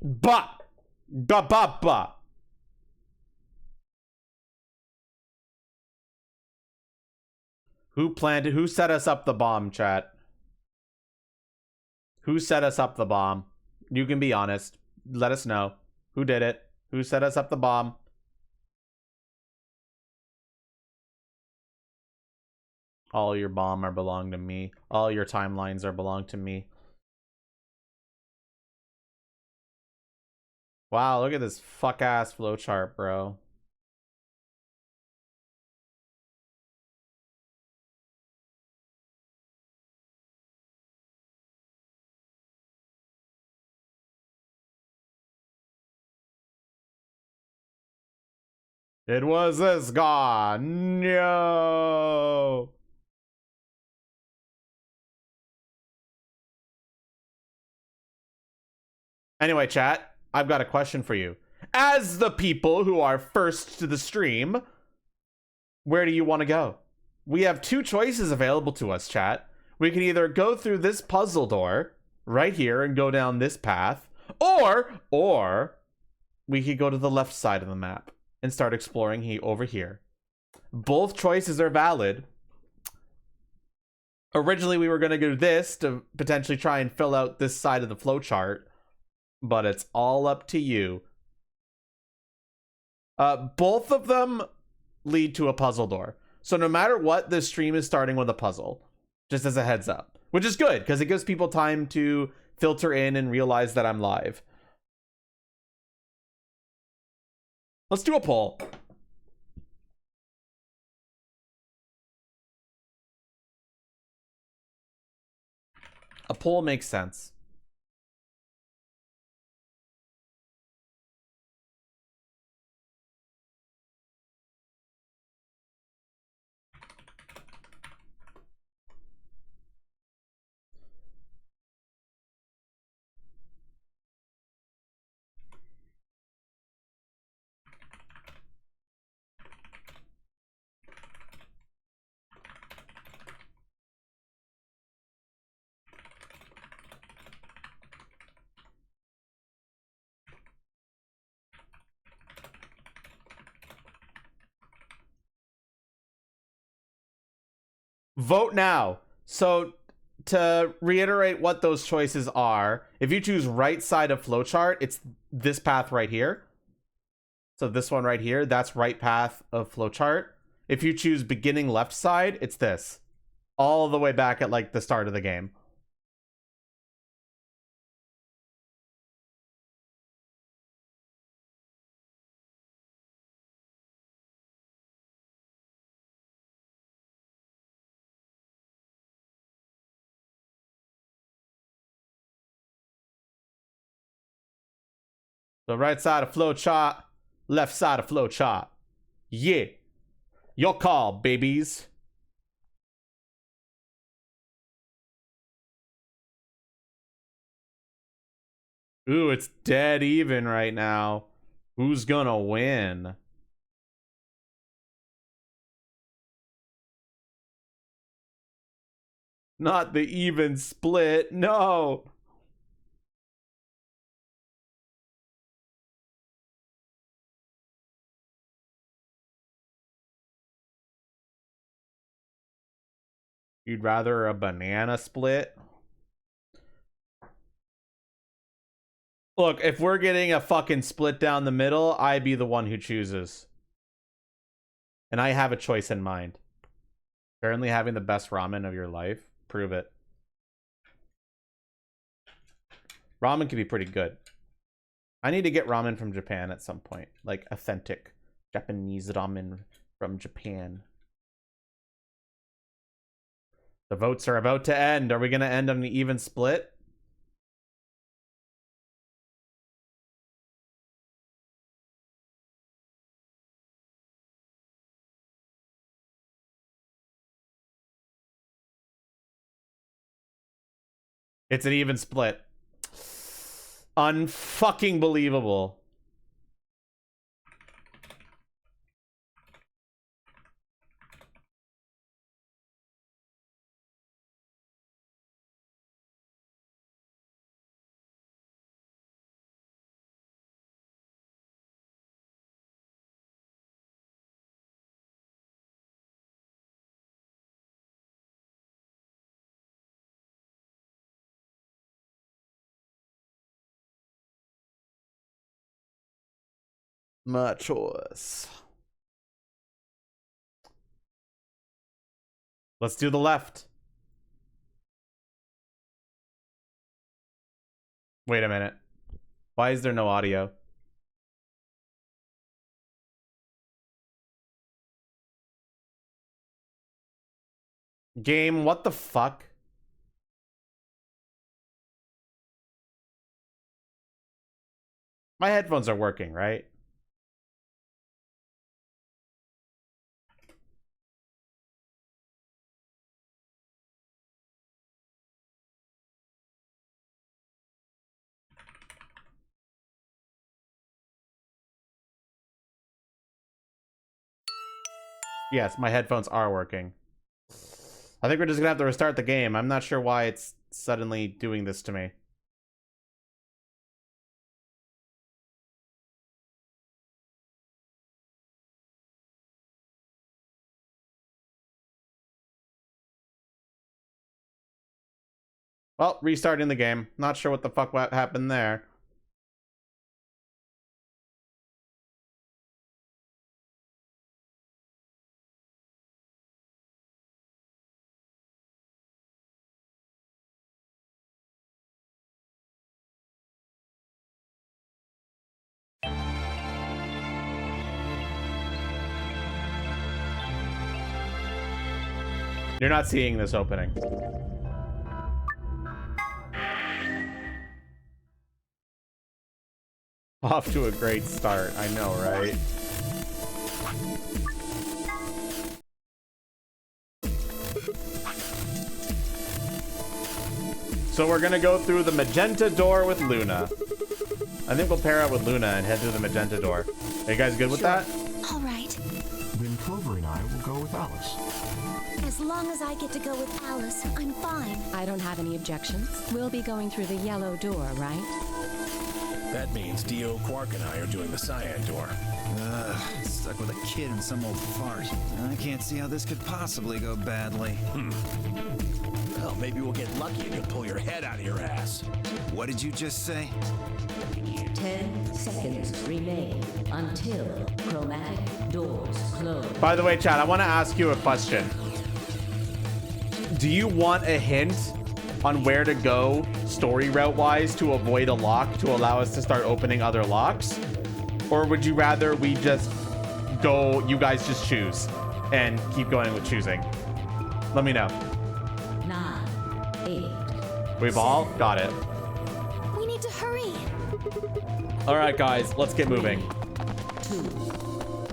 Ba! Ba ba ba! Who set us up the bomb, chat? Who set us up the bomb? You can be honest. Let us know. Who did it? Who set us up the bomb? All your bomb are belong to me. All your timelines are belong to me. Wow, look at this fuck-ass flowchart, bro. It was this guy. No. Anyway, chat, I've got a question for you. As the people who are first to the stream, where do you want to go? We have two choices available to us, chat. We can either go through this puzzle door right here and go down this path, or we could go to the left side of the map and start exploring over here. Both choices are valid. Originally, we were going to do this to potentially try and fill out this side of the flowchart, but it's all up to you. Both of them lead to a puzzle door. So no matter what, this stream is starting with a puzzle, just as a heads up, which is good because it gives people time to filter in and realize that I'm live. Let's do a poll. A poll makes sense. Vote now. So to reiterate what those choices are, if you choose right side of flowchart, it's this path right here. So this one right here, that's right path of flowchart. If you choose beginning left side, it's this. All the way back at like the start of the game. So right side of flowchart, left side of flowchart. Yeah. Your call, babies. Ooh, it's dead even right now. Who's gonna win? Not the even split. No. You'd rather a banana split? Look, if we're getting a fucking split down the middle, I'd be the one who chooses. And I have a choice in mind. Apparently having the best ramen of your life. Prove it. Ramen can be pretty good. I need to get ramen from Japan at some point. Like authentic Japanese ramen from Japan. The votes are about to end. Are we going to end on an even split? It's an even split. Unfucking believable. My choice. Let's do the left. Wait a minute. Why is there no audio? Game, what the fuck? My headphones are working, right? Yes, my headphones are working. I think we're just gonna have to restart the game. I'm not sure why it's suddenly doing this to me. Well, restarting the game. Not sure what the fuck happened there. You're not seeing this opening. Off to a great start. I know, right? So we're gonna go through the magenta door with Luna. I think we'll pair up with Luna and head through the magenta door. Are you guys good with that? All right. Then Clover and I will go with Alice. As long as I get to go with Alice, I'm fine. I don't have any objections. We'll be going through the yellow door, right? That means Dio, Quark, and I are doing the cyan door. Stuck with a kid and some old fart. I can't see how this could possibly go badly. Well, maybe we'll get lucky and you'll pull your head out of your ass. What did you just say? 10 seconds remain until chromatic doors close. By the way, Chad, I want to ask you a question. Do you want a hint on where to go story route wise to avoid a lock to allow us to start opening other locks? Or would you rather we just go, you guys just choose and keep going with choosing? Let me know. 9, 8. We've all got it. We need to hurry. All right, guys, let's get moving. 2,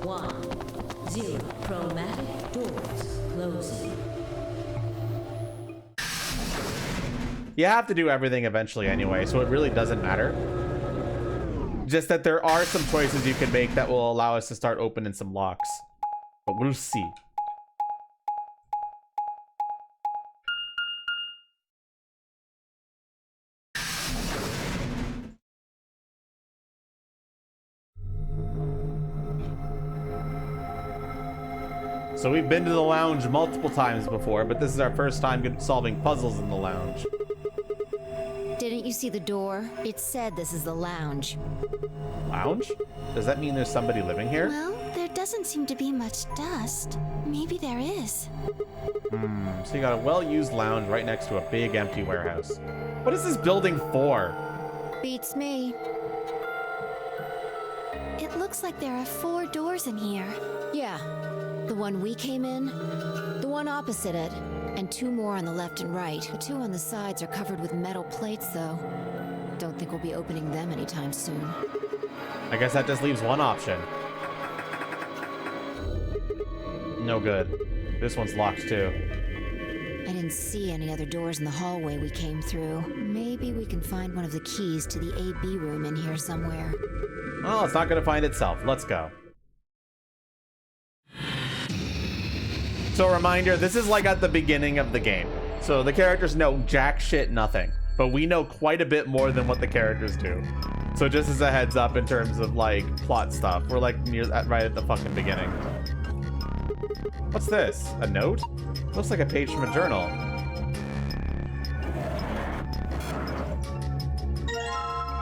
1, 0. Chromatic doors closing. You have to do everything eventually anyway, so it really doesn't matter. Just that there are some choices you can make that will allow us to start opening some locks. But we'll see. So we've been to the lounge multiple times before, but this is our first time solving puzzles in the lounge. Didn't you see the door? It said this is the lounge. Lounge? Does that mean there's somebody living here? Well, there doesn't seem to be much dust. Maybe there is. So you got a well-used lounge right next to a big empty warehouse. What is this building for? Beats me. It looks like there are 4 doors in here. Yeah. The one we came in, the one opposite it, and 2 more on the left and right. The 2 on the sides are covered with metal plates, though. Don't think we'll be opening them anytime soon. I guess that just leaves one option. No good. This one's locked too. I didn't see any other doors in the hallway we came through. Maybe we can find one of the keys to the AB room in here somewhere. Well, it's not gonna find itself. Let's go. So reminder, this is like at the beginning of the game. So the characters know jack shit nothing, but we know quite a bit more than what the characters do. So just as a heads up in terms of like plot stuff, we're like right at the fucking beginning. What's this? A note? Looks like a page from a journal.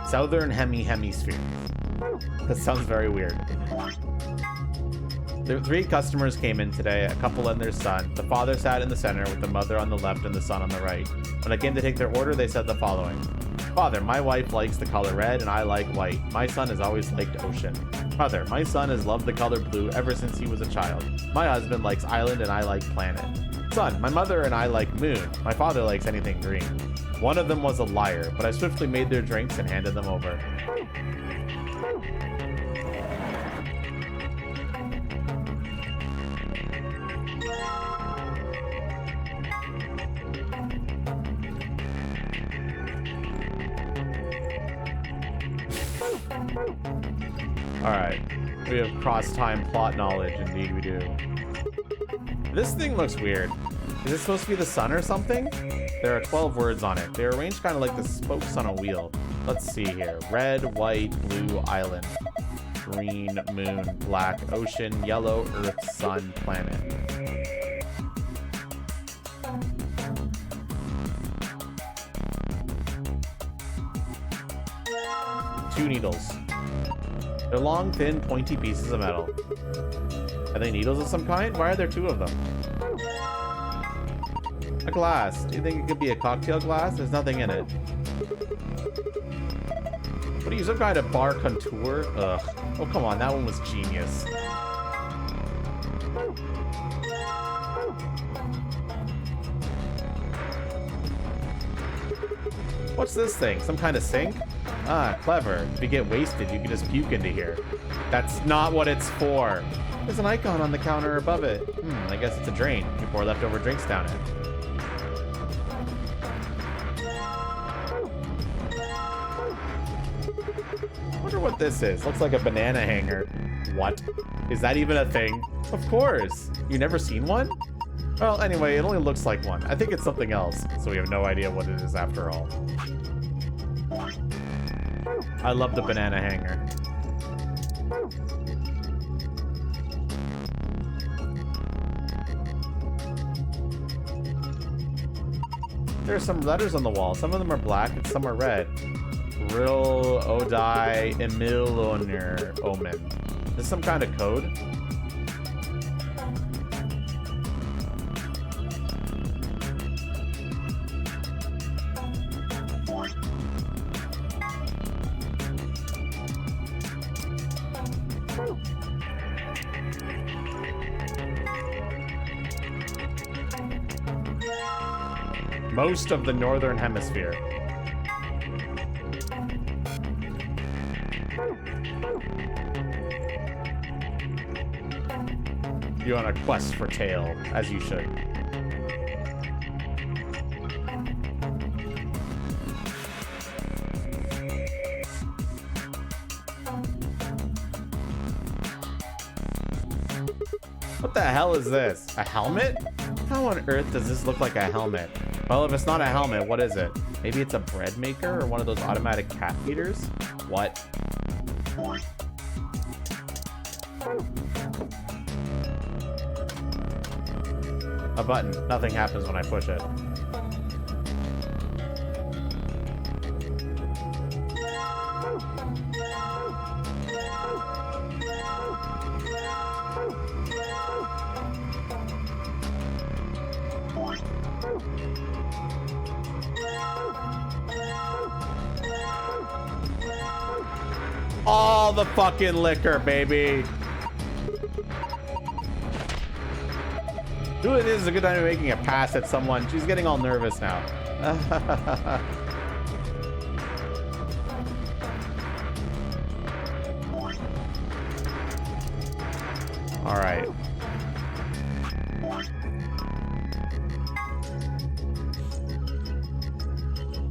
Southern Hemisphere. That sounds very weird. The 3 customers came in today, a couple and their son. The father sat in the center with the mother on the left and the son on the right. When I came to take their order, they said the following. Father, my wife likes the color red and I like white. My son has always liked ocean. Mother, my son has loved the color blue ever since he was a child. My husband likes island and I like planet. Son, my mother and I like moon. My father likes anything green. One of them was a liar, but I swiftly made their drinks and handed them over. Alright, we have cross-time plot knowledge, indeed we do. This thing looks weird. Is it supposed to be the sun or something? There are 12 words on it. They're arranged kind of like the spokes on a wheel. Let's see here. Red, white, blue, island. Green, moon, black, ocean, yellow, earth, sun, planet. Two needles. They're long, thin, pointy pieces of metal. Are they needles of some kind? Why are there 2 of them? A glass. Do you think it could be a cocktail glass? There's nothing in it. What are you, some kind of bar contour? Ugh. Oh, come on. That one was genius. What's this thing? Some kind of sink? Ah, clever. If you get wasted, you can just puke into here. That's not what it's for. There's an icon on the counter above it. I guess it's a drain. You pour leftover drinks down it. Wonder what this is. Looks like a banana hanger. What? Is that even a thing? Of course. You never seen one? Well, anyway, it only looks like one. I think it's something else, so we have no idea what it is after all. I love the banana hanger. There are some letters on the wall. Some of them are black and some are red. Ril Odai Emilioner Omen. Is this some kind of code? Most of the northern hemisphere. You're on a quest for tail, as you should. What the hell is this? A helmet? How on earth does this look like a helmet? Well, if it's not a helmet, what is it? Maybe it's a bread maker or one of those automatic cat feeders? What? A button. Nothing happens when I push it. All the fucking liquor, baby. Ooh, this is a good time to be making a pass at someone. She's getting all nervous now. All right.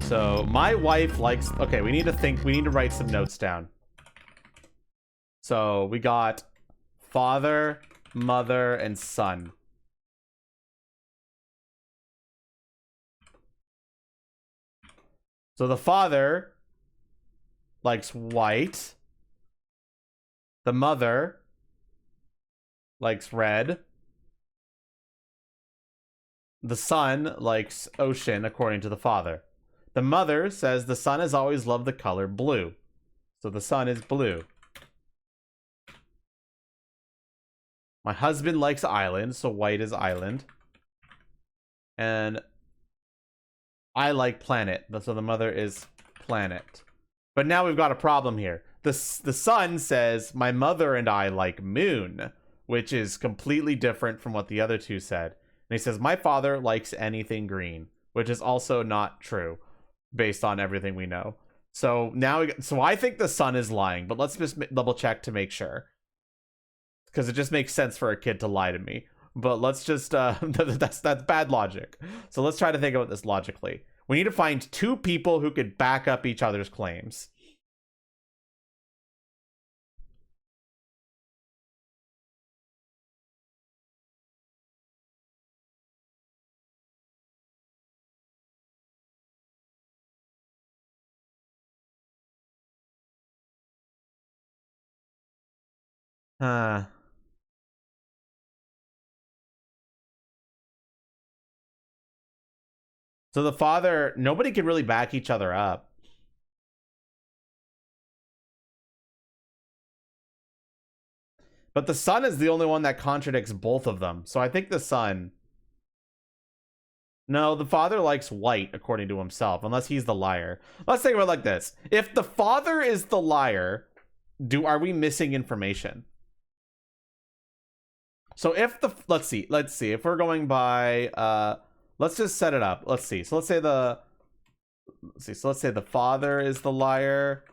So my wife likes, okay, we need to write some notes down. So we got father, mother, and son. So the father likes white. The mother likes red. The son likes ocean, according to the father. The mother says the son has always loved the color blue. So the son is blue. My husband likes island, so white is island. And I like planet, so the mother is planet. But now we've got a problem here. The son says, my mother and I like moon, which is completely different from what the other two said. And he says, my father likes anything green, which is also not true based on everything we know. So now, so I think the son is lying, but let's just double check to make sure. Because it just makes sense for a kid to lie to me. But let's just, that's bad logic. So let's try to think about this logically. We need to find two people who could back up each other's claims. So the father, nobody could really back each other up. But the son is the only one that contradicts both of them. So I think the son... No, the father likes white, according to himself, unless he's the liar. Let's think about it like this. If the father is the liar, are we missing information? So if the... Let's see. If we're going by... let's just set it up. Let's see. So let's say the... So let's say the father is the liar.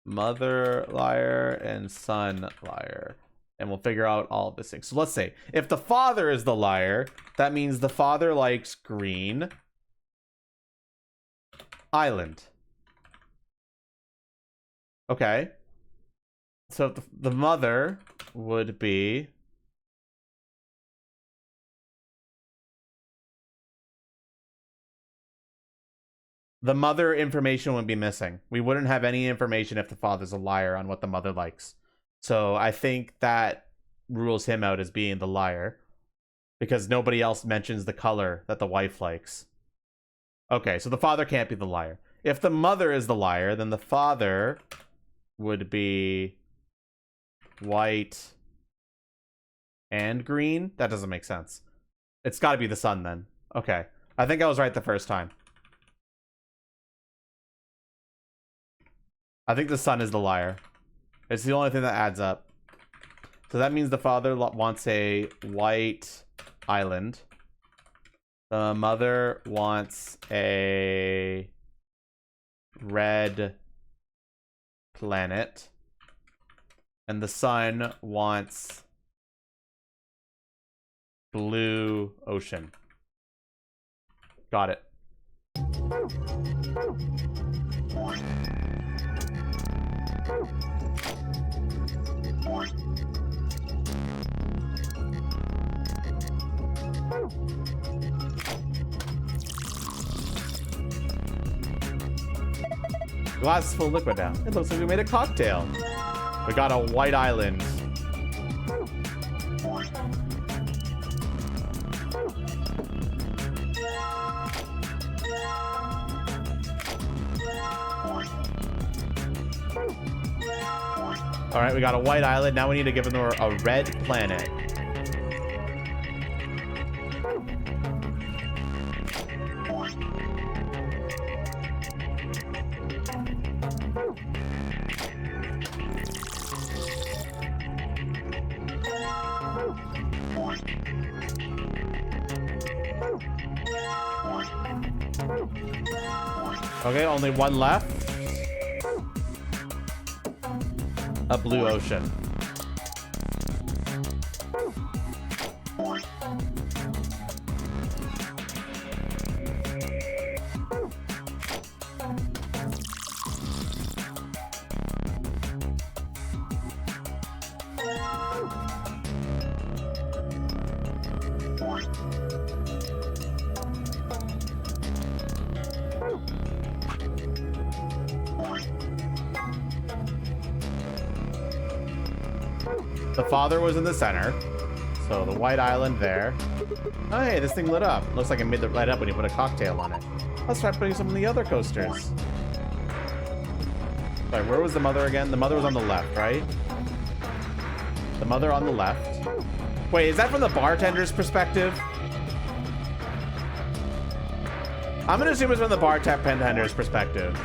Mother liar and son liar. And we'll figure out all of this thing. So let's say if the father is the liar, that means the father likes green island. Okay. So the mother would be the mother information would be missing. We wouldn't have any information if the father's a liar on what the mother likes. So I think that rules him out as being the liar. Because nobody else mentions the color that the wife likes. Okay, so the father can't be the liar. If the mother is the liar, then the father would be white and green. That doesn't make sense. It's got to be the son then. Okay, I think I was right the first time. I think the son is the liar. It's the only thing that adds up. So that means the father wants a white island. The mother wants a red planet. And the son wants blue ocean. Got it. Glass is full of liquid now. It looks like we made a cocktail. We got a white island. All right, we got a white island. Now we need to give them a red planet. Okay, only one left. A blue ocean. The father was in the center, so the white island there. Oh, hey, this thing lit up. Looks like it made it light up when you put a cocktail on it. Let's try putting some of the other coasters. Sorry, where was the mother again? The mother was on the left, right? The mother on the left. Wait, is that from the bartender's perspective? I'm gonna assume it's from the bartender's perspective.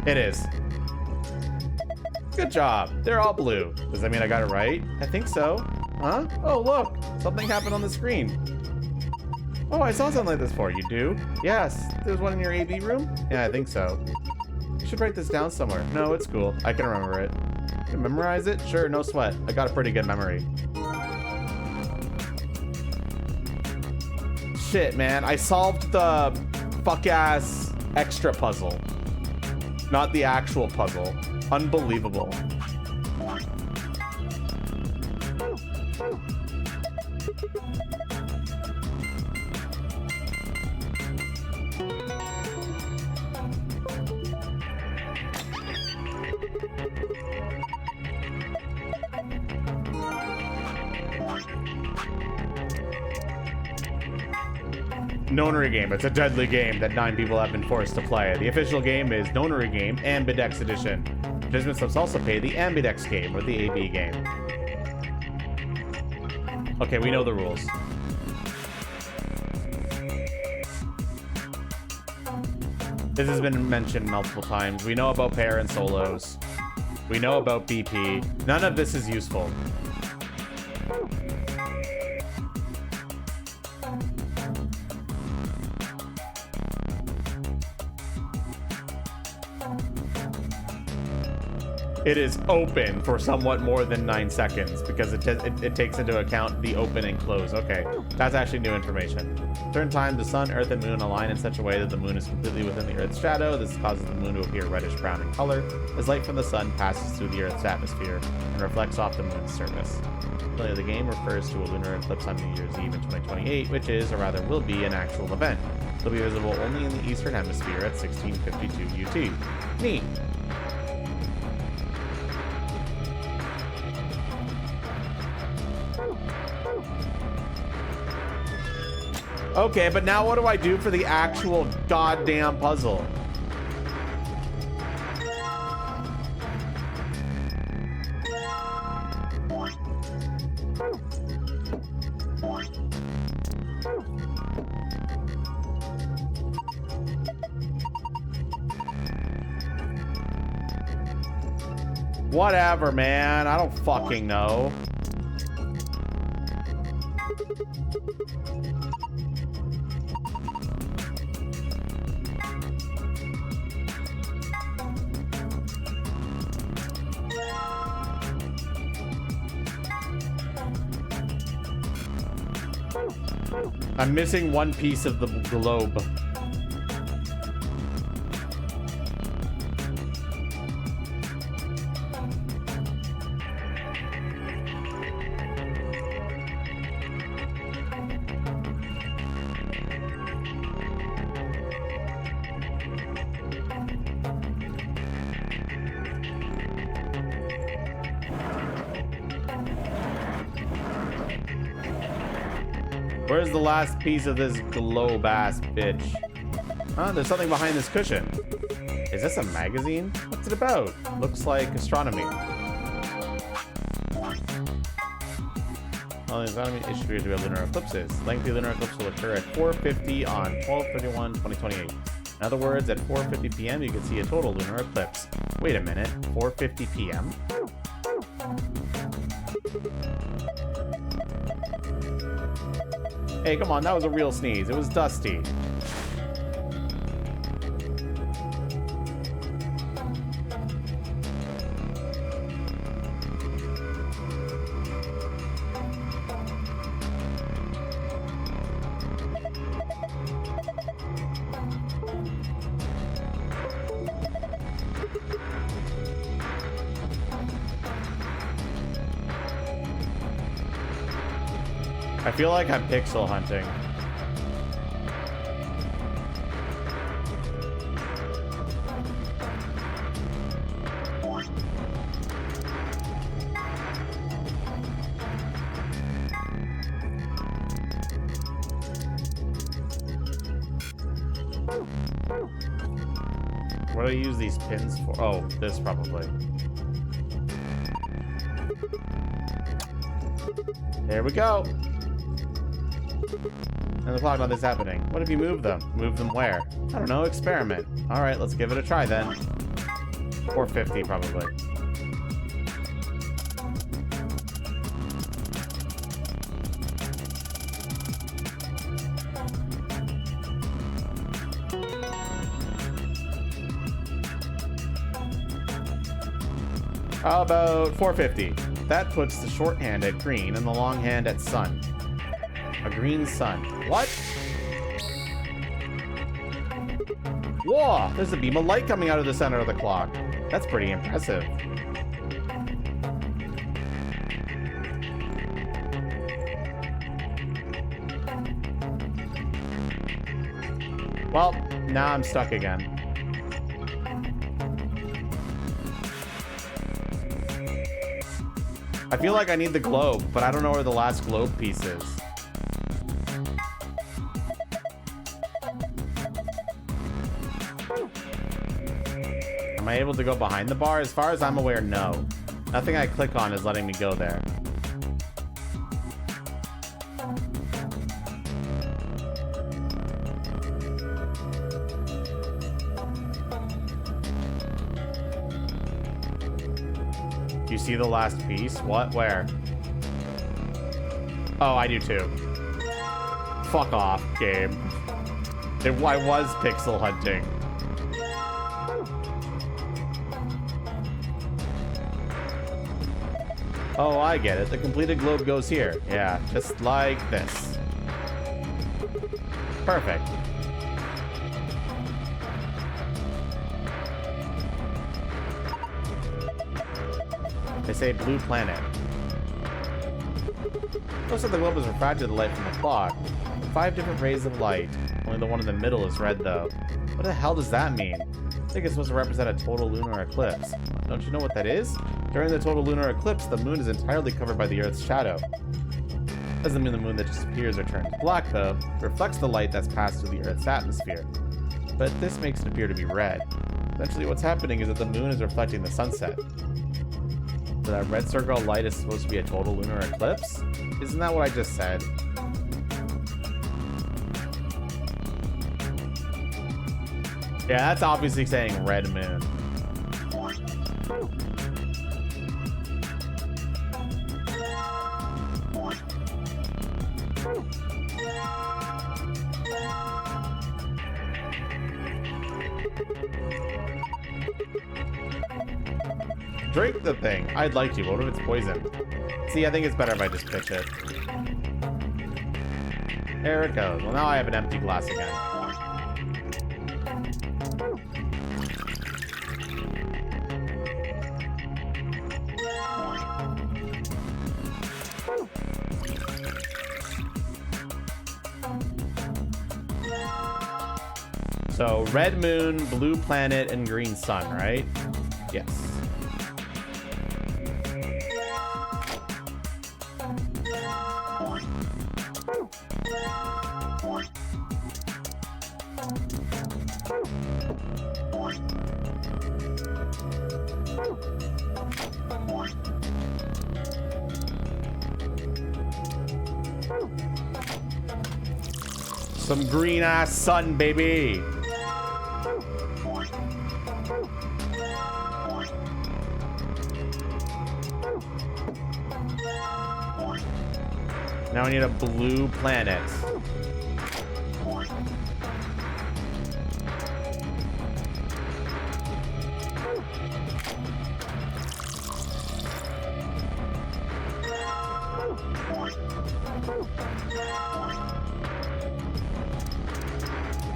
It is. Good job. They're all blue. Does that mean I got it right? I think so. Huh? Oh, look. Something happened on the screen. Oh, I saw something like this before. You do? Yes. There's one in your AV room? Yeah, I think so. You should write this down somewhere. No, it's cool. I can remember it. Can I memorize it? Sure, no sweat. I got a pretty good memory. Shit, man. I solved the fuck-ass extra puzzle. Not the actual puzzle. Unbelievable. Nonary game. It's a deadly game that 9 people have been forced to play. The official game is Nonary Game Ambidex Edition. Participants must also pay the Ambidex game or the AB game. Okay, we know the rules. This has been mentioned multiple times. We know about pair and solos. We know about BP. None of this is useful. It is open for somewhat more than 9 seconds because it takes into account the open and close. Okay, that's actually new information. Certain times, the sun, earth, and moon align in such a way that the moon is completely within the earth's shadow. This causes the moon to appear reddish-brown in color as light from the sun passes through the earth's atmosphere and reflects off the moon's surface. The game refers to a lunar eclipse on New Year's Eve in 2028, which is, or rather will be, an actual event. It'll be visible only in the eastern hemisphere at 1652 UT. Neat. Okay, but now what do I do for the actual goddamn puzzle? Whatever, man. I don't fucking know. I'm missing one piece of the globe. Where's the last piece of this globe-ass bitch? Huh? There's something behind this cushion. Is this a magazine? What's it about? Looks like astronomy. Well, the astronomy issue appears to be lunar eclipses. Lengthy lunar eclipse will occur at 4:50 on 12/31/2028. In other words, at 4:50 p.m. you can see a total lunar eclipse. Wait a minute, 4:50 p.m.? Hey, come on, that was a real sneeze. It was dusty. I feel like I'm pixel hunting. What do I use these pins for? Oh, this probably. There we go. And the clock, nothing's happening. What if you move them? Move them where? I don't know, experiment. Alright, let's give it a try then. 450 probably. How about 450? That puts the short hand at green and the long hand at sun. A green sun. What? Whoa! There's a beam of light coming out of the center of the clock. That's pretty impressive. Well, now I'm stuck again. I feel like I need the globe, but I don't know where the last globe piece is. Am I able to go behind the bar? As far as I'm aware, no. Nothing I click on is letting me go there. Do you see the last piece? What? Where? Oh, I do too. Fuck off, game. I was pixel hunting. Oh, I get it. The completed globe goes here. Yeah, just like this. Perfect. They say blue planet. Looks like the globe is refracted the light from the clock. 5 different rays of light. Only the one in the middle is red, though. What the hell does that mean? I think it's supposed to represent a total lunar eclipse. Don't you know what that is? During the total lunar eclipse, the moon is entirely covered by the Earth's shadow. Doesn't mean the moon that disappears or turns black, though. It reflects the light that's passed through the Earth's atmosphere. But this makes it appear to be red. Essentially, what's happening is that the moon is reflecting the sunset. So that red circle of light is supposed to be a total lunar eclipse? Isn't that what I just said? Yeah, that's obviously saying red moon. Drink the thing. I'd like to. What if it's poison? See, I think it's better if I just pitch it. There it goes. Well, now I have an empty glass again. So, red moon, blue planet, and green sun, right? Yes. Some green ass sun, baby. Now we need a blue planet.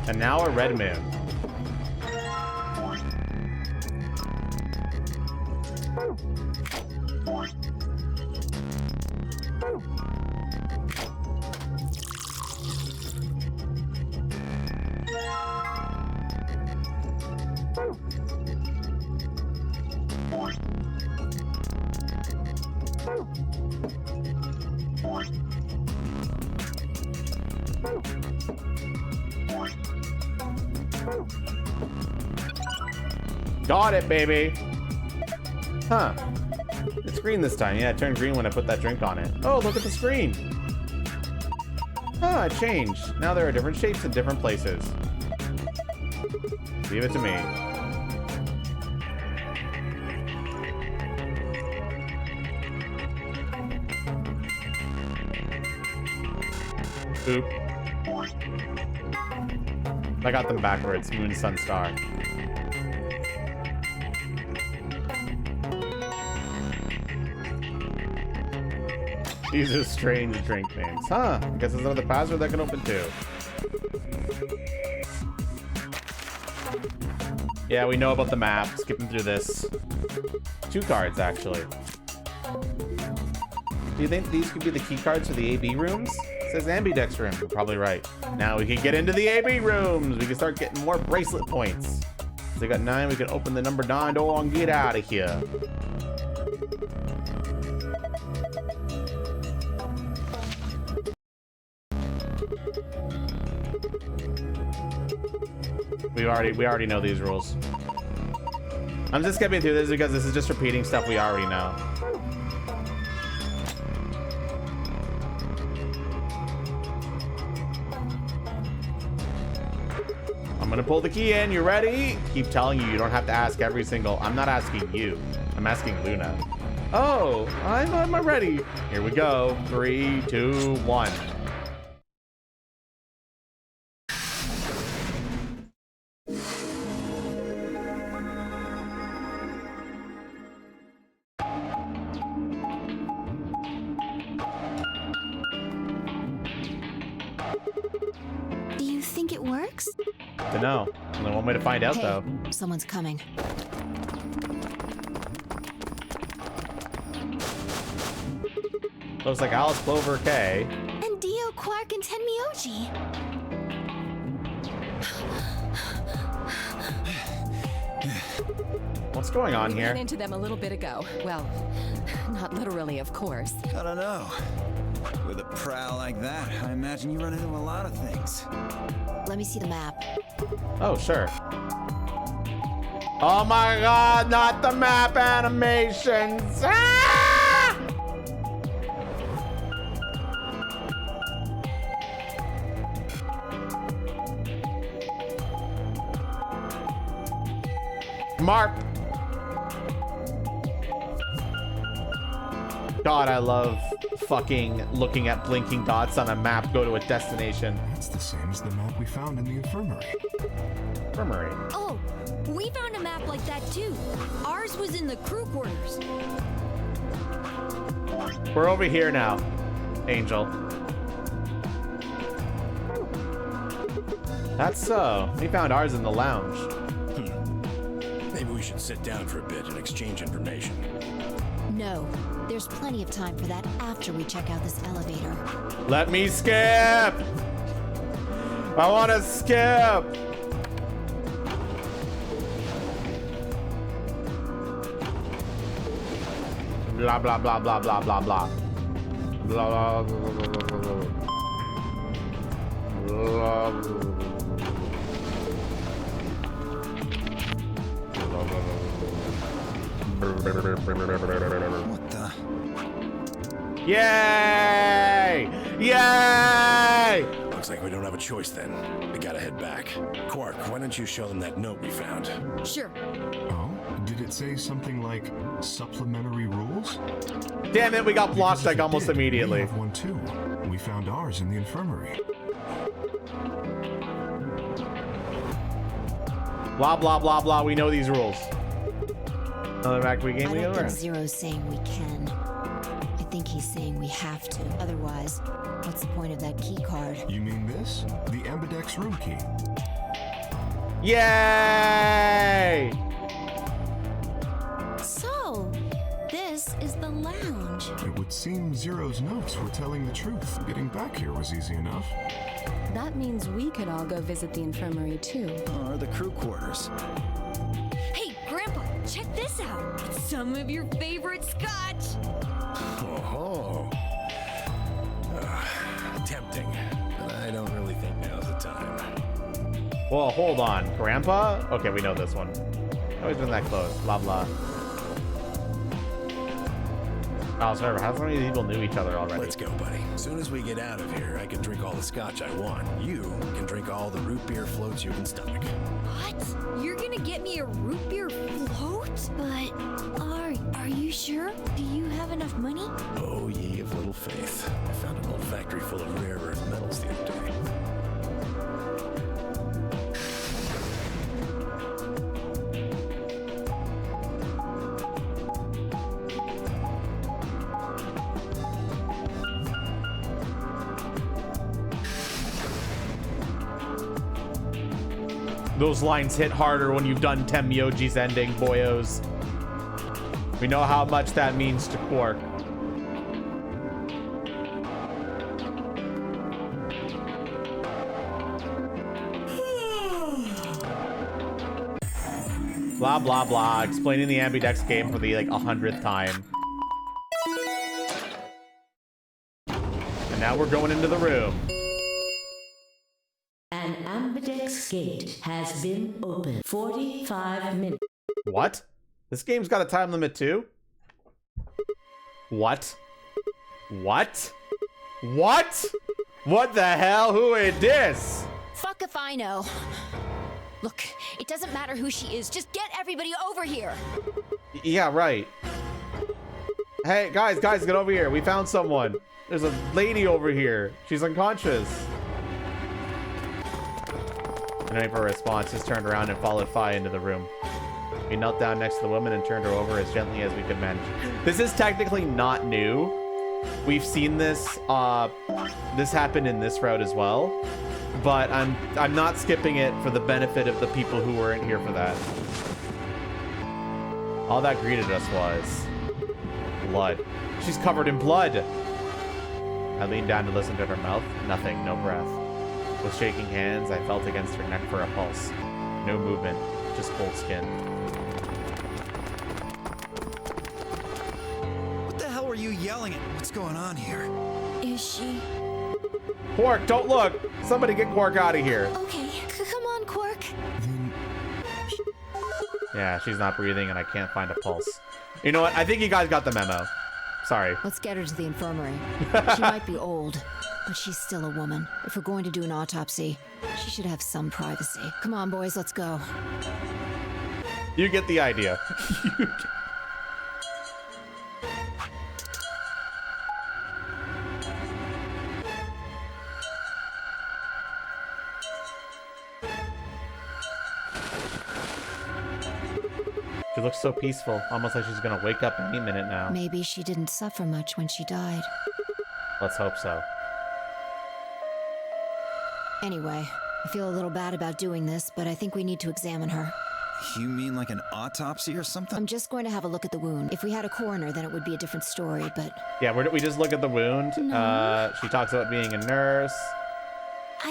And now a red moon. Got it, baby. Huh. It's green this time. Yeah, it turned green when I put that drink on it. Oh, look at the screen. Ah, it changed. Now there are different shapes in different places. Leave it to me. Oop. I got them backwards. Moon, sun, star. These are strange drink names. Huh. I guess there's another password that can open too. Yeah, we know about the map. Skipping through this. 2 cards, actually. Do you think these could be the key cards for the AB rooms? It says ambidex room. You're probably right. Now we can get into the AB rooms. We can start getting more bracelet points. So we got 9. We can open the number 9 door and get out of here. We already know these rules. I'm just skipping through this because this is just repeating stuff we already know. I'm gonna pull the key in. You ready? Keep telling you don't have to ask every single. I'm not asking you. I'm asking Luna. Oh, I'm ready. Here we go. 3, 2, 1. Do you think it works? Dunno. Only one way to find out, Hey, though. someone's coming. Looks like Alice, Clover, K. And Dio, Quark, and Tenmyoji. What's going on We ran here? into them a little bit ago. Well, not literally, of course. I don't know. With a prowl like that, I imagine you run into a lot of things. Let me see the map. Oh, sure. Oh my god, not the map animations! Ah! Mark! God, I love fucking looking at blinking dots on a map go to a destination. It's the same as the map we found in the infirmary. Infirmary. Oh, we found a map like that too. Ours was in the crew quarters. We're over here now, Angel. That's so. We found ours in the lounge. Maybe we should sit down for a bit and exchange information. No, there's plenty of time for that after we check out this elevator. Let me skip! I want to skip! Blah, blah, blah, blah, blah, blah, blah. Blah, blah, blah, blah, blah, blah, blah. What the? Yay! Yay! Looks like we don't have a choice then. We gotta head back. Quark, why don't you show them that note we found? Sure. Oh? Did it say something like supplementary rules? Damn it, we got blocked Because if like it almost did, immediately. We have one too. We found ours in the infirmary. Blah, blah, blah, blah. We know these rules. Another back we game I we don't think learn. Zero's saying we can. I think he's saying we have to. Otherwise, what's the point of that key card? You mean this? The ambidex room key. Yay! So, this is the lounge. It would seem Zero's notes were telling the truth. Getting back here was easy enough. That means we could all go visit the infirmary too. Or the crew quarters. Hey, Grandpa, check this out. It's some of your favorite scotch. Oh, tempting. But I don't really think now's the time. Well, hold on. Grandpa? Okay, we know this one. Always been that close. Blah, blah. Oh, sorry. How many people knew each other already? Let's go, buddy. As soon as we get out of here, I can drink all the scotch I want. You can drink all the root beer floats you can stomach. What? You're gonna get me a root beer float? But are you sure? Do you have enough money? Oh, ye of little faith. I found an old factory full of rare earth metals the other day. Those lines hit harder when you've done Temyoji's ending, boyos. We know how much that means to Quark. Blah, blah, blah. Explaining the Ambidex game for the, like, 100th time. And now we're going into the room. An ambidex gate has been opened. 45 minutes. What? This game's got a time limit too? What? What? What? What the hell? Who is this? Fuck if I know. Look, it doesn't matter who she is. Just get everybody over here. Yeah, right. Hey, guys, get over here. We found someone. There's a lady over here. She's unconscious. And waiting for a response, just turned around and followed Fi into the room. We knelt down next to the woman and turned her over as gently as we could manage. This is technically not new. We've seen this. This happened in this route as well, but I'm not skipping it for the benefit of the people who weren't here for that. All that greeted us was blood. She's covered in blood. I leaned down to listen to her mouth. Nothing, no breath. With shaking hands, I felt against her neck for a pulse. No movement, just cold skin. What the hell were you yelling at? What's going on here? Is she? Quark, don't look! Somebody get Quark out of here. Okay, come on, Quark. Then Yeah, she's not breathing and I can't find a pulse. You know what? I think you guys got the memo. Sorry. Let's get her to the infirmary. She might be old, but she's still a woman. If we're going to do an autopsy, she should have some privacy. Come on, boys, let's go. You get the idea. She looks so peaceful, almost like she's gonna wake up any minute now. Maybe she didn't suffer much when she died. Let's hope so. Anyway, I feel a little bad about doing this, but I think we need to examine her. You mean like an autopsy or something? I'm just going to have a look at the wound. If we had a coroner, then it would be a different story, but... Yeah, we just look at the wound. No. She talks about being a nurse.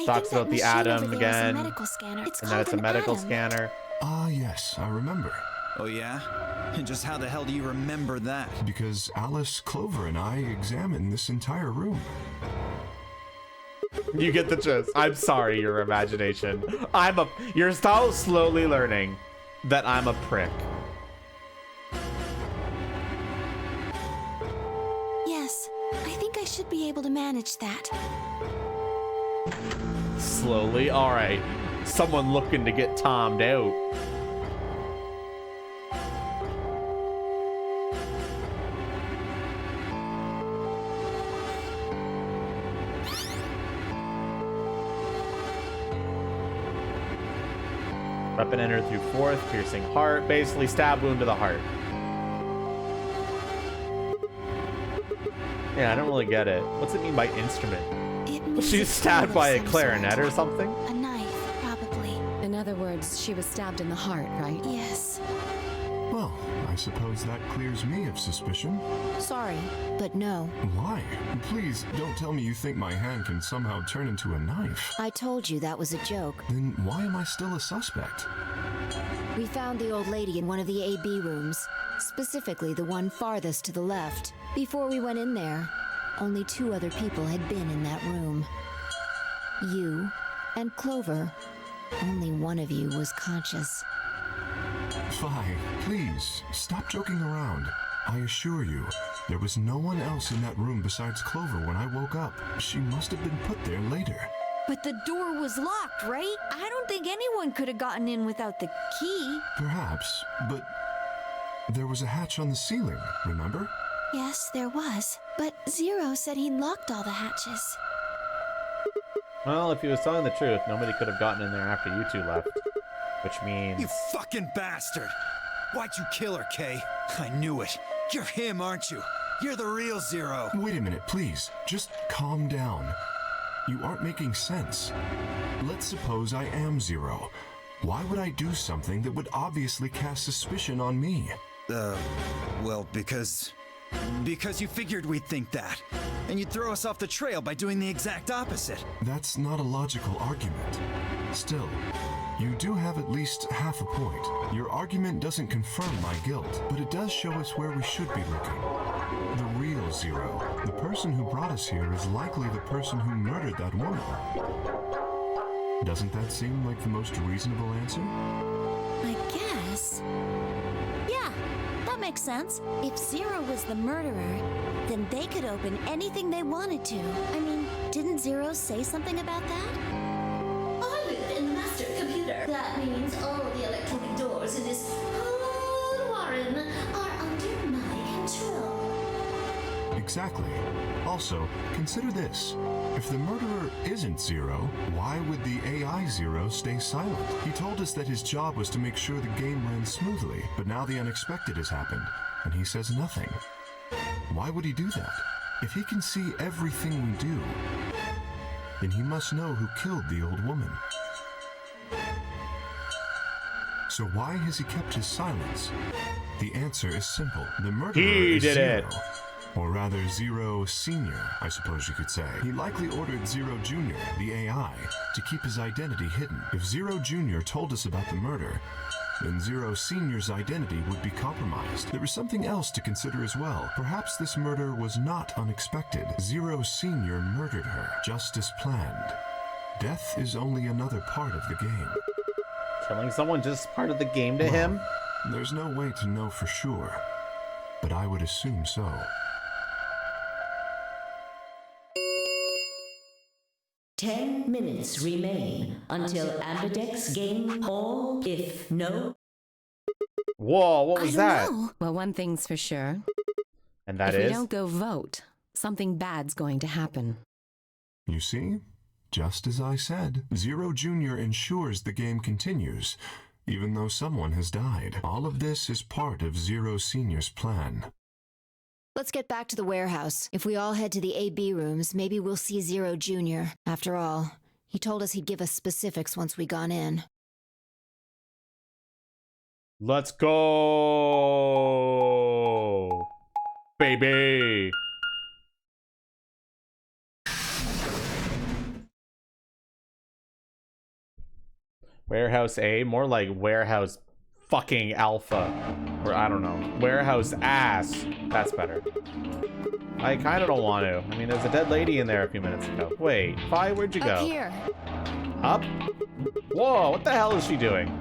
Talks about the atom again. Medical scanner. It's And then it's a medical scanner. ah, yes, I remember. Oh yeah? And just how the hell do you remember that? Because Alice, Clover, and I examined this entire room. You get the gist. I'm sorry, your imagination. You're still slowly learning that I'm a prick. Yes, I think I should be able to manage that. Slowly? Alright. Someone looking to get Tom'd out. Weapon entered through fourth, piercing heart. Basically, stab wound to the heart. Yeah, I don't really get it. What's it mean by instrument? It Was means she a stabbed tool of by a some clarinet sort. or something? A knife, probably. In other words, she was stabbed in the heart, right? Yes. Well, I suppose that clears me of suspicion. Sorry, but no. Why? Please, don't tell me you think my hand can somehow turn into a knife. I told you that was a joke. Then why am I still a suspect? We found the old lady in one of the AB rooms, specifically the one farthest to the left. Before we went in there, only 2 other people had been in that room. You and Clover only one of you was conscious. Fi, please, stop joking around. I assure you, there was no one else in that room besides Clover when I woke up. She must have been put there later. But the door was locked, right? I don't think anyone could have gotten in without the key. Perhaps, but there was a hatch on the ceiling, remember? Yes, there was. But Zero said he locked all the hatches. Well, if he was telling the truth, nobody could have gotten in there after you two left. Which means... You fucking bastard! Why'd you kill her, Kay? I knew it. You're him, aren't you? You're the real Zero. Wait a minute, please. Just calm down. You aren't making sense. Let's suppose I am Zero. Why would I do something that would obviously cast suspicion on me? Well, because you figured we'd think that. And you'd throw us off the trail by doing the exact opposite. That's not a logical argument. Still, you do have at least half a point. Your argument doesn't confirm my guilt, but it does show us where we should be looking. The real Zero. The person who brought us here is likely the person who murdered that woman. Doesn't that seem like the most reasonable answer? I guess. Yeah, that makes sense. If Zero was the murderer, then they could open anything they wanted to. I mean, didn't Zero say something about that? I live in the master computer. That means all the electronic doors in this whole warren are under my control. Exactly. Also, consider this. If the murderer isn't Zero, why would the AI Zero stay silent? He told us that his job was to make sure the game ran smoothly, but now the unexpected has happened, and he says nothing. Why would he do that? If he can see everything we do, then he must know who killed the old woman. So why has he kept his silence? The answer is simple. The murderer is did Zero. it. Or rather, Zero Senior, I suppose you could say. He likely ordered Zero Junior, the AI, to keep his identity hidden. If Zero Junior told us about the murder, then Zero Senior's identity would be compromised. There is something else to consider as well. Perhaps this murder was not unexpected. Zero Senior murdered her, just as planned. Death is only another part of the game. Killing someone just part of the game to him? There's no way to know for sure, but I would assume so. 10 minutes remain until Ambidex game all. If no, Whoa, what was that? Know. Well, one thing's for sure. And that if is? we don't go vote, something bad's going to happen. You see? Just as I said, Zero Junior ensures the game continues, even though someone has died. All of this is part of Zero Senior's plan. Let's get back to the warehouse. If we all head to the AB rooms, maybe we'll see Zero Jr. After all, he told us he'd give us specifics once we gone in. Let's go, baby. Warehouse A, more like warehouse fucking alpha, or I don't know, warehouse ass. That's better. I kind of don't want to. I mean, there's a dead lady in there a few minutes ago. Wait, Fi, where'd you go? Up here. Up? Whoa, what the hell is she doing?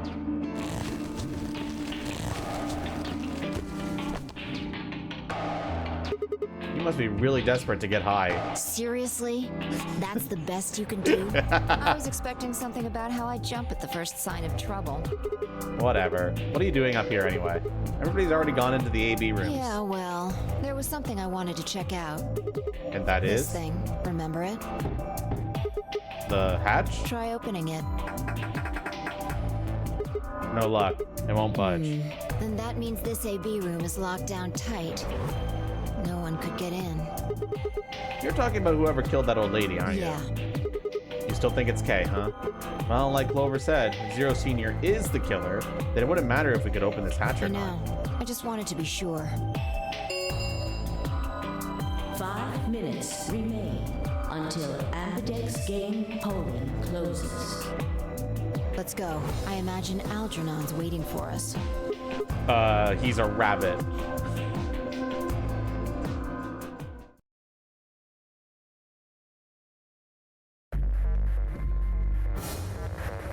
You must be really desperate to get high. Seriously? That's the best you can do? I was expecting something about how I jump at the first sign of trouble. Whatever. What are you doing up here anyway? Everybody's already gone into the AB rooms. Yeah, well, there was something I wanted to check out. And that This is? thing, remember it? The hatch? Try opening it. No luck. It won't budge. Then that means this AB room is locked down tight. No one could get in. You're talking about whoever killed that old lady, aren't Yeah. you? You still think it's Kay, huh? Well, like Clover said, if Zero Senior is the killer, then it wouldn't matter if we could open this hatch I or know. not. I just wanted to be sure. 5 minutes remain until Ambidex game polling closes. Let's go. I imagine Algernon's waiting for us. He's a rabbit.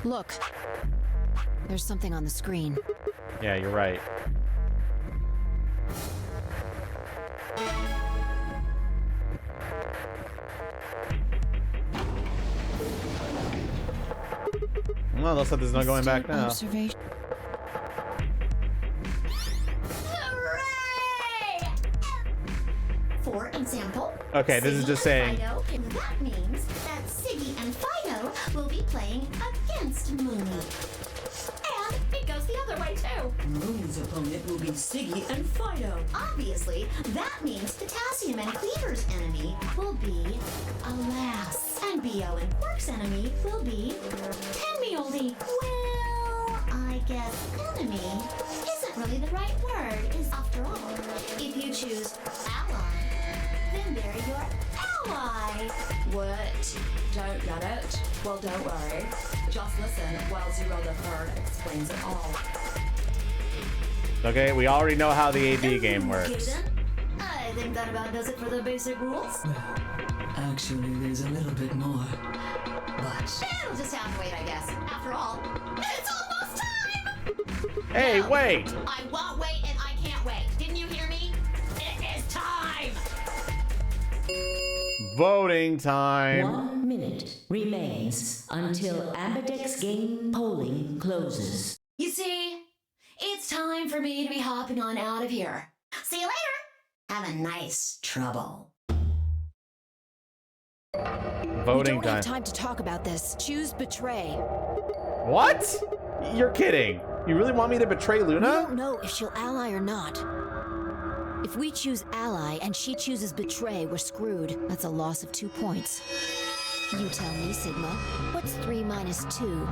Look. There's something on the screen. Yeah, you're right. Well, looks like there's no going back now. Observation. Hooray! For example, Okay, this is Siggy just and saying. Fido, and that means that Siggy and Fido will be playing against Mooney. And it goes the other way too. Mooney's opponent will be Siggy and Fido. Obviously, that means Potassium and Cleaver's enemy will be Alas. And Bo and Quark's enemy will be Tenmioldy. Well, I guess enemy isn't really the right word, is after all. If you choose ally, then they're your ally. What? Don't get it? Well, don't worry. Just listen while Zero the Third explains it all. Okay, we already know how the AD game Okay works. then. I think that about does it for the basic rules. Actually, there's a little bit more. But It'll just have to wait, I guess. After all, it's almost time! Hey, No, wait! I won't wait and I can't wait. Didn't you hear me? It is time! Voting time. 1 minute remains until Ambidex game polling closes. You see, it's time for me to be hopping on out of here. See you later! Have a nice trouble. We Voting don't have time. time to talk about this. Choose betray. What? You're kidding. You really want me to betray We Luna? don't know if she'll ally or not. If we choose ally and she chooses betray, we're screwed. That's a loss of 2 points. You tell me, Sigma. What's 3 minus 2?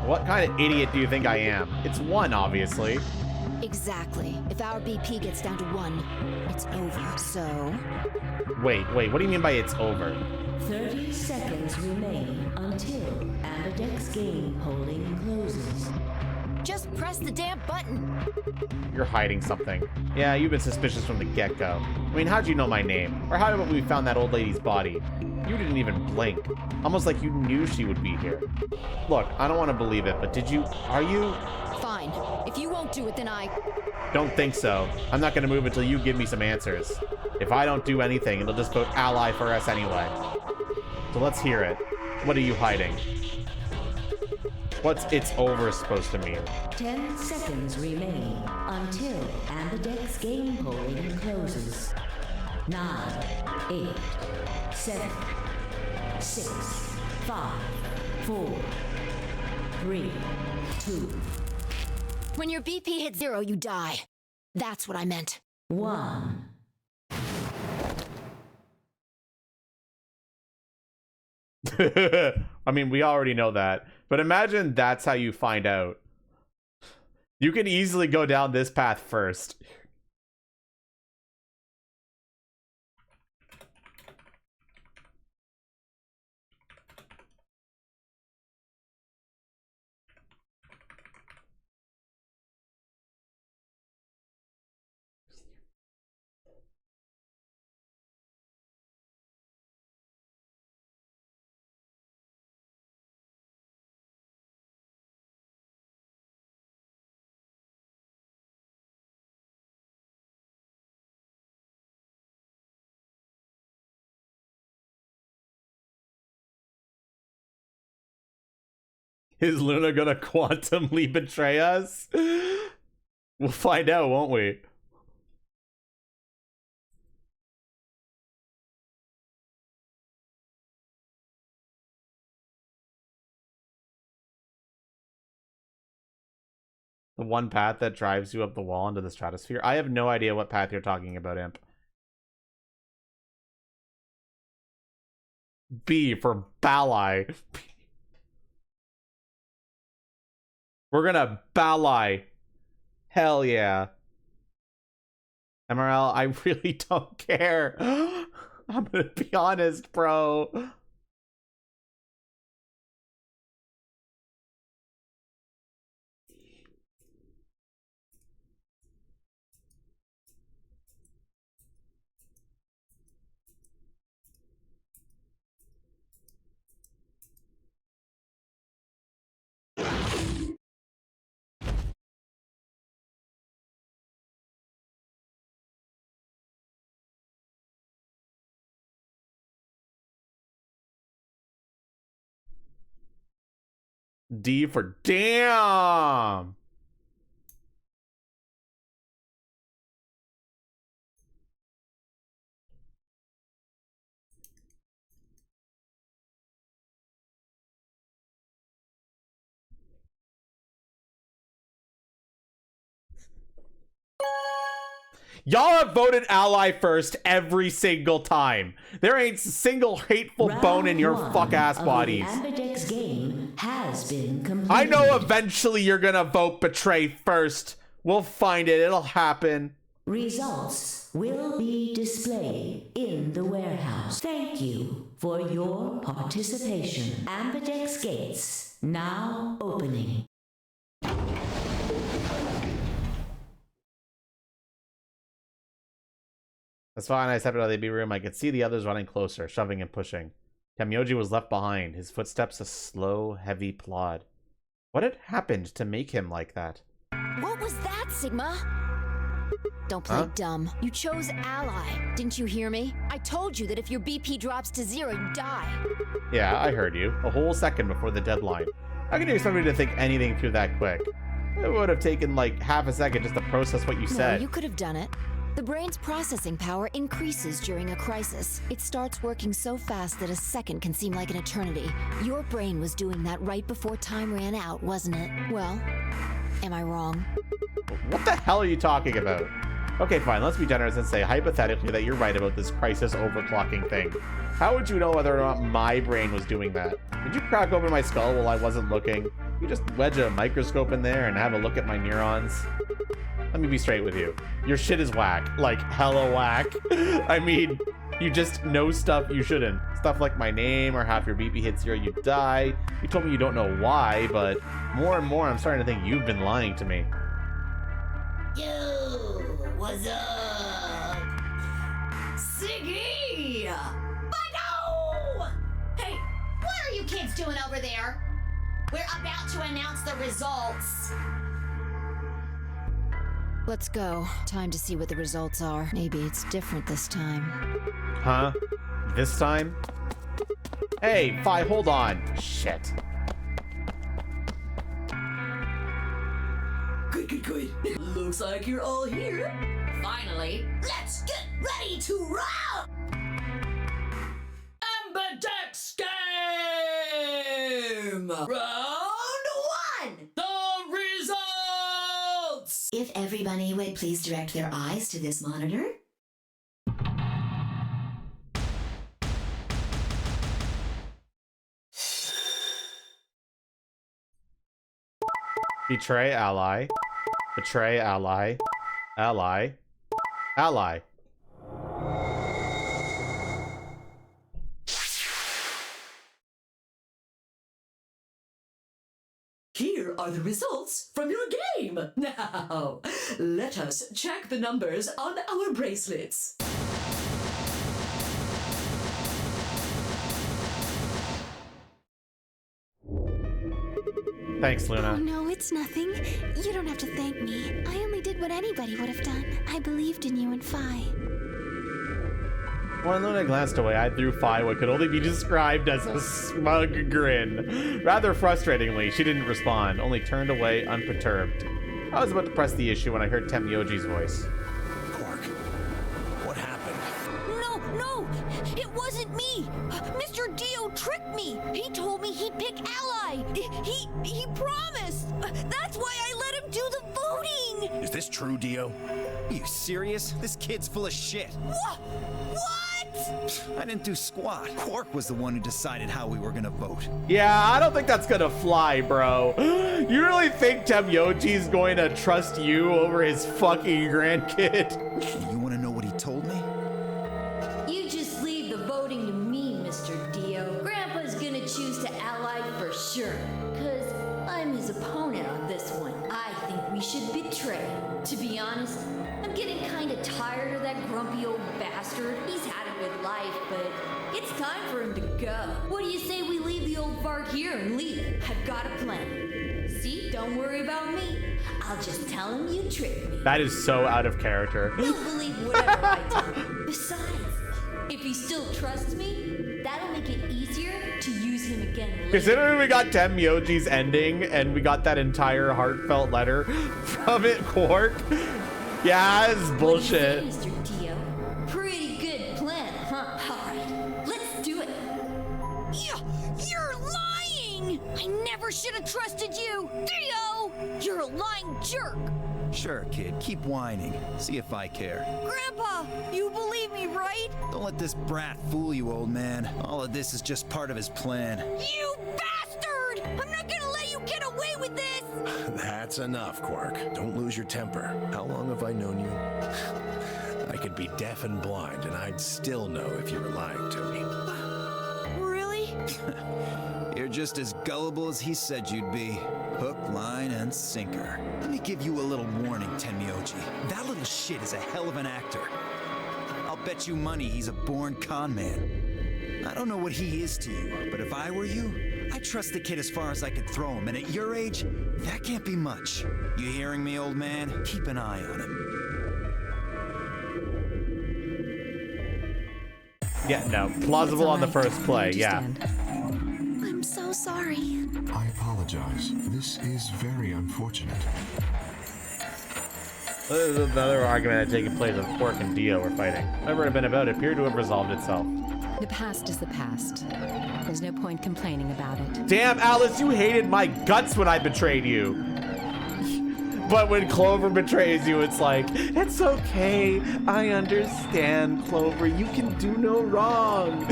What kind of idiot do you think I am? It's 1, obviously. Exactly. If our BP gets down to 1, it's over. So, Wait, what do you mean by it's over? 30 seconds remain until Ambidex game polling closes. just press the damn button. You're hiding something. Yeah, you've been suspicious from the get-go. I mean, how'd you know my name? Or how did we found that old lady's body? You didn't even blink. Almost like you knew she would be here. Look, I don't want to believe it, but are you? Fine. If you won't do it, then I... Don't think so. I'm not gonna move until you give me some answers. If I don't do anything, it'll just vote ally for us anyway. So let's hear it. What are you hiding? What's it's over supposed to mean? 10 seconds remain until Ambidex game polling closes. 9, 8, 7, 6, 5, 4, 3, 2, When your BP hits 0, you die. That's what I meant. 1. I mean, we already know that. But imagine that's how you find out. You can easily go down this path first. Is Luna gonna quantumly betray us? We'll find out, won't we? The one path that drives you up the wall into the stratosphere? I have no idea what path you're talking about, Imp. B for Balai. We're gonna Balai. Hell yeah. MRL, I really don't care. I'm gonna be honest, bro. D for damn. Y'all have voted ally first every single time. There ain't a single hateful bone in your fuck ass bodies. Ambidex game has been completed. I know eventually you're gonna vote betray first. We'll find it. It'll happen. Results will be displayed in the warehouse. Thank you for your participation. Ambidex gates now opening. That's fine. I stepped out of the B room. I could see the others running closer, shoving and pushing. Temyoji was left behind, his footsteps a slow, heavy plod. What had happened to make him like that? What was that, Sigma? Don't play dumb. You chose ally. Didn't you hear me? I told you that if your BP drops to 0, you die. Yeah, I heard you. A whole second before the deadline. How can you expect me to think anything through that quick? It would have taken like half a second just to process what you said. No, you could have done it. The brain's processing power increases during a crisis. It starts working so fast that a second can seem like an eternity. Your brain was doing that right before time ran out, wasn't it? Well, am I wrong? What the hell are you talking about? Okay, fine, let's be generous and say hypothetically that you're right about this crisis overclocking thing. How would you know whether or not my brain was doing that? Did you crack open my skull while I wasn't looking? You just wedge a microscope in there and have a look at my neurons? Let me be straight with you. Your shit is whack. Like, hella whack. I mean, you just know stuff you shouldn't. Stuff like my name or how if your BP hits 0, you die. You told me you don't know why, but more and more I'm starting to think you've been lying to me. Yo, what's up? Siggy! But no! Hey, what are you kids doing over there? We're about to announce the results. Let's go. Time to see what the results are. Maybe it's different this time. Huh? This time? Hey, Fi, hold on. Shit. Good. Looks like you're all here. Finally, Let's get ready to roll! Ambidex game! Round 1! The results! If everybody would please direct their eyes to this monitor. Betray ally. Betray ally. Ally. Ally. Here are the results from your game. Now, let us check the numbers on our bracelets. Thanks, Oh Luna. no, it's nothing. You don't have to thank me. I only did what anybody would have done. I believed in you and Fi. When Luna glanced away, I threw Fi what could only be described as a smug grin. Rather frustratingly, she didn't respond, only turned away unperturbed. I was about to press the issue when I heard Temyoji's voice. Quark, what happened? No! It wasn't me! Mr. Dio tricked me! He told me he'd pick ally! He promised! That's why I let him do the voting! Is this true, Dio? Are you serious? This kid's full of shit. What? I didn't do squat. Quark was the one who decided how we were gonna vote. Yeah, I don't think that's gonna fly, bro. You really think Temyoji's going to trust you over his fucking grandkid? You wanna know what he told me? You just leave the voting to me, Mr. Dio. Grandpa's gonna choose to ally for sure. Cause I'm his opponent on this one. I think we should betray. To be honest, I'm getting kinda tired of that grumpy old bastard. He's had a good life, but it's time for him to go. What do you say we leave the old fart here and leave? I've got a plan. See, don't worry about me. I'll just tell him you tricked me. That is so out of character. He'll believe whatever I tell him. Besides, If he still trusts me, that'll make it easier to use him again later. Considering we got Tenmyoji's ending and we got that entire heartfelt letter from it, Quark. Yeah, it's bullshit. What do you say, Mr. Dio? Pretty good plan, huh? Alright, let's do it. You're lying! I never should have trusted you! Dio! You're a lying jerk! Sure, kid, keep whining. See if I care. Grandpa, you believe me, right? Don't let this brat fool you, old man. All of this is just part of his plan. You bastard! I'm not gonna let you get away with this! That's enough, Quark. Don't lose your temper. How long have I known you? I could be deaf and blind, and I'd still know if you were lying to me. Really? You're just as gullible as he said you'd be. Hook, line, and sinker. Let me give you a little warning, Tenmyoji. That little shit is a hell of an actor. I'll bet you money he's a born con man. I don't know what he is to you, but if I were you, I'd trust the kid as far as I could throw him, and at your age, that can't be much. You hearing me, old man? Keep an eye on him. Yeah, no. Plausible on the first play, yeah. I'm so sorry. I apologize. This is very unfortunate. This is another argument that taking place of Quark and Dio were fighting. Whatever it had been about, it appeared to have resolved itself. The past is the past. There's no point complaining about it. Damn, Alice, you hated my guts when I betrayed you. But when Clover betrays you, it's like, it's okay. I understand, Clover. You can do no wrong.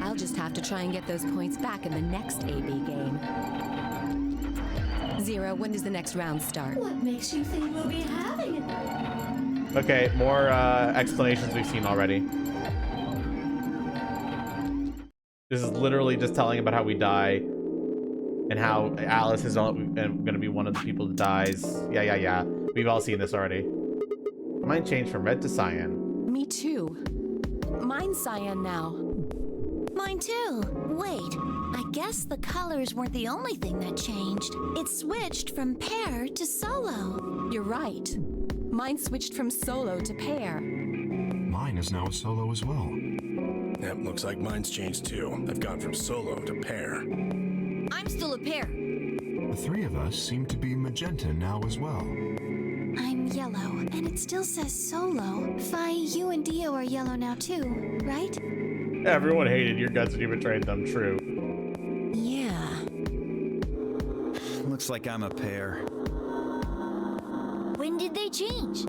I'll just have to try and get those points back in the next AB game. Zero, when does the next round start? What makes you think we'll be having it? Okay, more explanations we've seen already. This is literally just telling about how we die and how Alice is going to be one of the people that dies. Yeah. We've all seen this already. Mine changed from red to cyan. Me too. Mine's cyan now. Mine too. Wait, I guess the colors weren't the only thing that changed. It switched from pair to solo. You're right. Mine switched from solo to pair. Mine is now a solo as well. Yep, looks like mine's changed too. I've gone from solo to pair. I'm still a pair. The three of us seem to be magenta now as well. I'm yellow, and it still says solo. Fi, you and Dio are yellow now too, right? Everyone hated your guts when you betrayed them, true. Yeah. Looks like I'm a pair. When did they change?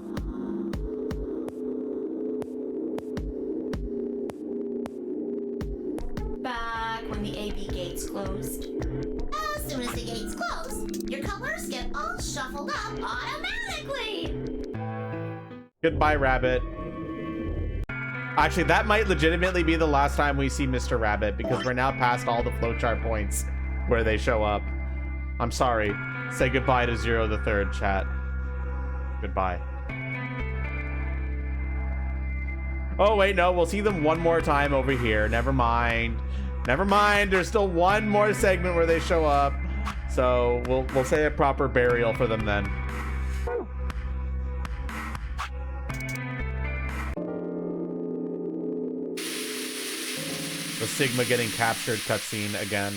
Back when the AB gates closed. As soon as the gates close, your colors get all shuffled up automatically. Goodbye, Rabbit. Actually, that might legitimately be the last time we see Mr. Rabbit because we're now past all the flowchart points where they show up. I'm sorry. Say goodbye to Zero the Third, chat. Goodbye. Oh, wait, no. We'll see them one more time over here. Never mind. Never mind. There's still one more segment where they show up. So we'll say a proper burial for them then. The Sigma getting captured cutscene again.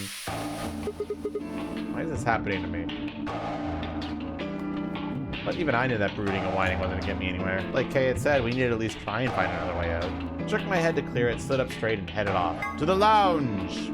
Why is this happening to me? But even I knew that brooding and whining wasn't gonna get me anywhere. Like Kay had said, we need to at least try and find another way out. Shook my head to clear it, stood up straight, and headed off. To the lounge!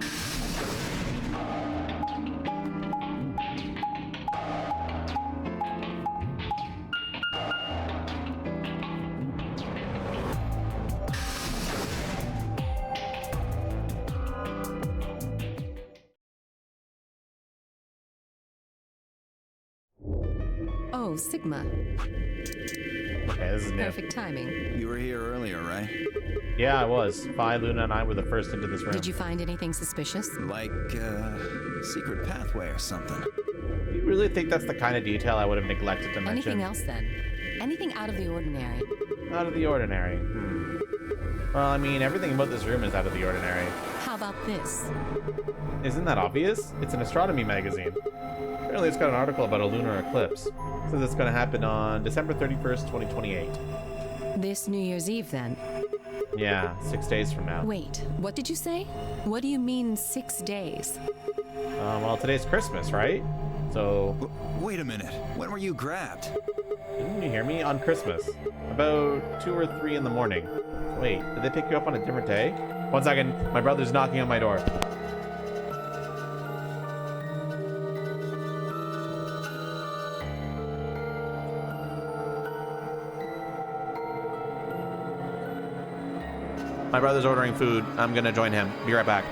Oh, Sigma. Okay, this is new. Perfect timing. You were here earlier, right? Yeah, I was. Fi, Luna, and I were the first into this room. Did you find anything suspicious? Like, secret pathway or something. You really think that's the kind of detail I would have neglected to mention? Anything else then? Anything out of the ordinary? Out of the ordinary. Well, I mean, everything about this room is out of the ordinary. How about this? Isn't that obvious? It's an astronomy magazine. Apparently it's got an article about a lunar eclipse. It says it's going to happen on December 31st, 2028. This New Year's Eve then? Yeah, 6 days from now. Wait, what did you say? What do you mean 6 days? Well, today's Christmas, right? So, Wait a minute. When were you grabbed? didn't you hear me? On Christmas. About 2 or 3 in the morning. Wait, did they pick you up on a different day? 1 second, my brother's knocking on my door. My brother's ordering food. I'm gonna join him. Be right back.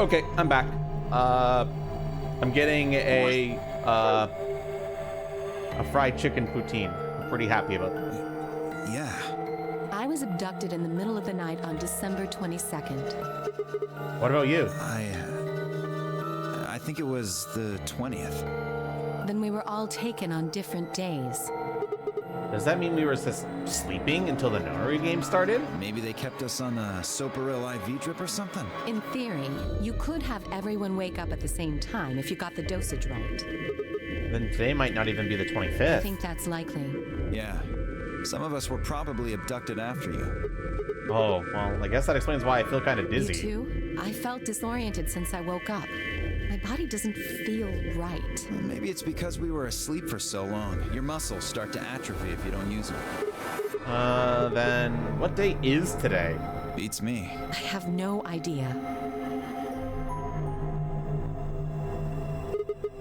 Okay, I'm back. I'm getting a fried chicken poutine. I'm pretty happy about that. Yeah. I was abducted in the middle of the night on December 22nd. What about you? I think it was the 20th. Then we were all taken on different days. Does that mean we were just sleeping until the Nori game started? Maybe they kept us on a Soparil IV drip or something. In theory, you could have everyone wake up at the same time if you got the dosage right. Then today might not even be the 25th. I think that's likely. Yeah. Some of us were probably abducted after you. Oh, well, I guess that explains why I feel kind of dizzy. You too? I felt disoriented since I woke up. My body doesn't feel right. Maybe it's because we were asleep for so long. Your muscles start to atrophy if you don't use them. Then what day is today? Beats me. I have no idea.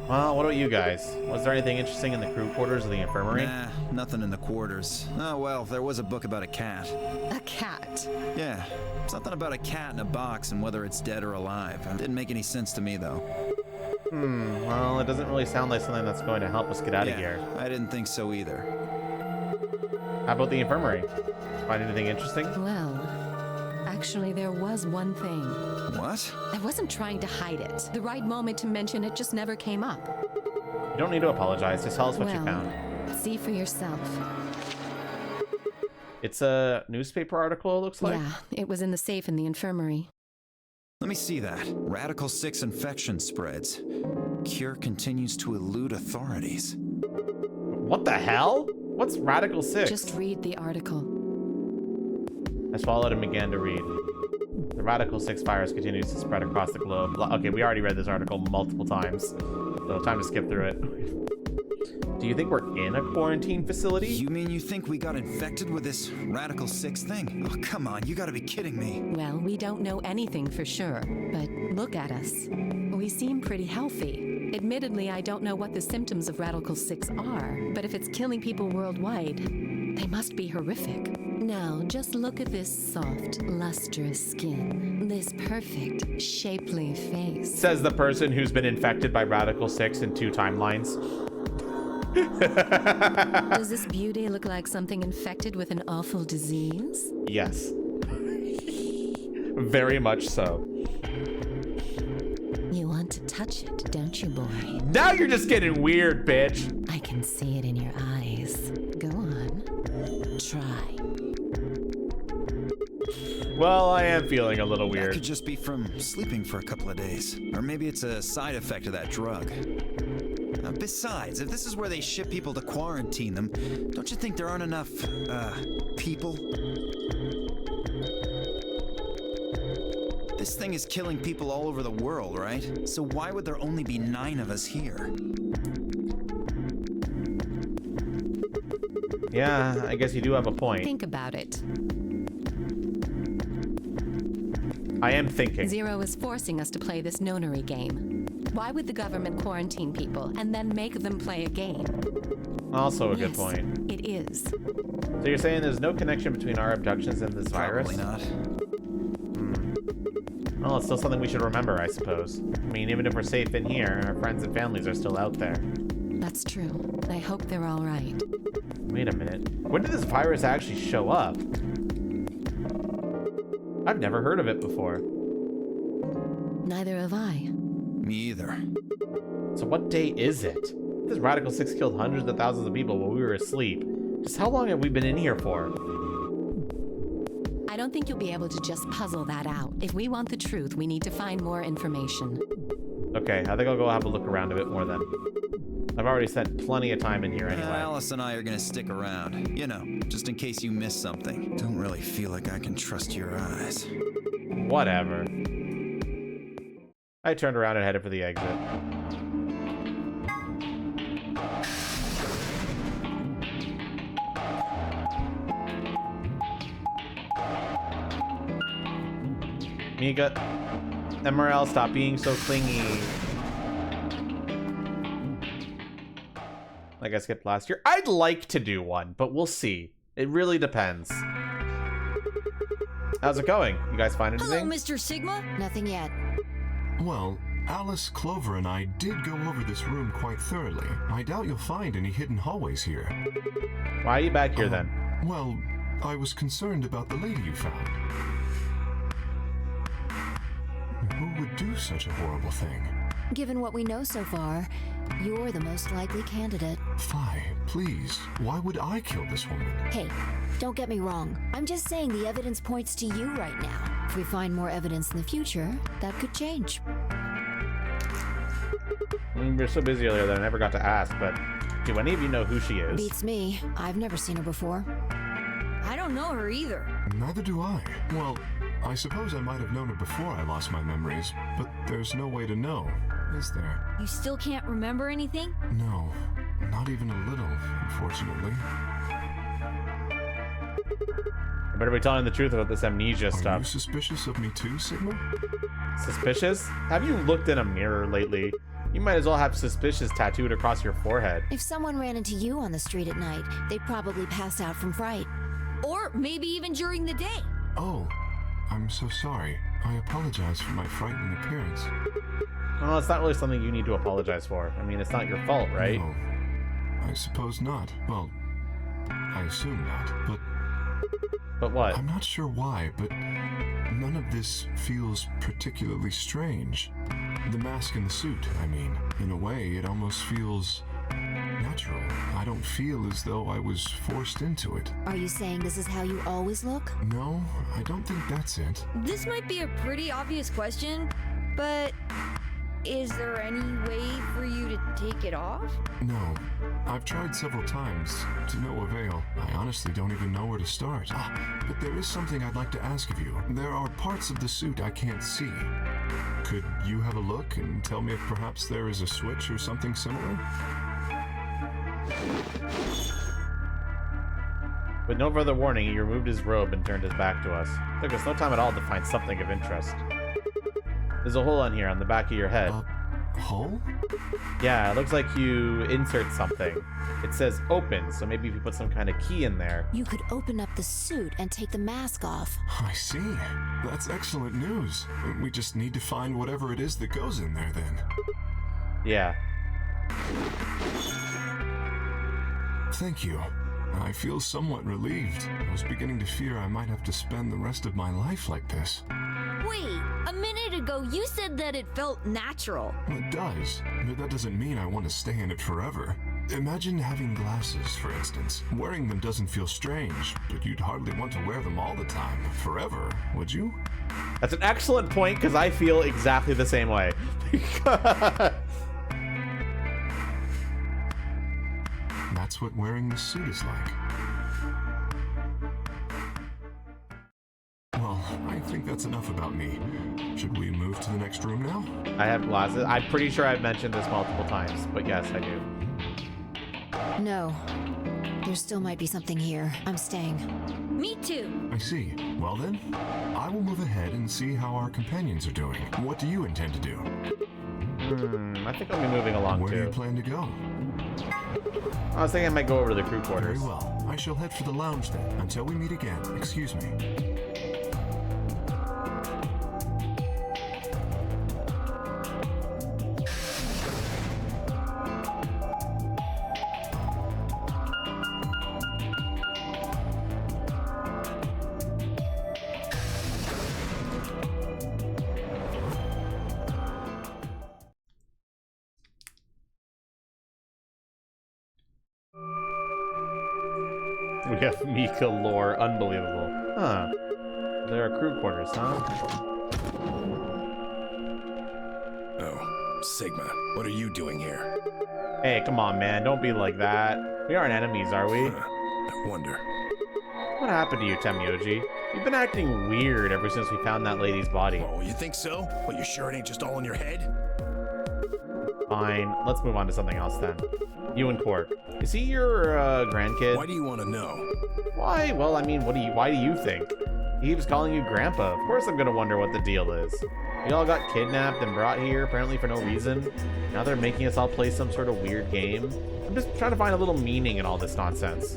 Well, what about you guys? Was there anything interesting in the crew quarters of the infirmary? Nah, nothing in the quarters. Oh, well, there was a book about a cat. A cat? Yeah, something about a cat in a box and whether it's dead or alive. Didn't make any sense to me, though. Well, it doesn't really sound like something that's going to help us get out of here. I didn't think so either. How about the infirmary? Find anything interesting? Well, actually, there was one thing. What? I wasn't trying to hide it. The right moment to mention it just never came up. You don't need to apologize. Just tell us what you Well, found. see for yourself. It's a newspaper article, it looks like. Yeah, it was in the safe in the infirmary. Let me see that. Radical 6 infection spreads. Cure continues to elude authorities. What the hell? What's Radical 6? Just read the article. I swallowed and began to read. The Radical 6 virus continues to spread across the globe. Okay, we already read this article multiple times, so time to skip through it. Do you think we're in a quarantine facility? You mean you think we got infected with this Radical 6 thing? Oh, come on, you gotta be kidding me. Well, we don't know anything for sure, but look at us. We seem pretty healthy. Admittedly, I don't know what the symptoms of Radical 6 are, but if it's killing people worldwide, they must be horrific. Now, just look at this soft, lustrous skin. This perfect, shapely face. Says the person who's been infected by Radical 6 in 2 timelines. Does this beauty look like something infected with an awful disease? Yes. Very much so. You want to touch it, don't you, boy? Now you're just getting weird, bitch. I can see it in your eyes. Go on. Try. Well, I am feeling a little That weird. could just be from sleeping for a couple of days. Or maybe it's a side effect of that drug. Besides, if this is where they ship people to quarantine them, don't you think there aren't enough, people? This thing is killing people all over the world, right? So why would there only be 9 of us here? Yeah, I guess you do have a point. Think about it. I am thinking. Zero is forcing us to play this nonary game. Why would the government quarantine people and then make them play a game? Also a good Yes, point. it is. So you're saying there's no connection between our abductions and this virus? Probably not. Well, it's still something we should remember, I suppose. I mean, even if we're safe in here, our friends and families are still out there. That's true. I hope they're all right. Wait a minute. When did this virus actually show up? I've never heard of it before. Neither have I. Me either. So what day is it? This Radical 6 killed hundreds of thousands of people while we were asleep. Just how long have we been in here for? I don't think you'll be able to just puzzle that out. If we want the truth, we need to find more information. Okay, I think I'll go have a look around a bit more then. I've already spent plenty of time in here anyway. Alice and I are gonna stick around. You know, just in case you miss something. Don't really feel like I can trust your eyes. Whatever. I turned around and headed for the exit. Mika, MRL, stop being so clingy. Like I skipped last year. I'd like to do one, but we'll see. It really depends. How's it going? You guys find Hello, anything? Mr. Sigma. Nothing yet. Well, Alice, Clover, and I did go over this room quite thoroughly. I doubt you'll find any hidden hallways here. Why are you back here then? Well, I was concerned about the lady you found. Who would do such a horrible thing? Given what we know so far, you're the most likely candidate. Fi, please, why would I kill this woman? Hey, don't get me wrong. I'm just saying the evidence points to you right now. If we find more evidence in the future, that could change. We were so busy earlier that I never got to ask, but do any of you know who she is? Beats me. I've never seen her before. I don't know her either. Neither do I. Well, I suppose I might have known her before I lost my memories, but there's no way to know, is there? You still can't remember anything? No, not even a little, unfortunately. I better be telling the truth about this amnesia Are you stuff. suspicious of me too, Sigma? Suspicious? Have you looked in a mirror lately? You might as well have suspicious tattooed across your forehead. If someone ran into you on the street at night, they'd probably pass out from fright. Or maybe even during the day. Oh, I'm so sorry. I apologize for my frightening appearance. Well, it's not really something you need to apologize for. I mean, it's not your fault, right? No, I suppose not. Well, I assume not, but... But what? I'm not sure why, but none of this feels particularly strange. The mask and the suit, I mean. In a way, it almost feels natural. I don't feel as though I was forced into it. Are you saying this is how you always look? No, I don't think that's it. This might be a pretty obvious question, but is there any way for you to take it off? No. I've tried several times, to no avail. I honestly don't even know where to start. But there is something I'd like to ask of you. There are parts of the suit I can't see. Could you have a look and tell me if perhaps there is a switch or something similar? With no further warning, he removed his robe and turned his back to us. It took us no time at all to find something of interest. There's a hole on here on the back of your head. A hole? Yeah, it looks like you insert something. It says open, so maybe if you put some kind of key in there. You could open up the suit and take the mask off. I see. That's excellent news. We just need to find whatever it is that goes in there then. Yeah. Thank you. I feel somewhat relieved. I was beginning to fear I might have to spend the rest of my life like this. Wait, a minute ago you said that it felt natural. It does, but that doesn't mean I want to stay in it forever. Imagine having glasses, for instance. Wearing them doesn't feel strange, but you'd hardly want to wear them all the time, forever, would you? That's an excellent point, because I feel exactly the same way. That's what wearing the suit is like. Well, I think that's enough about me. Should we move to the next room now? I have glasses. I'm pretty sure I've mentioned this multiple times, but yes, I do. No. There still might be something here. I'm staying. Me too. I see. Well then, I will move ahead and see how our companions are doing. What do you intend to do? I think I'll be moving along Where too. do you plan to go? I was thinking I might go over to the crew quarters. Very well. I shall head for the lounge then. Until we meet again. Excuse me. We have Mika lore. Unbelievable. Huh. There are crew quarters, huh? Oh, Sigma, what are you doing here? Hey, come on, man. Don't be like that. We aren't enemies, are we? I wonder. What happened to you, Temyoji? You've been acting weird ever since we found that lady's body. Oh, you think so? Well, you sure it ain't just all in your head? Fine. Let's move on to something else then. You and Quark. Is he your grandkid? Why do you want to know? Why? Well, I mean, why do you think? He keeps calling you Grandpa. Of course I'm gonna wonder what the deal is. We all got kidnapped and brought here, apparently for no reason. Now they're making us all play some sort of weird game. I'm just trying to find a little meaning in all this nonsense.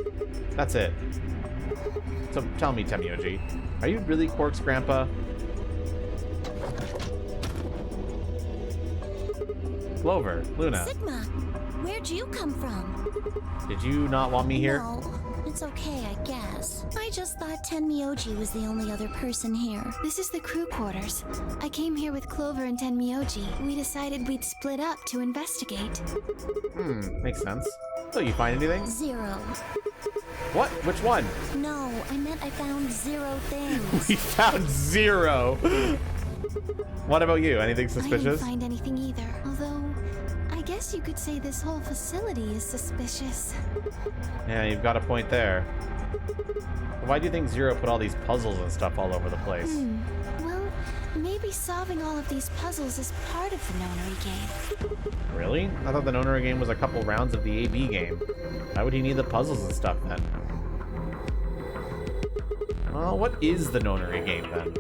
That's it. So tell me, Temyoji, are you really Quark's grandpa? Clover, Luna. Sigma, where'd you come from? Did you not want me here? No, it's okay, I guess. I just thought Tenmyoji was the only other person here. This is the crew quarters. I came here with Clover and Tenmyoji. We decided we'd split up to investigate. Makes sense. So you find anything? 0. What? Which one? No, I meant I found 0 things. We found 0. What about you? Anything I didn't suspicious? find anything either. Although, I guess you could say this whole facility is suspicious. Yeah, you've got a point there. Why do you think Zero put all these puzzles and stuff all over the place? Well, maybe solving all of these puzzles is part of the Nonary game. Really? I thought the Nonary game was a couple rounds of the AB game. Why would he need the puzzles and stuff then? Well, what is the Nonary game then?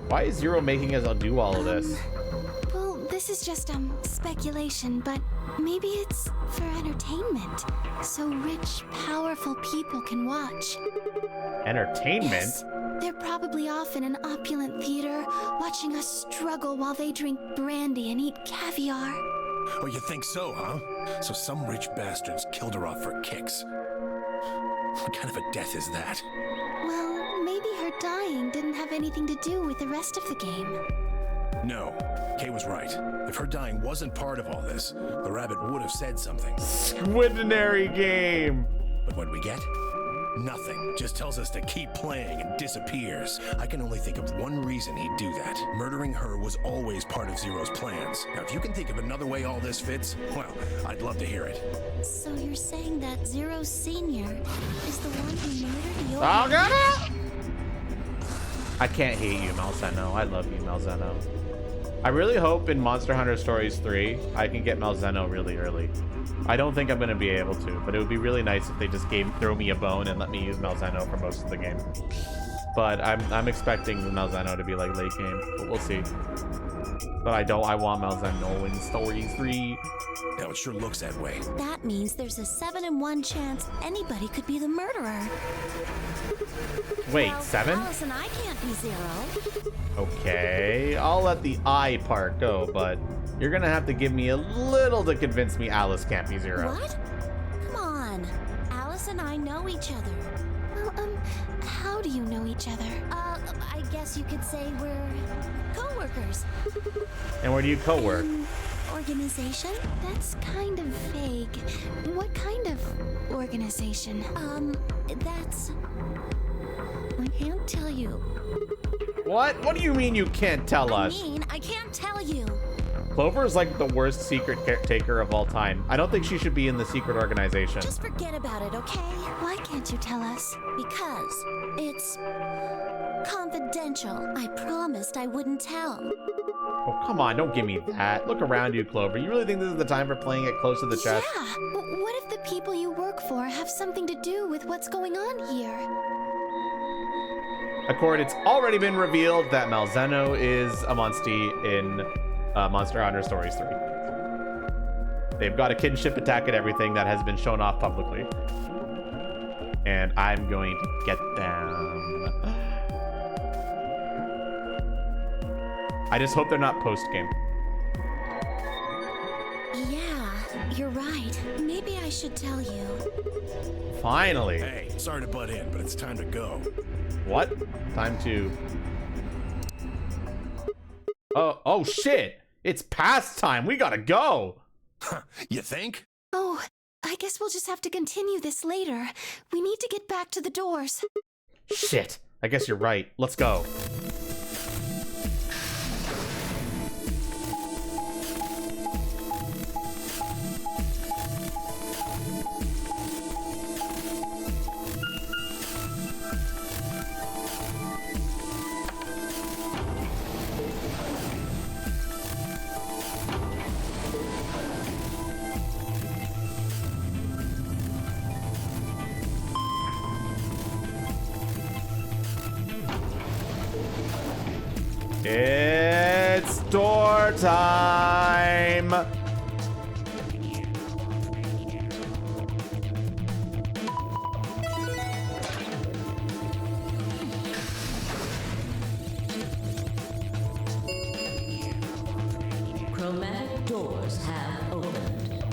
Why is Zero making us do all of this? Well, this is just speculation, but Maybe it's for entertainment, so rich, powerful people can watch. Entertainment? Yes, they're probably off in an opulent theater, watching us struggle while they drink brandy and eat caviar. Oh, you think so, huh? So some rich bastards killed her off for kicks. What kind of a death is that? Well, maybe her dying didn't have anything to do with the rest of the game. No, Kay was right. If her dying wasn't part of all this, the rabbit would have said something. Squidinary game! But what we get? Nothing. Just tells us to keep playing and disappears. I can only think of one reason he'd do that. Murdering her was always part of Zero's plans. Now, if you can think of another way all this fits, well, I'd love to hear it. So you're saying that Zero Senior is the one who murdered your... Oh, God! I can't hate you, Malzeno. I love you, Malzeno. I really hope in Monster Hunter Stories 3, I can get Malzeno really early. I don't think I'm going to be able to, but it would be really nice if they just throw me a bone and let me use Malzeno for most of the game. But I'm expecting Malzeno to be like late game, but we'll see. But I want Malzeno in Stories 3. Now, it sure looks that way. That means there's a 7 in 1 chance anybody could be the murderer. Wait, well, 7? Alice and I can't be Zero. Okay, I'll let the I part go, but you're gonna have to give me a little to convince me Alice can't be Zero. What? Come on. Alice and I know each other. Well, how do you know each other? I guess you could say we're co-workers. And where do you co-work? Organization? That's kind of vague. What kind of organization? That's... I can't tell you. What? What do you mean you can't tell us? I mean, I can't tell you. Clover is like the worst secret caretaker of all time. I don't think she should be in the secret organization. Just forget about it, okay? Why can't you tell us? Because it's confidential. I promised I wouldn't tell. Oh, come on, don't give me that. Look around you, Clover. You really think this is the time for playing it close to the chest? Yeah. What if the people you work for have something to do with what's going on here? Accord, it's already been revealed that Malzeno is a Monstie in Monster Hunter Stories 3. They've got a kinship attack and everything that has been shown off publicly. And I'm going to get them. I just hope they're not post-game. Yeah, you're right. Maybe I should tell you. Finally. Hey, sorry to butt in, but it's time to go. What? Time to... Oh shit! It's past time. We gotta go. You think? Oh, I guess we'll just have to continue this later. We need to get back to the doors. Shit. I guess you're right. Let's go. It's door time! Chromatic doors have opened.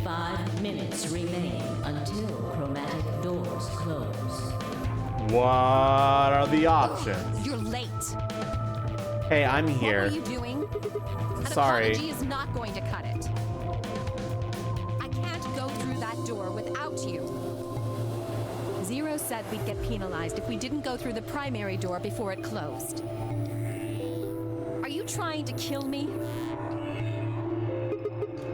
5 minutes remain until chromatic doors close. What are the options? You're late. Hey, I'm here. What were you doing? An Sorry. apology is not going to cut it. I can't go through that door without you. Zero said we'd get penalized if we didn't go through the primary door before it closed. Are you trying to kill me?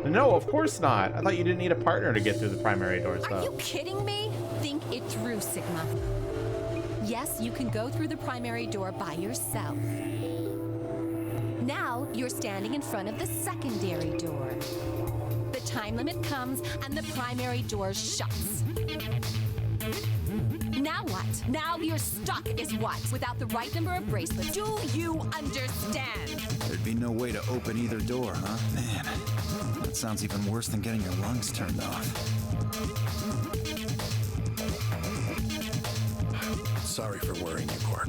No, of course not. I thought you didn't need a partner to get through the primary doors, Are though. you kidding me? Think it through, Sigma. Yes, you can go through the primary door by yourself. Now you're standing in front of the secondary door. The time limit comes and the primary door shuts. Now what? Now you're stuck is what? Without the right number of bracelets. Do you understand? There'd be no way to open either door, huh? Man, That sounds even worse than getting your lungs turned off. Sorry for worrying you, Quark.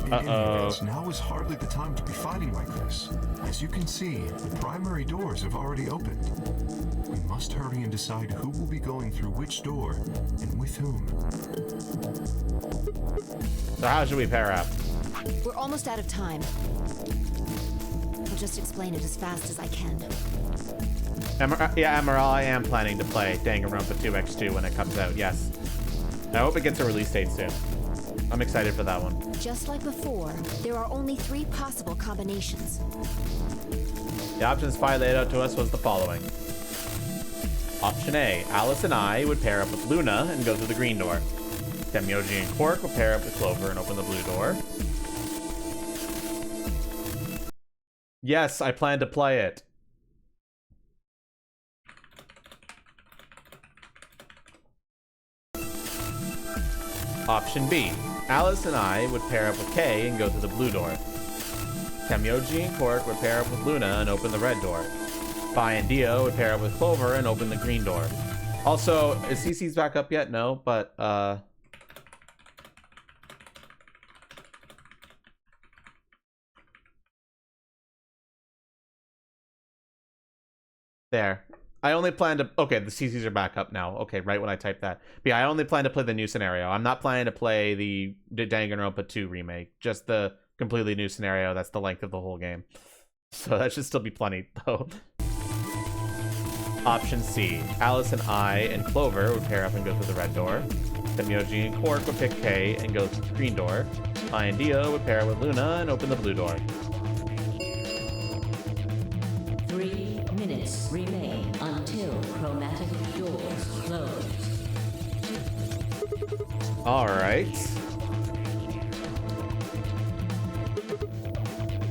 In any event, now is hardly the time to be fighting like this. As you can see, the primary doors have already opened. We must hurry and decide who will be going through which door and with whom. So how should we pair up? We're almost out of time. I'll just explain it as fast as I can. Yeah, Emerald, I am planning to play Danganronpa 2x2 when it comes out, yes. I hope it gets a release date soon. I'm excited for that one. Just like before, there are only 3 possible combinations. The options Spy laid out to us was the following. Option A, Alice and I would pair up with Luna and go through the green door. Temyoji and Quark would pair up with Clover and open the blue door. Yes, I plan to play it. Option B, Alice and I would pair up with Kay and go through the blue door. Temyoji and Quark would pair up with Luna and open the red door. Spy and Dio would pair up with Clover and open the green door. Also, is CC's back up yet? No, but there. I only plan to... Okay, the CCs are back up now. Okay, right when I type that. But yeah, I only plan to play the new scenario. I'm not planning to play the Danganronpa 2 remake. Just the completely new scenario. That's the length of the whole game. So that should still be plenty, though. Option C. Alice and I and Clover would pair up and go through the red door. Temyoji and Quark would pick Kay and go through the green door. I and Dio would pair with Luna and open the blue door. 3 minutes remain until chromatic doors close. Alright.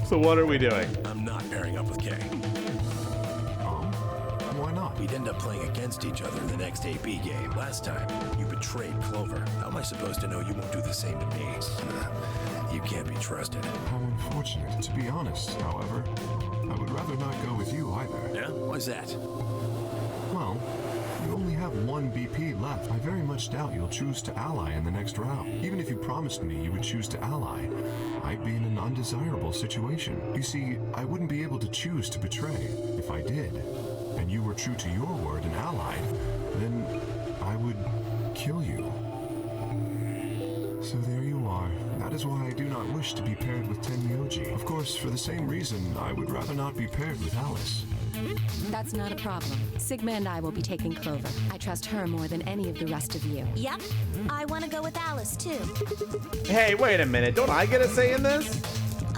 So what are we doing? I'm not pairing up with Kay. Why not? We'd end up playing against each other in the next AB game. Last time, you betrayed Clover. How am I supposed to know you won't do the same to me? You can't be trusted. How unfortunate. To be honest, however, I would rather not go with you either. Yeah? Why's that? Well, you only have 1 BP left. I very much doubt you'll choose to ally in the next round. Even if you promised me you would choose to ally, I'd be in an undesirable situation. You see, I wouldn't be able to choose to betray. If I did, and you were true to your word and allied, then I would kill you. So there you are. That is why I do not wish to be paired with Tenmyoji. Of course, for the same reason, I would rather not be paired with Alice. That's not a problem. Sigma and I will be taking Clover. I trust her more than any of the rest of you. Yep. I want to go with Alice, too. Hey, wait a minute. Don't I get a say in this?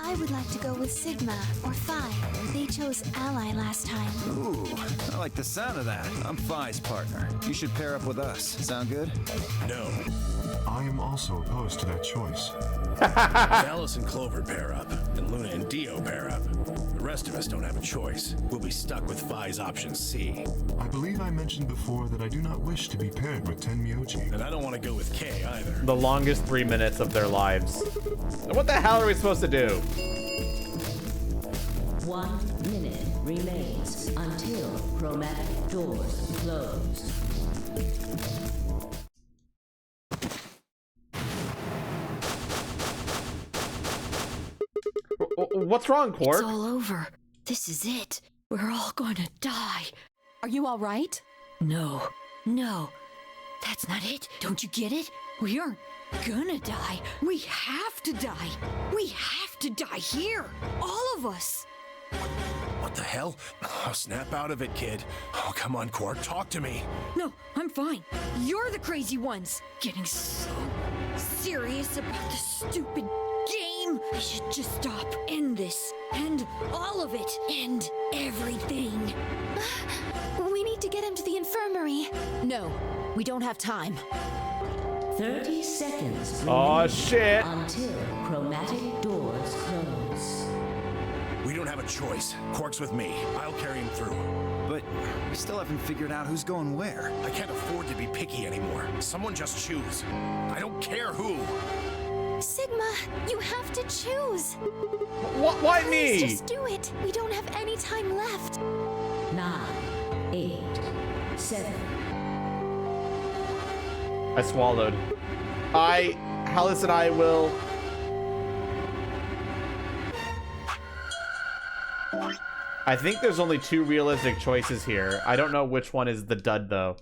I would like to go with Sigma or Phi. They chose Ally last time. Ooh, I like the sound of that. I'm Phi's partner. You should pair up with us. Sound good? No. I am also opposed to that choice. Alice and Clover pair up, and Luna and Dio pair up. The rest of us don't have a choice. We'll be stuck with Phi's option C. I believe I mentioned before that I do not wish to be paired with Tenmyoji. And I don't want to go with Kay either. The longest 3 minutes of their lives. What the hell are we supposed to do? 1 minute remains until chromatic doors close. What's wrong, Quark? It's all over. This is it. We're all gonna die. Are you all right? No. That's not it. Don't you get it? We aren't gonna die. We have to die. We have to die here. All of us. What the hell? Oh, snap out of it, kid. Oh, come on, Quark, talk to me. No, I'm fine. You're the crazy ones. Getting so serious about the stupid game. I should just stop. End this. End all of it. End everything. We need to get him to the infirmary. No, we don't have time. 30 seconds Oh, remain shit. until chromatic doors close. We don't have a choice. Quark's with me. I'll carry him through. But we still haven't figured out who's going where. I can't afford to be picky anymore. Someone just choose. I don't care who. Sigma You have to choose. Why me? Just do it. We don't have any time left. 9, 8, 7. I swallowed. Hallis and I will... I think there's only 2 realistic choices here. I don't know which one is the dud, though.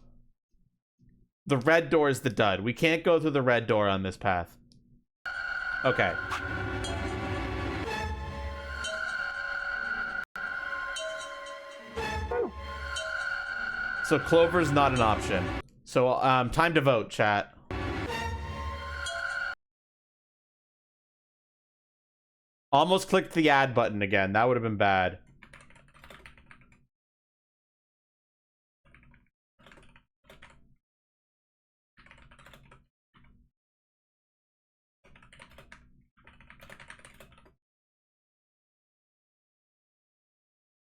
The red door is the dud. We can't go through the red door on this path. Okay. So Clover's not an option. So, time to vote, chat. Almost clicked the add button again. That would have been bad.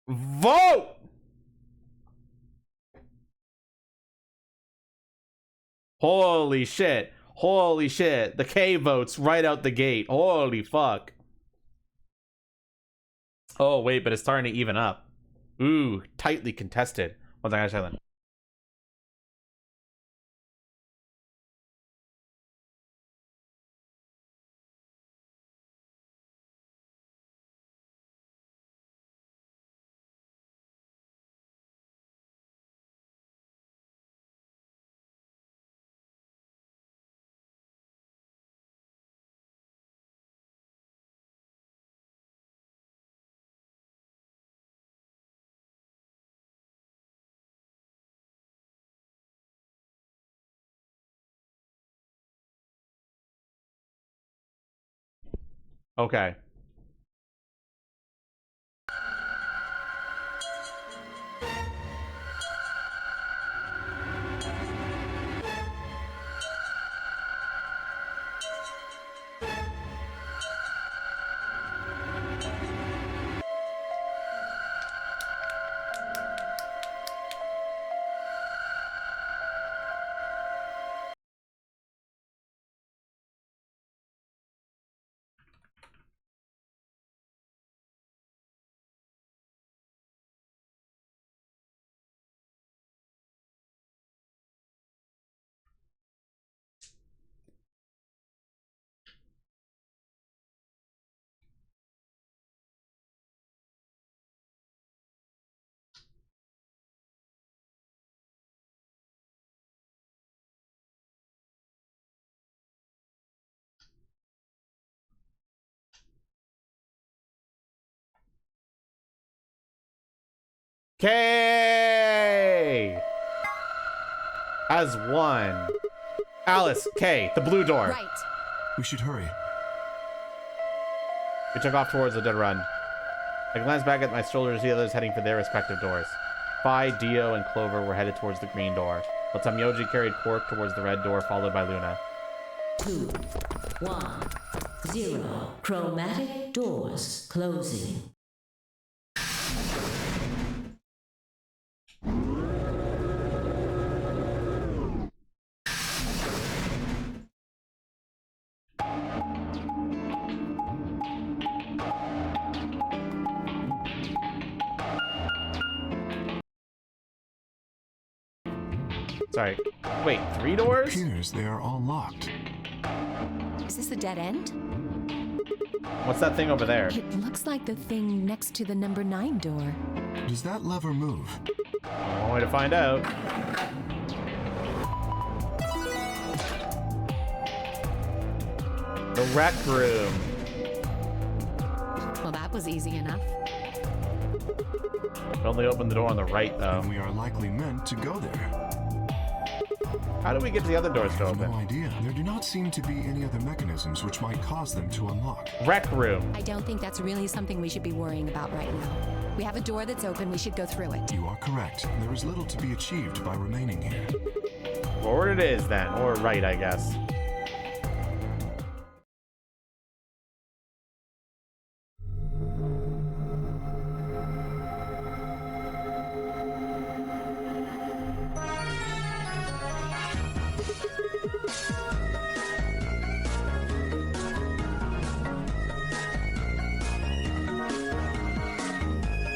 Vote! Holy shit. Holy shit. The K votes right out the gate. Holy fuck. Oh, wait, but it's starting to even up. Ooh, tightly contested. One second, silent. Okay. K as one. Alice, K, the blue door. Right. We should hurry. We took off towards the dead run. I glanced back at my stroller to see others heading for their respective doors. Phi, Dio, and Clover were headed towards the green door, while Tamyoji carried Quark towards the red door, followed by Luna. 2, 1, 0. Chromatic doors closing. Sorry. Wait, 3 doors? It appears they are all locked. Is this the dead end? What's that thing over there? It looks like the thing next to the number 9 door. Does that lever move? One way to find out. The rec room. Well, that was easy enough. It only opened the door on the right, though. And we are likely meant to go there. How do we get to the other doors to I have open? no idea. There do not seem to be any other mechanisms which might cause them to unlock. Rec room. I don't think that's really something we should be worrying about right now. We have a door that's open, we should go through it. You are correct. There is little to be achieved by remaining here. Forward it is, then. Or right, I guess.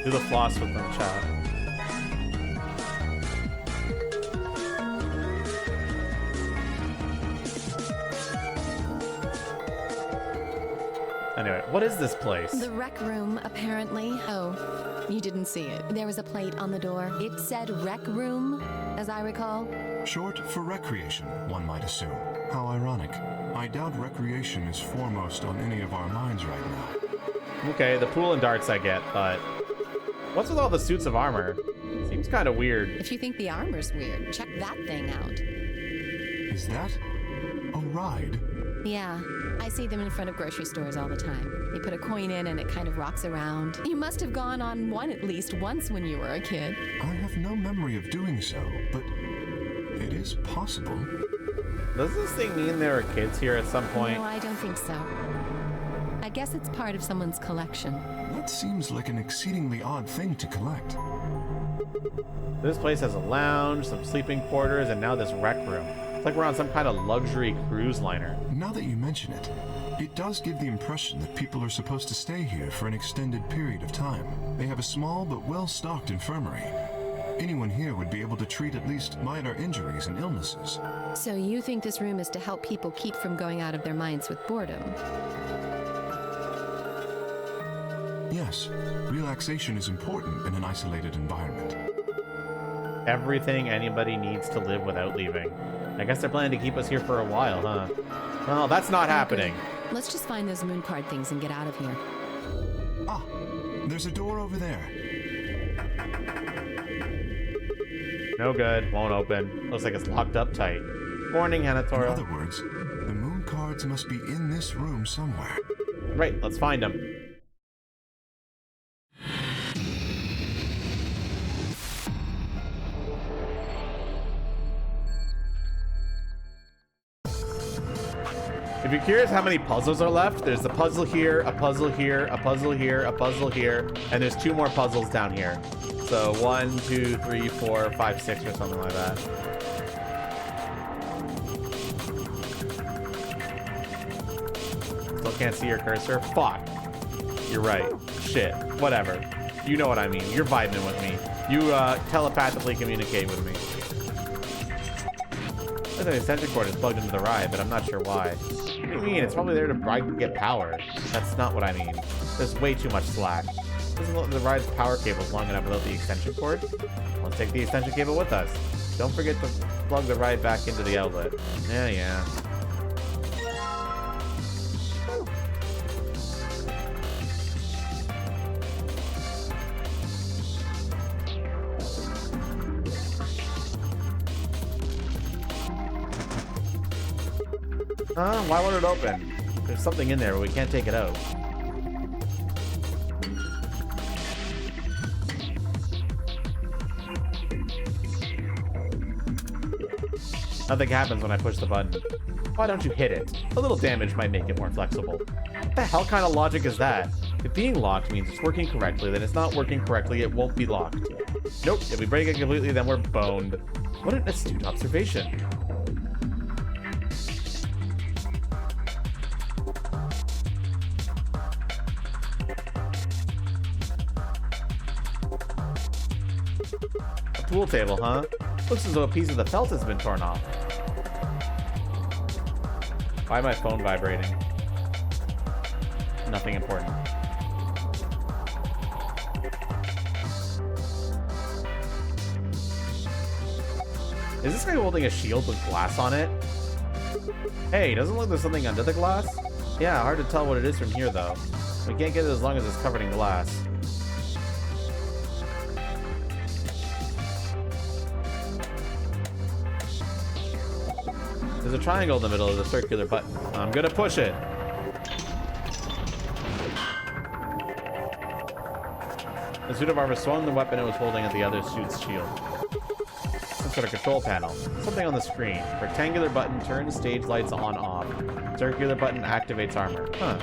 Do the floss with them, chat. Anyway, what is this place? The rec room, apparently. Oh, you didn't see it. There was a plate on the door. It said rec room, as I recall. Short for recreation, one might assume. How ironic. I doubt recreation is foremost on any of our minds right now. Okay, the pool and darts I get, but what's with all the suits of armor? Seems kind of weird. If you think the armor's weird, check that thing out. Is that a ride? Yeah, I see them in front of grocery stores all the time. You put a coin in and it kind of rocks around. You must have gone on one at least once when you were a kid. I have no memory of doing so, but it is possible. Does this thing mean there are kids here at some point? No, I don't think so. I guess it's part of someone's collection. That seems like an exceedingly odd thing to collect. This place has a lounge, some sleeping quarters, and now this rec room. It's like we're on some kind of luxury cruise liner. Now that you mention it, it does give the impression that people are supposed to stay here for an extended period of time. They have a small but well-stocked infirmary. Anyone here would be able to treat at least minor injuries and illnesses. So you think this room is to help people keep from going out of their minds with boredom? Yes, relaxation is important in an isolated environment. Everything anybody needs to live without leaving. I guess they're planning to keep us here for a while, huh? Well, that's not happening. Let's just find those moon card things and get out of here. Ah, there's a door over there. No good. Won't open. Looks like it's locked up tight. Warning, In Hanatora. other words, the moon cards must be in this room somewhere. Right, let's find them. If you're curious how many puzzles are left, there's a puzzle here, a puzzle here, a puzzle here, a puzzle here, and there's 2 more puzzles down here. So 1, 2, 3, 4, 5, 6 or something like that. Still can't see your cursor? Fuck. You're right. Shit. Whatever. You know what I mean. You're vibing with me. You telepathically communicate with me. There's an extension cord is plugged into the ride, but I'm not sure why. What do you mean? It's probably there to get power. That's not what I mean. There's way too much slack. Doesn't look the ride's power cable's long enough without the extension cord. Let's take the extension cable with us. Don't forget to plug the ride back into the outlet. Yeah. Why won't it open? There's something in there, but we can't take it out. Nothing happens when I push the button. Why don't you hit it? A little damage might make it more flexible. What the hell kind of logic is that? If being locked means it's working correctly, then it's not working correctly, it won't be locked. Nope, if we break it completely, then we're boned. What an astute observation. A pool table, huh? Looks as though a piece of the felt has been torn off. Why am my phone vibrating? Nothing important. Is this guy holding a shield with glass on it? Hey, doesn't look like there's something under the glass? Yeah, hard to tell what it is from here though. We can't get it as long as it's covered in glass. There's a triangle in the middle of the circular button. I'm gonna push it. The suit of armor swung the weapon it was holding at the other suit's shield. Some sort of control panel. Something on the screen. Rectangular button turns stage lights on/off. Circular button activates armor. Huh.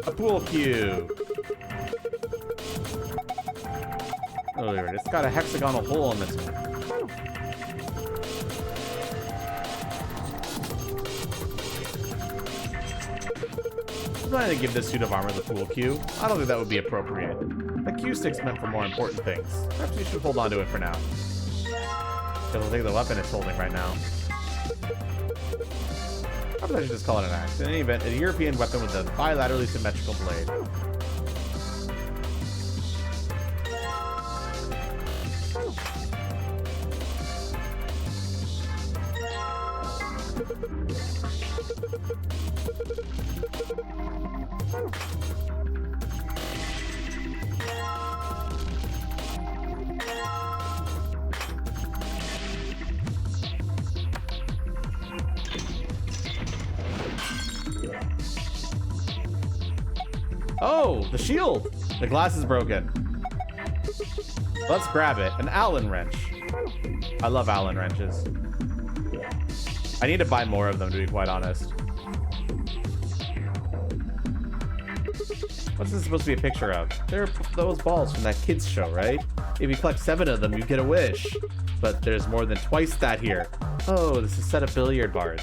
A pool cue. Oh, there it is. It's got a hexagonal hole in this one. I'm planning to give this suit of armor the pool cue. I don't think that would be appropriate. The cue stick's meant for more important things. Perhaps you should hold on to it for now. It'll take the weapon it's holding right now. Perhaps I should just call it an axe. In any event, a European weapon with a bilaterally symmetrical blade. Oh, the shield! The glass is broken. Let's grab it. An Allen wrench. I love Allen wrenches. I need to buy more of them, to be quite honest. What's this supposed to be a picture of? They're those balls from that kids show, right? If you collect 7 of them, you get a wish. But there's more than twice that here. Oh, this is a set of billiard bars.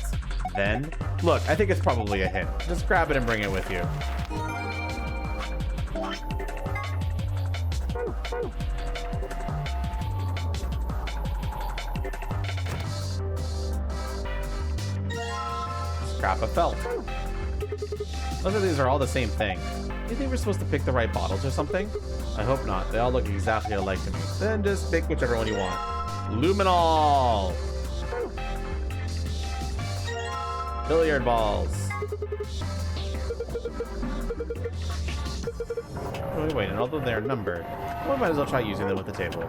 Then? Look, I think it's probably a hint. Just grab it and bring it with you. Scrap of felt. Most of these are all the same thing. Do you think we're supposed to pick the right bottles or something? I hope not. They all look exactly alike to me. Then just pick whichever one you want. Luminol! Billiard balls. Wait, and although they're numbered, we might as well try using them at the table.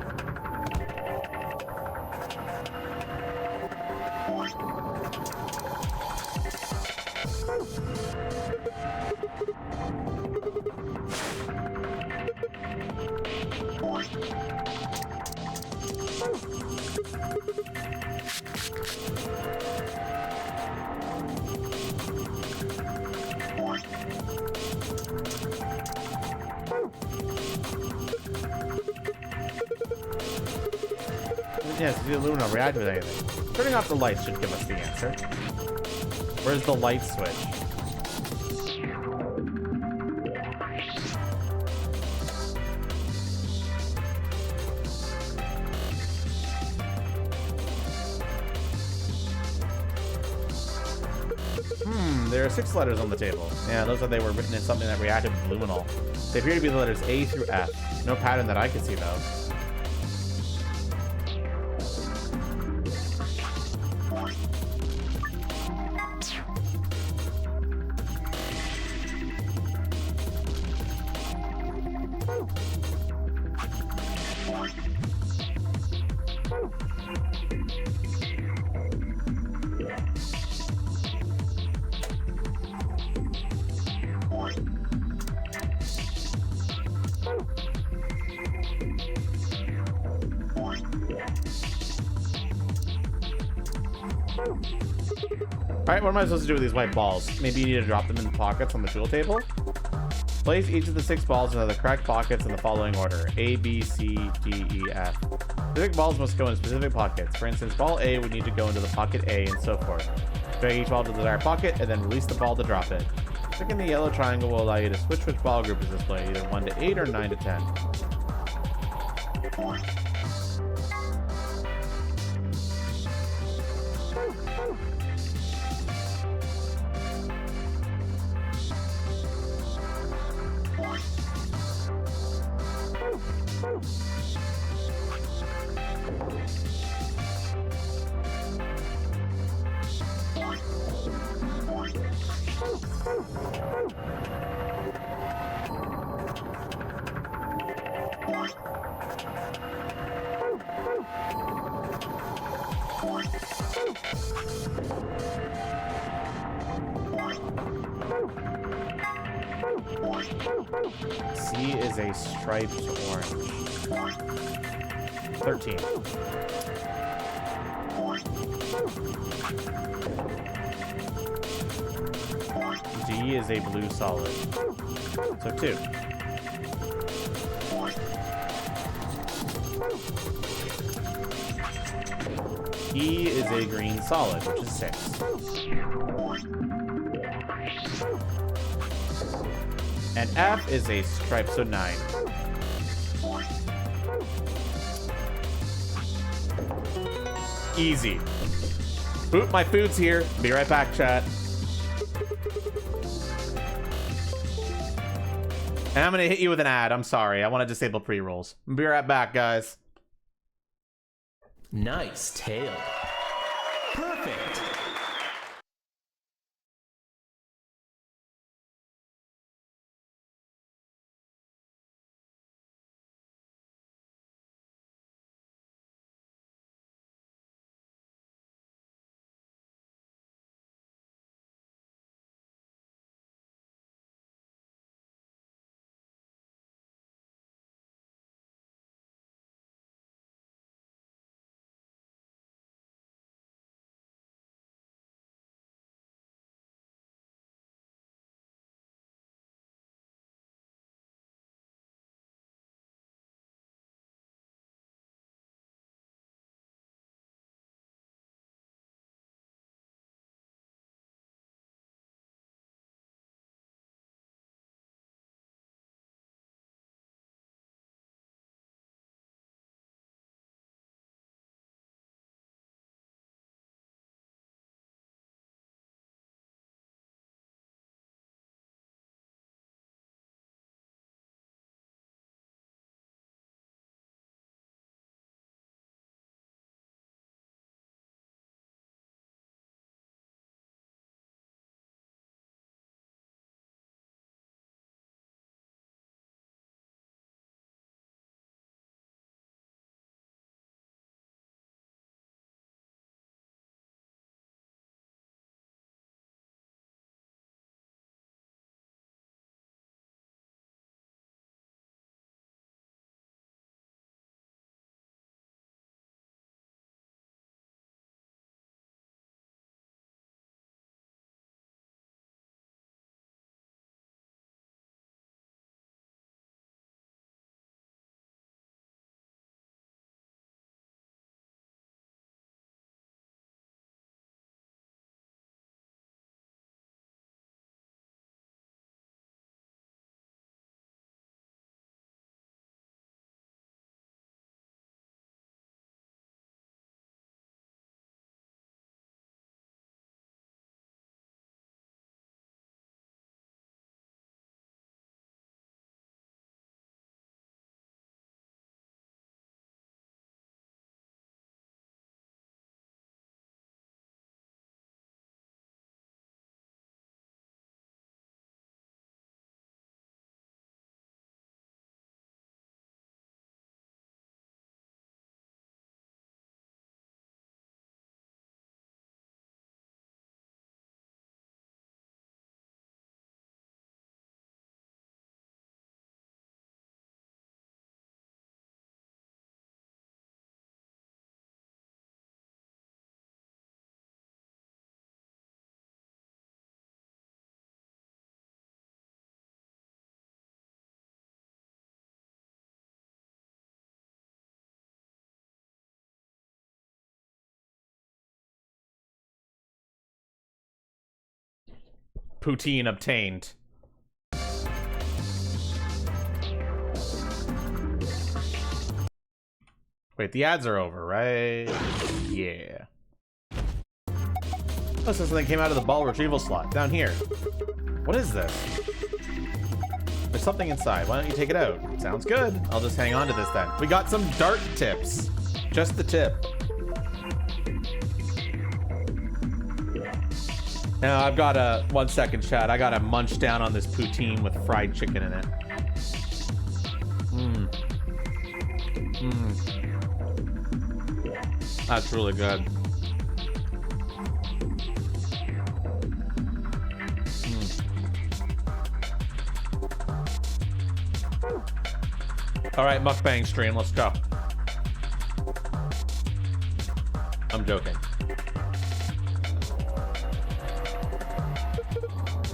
Yes, the aluminum react with anything. Turning off the lights should give us the answer. Where's the light switch? There are 6 letters on the table. Yeah, those are they were written in something that reacted with luminol. They appear to be the letters A through F. No pattern that I can see, though. Alright, what am I supposed to do with these white balls? Maybe you need to drop them in the pockets on the tool table? Place each of the 6 balls into the correct pockets in the following order. A, B, C, D, E, F. Specific balls must go in specific pockets. For instance, ball A would need to go into the pocket A and so forth. Drag each ball to the desired pocket and then release the ball to drop it. Clicking the yellow triangle will allow you to switch which ball group is displayed, either 1 to 8 or 9 to 10. C is a striped orange. 13. D is a blue solid. So 2. E is a green solid, which is 6. And F is a stripe, so 9. Easy. Oop, my food's here. Be right back, chat. And I'm gonna hit you with an ad. I'm sorry. I want to disable pre-rolls. Be right back, guys. Nice tail. Perfect. Poutine obtained. Wait, the ads are over, right? Yeah. Oh, so something came out of the ball retrieval slot down here. What is this? There's something inside. Why don't you take it out? Sounds good. I'll just hang on to this then. We got some dart tips. Just the tip. Now I've got a 1 second, chat. I gotta munch down on this poutine with fried chicken in it. That's really good. All right, mukbang stream, let's go. I'm joking.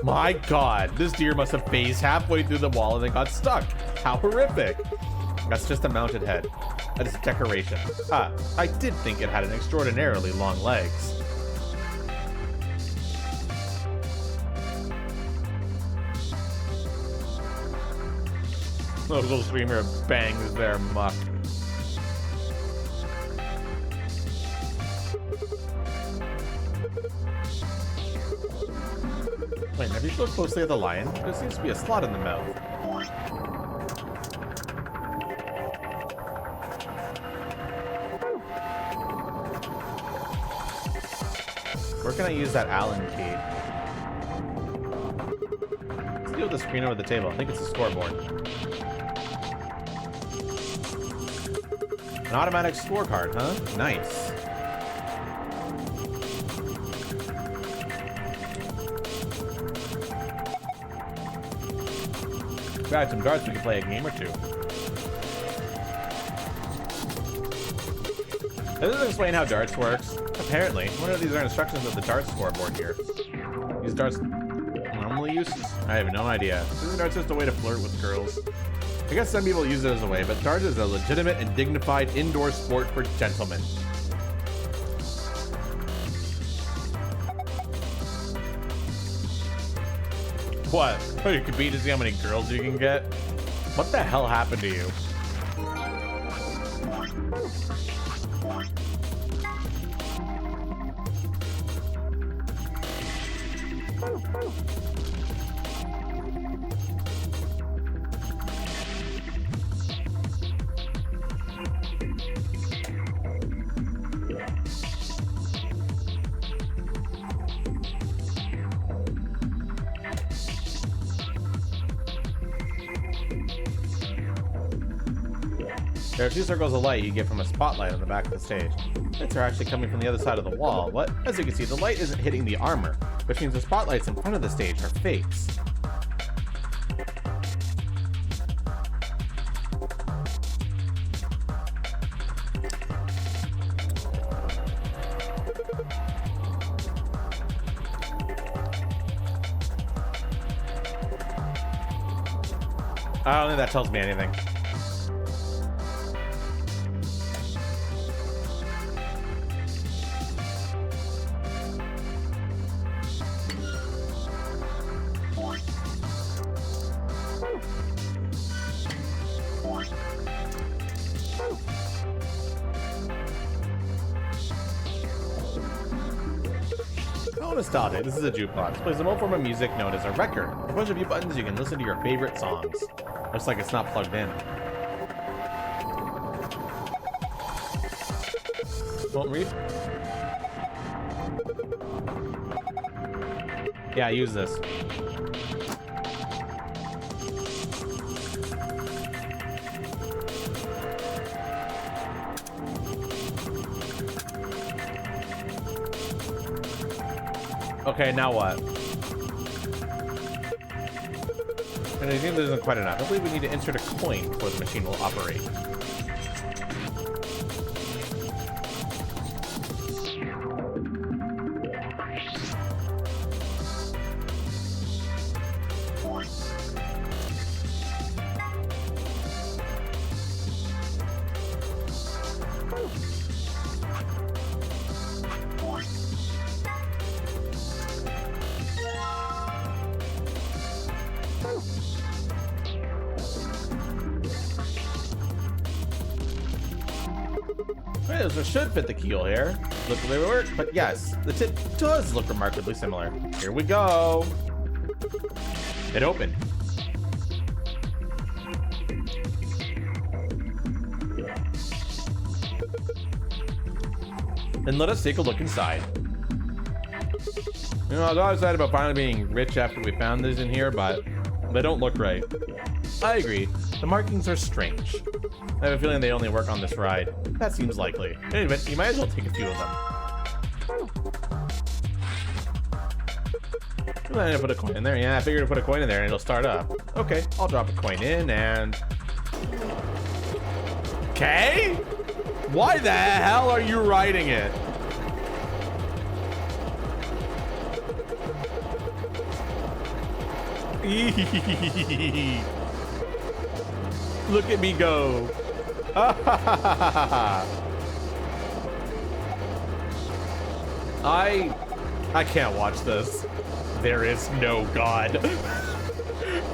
My God, this deer must have phased halfway through the wall and then got stuck. How horrific. That's just a mounted head. That is a decoration. Ah, I did think it had an extraordinarily long legs. Local streamer bangs their muck. Wait, have you looked closely at the lion? There seems to be a slot in the mouth. Where can I use that Allen key? Let's deal with the screen over the table. I think it's a scoreboard. An automatic scorecard, huh? Nice. Grab some darts, we can play a game or two. That doesn't explain how darts works. Apparently. I wonder if these are instructions of the darts scoreboard here. These darts normally uses? I have no idea. Isn't darts just a way to flirt with girls? I guess some people use it as a way, but darts is a legitimate and dignified indoor sport for gentlemen. What? Oh, you compete to see how many girls you can get? What the hell happened to you? There are two circles of light you get from a spotlight on the back of the stage. Lights are actually coming from the other side of the wall. What? As you can see, the light isn't hitting the armor, which means the spotlights in front of the stage are fakes. I don't think that tells me anything. Nostalgic. This is a jukebox. Plays an old form of music known as a record. With a bunch of buttons, you can listen to your favorite songs. Looks like it's not plugged in. Won't read? Yeah, use this. Okay, now what? And I think this isn't quite enough. I believe we need to insert a coin before the machine will operate. This should fit the keel here. Look the way it works, but yes, the tip does look remarkably similar. Here we go. It opened. And let us take a look inside. You know, I was all excited about finally being rich after we found these in here, but they don't look right. I agree. The markings are strange. I have a feeling they only work on this ride. That seems likely. Anyway, you might as well take a few of them. I'm gonna put a coin in there. Yeah, I figured to put a coin in there and it'll start up. Okay, I'll drop a coin in and... Okay? Why the hell are you riding it? Look at me go. I can't watch this. There is no God.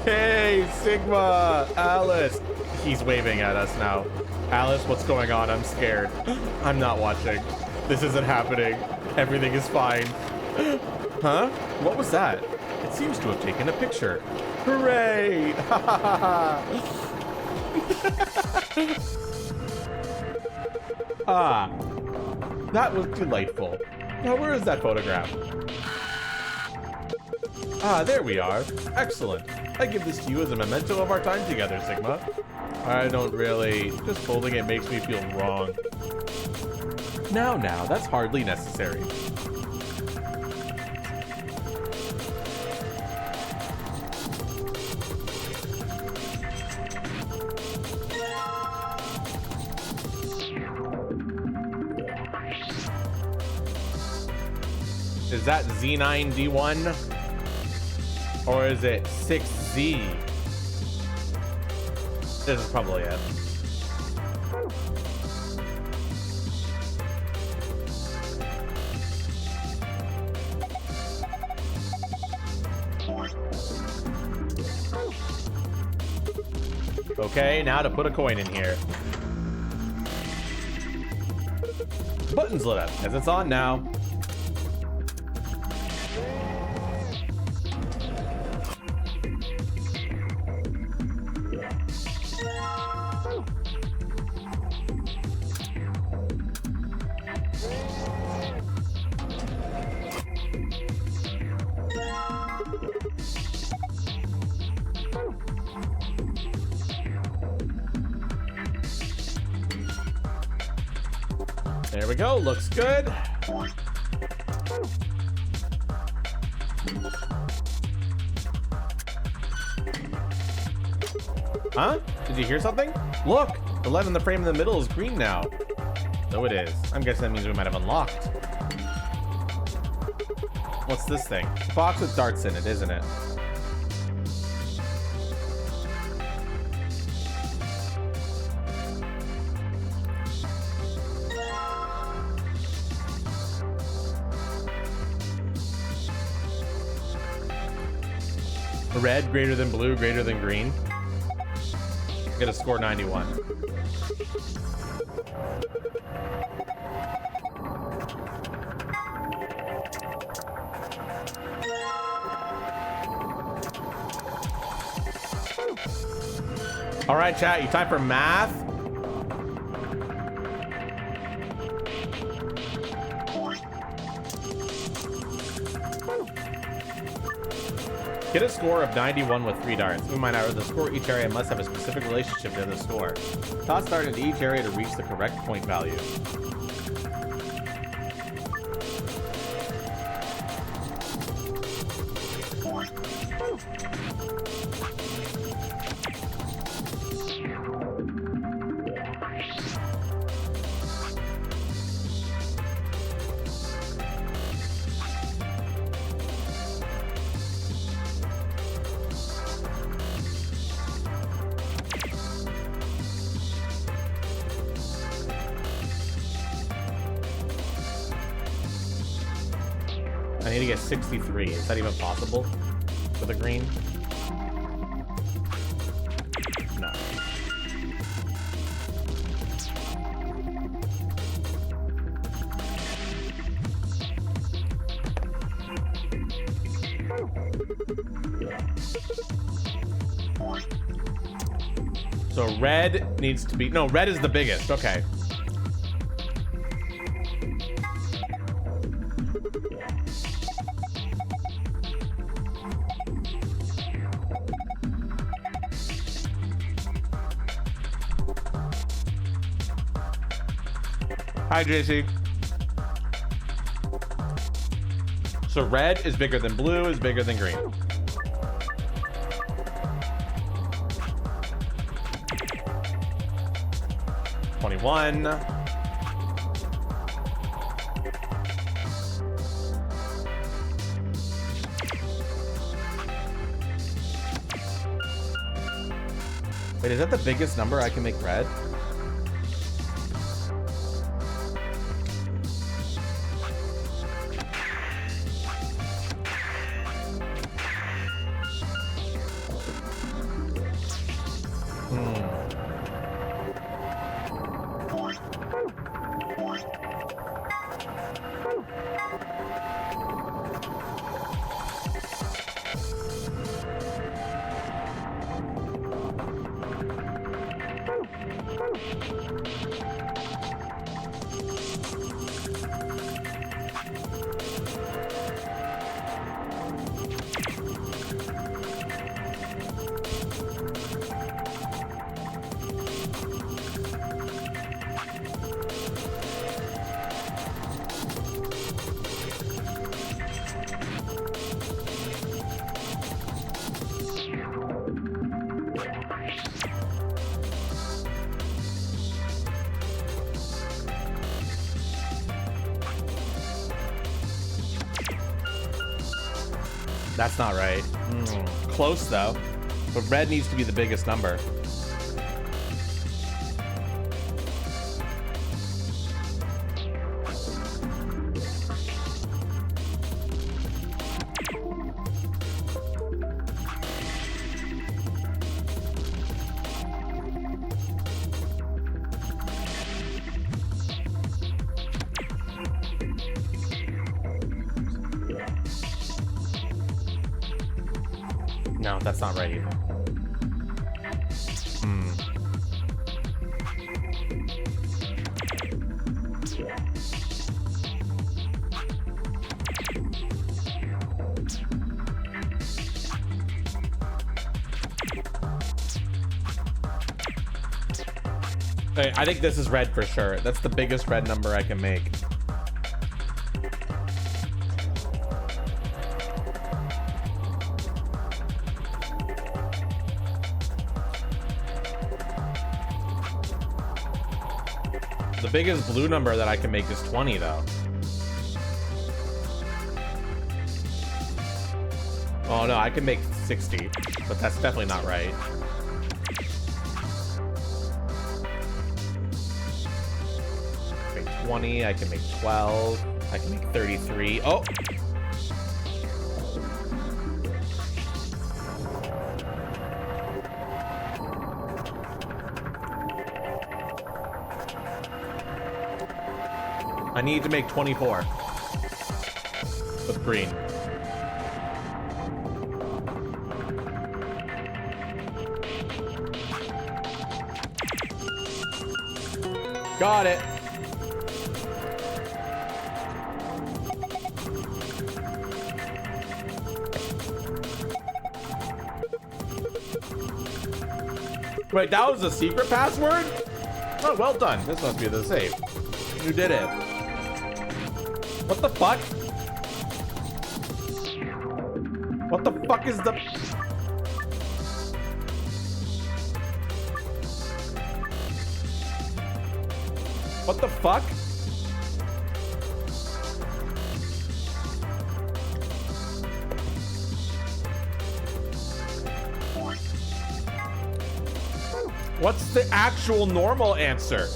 Hey, Sigma, Alice. He's waving at us now. Alice, what's going on? I'm scared. I'm not watching. This isn't happening. Everything is fine. Huh? What was that? It seems to have taken a picture. Hooray! Ah, that was delightful. Now, where is that photograph? Ah, there we are. Excellent. I give this to you as a memento of our time together, Sigma. I don't really... Just holding it makes me feel wrong. Now, that's hardly necessary. Is that Z9D1? Or is it 6Z? This is probably it. Okay, now to put a coin in here. Button's lit up, as it's on now. There we go, looks good. Huh? Did you hear something? Look, the lead in the frame in the middle is green now. So it is. I'm guessing that means we might have unlocked. What's this thing? It's a box with darts in it, isn't it? Red greater than blue, greater than green. Get a score 91. All right, chat, you time for math? Get a score of 91 with 3 darts. Keep in mind, the score each area must have a specific relationship to the score. Toss dart into each area to reach the correct point value. I need to get 63. Is that even possible with a green? No. So red needs to be... No, red is the biggest. Okay. Hi, JC. So red is bigger than blue, is bigger than green. $21. Wait, is that the biggest number I can make red? That's not right. Close though. But red needs to be the biggest number. No, that's not right either. I think this is red for sure. That's the biggest red number I can make. The biggest blue number that I can make is 20 though. Oh no, I can make 60, but that's definitely not right. I can make 20, I can make 12, I can make 33. Oh! I need to make 24 with green. Got it. Wait, that was a secret password? Oh, well done. This must be the safe. You did it. What the fuck? What the fuck is the... What the fuck? What's the actual normal answer?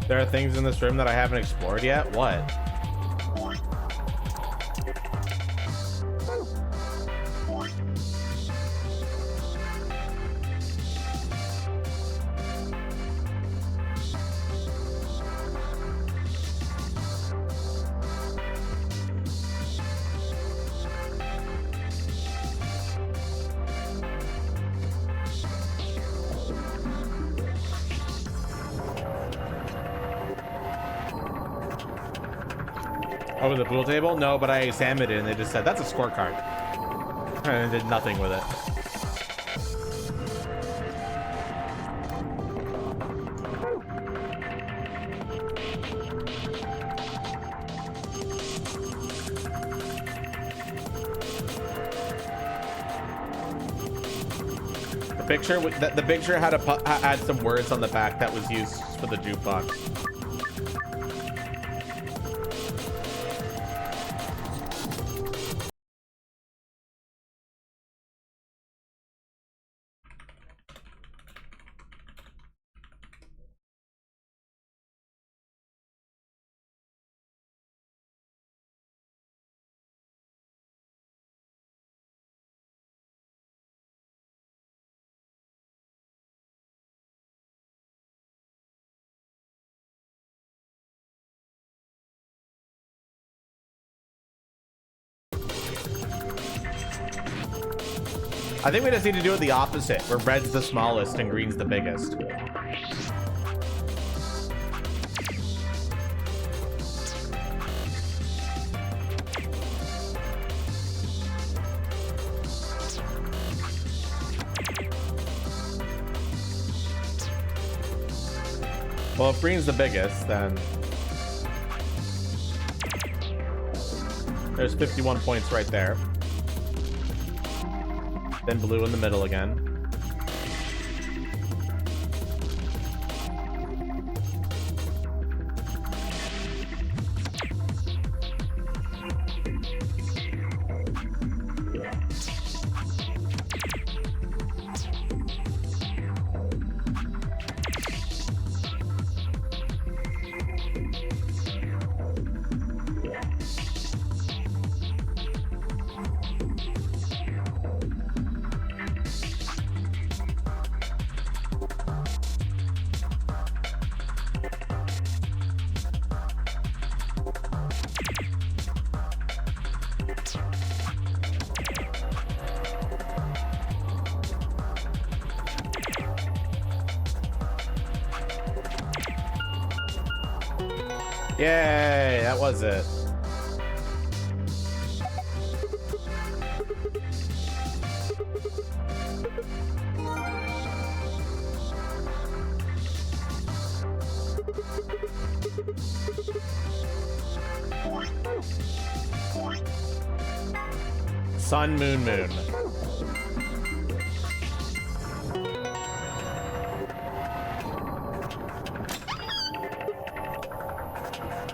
There are things in this room that I haven't explored yet? What? Over the pool table? No, but I examined it and they just said, that's a scorecard. And did nothing with it. The picture had some words on the back that was used for the jukebox. I think we just need to do it the opposite, where red's the smallest and green's the biggest. Well, if green's the biggest, then there's 51 points right there. Then blue in the middle again. Yay, that was it. Sun, moon, moon.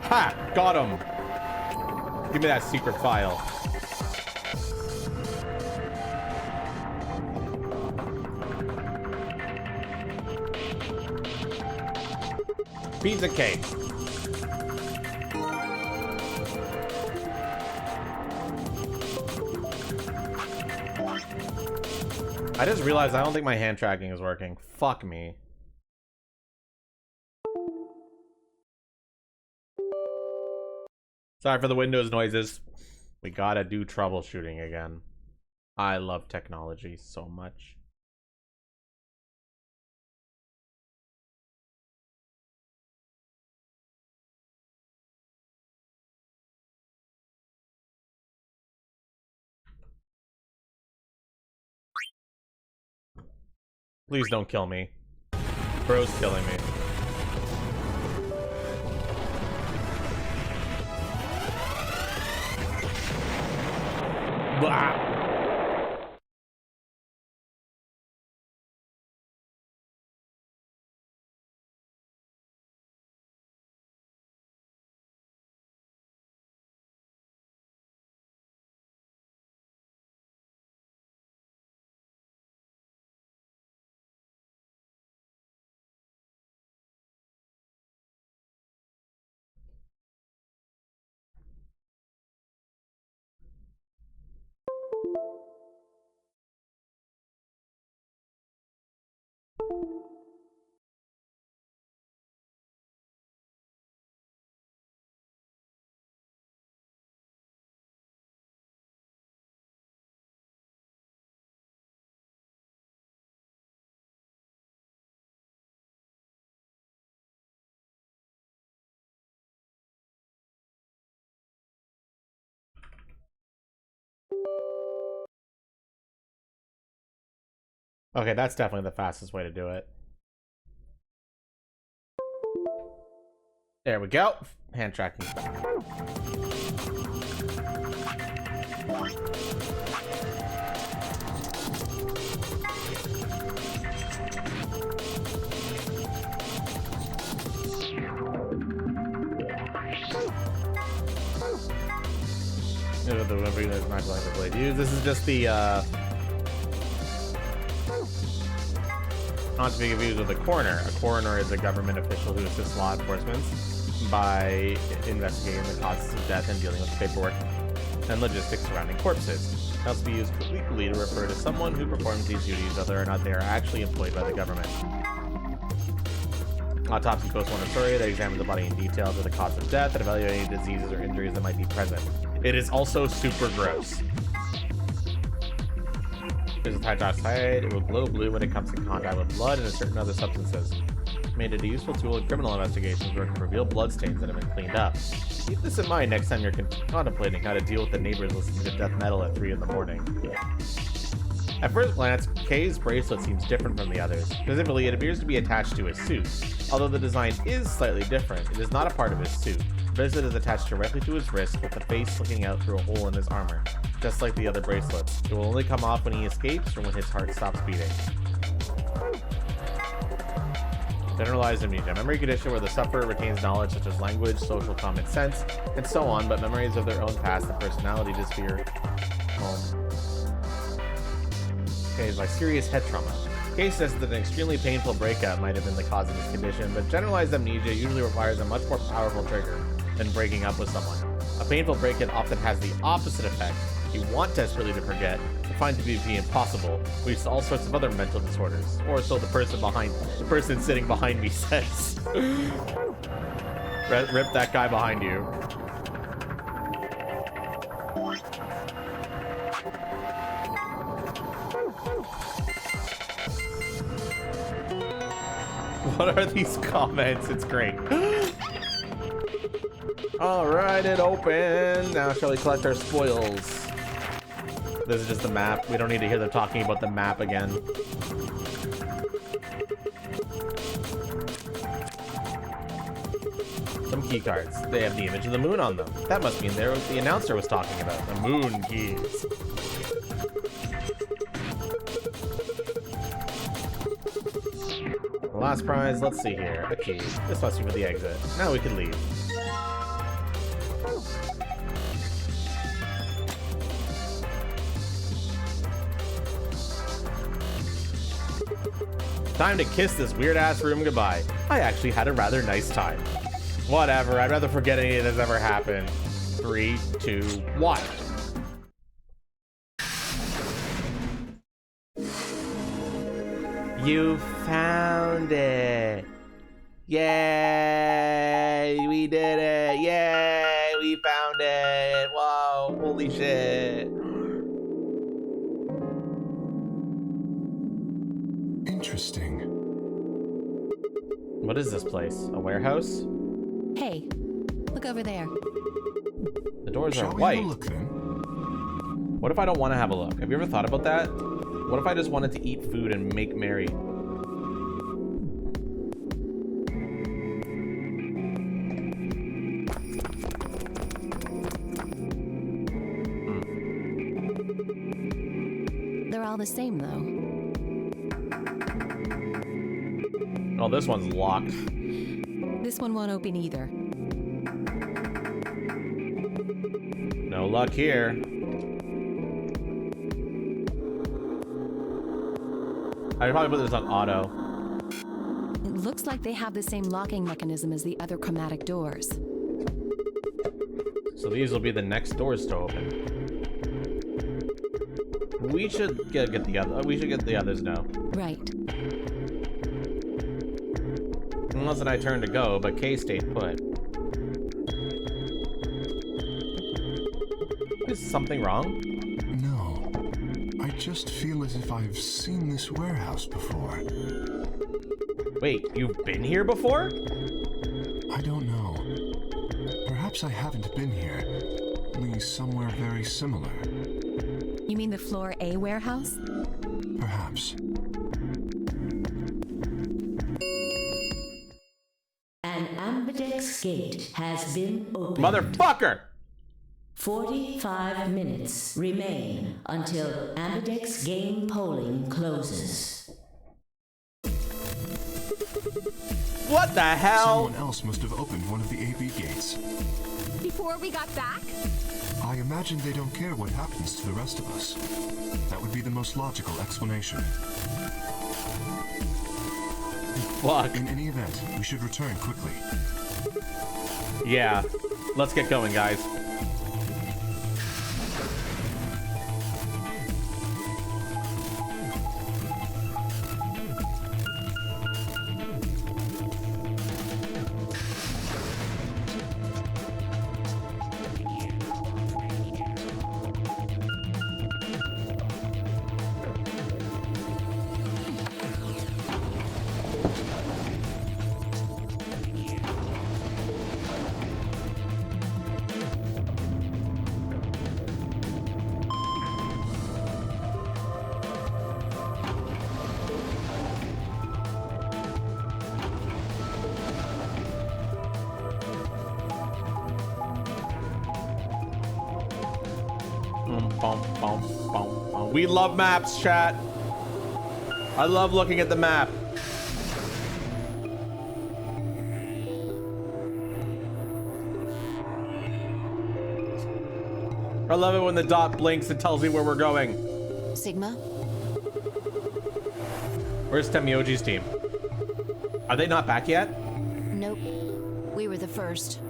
Ha! Got him! Give me that secret file. Pizza cake. I just realized I don't think my hand tracking is working. Fuck me. Sorry for the Windows noises. We gotta do troubleshooting again. I love technology so much. Please don't kill me. Bro's killing me. Blah. Okay, that's definitely the fastest way to do it. There we go. Hand tracking. This is just the not to be confused with a coroner. A coroner is a government official who assists law enforcement by investigating the causes of death and dealing with the paperwork and logistics surrounding corpses. It can also be used colloquially to refer to someone who performs these duties, whether or not they are actually employed by the government. Autopsy postmortem story that examines the body in detail to the cause of death and evaluate any diseases or injuries that might be present. It is also super gross. There's a hydroxide. It will glow blue when it comes in contact with blood and certain other substances. Made it a useful tool in criminal investigations where it can reveal bloodstains that have been cleaned up. Keep this in mind next time you're contemplating how to deal with the neighbors listening to death metal at 3 in the morning. At first glance, Kay's bracelet seems different from the others. Specifically, it appears to be attached to his suit. Although the design is slightly different, it is not a part of his suit. The bracelet is attached directly to his wrist with the face looking out through a hole in his armor, just like the other bracelets. It will only come off when he escapes or when his heart stops beating. Generalized amnesia, memory condition where the sufferer retains knowledge such as language, social common sense, and so on, but memories of their own past and personality disappear. Okay, by serious head trauma. Case says that an extremely painful breakup might have been the cause of this condition, but generalized amnesia usually requires a much more powerful trigger than breaking up with someone. A painful breakup often has the opposite effect. You want desperately to forget, to find to be impossible, leads to all sorts of other mental disorders. Or so the person sitting behind me says. Rip that guy behind you. What are these comments? It's great. Alright, it opened. Now shall we collect our spoils? This is just the map. We don't need to hear them talking about the map again. Some key cards. They have the image of the moon on them. That must mean they're what the announcer was talking about. The moon keys. Last prize, let's see here. A key. This must be for the exit. Now we can leave. Time to kiss this weird-ass room goodbye. I actually had a rather nice time. Whatever, I'd rather forget any of this ever happened. 3, 2, 1. You found it. Yay, we did it. Yay, we found it. Whoa, holy shit. Interesting. What is this place? A warehouse? Hey, look over there. The doors Shall are we white. have a look then? What if I don't want to have a look? Have you ever thought about that? What if I just wanted to eat food and make merry? They're all the same, though. Oh, this one's locked. This one won't open either. No luck here. I'd probably put this on auto. It looks like they have the same locking mechanism as the other chromatic doors. So these will be the next doors to open. We should get the other. We should get the others now. Right. Unless I turn to go, but Kay stayed put. Is something wrong? No. I just feel as if I've seen this warehouse before. Wait, you've been here before? I don't know. Perhaps I haven't been here. Only somewhere very similar. You mean the Floor A warehouse? Perhaps. An ambidex gate has been opened. Motherfucker! 45 minutes remain until ambidex game polling closes. What the hell? Someone else must have opened one of the AV gates. Before we got back? I imagine they don't care what happens to the rest of us. That would be the most logical explanation. Fuck. In any event, we should return quickly. Yeah. Let's get going, guys. We love maps, chat. I love looking at the map. I love it when the dot blinks and tells me where we're going. Sigma? Where's Temioji's team? Are they not back yet? Nope. We were the first.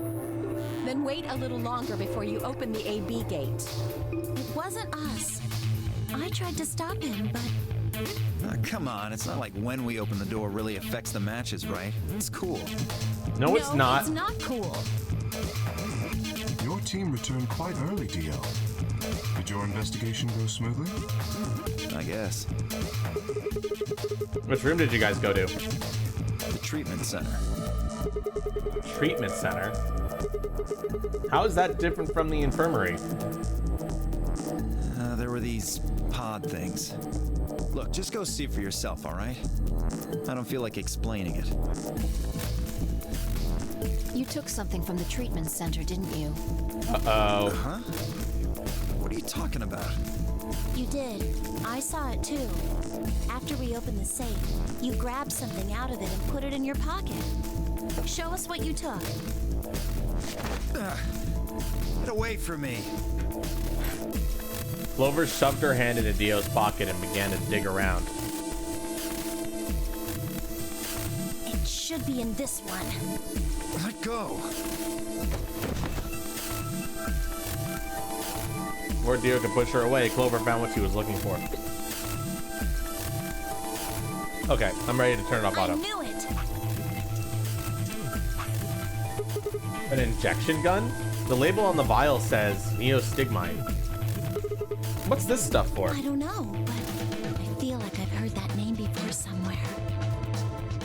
Then wait a little longer before you open the AB gate. It wasn't us. I tried to stop him, but Come on, it's not like when we open the door really affects the matches, right? It's cool. No, it's not. It's not cool. Your team returned quite early, Dio. Did your investigation go smoothly? I guess. Which room did you guys go to? The treatment center. Treatment center? How is that different from the infirmary? There were these pod things. Look, just go see for yourself, all right? I don't feel like explaining it. You took something from the treatment center, didn't you? Uh-oh. Huh? What are you talking about? you did. I saw it too. After we opened the safe, you grabbed something out of it and put it in your pocket. Show us what you took. Get away from me. Clover shoved her hand into Dio's pocket and began to dig around. It should be in this one. Let go. Before Dio could push her away, Clover found what she was looking for. Okay, I'm ready to turn it off auto. I knew it. An injection gun? The label on the vial says neostigmine. What's this stuff for? I don't know, but I feel like I've heard that name before somewhere.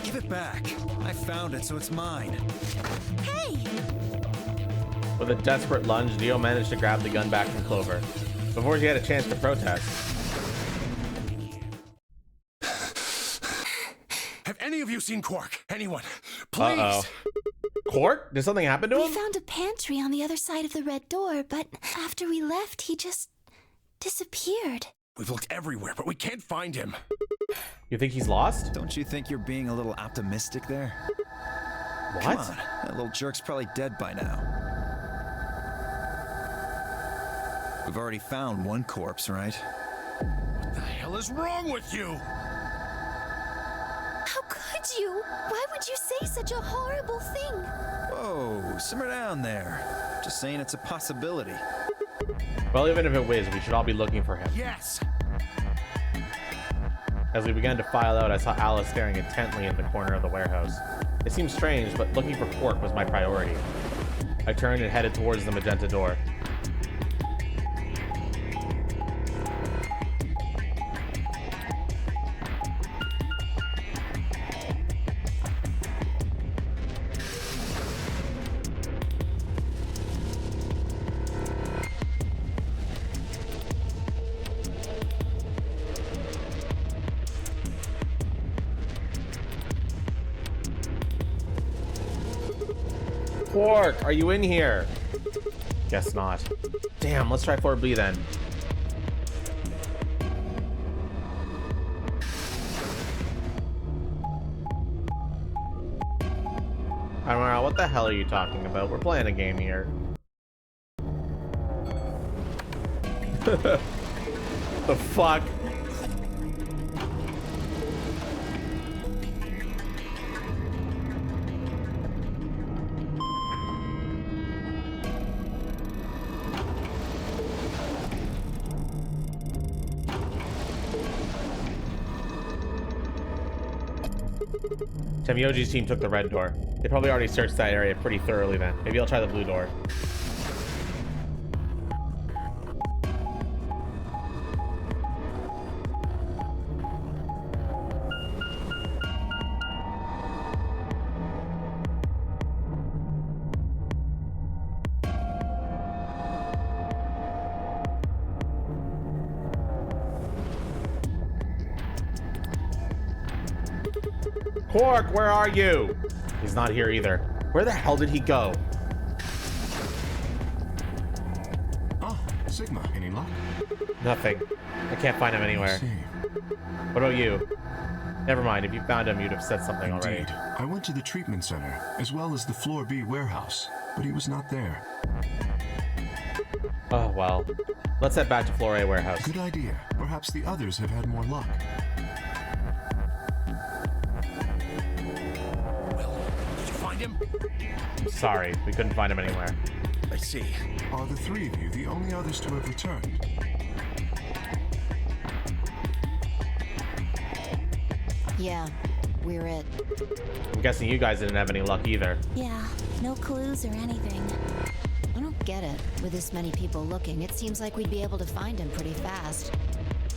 Give it back. I found it, so it's mine. Hey! With a desperate lunge, Dio managed to grab the gun back from Clover before she had a chance to protest. Have any of you seen Quark? Anyone? Please! Uh-oh. Quark? Did something happen to We him? found a pantry on the other side of the red door, but after we left, he just disappeared. We've looked everywhere, but we can't find him. You think he's lost? Don't you think you're being a little optimistic there? What? Come on, that little jerk's probably dead by now. We've already found one corpse, right? What the hell is wrong with you? How could you? Why would you say such a horrible thing? Whoa, simmer down there. Just saying it's a possibility. Well, even if it was, we should all be looking for him. Yes! As we began to file out, I saw Alice staring intently in the corner of the warehouse. It seemed strange, but looking for Quark was my priority. I turned and headed towards the magenta door. Quark, are you in here? Guess not. Damn, let's try 4B then. Alright, what the hell are you talking about? We're playing a game here. The fuck? Temioji's team took the red door. They probably already searched that area pretty thoroughly then. Maybe I'll try the blue door. Quark, where are you? He's not here either. Where the hell did he go? Oh, Sigma, any luck? Nothing. I can't find him anywhere. What about you? Never mind, if you found him, you'd have said something already. Indeed. I went to the treatment center, as well as the Floor B warehouse, but he was not there. Oh, well. Let's head back to Floor A warehouse. Good idea. Perhaps the others have had more luck. Well, did you find him? Sorry, we couldn't find him anywhere. I see. Are the three of you the only others to have returned? Yeah, we're it. I'm guessing you guys didn't have any luck either. Yeah, no clues or anything. I don't get it. With this many people looking, it seems like we'd be able to find him pretty fast.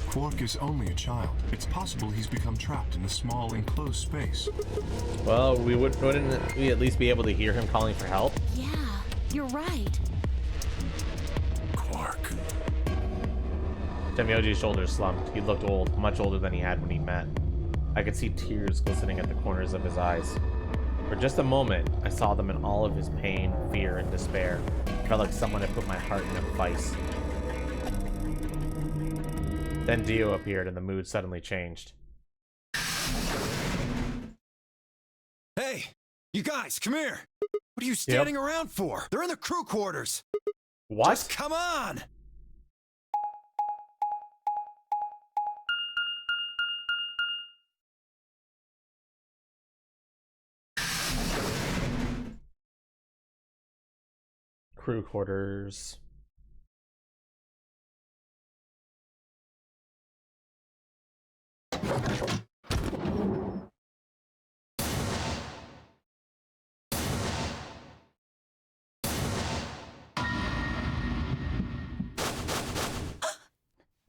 Quark is only a child. It's possible he's become trapped in a small enclosed space. Well, wouldn't we at least be able to hear him calling for help? Yeah, you're right. Quark. Temyoji's shoulders slumped. He looked old, much older than he had when he met. I could see tears glistening at the corners of his eyes. For just a moment, I saw them in all of his pain, fear, and despair. It felt like someone had put my heart in a vice. Then Dio appeared and the mood suddenly changed. Hey, you guys, come here. What are you standing around for? They're in the crew quarters. What? Just come on. Crew quarters.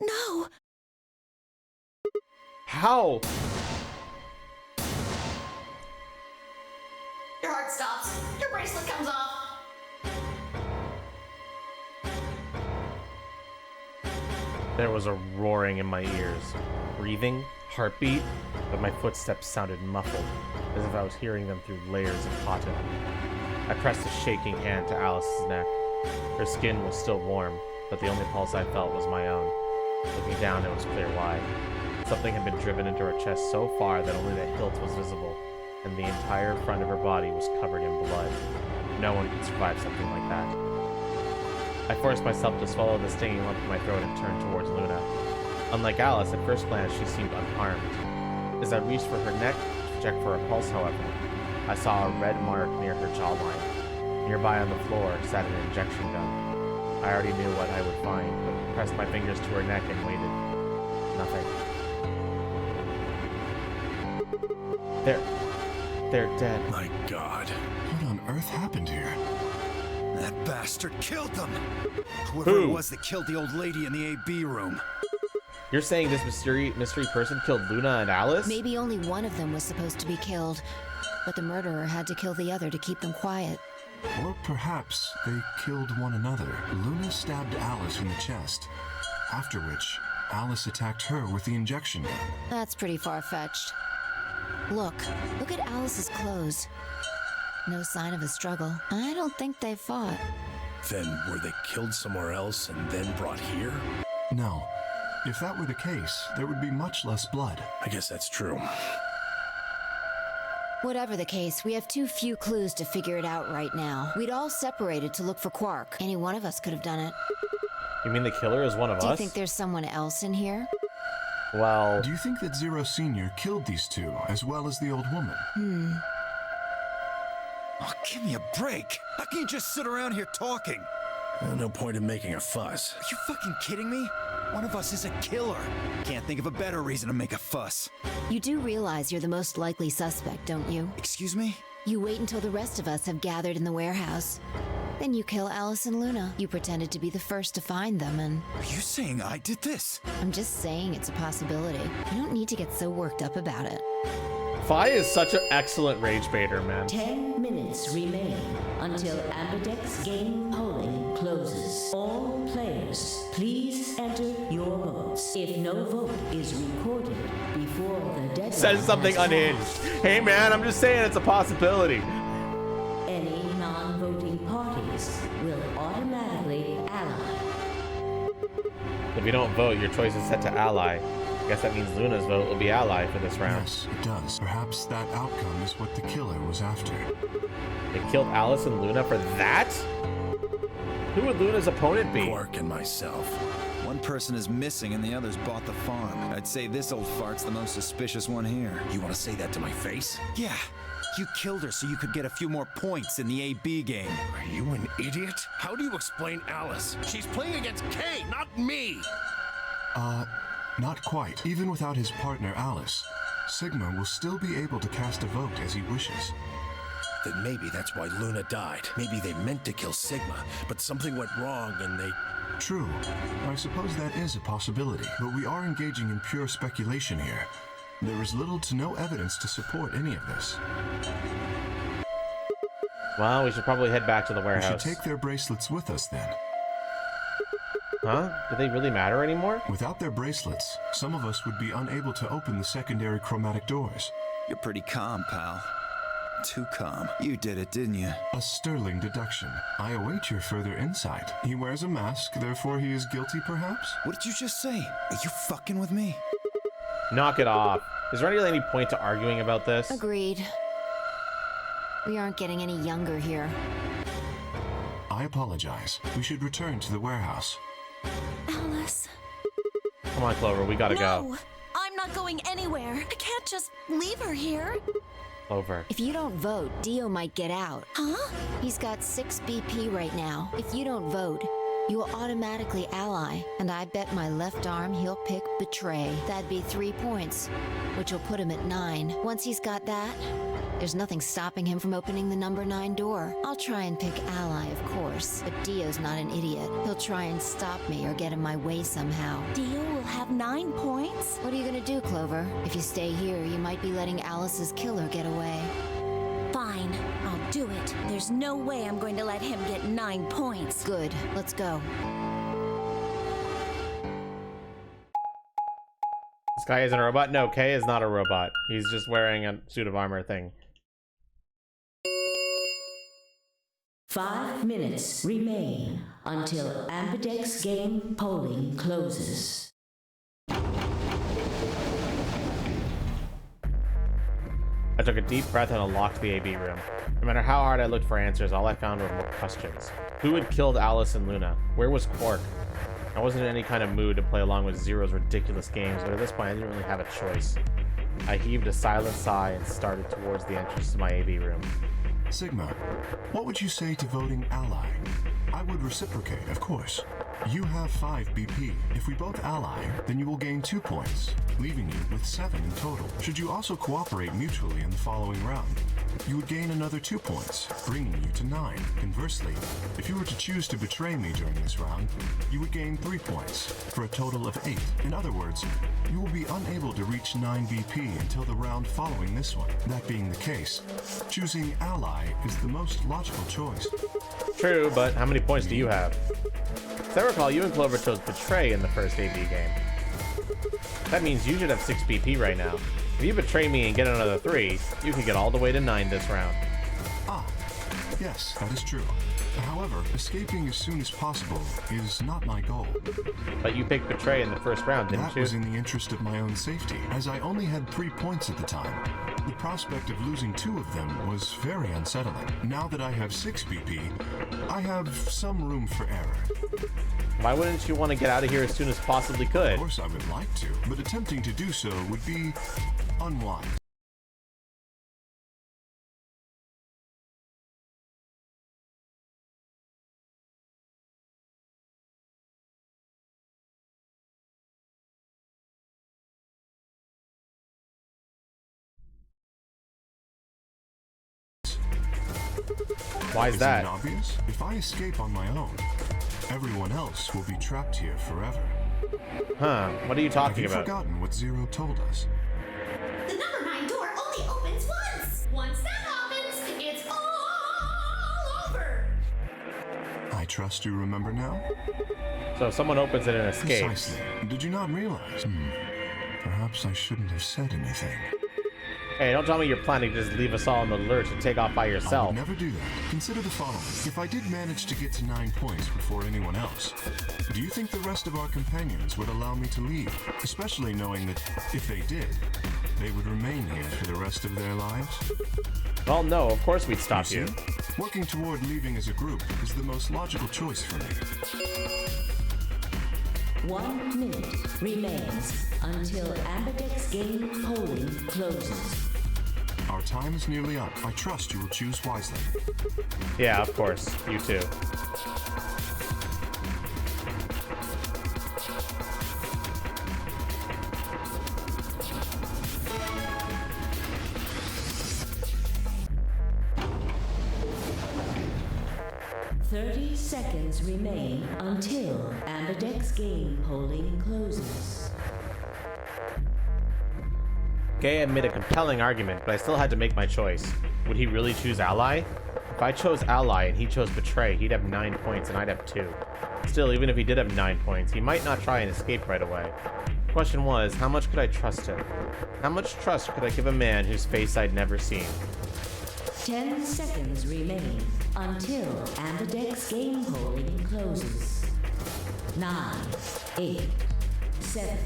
No! How? Your heart stops. Your bracelet comes off. There was a roaring in my ears. Breathing, heartbeat, but my footsteps sounded muffled, as if I was hearing them through layers of cotton. I pressed a shaking hand to Alice's neck. Her skin was still warm, but the only pulse I felt was my own. Looking down, it was clear why. Something had been driven into her chest so far that only the hilt was visible, and the entire front of her body was covered in blood. No one could survive something like that. I forced myself to swallow the stinging lump in my throat and turned towards Luna. Unlike Alice, at first glance, she seemed unharmed. As I reached for her neck to check for a pulse, however, I saw a red mark near her jawline. Nearby on the floor sat an injection gun. I already knew what I would find, but pressed my fingers to her neck and waited. Nothing. They're dead. My God. What on earth happened here? That bastard killed them. Whoever it was that killed the old lady in the AB room. You're saying this mystery person killed Luna and Alice? Maybe only one of them was supposed to be killed, but the murderer had to kill the other to keep them quiet. Or perhaps they killed one another. Luna stabbed Alice in the chest, after which Alice attacked her with the injection gun. That's pretty far-fetched. Look at Alice's clothes. No sign of a struggle. I don't think they fought. Then were they killed somewhere else and then brought here? No. If that were the case, there would be much less blood. I guess that's true. Whatever the case, we have too few clues to figure it out right now. We'd all separated to look for Quark. Any one of us could have done it. You mean the killer is one of us? Do you think there's someone else in here? Well... Do you think that Zero Sr. killed these two, as well as the old woman? Oh, give me a break. How can you just sit around here talking? No point in making a fuss. Are you fucking kidding me? One of us is a killer. Can't think of a better reason to make a fuss. You do realize you're the most likely suspect, don't you? Excuse me? You wait until the rest of us have gathered in the warehouse. Then you kill Alice and Luna. You pretended to be the first to find them, and... Are you saying I did this? I'm just saying it's a possibility. You don't need to get so worked up about it. Fi is such an excellent rage baiter, man. 10 minutes remain until Ambidex game polling closes. All players, please enter your votes. If no vote is recorded before the deadline Says something has unhinged. passed, Hey man, I'm just saying it's a possibility. any non-voting parties will automatically ally. If you don't vote, your choice is set to ally. I guess that means Luna's vote will be ally for this round. Yes, it does. Perhaps that outcome is what the killer was after. They killed Alice and Luna for that? Who would Luna's opponent be? Quark and myself. One person is missing and the others bought the farm. I'd say this old fart's the most suspicious one here. You want to say that to my face? Yeah, you killed her so you could get a few more points in the AB game. Are you an idiot? How do you explain Alice? She's playing against Kay, not me! Not quite. Even without his partner Alice, Sigma will still be able to cast a vote as he wishes. Then maybe that's why Luna died. Maybe they meant to kill Sigma, but something went wrong and they... True. I suppose that is a possibility, but we are engaging in pure speculation here. There is little to no evidence to support any of this. Well, we should probably head back to the We warehouse. should take their bracelets with us then. Huh? Do they really matter anymore? Without their bracelets, some of us would be unable to open the secondary chromatic doors. You're pretty calm, pal. Too calm. You did it, didn't you? A sterling deduction. I await your further insight. He wears a mask, therefore he is guilty, perhaps? What did you just say? Are you fucking with me? Knock it off. Is there really any point to arguing about this? Agreed. We aren't getting any younger here. I apologize. We should return to the warehouse. Alice. Come on, Clover, we gotta go. No, I'm not going anywhere. I can't just leave her here. Clover. If you don't vote, Dio might get out. Huh? He's got 6 BP right now. If you don't vote, you will automatically ally, and I bet my left arm he'll pick Betray. That'd be 3 points, which will put him at 9. Once he's got that, there's nothing stopping him from opening the number 9 door. I'll try and pick ally, of course, but Dio's not an idiot. He'll try and stop me or get in my way somehow. Dio will have 9 points? What are you gonna do, Clover? If you stay here, you might be letting Alice's killer get away. Fine, I'll do it. There's no way I'm going to let him get 9 points. Good, let's go. This guy isn't a robot? No, Kay is not a robot. He's just wearing a suit of armor thing. 5 minutes remain until Ambidex game polling closes. I took a deep breath and unlocked the AB room. No matter how hard I looked for answers, all I found were more questions. Who had killed Alice and Luna? Where was Quark? I wasn't in any kind of mood to play along with Zero's ridiculous games, but at this point I didn't really have a choice. I heaved a silent sigh and started towards the entrance to my AB room. Sigma, what would you say to voting ally? I would reciprocate, of course. You have 5 BP. If we both ally, then you will gain 2 points, leaving you with 7 in total. Should you also cooperate mutually in the following round, you would gain another 2 points, bringing you to 9. Conversely, if you were to choose to betray me during this round, you would gain 3 points, for a total of 8. In other words, you will be unable to reach 9 BP until the round following this one. That being the case, choosing ally is the most logical choice. True, but how many points do you have? As I recall, you and Clover chose Betray in the first AB game. That means you should have 6 BP right now. If you betray me and get another 3, you can get all the way to 9 this round. Ah, yes, that is true. However, escaping as soon as possible is not my goal. But you picked Betray in the first round, didn't That you? was in the interest of my own safety, as I only had 3 points at the time. The prospect of losing 2 of them was very unsettling. Now that I have 6 BP, I have some room for error. Why wouldn't you want to get out of here as soon as possibly could? Of course I would like to, but attempting to do so would be unwise. Why is Isn't that? it obvious? If I escape on my own, everyone else will be trapped here forever. Huh, what are you talking Have you about? forgotten what Zero told us? The number 9 door only opens once. Once that happens, it's all over. I trust you remember now? So if someone opens it and escapes. Precisely. Did you not realize? Perhaps I shouldn't have said anything. Hey, don't tell me you're planning to just leave us all in the lurch and take off by I yourself. would never do that. Consider the following. If I did manage to get to 9 points before anyone else, do you think the rest of our companions would allow me to leave? Especially knowing that if they did, they would remain here for the rest of their lives? Well, no, of course we'd stop you. Working toward leaving as a group is the most logical choice for me. 1 minute remains until Ambidex game polling closes. Our time is nearly up. I trust you will choose wisely. Yeah, of course. You too. Seconds remain until Ambidex game polling closes. Gaya made a compelling argument, but I still had to make my choice. Would he really choose Ally? If I chose Ally and he chose Betray, he'd have 9 points and I'd have 2. Still, even if he did have 9 points, he might not try and escape right away. The question was, how much could I trust him? How much trust could I give a man whose face I'd never seen? 10 seconds remain until Ambidex game polling closes. 9, 8, 7,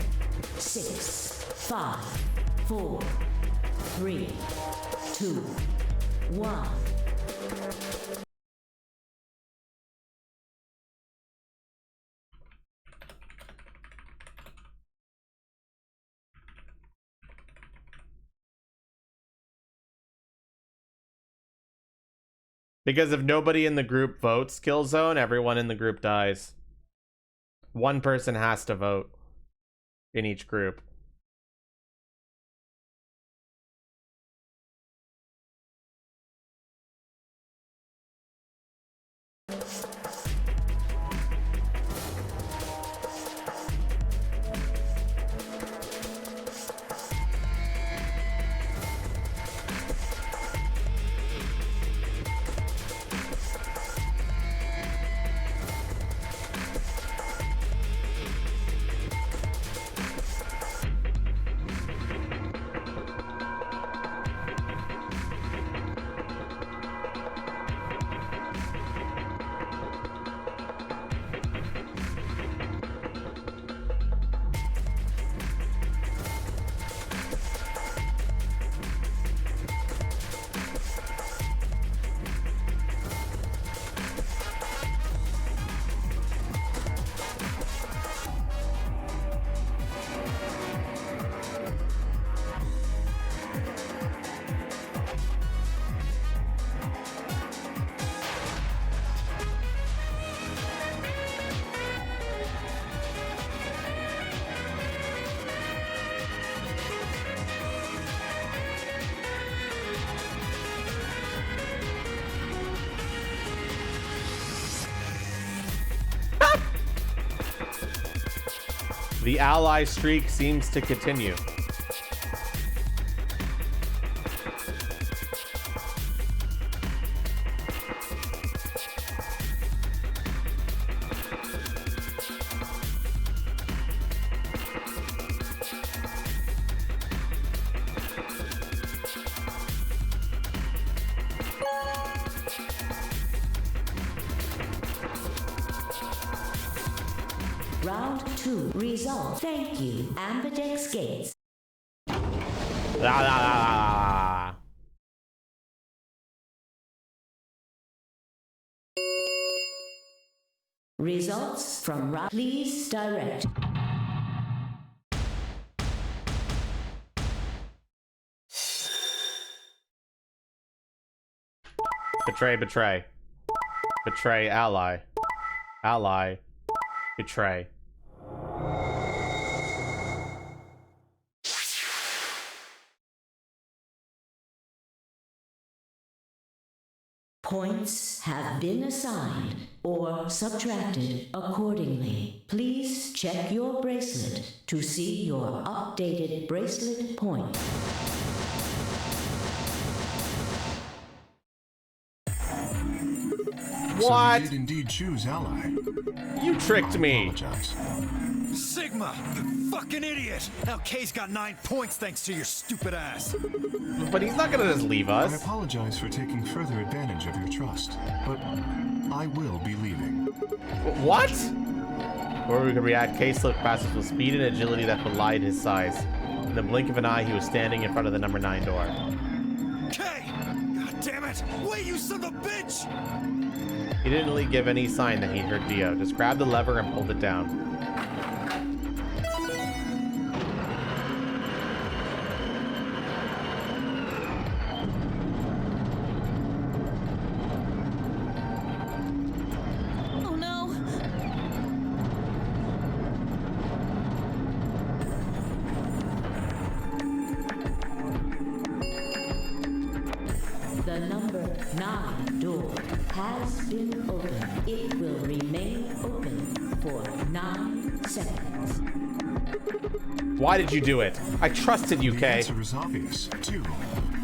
6, 5, 4, 3, 2, 1. Because if nobody in the group votes Killzone, everyone in the group dies. One person has to vote in each group. The ally streak seems to continue. Round 2 result. Thank you, Ambidex Gates. La, la, la, la, la. Results from round. Please direct. Betray, betray. Betray, ally. Ally. Betray. Points have been assigned or subtracted accordingly. Please check your bracelet to see your updated bracelet point. What? So you did indeed choose Ally. You tricked me. Apologize. Sigma, you fucking idiot! Now Kay's got 9 points thanks to your stupid ass. But he's not gonna just leave I us. apologize for taking further advantage of your trust, but I will be leaving. What? Or we could react. Kay slipped past us with speed and agility that belied his size. In the blink of an eye, he was standing in front of the number 9 door. Kay! God damn it! Wait, you son of a bitch! He didn't really give any sign that he heard Dio. Just grabbed the lever and pulled it down. Oh no. The number 9 door has been opened. It will remain open for 9 seconds. Why did you do it? I trusted you, The Kay. answer is obvious. 2,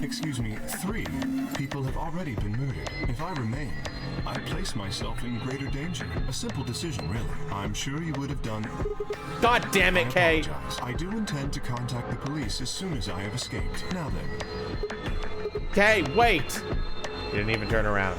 excuse me, 3 people have already been murdered. If I remain, I place myself in greater danger. A simple decision, really. I'm sure you would have done. God damn it, Kay. Apologize. I do intend to contact the police as soon as I have escaped. Now then. Kay, wait! He didn't even turn around.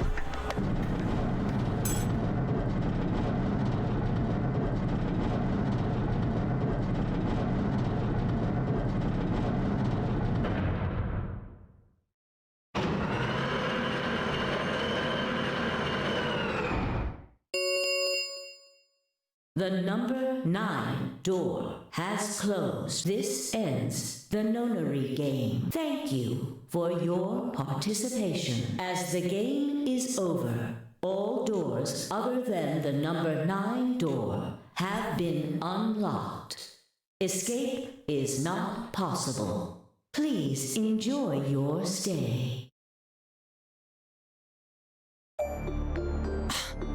The number 9 door has closed. This ends the nonary game. Thank you for your participation. As the game is over, all doors other than the number 9 door have been unlocked. Escape is not possible. Please enjoy your stay.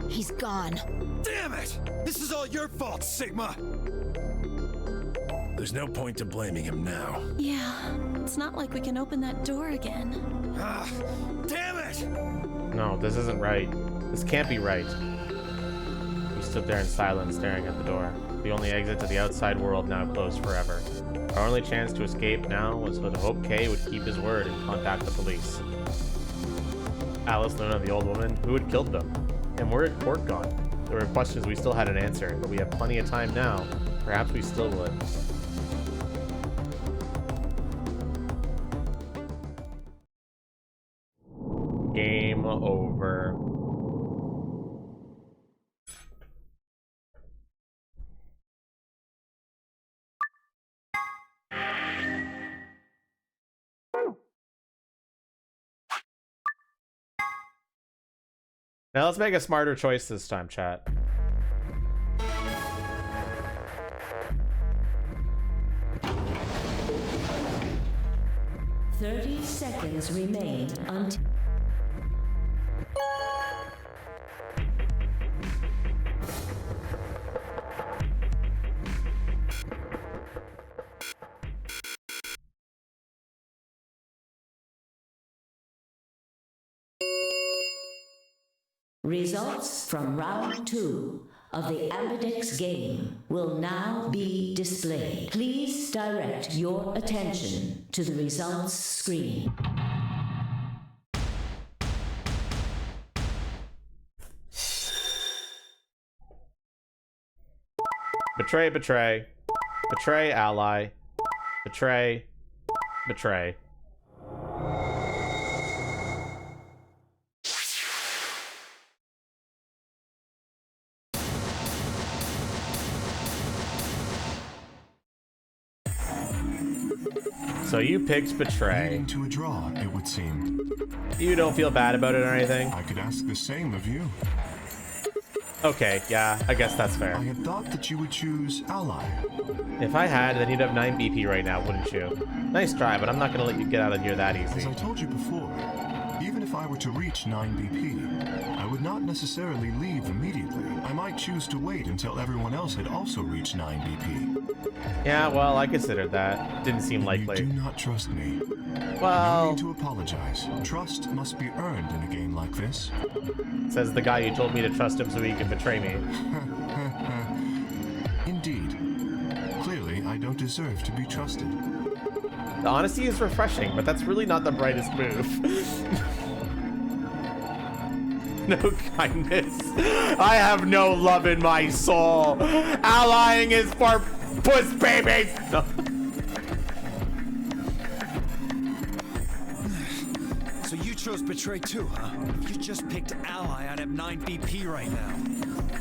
He's gone. Damn it! This is all your fault, Sigma! There's no point to blaming him now. Yeah, it's not like we can open that door again. Ah, damn it! No, this isn't right. This can't be right. We stood there in silence, staring at the door. The only exit to the outside world now closed forever. Our only chance to escape now was to hope Kay would keep his word and contact the police. Alice, Luna, and the old woman, who had killed them? And where had Court gone? There were questions we still hadn't answered, but we have plenty of time now. Perhaps we still would. Game over. Now let's make a smarter choice this time, chat. Thirty seconds remain until... Results from round 2 of the Ambidex game will now be displayed. Please direct your attention to the results screen. Betray, betray. Betray, ally. Betray. Betray. So you picked betray. Leading to a draw, it would seem. You don't feel bad about it or anything? I could ask the same of you. Okay, yeah, I guess that's fair. I had thought that you would choose ally. If I had, then you'd have 9 BP right now, wouldn't you? Nice try, but I'm not gonna let you get out of here that As easy. I told you before, even if I were to reach 9 BP, I would not necessarily leave immediately. I might choose to wait until everyone else had also reached 9 BP. Yeah, well, I considered that. Didn't seem You likely. do not trust me. No Well, need to apologize. Trust must be earned in a game like this. says the guy who told me to trust him so he could betray me. Indeed. Clearly, I I don't deserve to be trusted. The honesty is refreshing, but that's really not the brightest move. No kindness. I have no love in my soul. Allying is for puss babies. No. So you chose Betray too, huh? If you just picked Ally, I'd have 9 BP right now.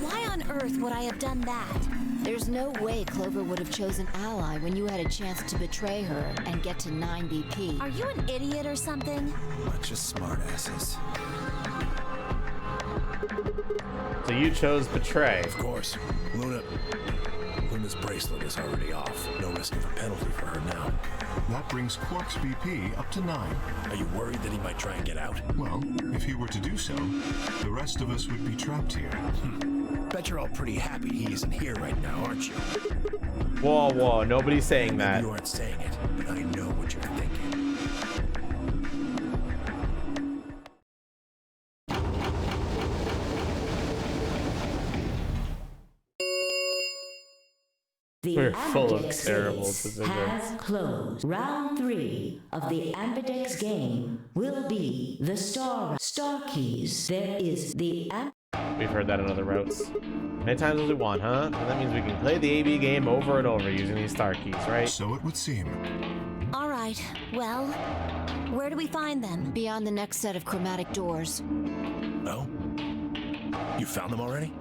Why on earth would I have done that? There's no way Clover would have chosen Ally when you had a chance to betray her and get to 9 BP. Are you an idiot or something? Bunch of smartasses. So you chose Betray. Of course. Luna's bracelet is already off. No risk of a penalty for her now. That brings Quark's BP up to 9. Are you worried that he might try and get out? Well, if he were to do so, the rest of us would be trapped here. Bet you're all pretty happy he isn't here right now, aren't you? Whoa, whoa, nobody's saying that. You aren't saying it, but I know what you're thinking. The We're full of Ambidex terrible case decisions. has closed. Round 3 of the Ambidex game will be the Star Keys. There is the We've heard that in other routes. Many times as we want, huh? And that means we can play the AB game over and over using these star keys, right? So it would seem. All right, well, where do we find them? Beyond the next set of chromatic doors. Oh? You found them already?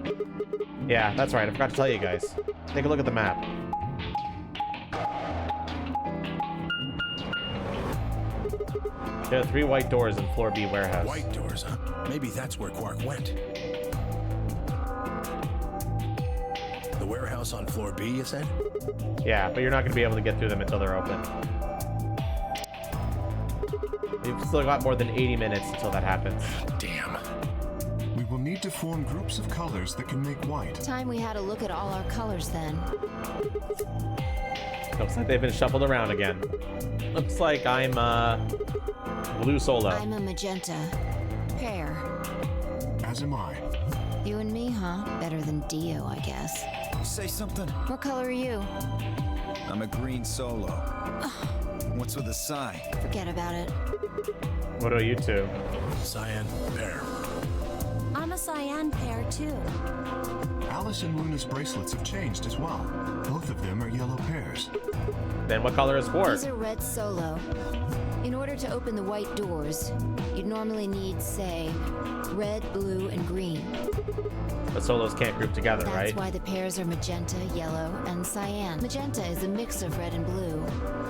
Yeah, that's right. I forgot to tell you guys. Take a look at the map. There are 3 white doors in floor B warehouse. White doors, huh? Maybe that's where Quark went. The warehouse on floor B, you said? Yeah, but you're not going to be able to get through them until they're open. You've still got more than 80 minutes until that happens. Damn. We will need to form groups of colors that can make white. Time we had a look at all our colors then. Looks like they've been shuffled around again. Looks like I'm, blue solo. I'm a magenta. Pear. As am I. You and me, huh? Better than Dio, I guess. Say something. What color are you? I'm a green solo. What's with the Psy? Forget about it. What are you two? Cyan, pear. I'm a cyan pair, too. Alice and Luna's bracelets have changed as well. Both of them are yellow pairs. Then what color is Quark? These are red solo. In order to open the white doors, you'd normally need, say, red, blue, and green. The solos can't group together, That's right? why the pairs are magenta, yellow, and cyan. Magenta is a mix of red and blue.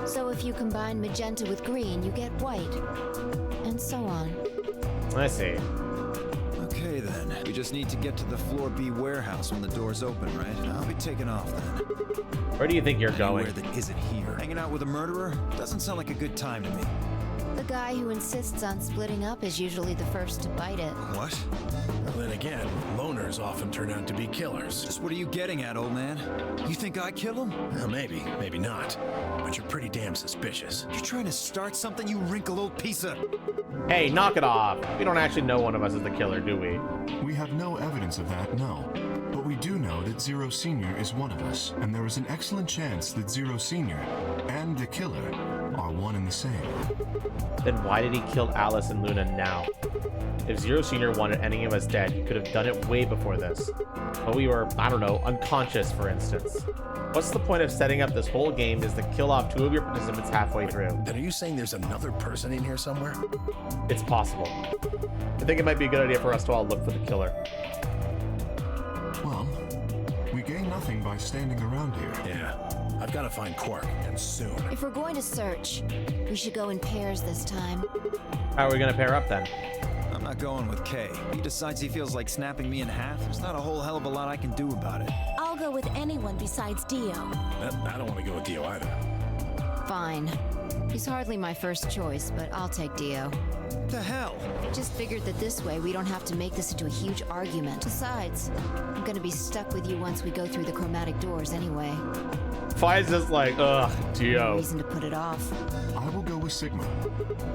So if you combine magenta with green, you get white. And so on. I see. Okay then. We just need to get to the floor B warehouse when the doors open, right? I'll be taking off then. Where do you think you're going? Anywhere that isn't here. Hanging out with a murderer? Doesn't sound like a good time to me. The guy who insists on splitting up is usually the first to bite it. What? Well, then again, loners often turn out to be killers. Just what are you getting at, old man? You think I kill him? Well, maybe, maybe not. But you're pretty damn suspicious. You trying to start something, you wrinkled old piece of... Hey, knock it off. We don't actually know one of us is the killer, do we? We have no evidence of that, no. But we do know that Zero Senior is one of us, and there is an excellent chance that Zero Senior and the killer are one and the same. Then why did he kill Alice and Luna now? If Zero Senior wanted any of us dead, he could have done it way before this. But we were, I don't know, unconscious, for instance. What's the point of setting up this whole game is to kill off 2 of your participants halfway through? Then are you saying there's another person in here somewhere? It's possible. I think it might be a good idea for us to all look for the killer. Well, we gain nothing by standing around here. Yeah, I've got to find Quark, and soon. If we're going to search, we should go in pairs this time. How are we gonna pair up then? I'm not going with Kay. He decides he feels like snapping me in half. There's not a whole hell of a lot I can do about it. I'll go with anyone besides Dio. I don't want to go with Dio either. Fine. He's hardly my first choice, but I'll take Dio. What the hell? Just figured that this way we don't have to make this into a huge argument. Besides, I'm gonna be stuck with you once we go through the chromatic doors anyway. Fi's just like, ugh, No Dio. reason to put it off. I will go with Sigma.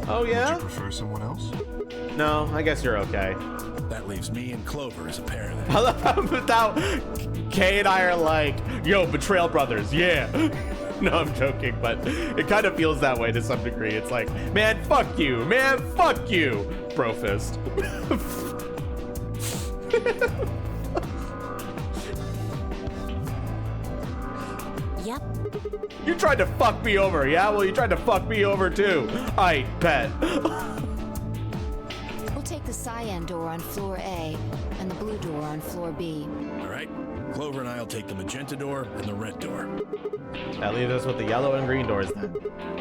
Oh Would yeah? you prefer someone else? No, I guess you're okay. That leaves me and Clover as a pair then. I love how Kay and I are like, yo, Betrayal Brothers, yeah. No, I'm joking, but it kind of feels that way to some degree. It's like, man, fuck you. Man, fuck you. Bro fist. Yep. You tried to fuck me over, yeah? Well, you tried to fuck me over too. I bet. We'll take the cyan door on floor A and the blue door on floor B. All right. Clover and I'll take the magenta door and the red door. That leaves us with the yellow and green doors then.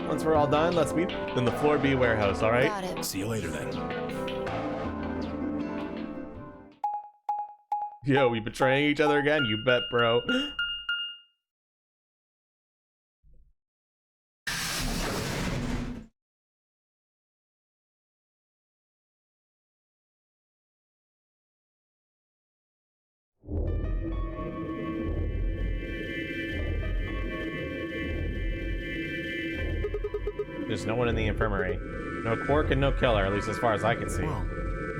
Once we're all done, let's meet in the floor B warehouse, all right? Got it. See you later then. Yo, we betraying each other again? You bet, bro. There's no one in the infirmary. No Quark and no killer, at least as far as I can see. Well,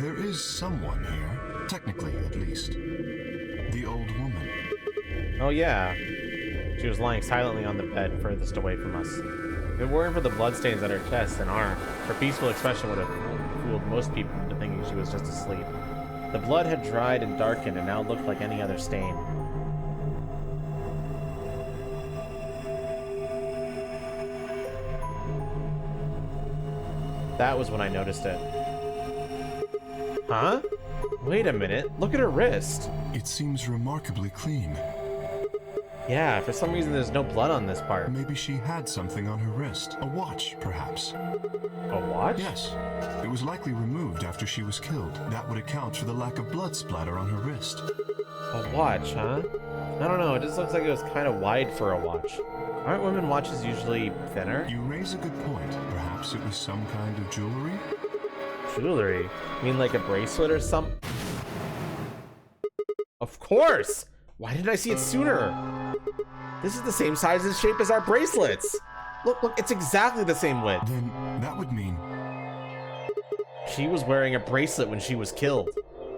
there is someone here. Technically, at least. The old woman. Oh yeah. She was lying silently on the bed furthest away from us. If it weren't for the bloodstains on her chest and arm, her peaceful expression would have fooled most people into thinking she was just asleep. The blood had dried and darkened and now looked like any other stain. That was when I noticed it. Huh? Wait a minute, look at her wrist. It seems remarkably clean. Yeah, for some reason there's no blood on this part. Maybe she had something on her wrist. A watch, perhaps. A watch? Yes. It was likely removed after she was killed. That would account for the lack of blood splatter on her wrist. A watch, huh? I don't know, it just looks like it was kind of wide for a watch. Aren't women watches usually thinner? You raise a good point. Perhaps it was some kind of jewelry? Jewelry? You mean like a bracelet or something? Of course! Why didn't I see it sooner? This is the same size and shape as our bracelets! Look, it's exactly the same width. Then that would mean... She was wearing a bracelet when she was killed.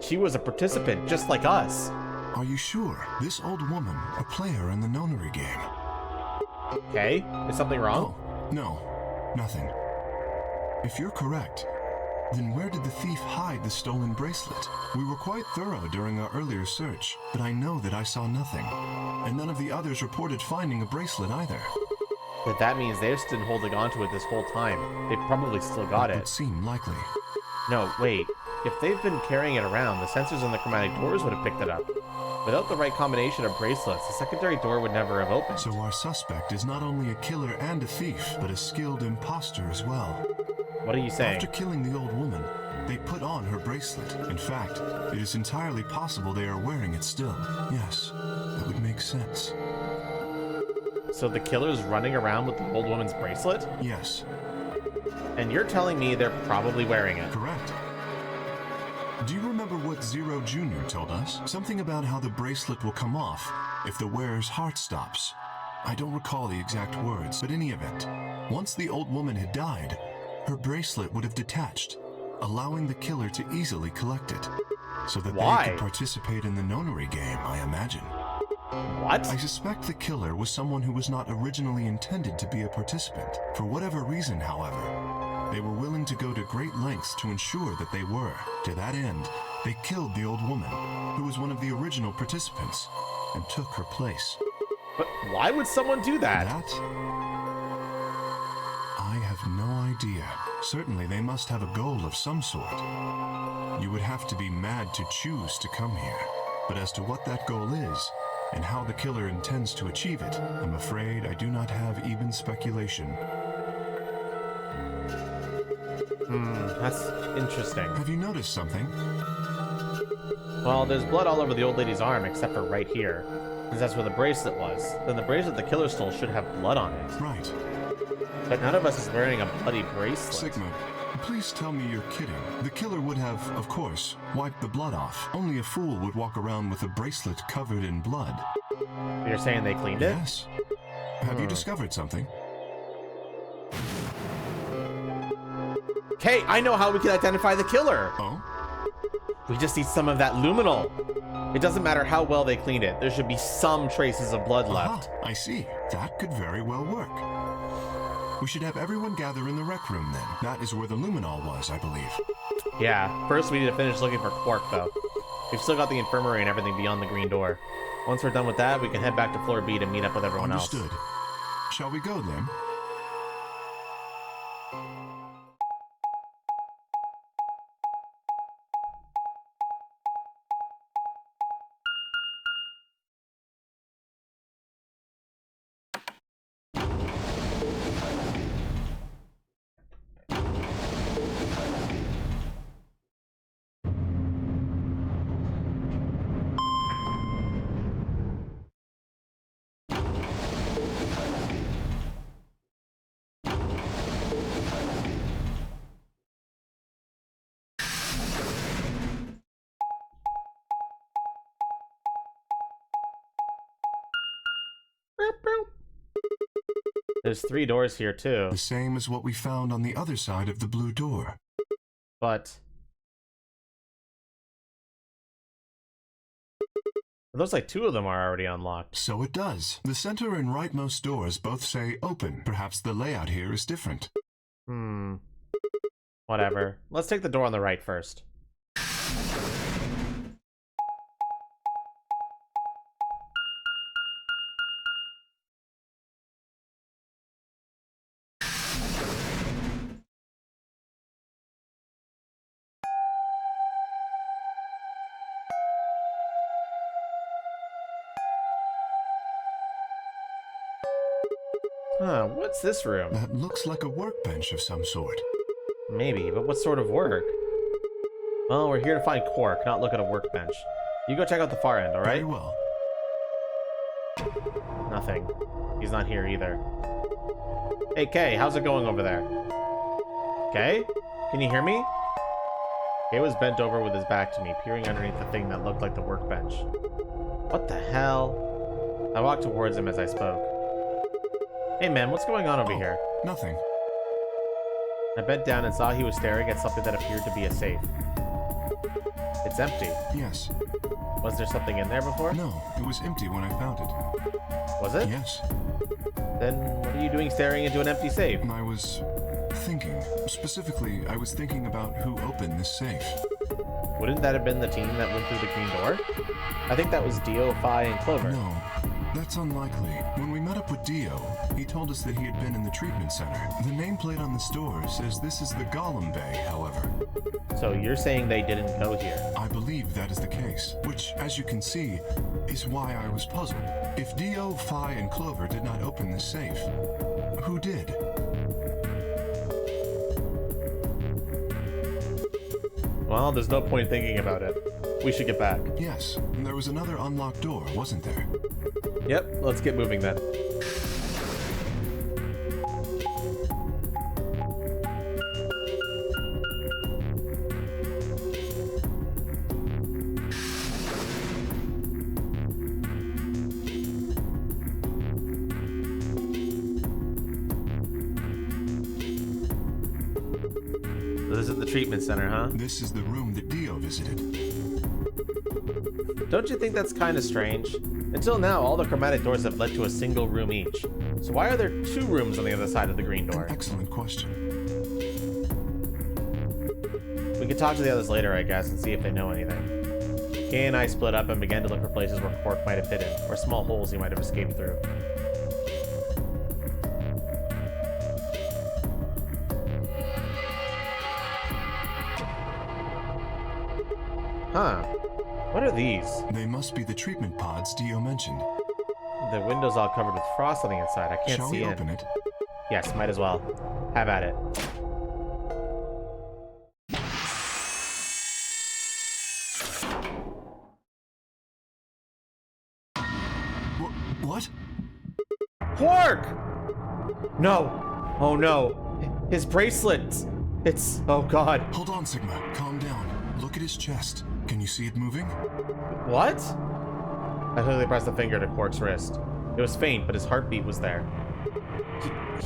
She was a participant, just like us. Are you sure? This old woman, a player in the nonary game. Okay, is something wrong? Oh, no, nothing. If you're correct, then where did the thief hide the stolen bracelet? We were quite thorough during our earlier search, but I know that I saw nothing. And none of the others reported finding a bracelet either. But that means they've just been holding on to it this whole time. They probably still got It it. would seem likely. No, wait. If they've been carrying it around, the sensors on the chromatic doors would have picked it up. Without the right combination of bracelets, the secondary door would never have opened. So our suspect is not only a killer and a thief, but a skilled imposter as well. What are you saying? After killing the old woman, they put on her bracelet. In fact, it is entirely possible they are wearing it still. Yes, that would make sense. So the killer's running around with the old woman's bracelet? Yes. And you're telling me they're probably wearing it? Correct. Do you remember what Zero Jr. told us? Something about how the bracelet will come off if the wearer's heart stops. I don't recall the exact words, but in any event, once the old woman had died, her bracelet would have detached, allowing the killer to easily collect it, so that Why? they could participate in the nonary game, I imagine. What? I suspect the killer was someone who was not originally intended to be a participant. For whatever reason, however, they were willing to go to great lengths to ensure that they were. To that end, they killed the old woman, who was one of the original participants, and took her place. But why would someone do that? I have no idea. Certainly they must have a goal of some sort. You would have to be mad to choose to come here. But as to what that goal is, and how the killer intends to achieve it, I'm afraid I do not have even speculation. That's interesting. Have you noticed something? Well, there's blood all over the old lady's arm, except for right here. Because that's where the bracelet was. Then the bracelet the killer stole should have blood on it. Right. But none of us is wearing a bloody bracelet. Sigma, please tell me you're kidding. The killer would have, of course, wiped the blood off. Only a fool would walk around with a bracelet covered in blood. You're saying they cleaned it? Yes. Have you discovered something? Okay, I know how we can identify the killer. Oh? We just need some of that luminol. It doesn't matter how well they cleaned it. There should be some traces of blood left. I see. That could very well work. We should have everyone gather in the rec room then. That is where the luminol was, I believe. Yeah, first we need to finish looking for Quark, though. We've still got the infirmary and everything beyond the green door. Once we're done with that, we can head back to floor B to meet up with everyone else. Understood. Shall we go then? There's 3 doors here, too. The same as what we found on the other side of the blue door. But it looks like 2 of them are already unlocked. So it does. The center and rightmost doors both say open. Perhaps the layout here is different. Whatever. Let's take the door on the right first. Huh, what's this room? That looks like a workbench of some sort. Maybe, but what sort of work? Well, we're here to find Quark, not look at a workbench. You go check out the far end, alright? Very well. Nothing. He's not here either. Hey, Kay, how's it going over there? Kay? Can you hear me? Kay was bent over with his back to me, peering underneath the thing that looked like the workbench. What the hell? I walked towards him as I spoke. Hey man, what's going on over here? Nothing. I bent down and saw he was staring at something that appeared to be a safe. It's empty. Yes. Was there something in there before? No, it was empty when I found it. Was it? Yes. Then what are you doing staring into an empty safe? I was thinking. Specifically, I was thinking about who opened this safe. Wouldn't that have been the team that went through the green door? I think that was Dio, Phi, and Clover. No, that's unlikely. When we met up with Dio, he told us that he had been in the treatment center. The nameplate on the store says this is the Golem Bay, however. So you're saying they didn't go here? I believe that is the case, which, as you can see, is why I was puzzled. If Dio, Phi, and Clover did not open this safe, who did? Well, there's no point thinking about it. We should get back. Yes, and there was another unlocked door, wasn't there? Yep, let's get moving then. This is the treatment center, huh? This is the room that Dio visited. Don't you think that's kind of strange? Until now, all the chromatic doors have led to a single room each. So why are there 2 rooms on the other side of the green door? An excellent question. We can talk to the others later, I guess, and see if they know anything. Kay and I split up and began to look for places where Quark might have hidden, or small holes he might have escaped through. Huh. What are these? They must be the treatment pods Dio mentioned. The window's all covered with frost on the inside. I can't Shall see we in. open it? Yes, might as well. Have at it. What? Quark! No. Oh no. His bracelet. It's... Oh god. Hold on, Sigma. Calm down. Look at his chest. Can you see it moving? What? I quickly pressed a finger to Quark's wrist. It was faint, but his heartbeat was there.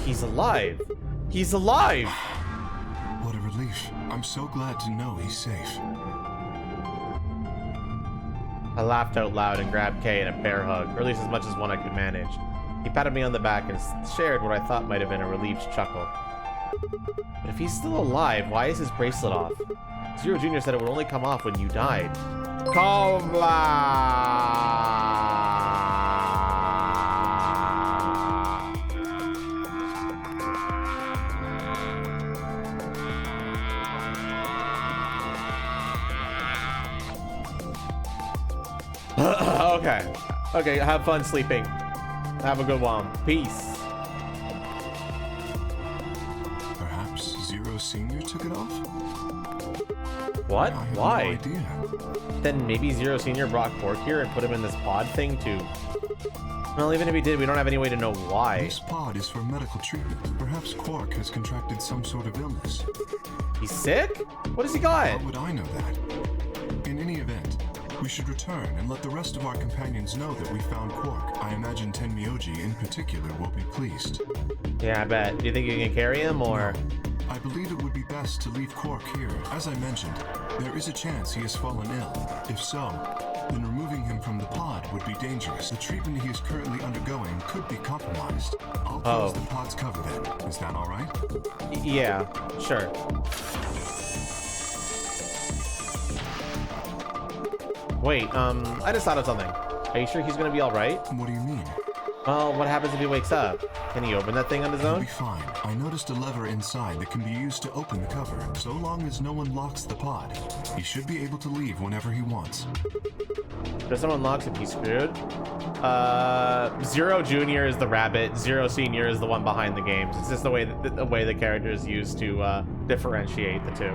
He's alive. He's alive! What a relief. I'm so glad to know he's safe. I laughed out loud and grabbed Kay in a bear hug, or at least as much as one I could manage. He patted me on the back and shared what I thought might have been a relieved chuckle. But if he's still alive, why is his bracelet off? Zero Jr. said it would only come off when you died. Okay, have fun sleeping. Have a good one. Peace. Perhaps Zero Senior took it off? What? I have Why? no idea. Then maybe Zero Senior brought Quark here and put him in this pod thing too. Well, even if he did, we don't have any way to know why. This pod is for medical treatment. Perhaps Quark has contracted some sort of illness. He's sick? What has he got? How would I know that? In any event, we should return and let the rest of our companions know that we found Quark. I imagine Tenmyoji in particular will be pleased. Yeah, I bet. Do you think you can carry him, or...? No. I believe it would be best to leave Quark here. As I mentioned, there is a chance he has fallen ill. If so, then removing him from the pod would be dangerous. The treatment he is currently undergoing could be compromised. I'll close the pod's cover then. Is that all right? Yeah, sure. Wait, I just thought of something. Are you sure he's gonna be all right? What do you mean? Well, what happens if he wakes up? Can he open that thing on his He'll own? be fine. I noticed a lever inside that can be used to open the cover. So long as no one locks the pod, he should be able to leave whenever he wants. If someone locks him, he's screwed. Zero Jr. is the rabbit. Zero Senior is the one behind the games. It's just the way the characters use to differentiate the two.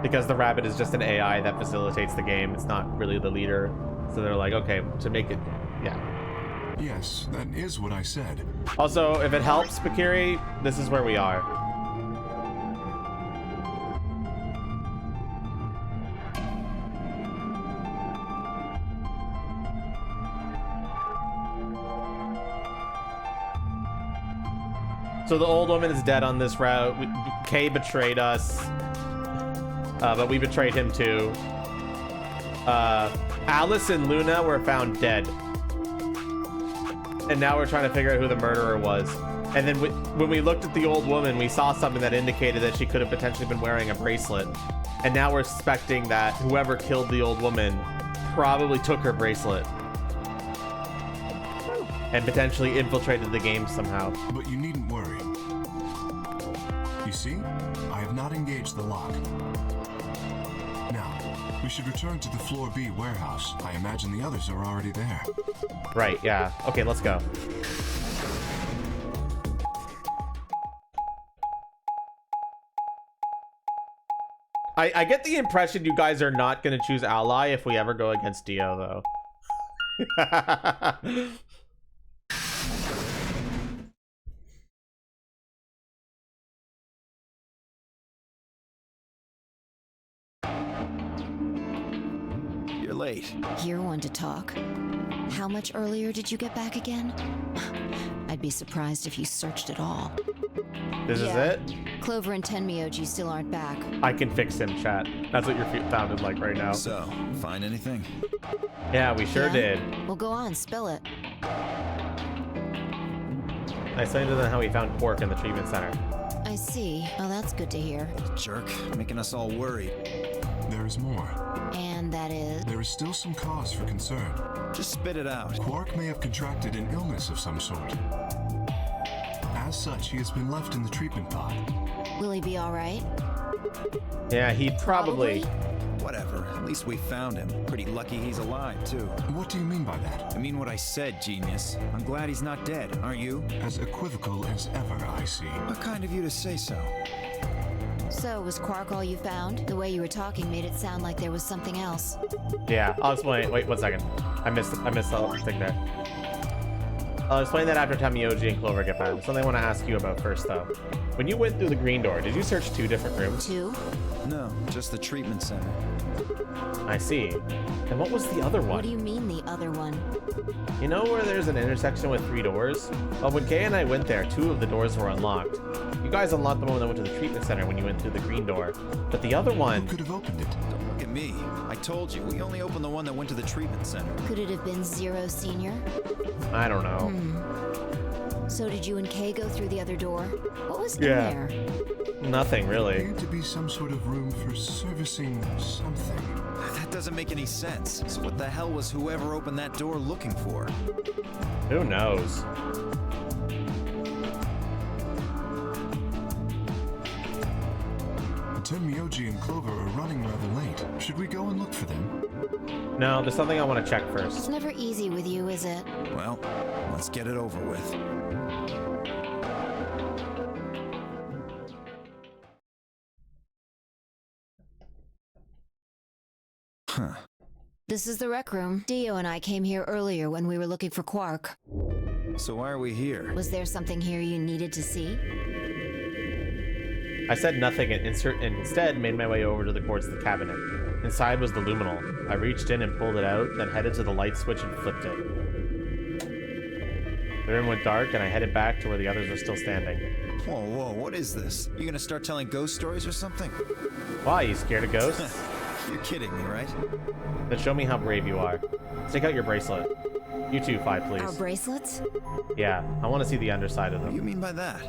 Because the rabbit is just an AI that facilitates the game. It's not really the leader. So they're like, okay, to make it, yeah. Yes, that is what I said. Also, if it helps, Bakiri, this is where we are. So the old woman is dead on this route. Kay betrayed us. But we betrayed him too. Alice and Luna were found dead. And now we're trying to figure out who the murderer was. And then when we looked at the old woman, we saw something that indicated that she could have potentially been wearing a bracelet. And now we're suspecting that whoever killed the old woman probably took her bracelet. And potentially infiltrated the game somehow. But you needn't worry. You see, I have not engaged the lock. Now, we should return to the Floor B warehouse. I imagine the others are already there. Right, yeah. Okay, let's go. I get the impression you guys are not going to choose Ally if we ever go against Dio, though. You're late. You're one to talk. How much earlier did you get back again? I'd be surprised if you searched at all. This is it? Clover and Tenmyoji still aren't back. I can fix him, chat. That's what you're sounding like right now. So, find anything? Yeah, we sure did. Well, go on, spill it. I still don't know how we found Quark in the treatment center. I see. Oh, that's good to hear. Jerk, making us all worried. There is more. And that is? There is still some cause for concern. Just spit it out. Quark may have contracted an illness of some sort. As such, he has been left in the treatment pod. Will he be all right? Yeah, he'd probably. Whatever. At least we found him. Pretty lucky he's alive, too. What do you mean by that? I mean what I said, genius. I'm glad he's not dead, aren't you? As equivocal as ever, I see. How kind of you to say so. So, was Quark all you found? The way you were talking made it sound like there was something else. Yeah, I'll explain. Wait, 1 second. I missed the thing there. I'll explain that after Tenmyoji and Clover get back. There's something I want to ask you about first, though. When you went through the green door, did you search 2 different rooms? 2? No, just the treatment center. I see. And what was the other one? What do you mean, the other one? You know where there's an intersection with 3 doors? Well, when Kay and I went there, 2 of the doors were unlocked. You guys unlocked the one that went to the treatment center when you went through the green door. But the other one... Who could have opened it? Don't look at me. I told you, we only opened the one that went to the treatment center. Could it have been Zero Senior? I don't know. So did you and Kay go through the other door? What was in Yeah. there? Nothing really. Appeared to be some sort of room for servicing something. That doesn't make any sense. So what the hell was whoever opened that door looking for? Who knows? Tenmyoji and Clover are running rather late. Should we go and look for them? No, there's something I want to check It's first. never easy with you, is it? Well, let's get it over with. Huh. This is the rec room. Dio and I came here earlier when we were looking for Quark. So why are we here? Was there something here you needed to see? I said nothing and instead made my way over to the quartz of the cabinet. Inside was the luminol. I reached in and pulled it out, then headed to the light switch and flipped it. The room went dark and I headed back to where the others were still standing. Whoa, what is this? You gonna start telling ghost stories or something? Why, you scared of ghosts? You're kidding me, right? Then show me how brave you are. Take out your bracelet. You too, Fi, please. Our bracelets? Yeah, I want to see the underside of What do you them. mean by that?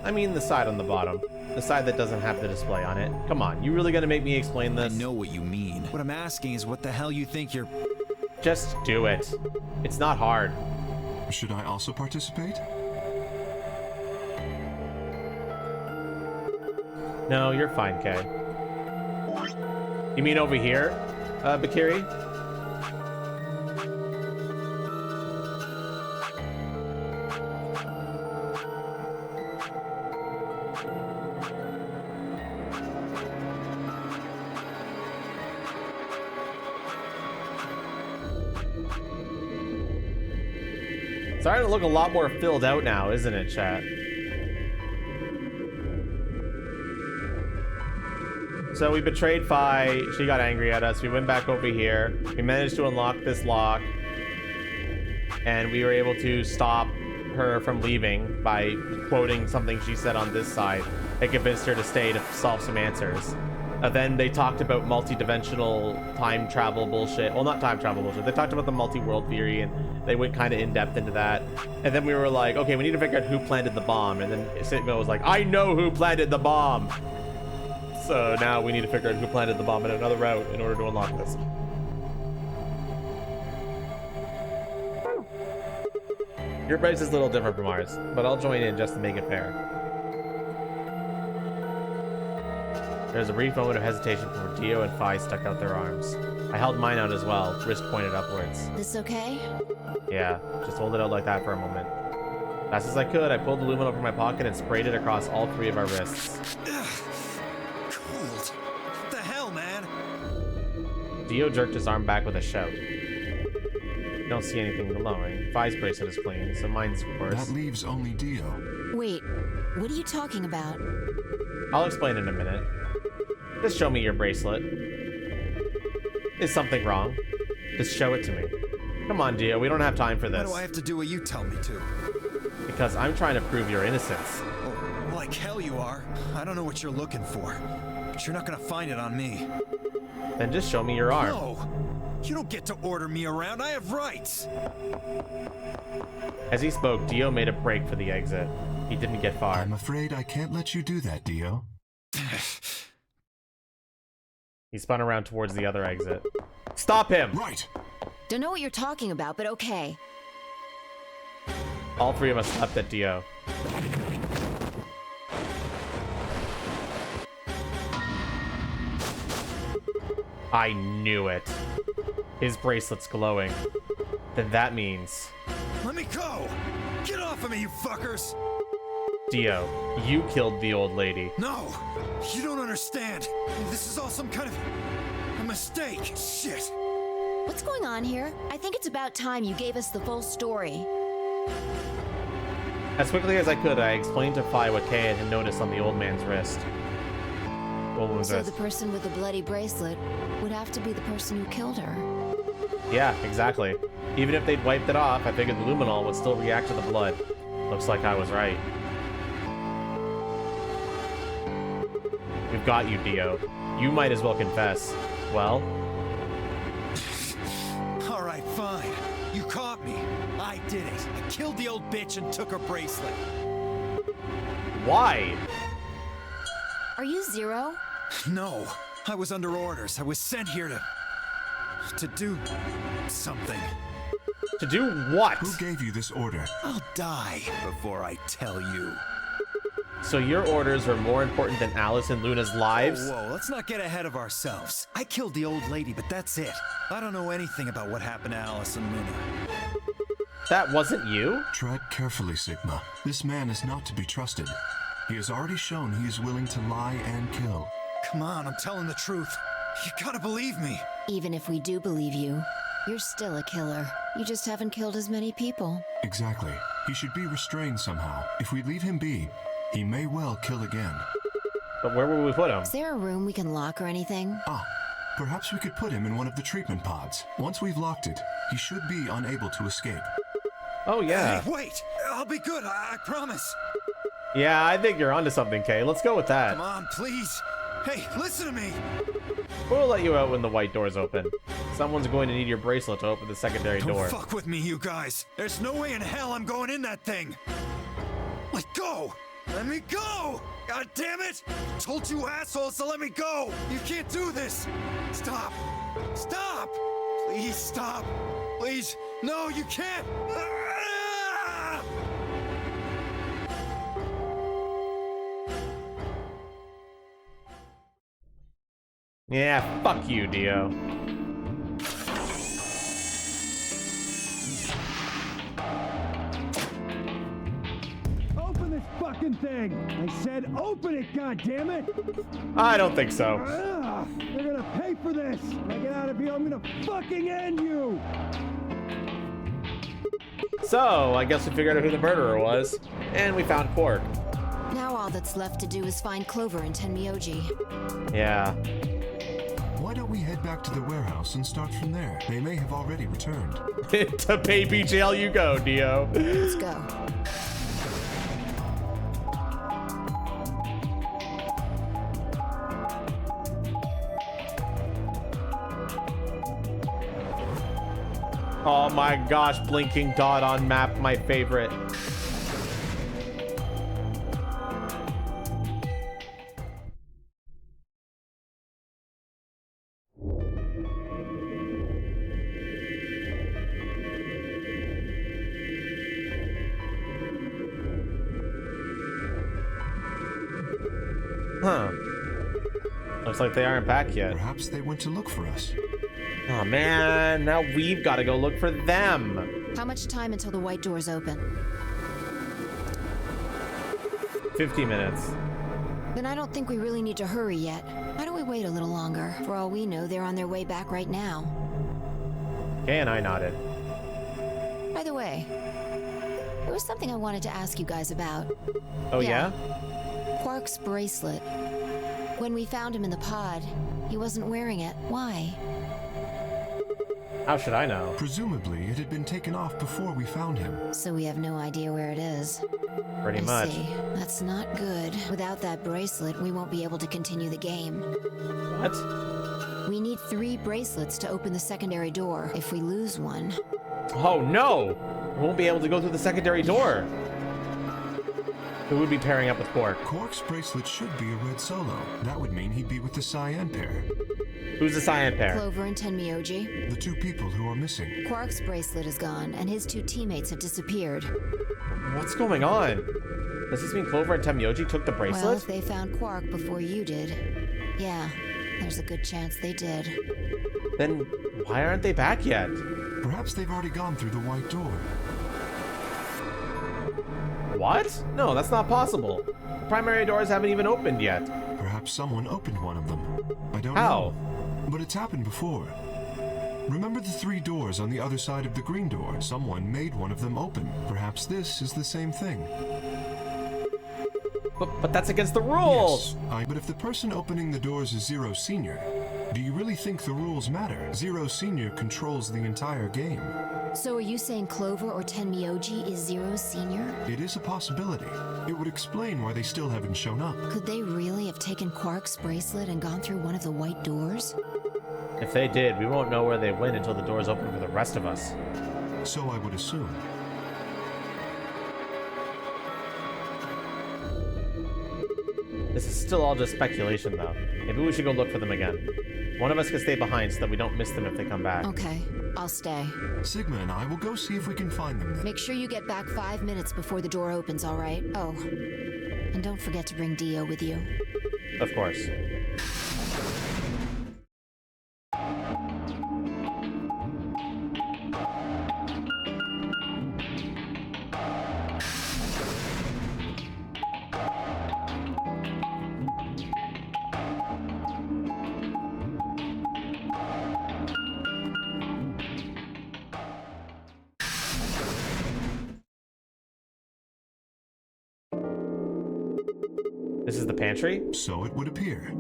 I mean the side on the bottom. The side that doesn't have the display on it. Come on, you really gonna make me explain I this? know what you mean. What I'm asking is what the hell you think you're... Just do it. It's not hard. Should I also participate? No, you're fine, Kay. You mean over here, Bakiri? Starting to look a lot more filled out now, isn't it, chat? So we betrayed Fi, she got angry at us, we went back over here, we managed to unlock this lock, and we were able to stop her from leaving by quoting something she said on this side. It convinced her to stay to solve some answers. Then they talked about multi-dimensional time travel bullshit. Well, not time travel bullshit. They talked about the multi-world theory, and they went kind of in-depth into that. And then we were like, okay, we need to figure out who planted the bomb. And then Sitmo was like, I know who planted the bomb! So now we need to figure out who planted the bomb in another route in order to unlock this. Your brace is a little different from ours, but I'll join in just to make it fair. There's a brief moment of hesitation before Dio and Fi stuck out their arms. I held mine out as well, wrist pointed upwards. This okay? Yeah, just hold it out like that for a moment. Fast as I could, I pulled the luminol from my pocket and sprayed it across all three of our wrists. Cold. What the hell, man? Dio jerked his arm back with a shout. Don't see anything glowing. Fi's bracelet is clean, so mine's worse. That leaves only Dio. Wait, what are you talking about? I'll explain in a minute. Just show me your bracelet. Is something wrong? Just show it to me. Come on, Dio, we don't have time for this. Why do I have to do what you tell me to? Because I'm trying to prove your innocence. Oh, like hell you are. I don't know what you're looking for, but you're not gonna find it on me. Then just show me your arm. No! You don't get to order me around. I have rights. As he spoke, Dio made a break for the exit. He didn't get far. I'm afraid I can't let you do that, Dio. He spun around towards the other exit. Stop him! Right! Don't know what you're talking about, but okay. All three of us leapt at Dio. I knew it. His bracelet's glowing. Then that means... Let me go! Get off of me, you fuckers! Dio, you killed the old lady. No! You don't understand. This is all some kind of a mistake. Shit! What's going on here? I think it's about time you gave us the full story. As quickly as I could, I explained to Fi what Kay had noticed on the old man's wrist. So the person with the bloody bracelet would have to be the person who killed her. Yeah, exactly. Even if they'd wiped it off, I figured the luminol would still react to the blood. Looks like I was right. We've got you, Dio. You might as well confess. Well? Alright, fine. You caught me. I did it. I killed the old bitch and took her bracelet. Why? Are you Zero? No. I was under orders. I was sent here to do something. To do what? Who gave you this order? I'll die before I tell you. So your orders are more important than Alice and Luna's lives? Whoa, let's not get ahead of ourselves. I killed the old lady, but that's it. I don't know anything about what happened to Alice and Luna. That wasn't you? Tread carefully, Sigma. This man is not to be trusted. He has already shown he is willing to lie and kill. Come on, I'm telling the truth. You gotta believe me. Even if we do believe you, you're still a killer. You just haven't killed as many people. Exactly. He should be restrained somehow. If we leave him be, he may well kill again. But where will we put him? Is there a room we can lock or anything? Ah, perhaps we could put him in one of the treatment pods. Once we've locked it, he should be unable to escape. Oh, yeah. Hey, wait! I'll be good, I promise. Yeah, I think you're onto something, Kay. Let's go with that. Come on, please. Hey, listen to me. We'll let you out when the white doors open. Someone's going to need your bracelet to open the secondary door. Don't fuck with me, you guys. There's no way in hell I'm going in that thing. Let go! Let me go! God damn it! I told you assholes to let me go! You can't do this! Stop! Stop! Please stop! Please! No, you can't! Ah! Yeah, fuck you, Dio. Open this fucking thing! I said open it, goddammit! I don't think so. You're gonna pay for this! When I get out of here, I'm gonna fucking end you! So, I guess we figured out who the murderer was. And we found Quark. Now all that's left to do is find Clover and Tenmyoji. Yeah. Why don't we head back to the warehouse and start from there? They may have already returned. To baby jail you go, Dio. Let's go. Oh my gosh, blinking dot on map, my favorite. Huh. Looks like they aren't back yet. Perhaps they went to look for us. Oh man, now we've got to go look for them. How much time until the white doors open? 50 minutes. Then I don't think we really need to hurry yet. Why don't we wait a little longer? For all we know, they're on their way back right now. Kay and I nodded. By the way, there was something I wanted to ask you guys about. Oh yeah? Quark's bracelet. When we found him in the pod, he wasn't wearing it. Why? How should I know? Presumably, it had been taken off before we found him. So we have no idea where it is. Pretty I much. see. That's not good. Without that bracelet, we won't be able to continue the game. What? We need 3 bracelets to open the secondary door. If we lose one... Oh no! We won't be able to go through the secondary door. Who would be pairing up with Quark? Quark's bracelet should be a red solo. That would mean he'd be with the cyan pair. Who's the cyan pair? Clover and Tenmyoji. The 2 people who are missing. Quark's bracelet is gone, and his 2 teammates have disappeared. What's going on? Does this mean Clover and Tenmyoji took the bracelet? Well, if they found Quark before you did, yeah, there's a good chance they did. Then why aren't they back yet? Perhaps they've already gone through the white door. What? No, that's not possible. The primary doors haven't even opened yet. Perhaps someone opened one of them. I don't How? know. But it's happened before. Remember the 3 doors on the other side of the green door? Someone made one of them open. Perhaps this is the same thing. But that's against the rules! Yes, but if the person opening the doors is Zero Senior, do you really think the rules matter? Zero Senior controls the entire game. So are you saying Clover or Tenmyoji is Zero Senior? It is a possibility. It would explain why they still haven't shown up. Could they really have taken Quark's bracelet and gone through one of the white doors? If they did, we won't know where they went until the doors open for the rest of us. So I would assume. This is still all just speculation, though. Maybe we should go look for them again. One of us can stay behind so that we don't miss them if they come back. Okay, I'll stay. Sigma and I will go see if we can find them then. Make sure you get back 5 minutes before the door opens, all right? Oh, and don't forget to bring Dio with you. Of course. This is the pantry? So it would appear.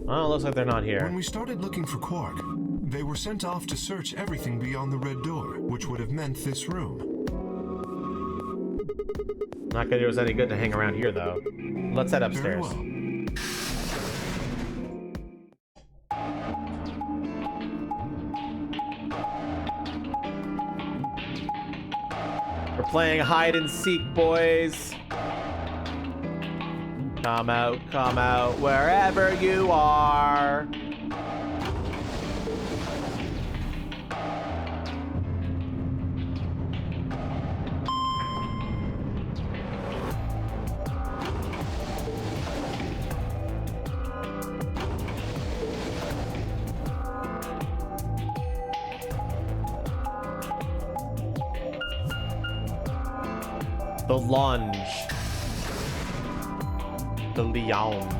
Oh, looks like they're not here. When we started looking for Quark, they were sent off to search everything beyond the red door, which would have meant this room. Not gonna do us any good to hang around here, though. Let's head upstairs. Very well. We're playing hide and seek, boys. Come out, wherever you are. The lunge. The lounge.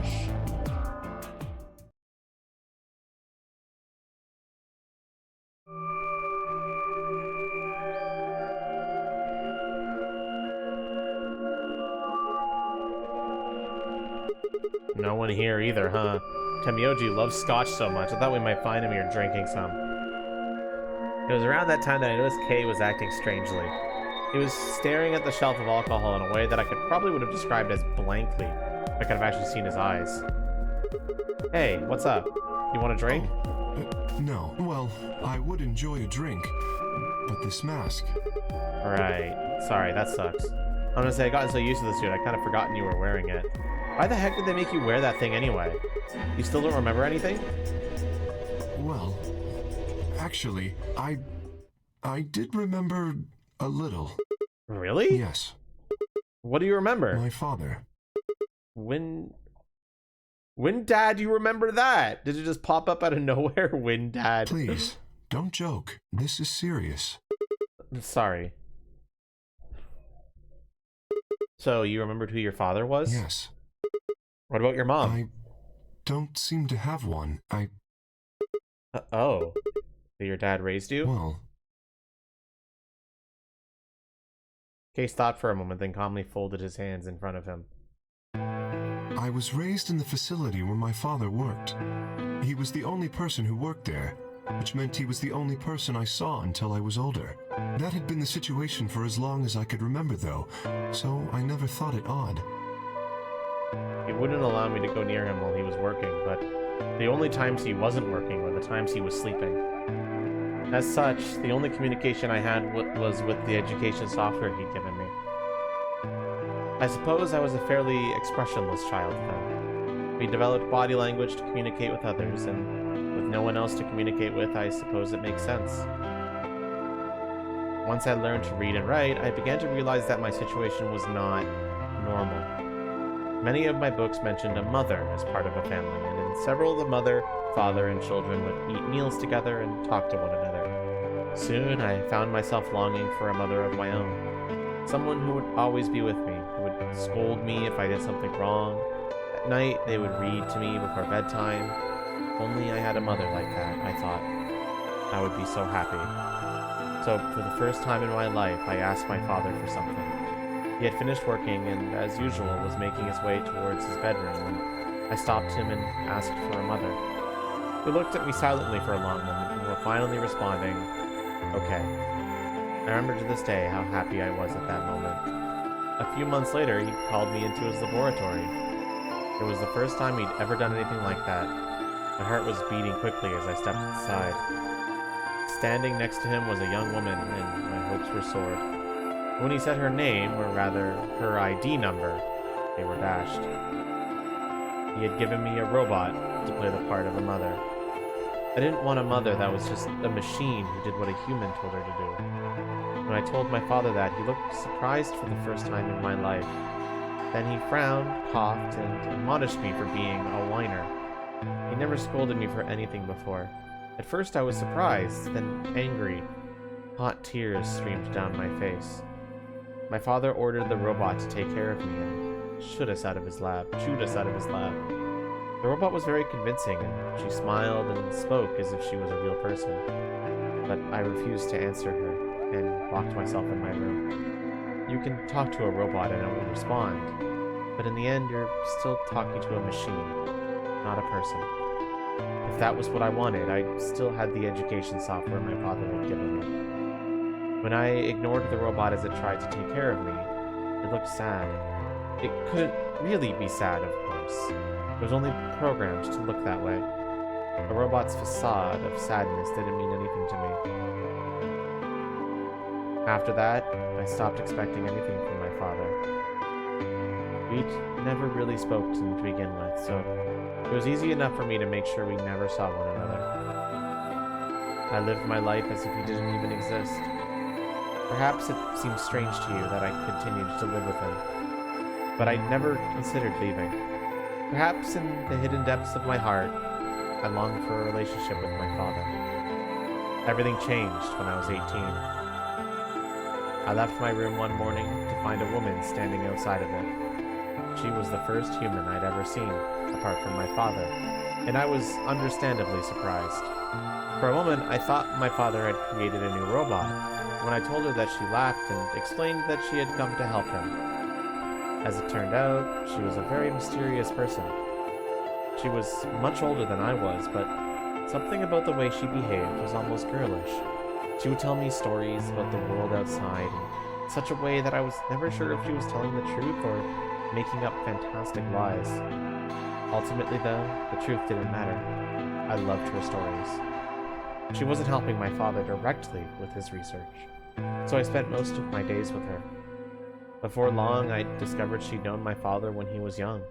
No one here either, huh? Temioji loves scotch so much. I thought we might find him here drinking some. It was around that time that I noticed Kay was acting strangely. He was staring at the shelf of alcohol in a way that I probably would have described as blankly. I could have actually seen his eyes. Hey, what's up? You want a drink? No. Well, I would enjoy a drink, but this mask... Right. Sorry, that sucks. I'm gonna say I gotten so used to this suit, I kind of forgotten you were wearing it. Why the heck did they make you wear that thing anyway? You still don't remember anything? Well, actually, I did remember a little. Really? Yes. What do you remember? My father. When Dad, you remember that? Did it just pop up out of nowhere? When Dad? Please, don't joke. This is serious. I'm sorry. So, you remembered who your father was? Yes. What about your mom? I don't seem to have one. Oh. So your dad raised you? Well... Case thought for a moment, then calmly folded his hands in front of him. I was raised in the facility where my father worked. He was the only person who worked there, which meant he was the only person I saw until I was older. That had been the situation for as long as I could remember, though, so I never thought it odd. He wouldn't allow me to go near him while he was working, but the only times he wasn't working were the times he was sleeping. As such, the only communication I had was with the education software he'd given me. I suppose I was a fairly expressionless child then. We developed body language to communicate with others, and with no one else to communicate with, I suppose it makes sense. Once I learned to read and write, I began to realize that my situation was not normal. Many of my books mentioned a mother as part of a family, and in several the mother, father, and children would eat meals together and talk to one another. Soon, I found myself longing for a mother of my own. Someone who would always be with me, who would scold me if I did something wrong. At night, they would read to me before bedtime. If only I had a mother like that, I thought. I would be so happy. So, for the first time in my life, I asked my father for something. He had finished working and, as usual, was making his way towards his bedroom when I stopped him and asked for a mother. He looked at me silently for a long moment before finally responding, "Okay." I remember to this day how happy I was at that moment. A few months later, he called me into his laboratory. It was the first time he'd ever done anything like that. My heart was beating quickly as I stepped inside. Standing next to him was a young woman, and my hopes were soared. When he said her name, or rather, her ID number, they were dashed. He had given me a robot to play the part of a mother. I didn't want a mother that was just a machine who did what a human told her to do. When I told my father that, he looked surprised for the first time in my life. Then he frowned, coughed, and admonished me for being a whiner. He never scolded me for anything before. At first I was surprised, then angry. Hot tears streamed down my face. My father ordered the robot to take care of me and chewed us out of his lab. The robot was very convincing, and she smiled and spoke as if she was a real person. But I refused to answer her and locked myself in my room. You can talk to a robot and it will respond, but in the end you're still talking to a machine, not a person. If that was what I wanted, I still had the education software my father had given me. When I ignored the robot as it tried to take care of me, it looked sad. It couldn't really be sad, of course. It was only programmed to look that way. A robot's facade of sadness didn't mean anything to me. After that, I stopped expecting anything from my father. We'd never really spoken to begin with, so it was easy enough for me to make sure we never saw one another. I lived my life as if he didn't even exist. Perhaps it seems strange to you that I continued to live with him, but I never considered leaving. Perhaps in the hidden depths of my heart, I longed for a relationship with my father. Everything changed when I was 18. I left my room one morning to find a woman standing outside of it. She was the first human I'd ever seen, apart from my father, and I was understandably surprised. For a moment, I thought my father had created a new robot, when I told her that she laughed and explained that she had come to help him. As it turned out, she was a very mysterious person. She was much older than I was, but something about the way she behaved was almost girlish. She would tell me stories about the world outside in such a way that I was never sure if she was telling the truth or making up fantastic lies. Ultimately, though, the truth didn't matter. I loved her stories. She wasn't helping my father directly with his research, so I spent most of my days with her. Before long, I discovered she'd known my father when he was young.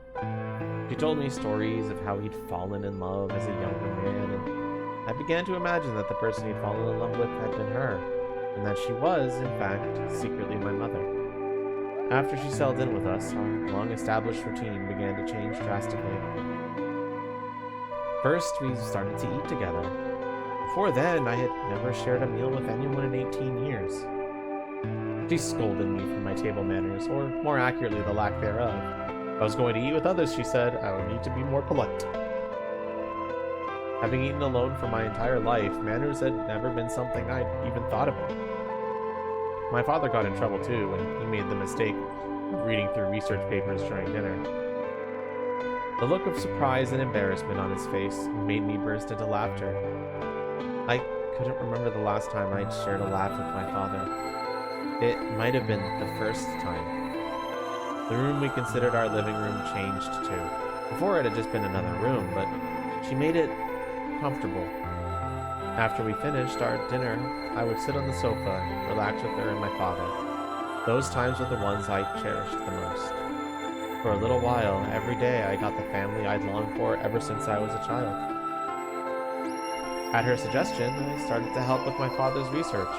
She told me stories of how he'd fallen in love as a younger man, and I began to imagine that the person he'd fallen in love with had been her, and that she was, in fact, secretly my mother. After she settled in with us, our long-established routine began to change drastically. First, we started to eat together. Before then, I had never shared a meal with anyone in 18 years. She scolded me for my table manners, or more accurately, the lack thereof. If I was going to eat with others, she said, I would need to be more polite. Having eaten alone for my entire life, manners had never been something I'd even thought about. My father got in trouble too when he made the mistake of reading through research papers during dinner. The look of surprise and embarrassment on his face made me burst into laughter. I couldn't remember the last time I'd shared a laugh with my father. It might have been the first time. The room we considered our living room changed too. Before it had just been another room, but she made it comfortable. After we finished our dinner, I would sit on the sofa and relax with her and my father. Those times were the ones I cherished the most. For a little while, every day I got the family I'd longed for ever since I was a child. At her suggestion, I started to help with my father's research.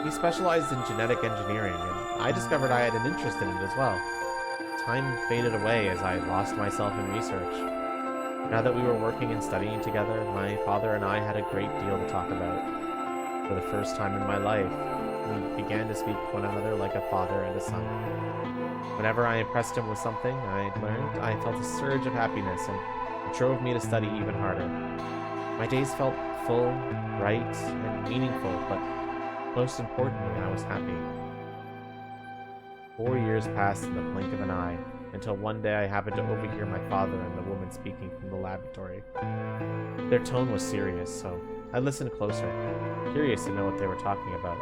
He specialized in genetic engineering, and I discovered I had an interest in it as well. Time faded away as I lost myself in research. Now that we were working and studying together, my father and I had a great deal to talk about. For the first time in my life, we began to speak to one another like a father and a son. Whenever I impressed him with something I'd learned, I felt a surge of happiness, and it drove me to study even harder. My days felt full, bright, and meaningful, but most importantly, I was happy. 4 years passed in the blink of an eye, until one day I happened to overhear my father and the woman speaking from the laboratory. Their tone was serious, so I listened closer, curious to know what they were talking about.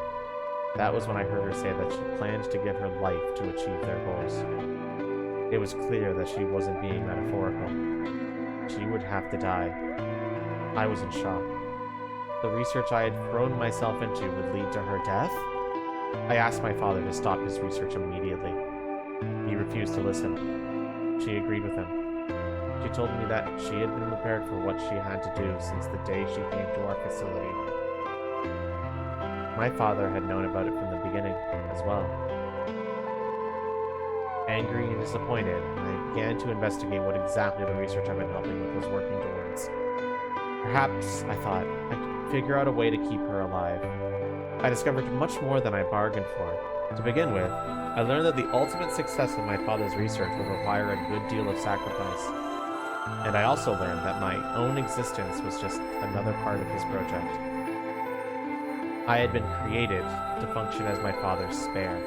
That was when I heard her say that she planned to give her life to achieve their goals. It was clear that she wasn't being metaphorical. She would have to die. I was in shock. The research I had thrown myself into would lead to her death? I asked my father to stop his research immediately. He refused to listen. She agreed with him. She told me that she had been prepared for what she had to do since the day she came to our facility. My father had known about it from the beginning, as well. Angry and disappointed, I began to investigate what exactly the research I've been helping with was working towards. Perhaps, I thought, I could figure out a way to keep her alive. I discovered much more than I bargained for. To begin with, I learned that the ultimate success of my father's research would require a good deal of sacrifice. And I also learned that my own existence was just another part of his project. I had been created to function as my father's spare.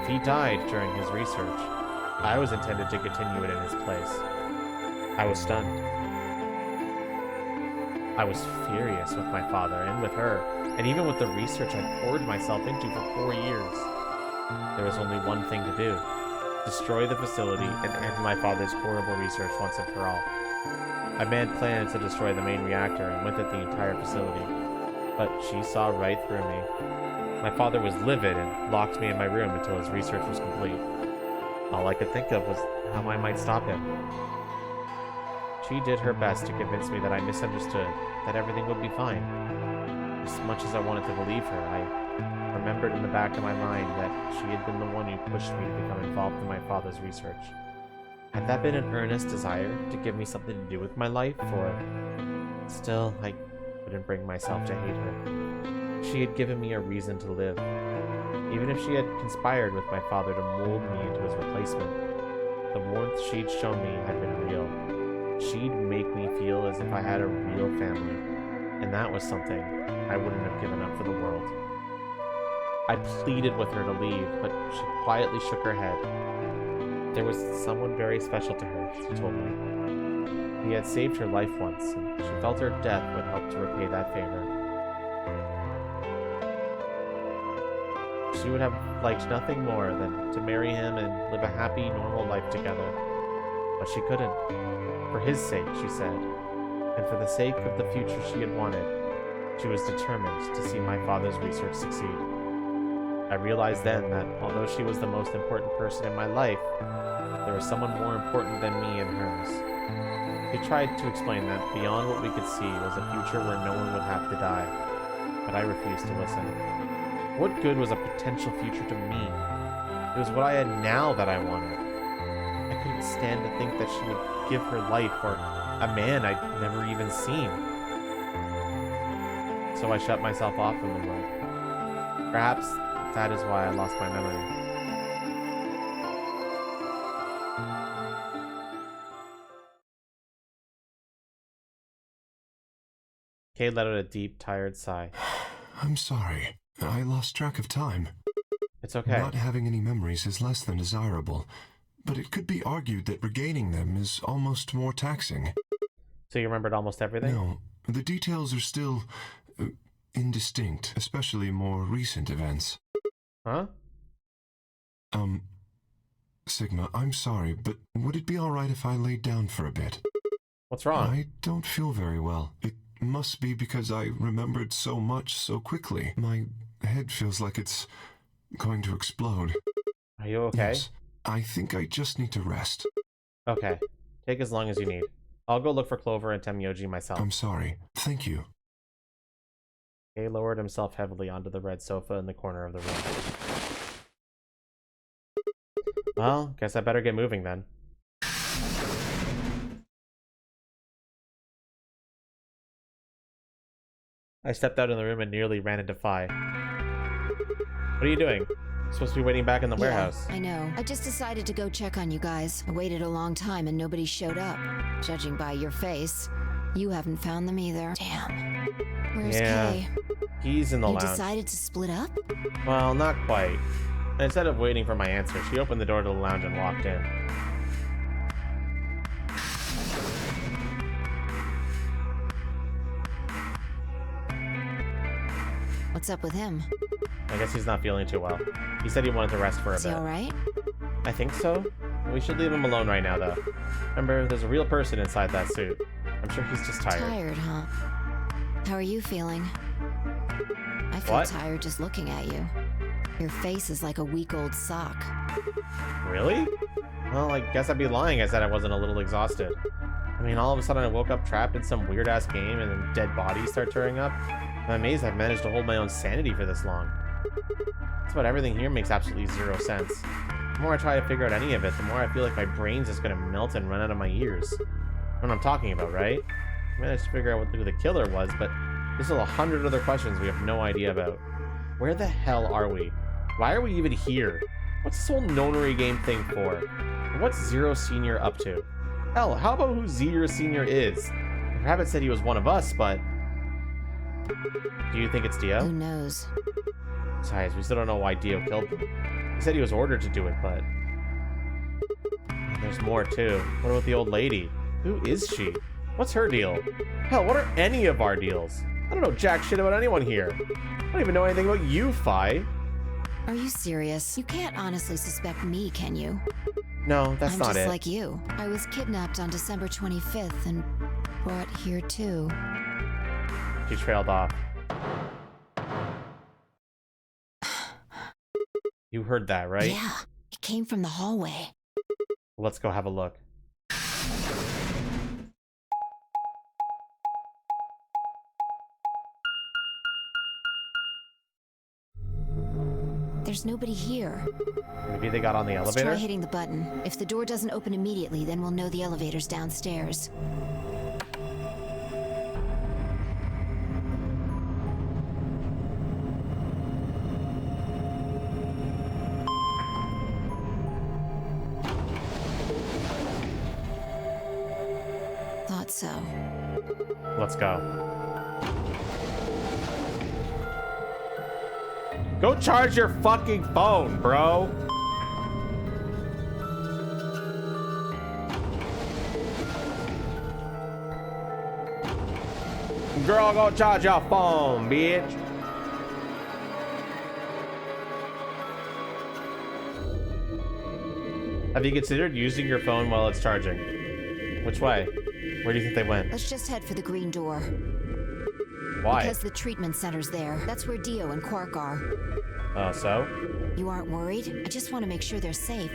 If he died during his research, I was intended to continue it in his place. I was stunned. I was furious with my father and with her, and even with the research I poured myself into for 4 years. There was only one thing to do: destroy the facility and end my father's horrible research once and for all. I made plans to destroy the main reactor and with it the entire facility, but she saw right through me. My father was livid and locked me in my room until his research was complete. All I could think of was how I might stop him. She did her best to convince me that I misunderstood, that everything would be fine. As much as I wanted to believe her, I remembered in the back of my mind that she had been the one who pushed me to become involved in my father's research. Had that been an earnest desire to give me something to do with my life, or... Still, I couldn't bring myself to hate her. She had given me a reason to live. Even if she had conspired with my father to mold me into his replacement, the warmth she'd shown me had been real. She'd make me feel as if I had a real family, and that was something I wouldn't have given up for the world. I pleaded with her to leave, but she quietly shook her head. There was someone very special to her, she told me. He had saved her life once, and she felt her death would help to repay that favor. She would have liked nothing more than to marry him and live a happy, normal life together. But she couldn't. For his sake, she said, and for the sake of the future she had wanted, she was determined to see my father's research succeed. I realized then that although she was the most important person in my life, there was someone more important than me in hers. He tried to explain that beyond what we could see was a future where no one would have to die, but I refused to listen. What good was a potential future to me? It was what I had now that I wanted. I couldn't stand to think that she would give her life for a man I'd never even seen. So I shut myself off from the world. Perhaps that is why I lost my memory. Kay let out a deep, tired sigh. I'm sorry. I lost track of time. It's okay. Not having any memories is less than desirable, but it could be argued that regaining them is almost more taxing. So you remembered almost everything? No, the details are still indistinct, especially more recent events. Huh? Sigma, I'm sorry, but would it be alright if I laid down for a bit? What's wrong? I don't feel very well. It must be because I remembered so much so quickly. My head feels like it's going to explode. Are you okay? Yes, I think I just need to rest. Okay. Take as long as you need. I'll go look for Clover and Temyoji myself. I'm sorry. Thank you. Kay lowered himself heavily onto the red sofa in the corner of the room. Well, guess I better get moving then. I stepped out in the room and nearly ran into Phi. What are you doing? You're supposed to be waiting back in the warehouse. I know. I just decided to go check on you guys. I waited a long time and nobody showed up. Judging by your face, you haven't found them either. Damn. Where's Kay? He's in the lounge. You decided to split up? Well, not quite. Instead of waiting for my answer, she opened the door to the lounge and walked in. What's up with him? I guess he's not feeling too well. He said he wanted to rest for a Is he bit. alright? I think so. We should leave him alone right now, though. Remember, there's a real person inside that suit. I'm sure he's just tired. Tired, huh? How are you feeling? I feel What? tired just looking at you. Your face is like a week-old sock. Really? Well, I guess I'd be lying. I said I wasn't a little exhausted. I mean, all of a sudden I woke up trapped in some weird-ass game and then dead bodies start turning up. I'm amazed I've managed to hold my own sanity for this long. That's about everything here makes absolutely zero sense. The more I try to figure out any of it, the more I feel like my brain's just gonna melt and run out of my ears. What I'm talking about, right? I managed to figure out who the killer was, but there's still 100 other questions we have no idea about. Where the hell are we? Why are we even here? What's this whole nonary game thing for? And what's Zero Senior up to? Hell, how about who Zero Senior is? Rabbit said he was one of us, but... Do you think it's Dio? Who knows? Besides, we still don't know why Dio killed him. He said he was ordered to do it, but... There's more, too. What about the old lady? Who is she? What's her deal? Hell, what are any of our deals? I don't know jack shit about anyone here. I don't even know anything about you, Fi. Are you serious? You can't honestly suspect me, can you? No, that's not I'm it. just like you. I was kidnapped on December 25th and brought here too. She trailed off. You heard that, right? Yeah, it came from the hallway. Let's go have a look. There's nobody here. Maybe they got on the Let's elevator? try hitting the button. If the door doesn't open immediately, then we'll know the elevator's downstairs. Thought so. Let's go. Go charge your fucking phone, bro. Girl, go charge your phone, bitch. Have you considered using your phone while it's charging? Which way? Where do you think they went? Let's just head for the green door. Why? Because the treatment center's there. That's where Dio and Quark are. Oh, so? You aren't worried? I just want to make sure they're safe.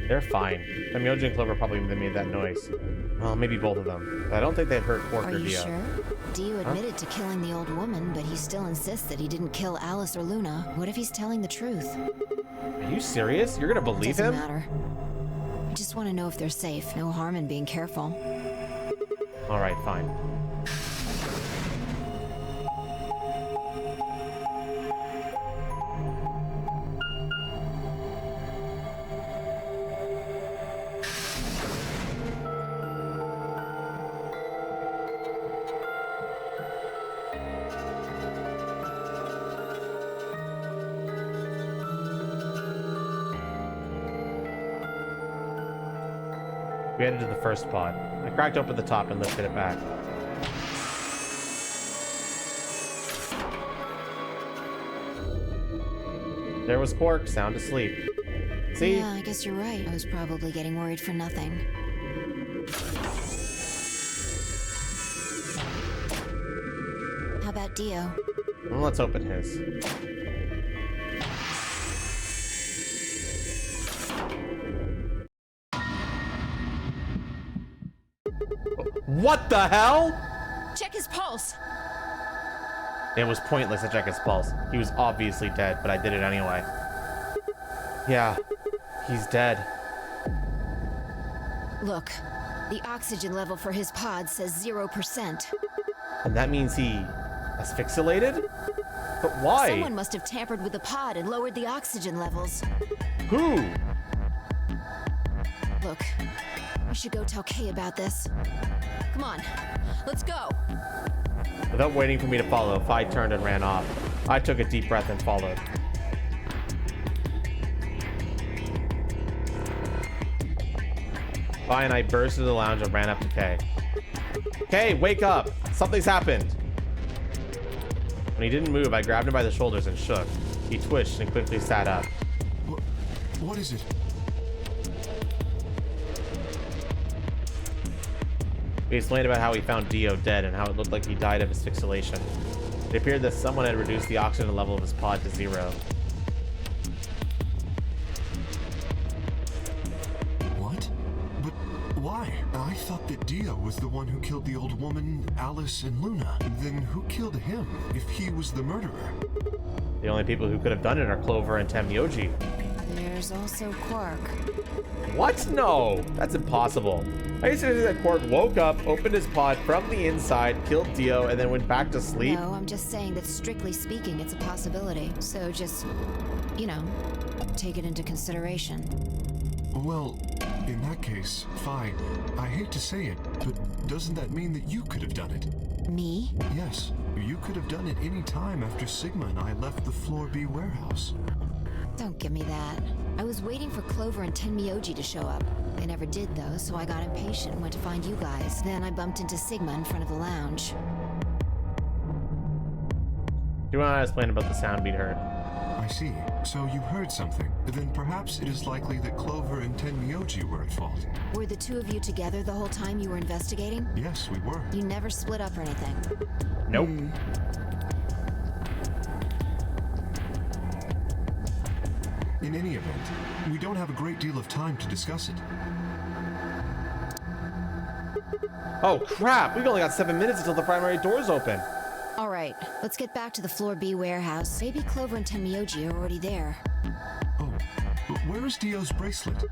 They're fine. Myoji and Clover probably made that noise. Well, maybe both of them. But I don't think they'd hurt Quark Are or you Dio. sure? Dio admitted to killing the old woman, but he still insists that he didn't kill Alice or Luna. What if he's telling the truth? Are you serious? You're gonna believe Doesn't him? matter. I just want to know if they're safe. No harm in being careful. Alright, fine. We headed to the first pod. I cracked open the top and lifted it back. There was Quark, sound asleep. See? Yeah, I guess you're right. I was probably getting worried for nothing. How about Dio? Well, let's open his. What the hell? Check his pulse! It was pointless to check his pulse. He was obviously dead, but I did it anyway. Yeah, he's dead. Look, the oxygen level for his pod says 0%. And that means he asphyxiated? But why? Someone must have tampered with the pod and lowered the oxygen levels. Who? Look, we should go tell Kay about this. Come on, let's go. Without waiting for me to follow, Fi turned and ran off. I took a deep breath and followed. Fi and I burst into the lounge and ran up to Kay. Kay, wake up! Something's happened! When he didn't move, I grabbed him by the shoulders and shook. He twitched and quickly sat up. What is it? He explained about how he found Dio dead and how it looked like he died of asphyxiation. It appeared that someone had reduced the oxygen level of his pod to 0. What? But why? I thought that Dio was the one who killed the old woman, Alice, and Luna. Then who killed him, if he was the murderer? The only people who could have done it are Clover and Temyoji. There's also Quark. What? No, that's impossible. I used to say that Quark woke up, opened his pod from the inside, killed Dio, and then went back to sleep. No, I'm just saying that strictly speaking, it's a possibility. So just, you know, take it into consideration. Well, in that case, Phi, I hate to say it, but doesn't that mean that you could have done it? Me? Yes, you could have done it any time after Sigma and I left the Floor B warehouse. Don't give me that. I was waiting for Clover and Tenmyoji to show up. They never did, though, so I got impatient and went to find you guys. Then I bumped into Sigma in front of the lounge. Do you want to explain about the sound we'd heard? I see. So you heard something. Then perhaps it is likely that Clover and Tenmyoji were at fault. Were the two of you together the whole time you were investigating? Yes, we were. You never split up or anything? Nope. In any event, we don't have a great deal of time to discuss it. Oh crap, we've only got 7 minutes until the primary doors open. All right, let's get back to the Floor B warehouse. Maybe Clover and Tenmyoji are already there. Oh, but where is Dio's bracelet?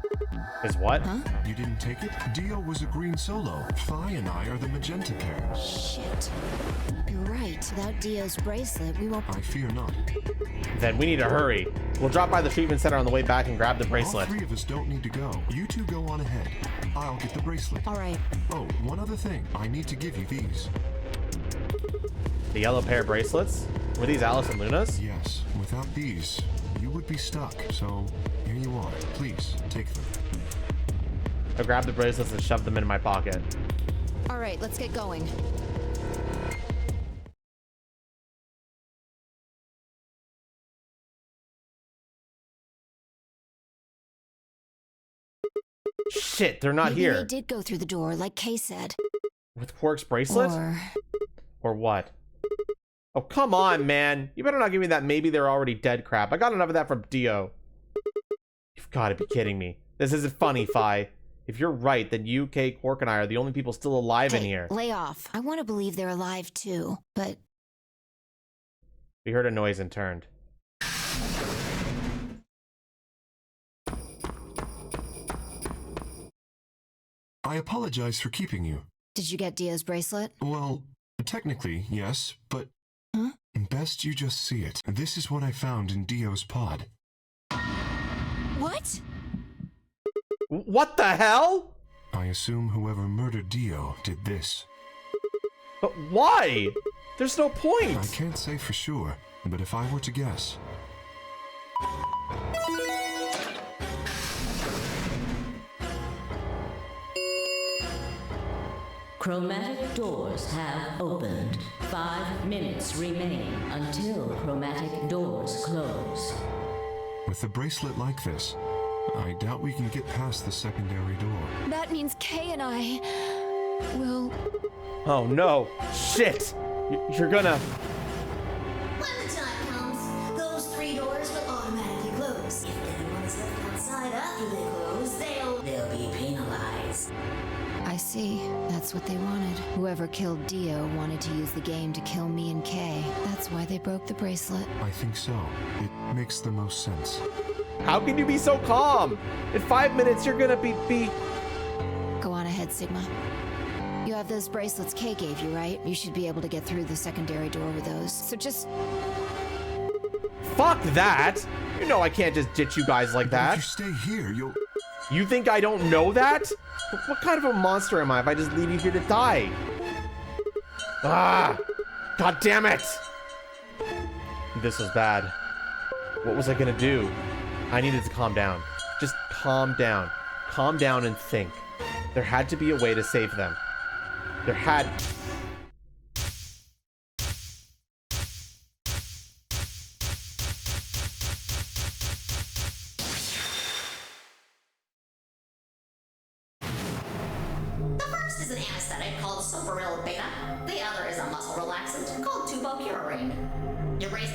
Is what? Huh? You didn't take it? Dio was a green solo. Phi and I are the magenta pair. Shit. You're right. Without Dio's bracelet, we won't... I fear not. Then we need to hurry. We'll drop by the treatment center on the way back and grab the bracelet. All 3 of us don't need to go. You two go on ahead. I'll get the bracelet. All right. Oh, one other thing. I need to give you these. The yellow pair of bracelets? Were these Alice and Luna's? Yes. Without these, you would be stuck. So, here you are. Please, take them. I grabbed the bracelets and shoved them in my pocket. All right, let's get going. Shit, they're not Maybe here. they did go through the door, like Kay said. With Quark's bracelet? Or what? Oh, come on, man. You better not give me that maybe they're already dead crap. I got enough of that from Dio. You've got to be kidding me. This isn't funny, Phi. If you're right, then you, Kay, Quark, and I are the only people still alive in here. Lay off. I want to believe they're alive too, but... We heard a noise and turned. I apologize for keeping you. Did you get Dio's bracelet? Well, technically, yes, but... Huh? Best you just see it. This is what I found in Dio's pod. What? What the hell? I assume whoever murdered Dio did this. But why? There's no point. I can't say for sure, but if I were to guess... Chromatic doors have opened. 5 minutes remain until chromatic doors close. With a bracelet like this, I doubt we can get past the secondary door. That means Kay and I will... Oh no. Shit. You're gonna... When the time comes, those 3 doors will automatically close. If anyone is left outside after they close, they'll be penalized. I see. That's what they wanted. Whoever killed Dio wanted to use the game to kill me and Kay. That's why they broke the bracelet. I think so. It makes the most sense. How can you be so calm? In 5 minutes, you're gonna be... Go on ahead, Sigma. You have those bracelets Kay gave you, right? You should be able to get through the secondary door with those. So just... Fuck that! You know I can't just ditch you guys like that. If you stay here, you'll... You think I don't know that? What kind of a monster am I if I just leave you here to die? Ah! God damn it! This was bad. What was I gonna do? I needed to calm down. Just calm down. Calm down and think. There had to be a way to save them. There had...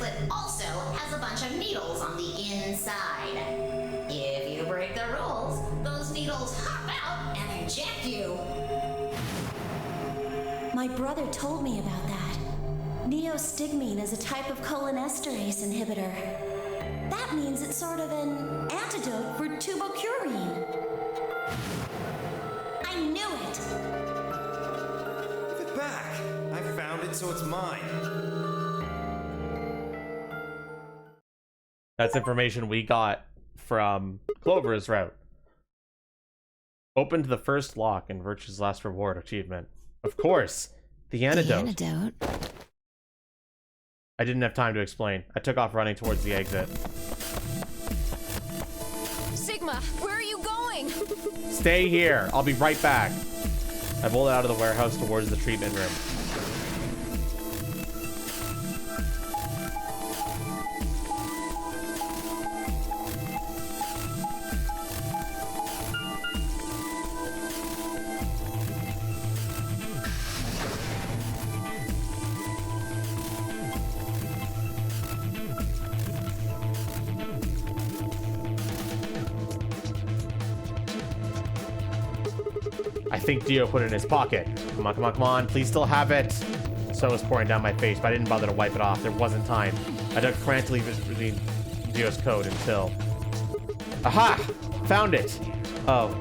bracelet also has a bunch of needles on the inside. If you break the rules, those needles hop out and inject you. My brother told me about that. Neostigmine is a type of cholinesterase inhibitor. That means it's sort of an antidote for tubocurine. I knew it! Give it back. I found it, so it's mine. That's information we got from Clover's route. Opened the first lock in Virtue's last reward achievement. Of course, the antidote. The antidote? I didn't have time to explain. I took off running towards the exit. Sigma, where are you going? Stay here. I'll be right back. I bolted out of the warehouse towards the treatment room. I think Dio put it in his pocket. Come on, come on, come on. Please still have it. Sweat was pouring down my face, but I didn't bother to wipe it off. There wasn't time. I dug frantically between Dio's coat until... Aha! Found it! Oh.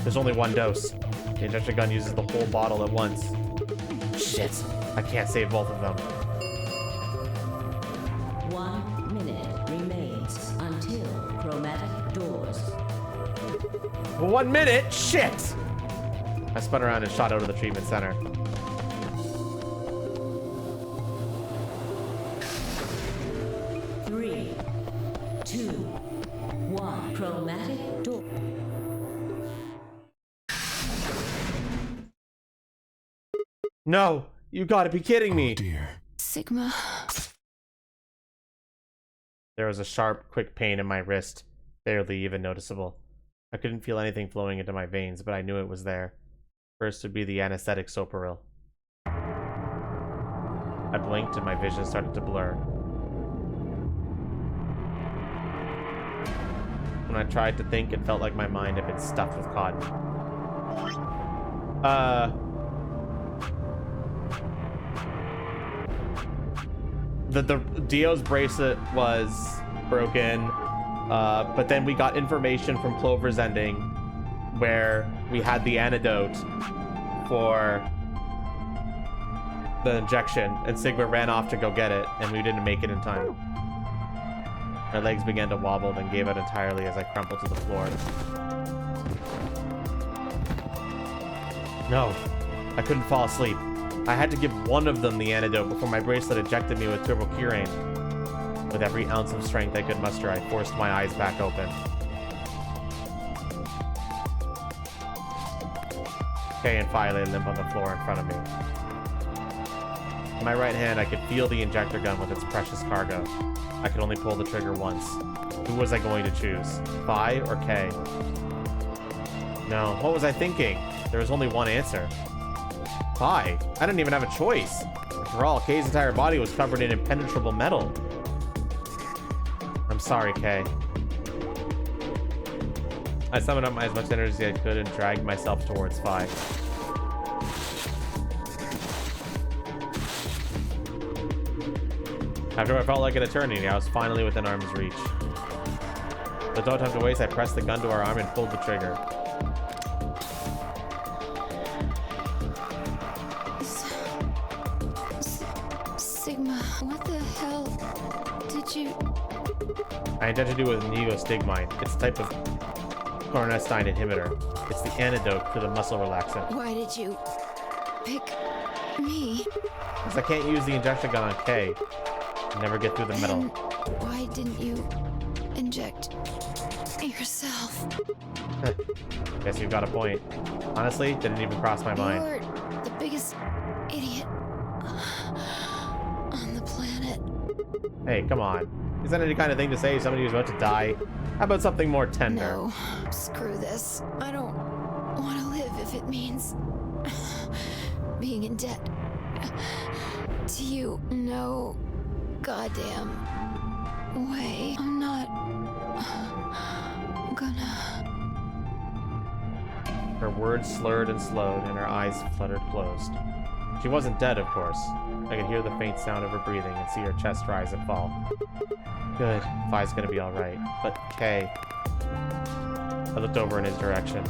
There's only one dose. The injection gun uses the whole bottle at once. Shit. I can't save both of them. 1 minute remains until chromatic doors. 1 minute? Shit! I spun around and shot out of the treatment center. Three, two, one. Chromatic door. No! You gotta be kidding me! Oh dear. Sigma. There was a sharp, quick pain in my wrist, barely even noticeable. I couldn't feel anything flowing into my veins, but I knew it was there. First would be the anesthetic Soparil. I blinked and my vision started to blur. When I tried to think, it felt like my mind had been stuffed with cotton. The Dio's bracelet was broken, but then we got information from Clover's ending where we had the antidote for the injection, and Sigma ran off to go get it, and we didn't make it in time. My legs began to wobble, then gave out entirely as I crumpled to the floor. No, I couldn't fall asleep. I had to give one of them the antidote before my bracelet ejected me with turbocurane. With every ounce of strength I could muster, I forced my eyes back open. Kay and Phi lay limp on the floor in front of me. In my right hand, I could feel the injector gun with its precious cargo. I could only pull the trigger once. Who was I going to choose? Phi or Kay? No, what was I thinking? There was only one answer. Phi? I didn't even have a choice. After all, Kay's entire body was covered in impenetrable metal. I'm sorry, Kay. I summoned up as much energy as I could and dragged myself towards Phi. After what felt like an eternity, I was finally within arm's reach. With no time to waste, I pressed the gun to her arm and pulled the trigger. Sigma, what the hell did you... I injected you with neostigmine. It's a type of chlorestine inhibitor. It's the antidote to the muscle relaxant. Why did you pick me? Because I can't use the injection gun on Kay. I never get through the metal. And why didn't you inject yourself? Guess you've got a point. Honestly, didn't even cross my mind. You're the biggest idiot on the planet. Hey, come on. Is that any kind of thing to say to somebody who's about to die? How about something more tender? No, screw this. I don't want to live if it means being in debt to you. No, goddamn way. I'm not gonna... Her words slurred and slowed, and her eyes fluttered closed. She wasn't dead, of course. I could hear the faint sound of her breathing and see her chest rise and fall. Good. Phi's gonna be alright. But Kay... I looked over in his direction.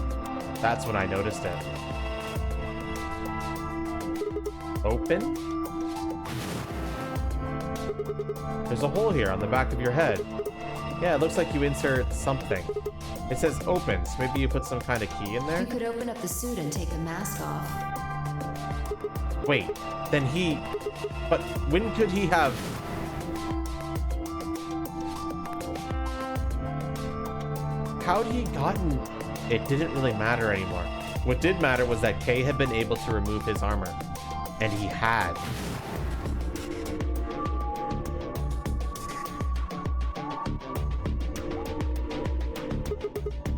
That's when I noticed it. Open? There's a hole here on the back of your head. Yeah, it looks like you insert something. It says open, so maybe you put some kind of key in there? You could open up the suit and take the mask off. Wait, then he... But when could he have... How'd he gotten... It didn't really matter anymore. What did matter was that Kay had been able to remove his armor. And he had.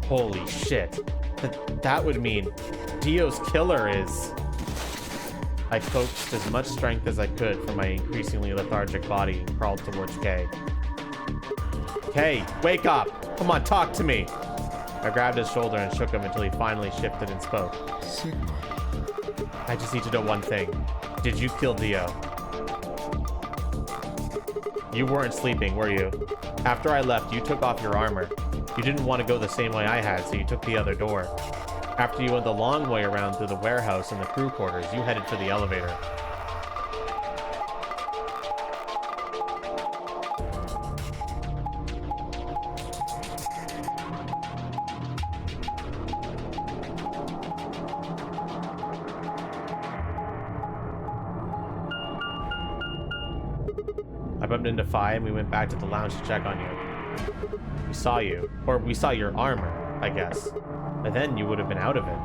Holy shit. That would mean Dio's killer is... I coaxed as much strength as I could from my increasingly lethargic body and crawled towards Kay. Kay, wake up! Come on, talk to me! I grabbed his shoulder and shook him until he finally shifted and spoke. Sigma. I just need to know one thing. Did you kill Dio? You weren't sleeping, were you? After I left, you took off your armor. You didn't want to go the same way I had, so you took the other door. After you went the long way around through the warehouse and the crew quarters, you headed for the elevator. I bumped into Phi and we went back to the lounge to check on you. We saw you. Or we saw your armor, I guess. But then you would have been out of it.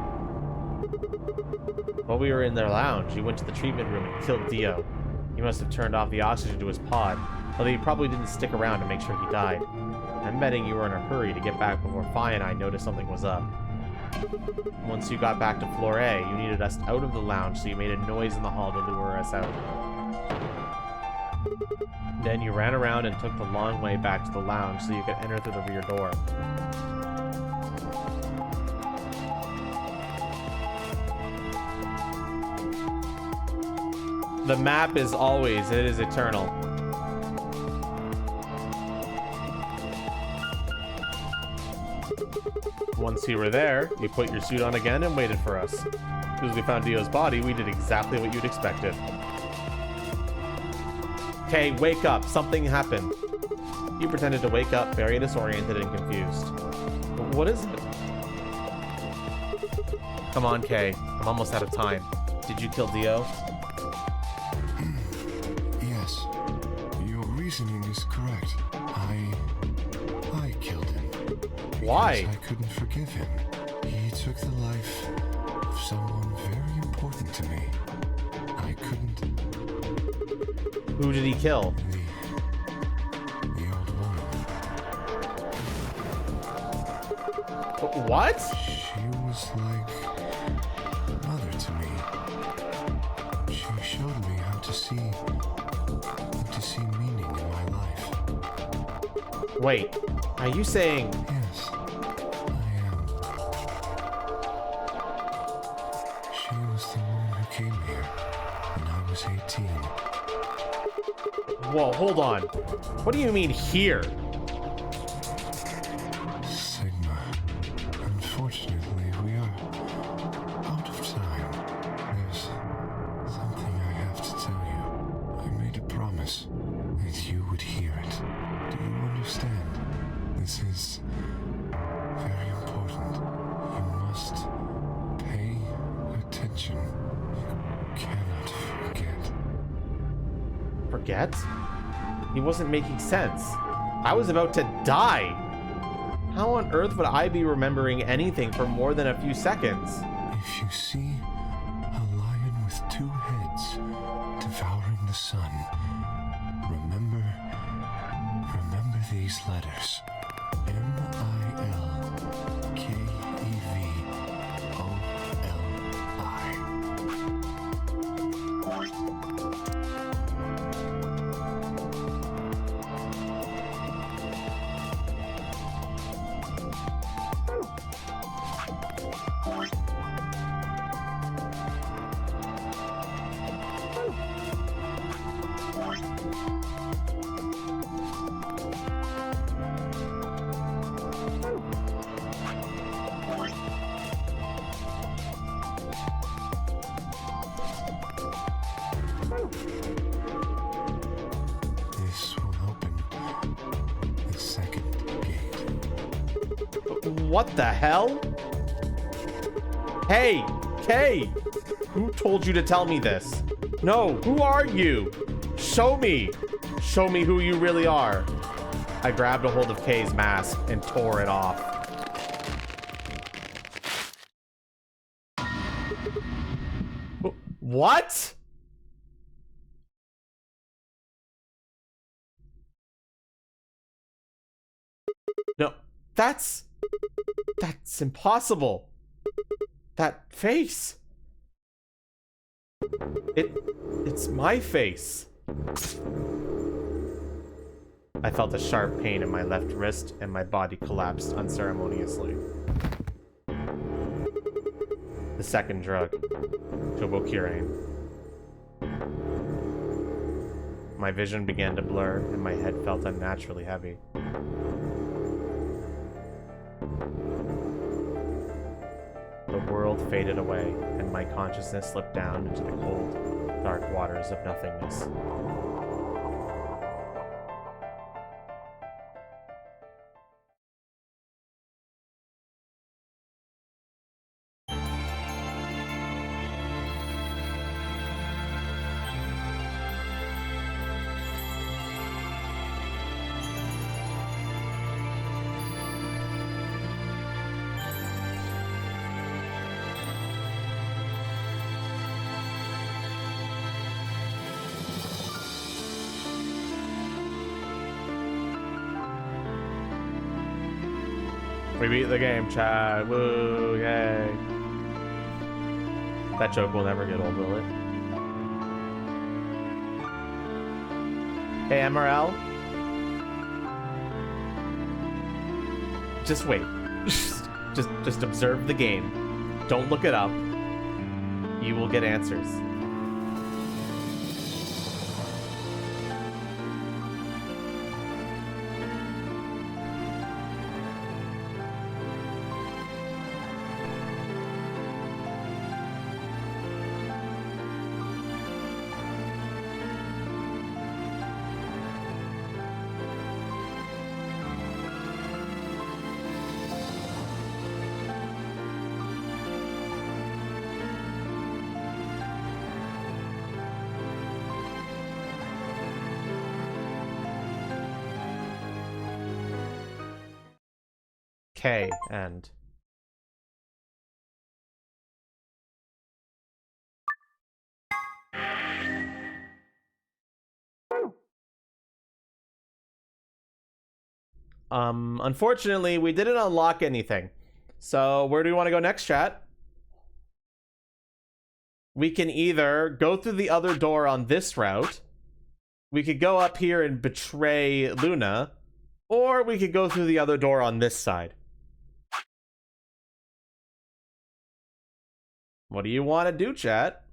While we were in their lounge, you went to the treatment room and killed Dio. He must have turned off the oxygen to his pod, although he probably didn't stick around to make sure he died. I'm betting you were in a hurry to get back before Phi and I noticed something was up. Once you got back to floor A, you needed us out of the lounge, so you made a noise in the hall to lure us out. Then you ran around and took the long way back to the lounge so you could enter through the rear door. The map is always, it is eternal. Once you were there, you put your suit on again and waited for us. Because we found Dio's body, we did exactly what you'd expected. Okay, wake up. Something happened. You pretended to wake up, very disoriented and confused. What is it? Come on, Kay. I'm almost out of time. Did you kill Dio? Yes. Your reasoning is correct. I killed him. Why? Because I couldn't forgive him. He took the life of someone very important to me. I couldn't... Who did he kill? The old woman. What? She was like mother to me. She showed me how to see meaning in my life. Wait, are you saying... Yes, I am. She was the woman who came here when I was 18. Whoa, hold on. What do you mean here? Sigma. Unfortunately, we are out of time. There's something I have to tell you. I made a promise that you would hear it. Do you understand? This is very important. You must pay attention. You cannot forget. Forget? He wasn't making sense. I was about to die. How on earth would I be remembering anything for more than a few seconds? If you see a lion with two heads devouring the sun, remember these letters. M-I-L-K-E-V-O-L-I. This will open the second gate. What the hell? Hey, Kay! Who told you to tell me this? No, who are you? Show me! Show me who you really are. I grabbed a hold of Kay's mask and tore it off. What? No, that's impossible. That face. It's my face. I felt a sharp pain in my left wrist and my body collapsed unceremoniously. The second drug, Tobocurane. My vision began to blur and my head felt unnaturally heavy. The world faded away and my consciousness slipped down into the cold, dark waters of nothingness. We beat the game, Chad. Woo, yay. That joke will never get old, will it? Hey, MRL. Just wait. just observe the game. Don't look it up. You will get answers. K and unfortunately we didn't unlock anything. So where do we want to go next, chat? We can either go through the other door on this route. We could go up here and betray Luna, or we could go through the other door on this side. What do you want to do, chat?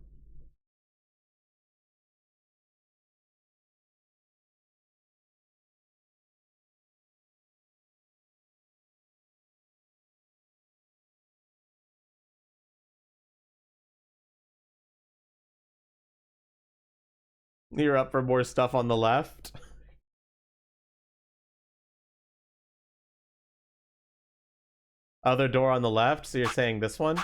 You're up for more stuff on the left? Other door on the left, so you're saying this one?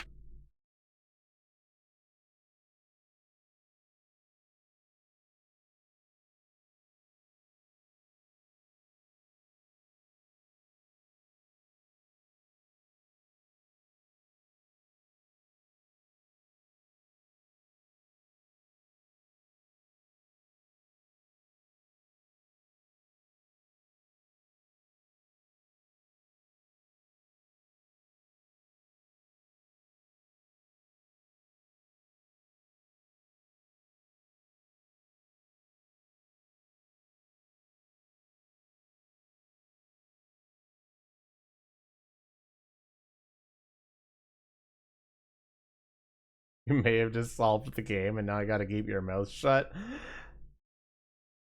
You may have just solved the game and now I gotta keep your mouth shut.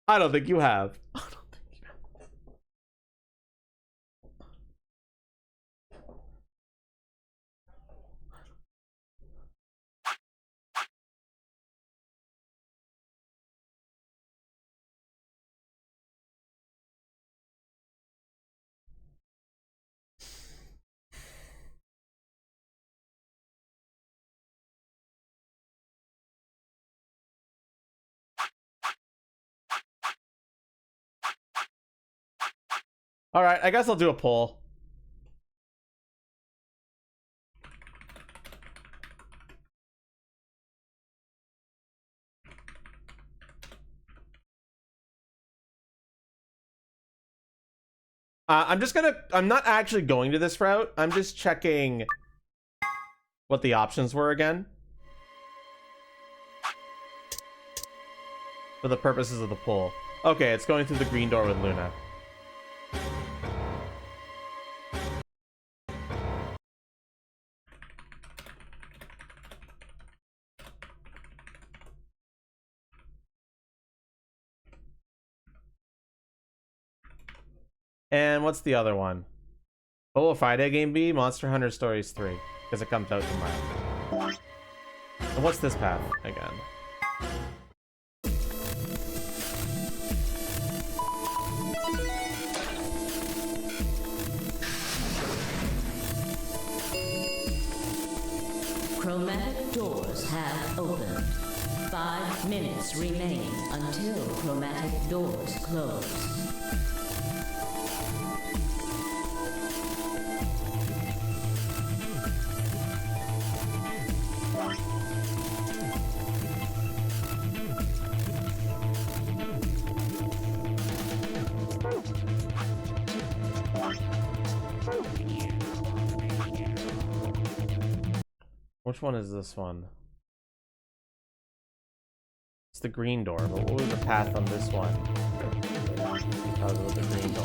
I don't think you have. All right, I guess I'll do a poll. I'm not actually going to this route. I'm just checking what the options were again. For the purposes of the poll. Okay, it's going through the green door with Luna. And what's the other one? What will Friday game be? Monster Hunter Stories 3. Because it comes out tomorrow. And what's this path again? Chromatic doors have opened. 5 minutes remain until chromatic doors close. Which one is this one? It's the green door, but what was the path on this one? That was with the green door.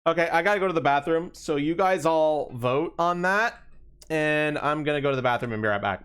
Okay, I gotta go to the bathroom, so you guys all vote on that, and I'm gonna go to the bathroom and be right back.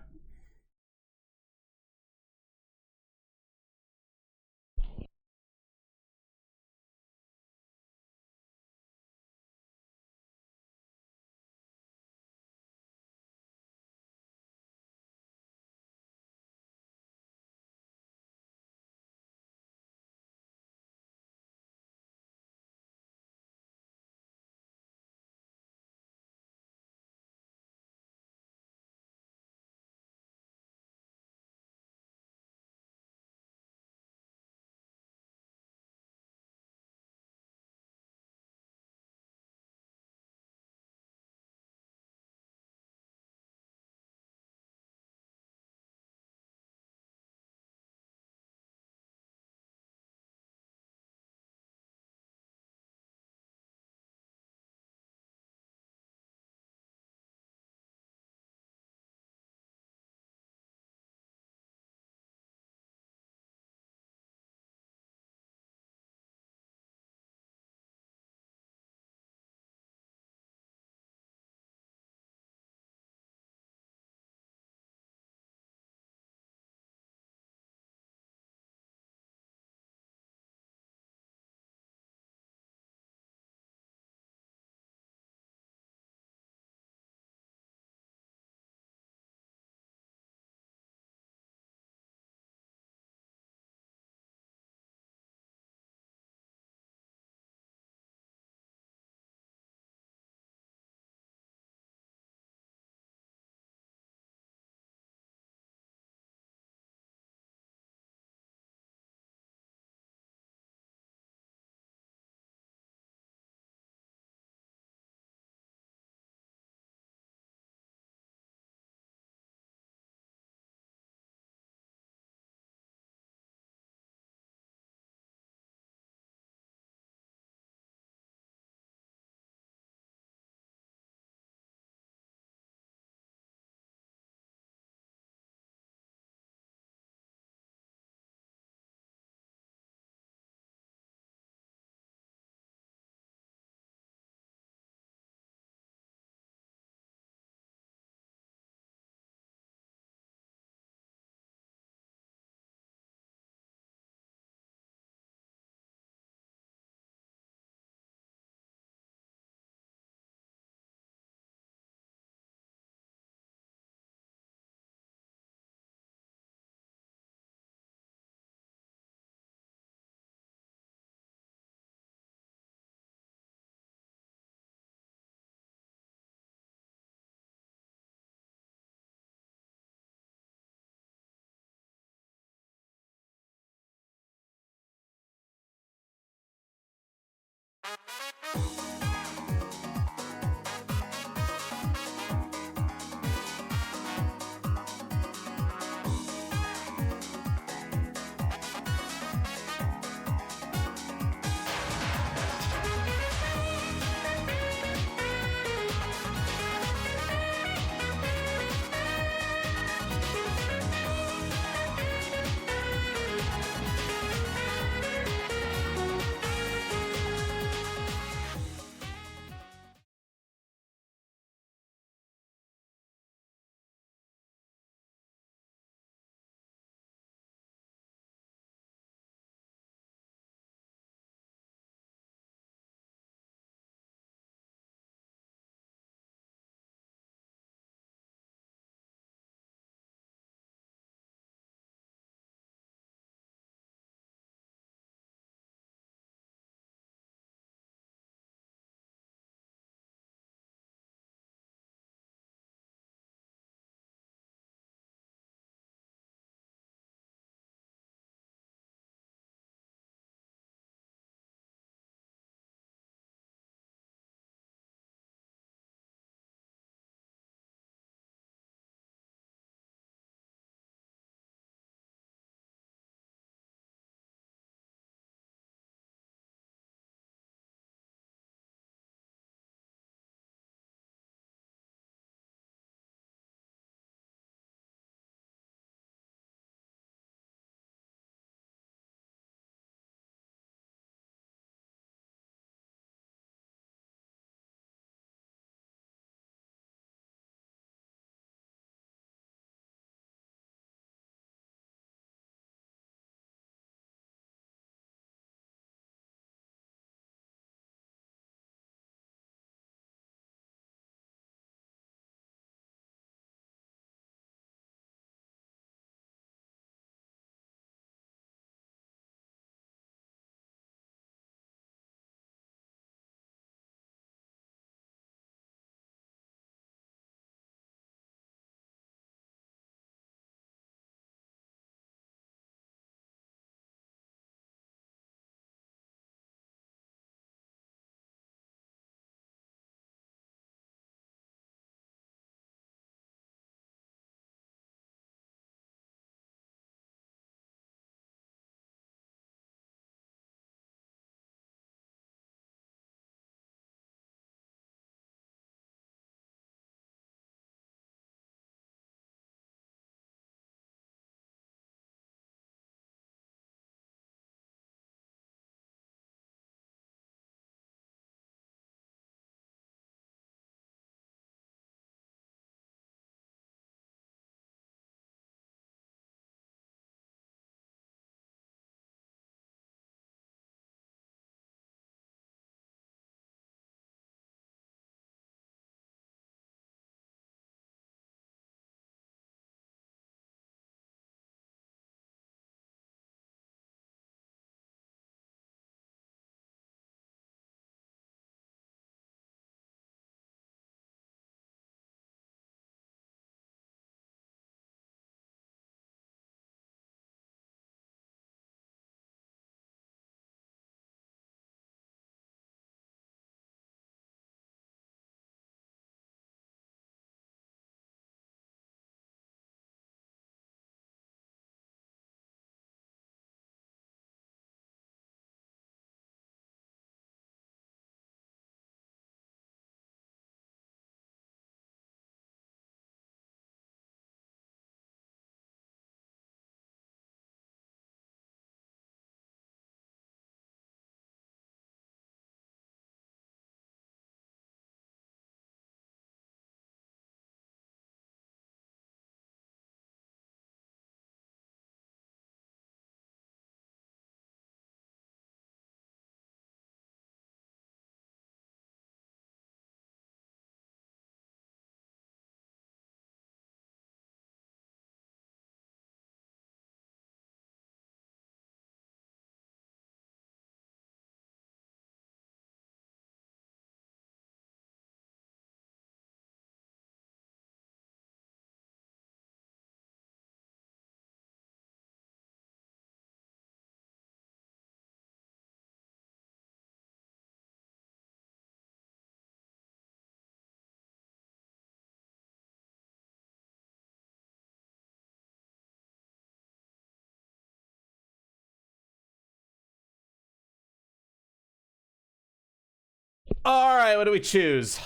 All right, what do we choose?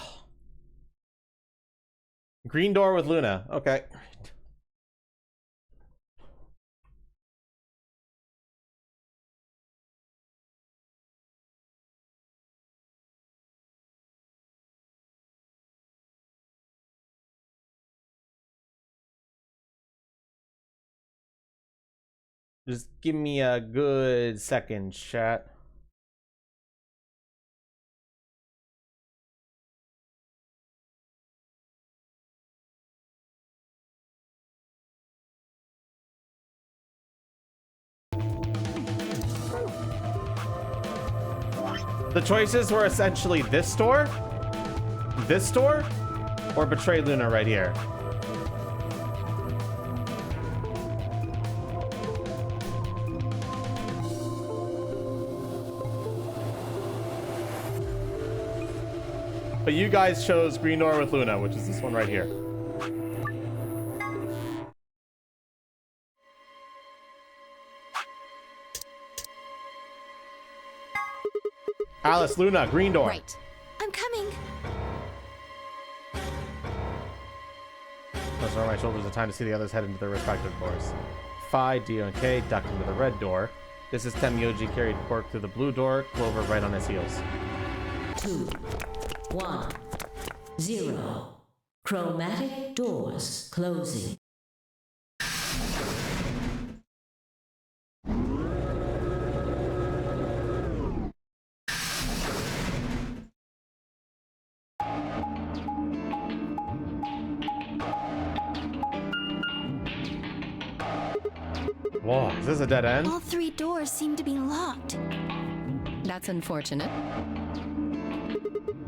Green door with Luna. Okay. Just give me a good second, chat. The choices were essentially this store, or Betray Luna right here. But you guys chose Green Door with Luna, which is this one right here. Alice, Luna, Green Door. Right. I'm coming. Press over my shoulders in time to see the others head into their respective doors. Phi, Dio, and K ducked into the red door. This is Temyoji carried Quark through the blue door, Clover right on his heels. 2, 1, 0. Chromatic doors closing. Whoa, is this a dead end? All 3 doors seem to be locked. That's unfortunate.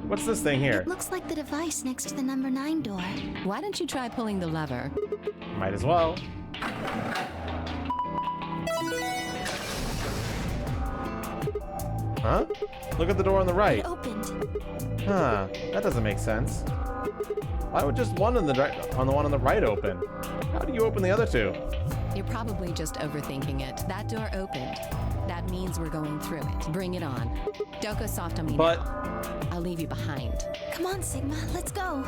What's this thing here? It looks like the device next to the number 9 door. Why don't you try pulling the lever? Might as well. Huh? Look at the door on the right. It opened. Huh, that doesn't make sense. Why would just one on the one on the right open? How do you open the other two? You're probably just overthinking it. That door opened. That means we're going through it. Bring it on. Don't go soft on me But now. I'll leave you behind. Come on, Sigma, let's go.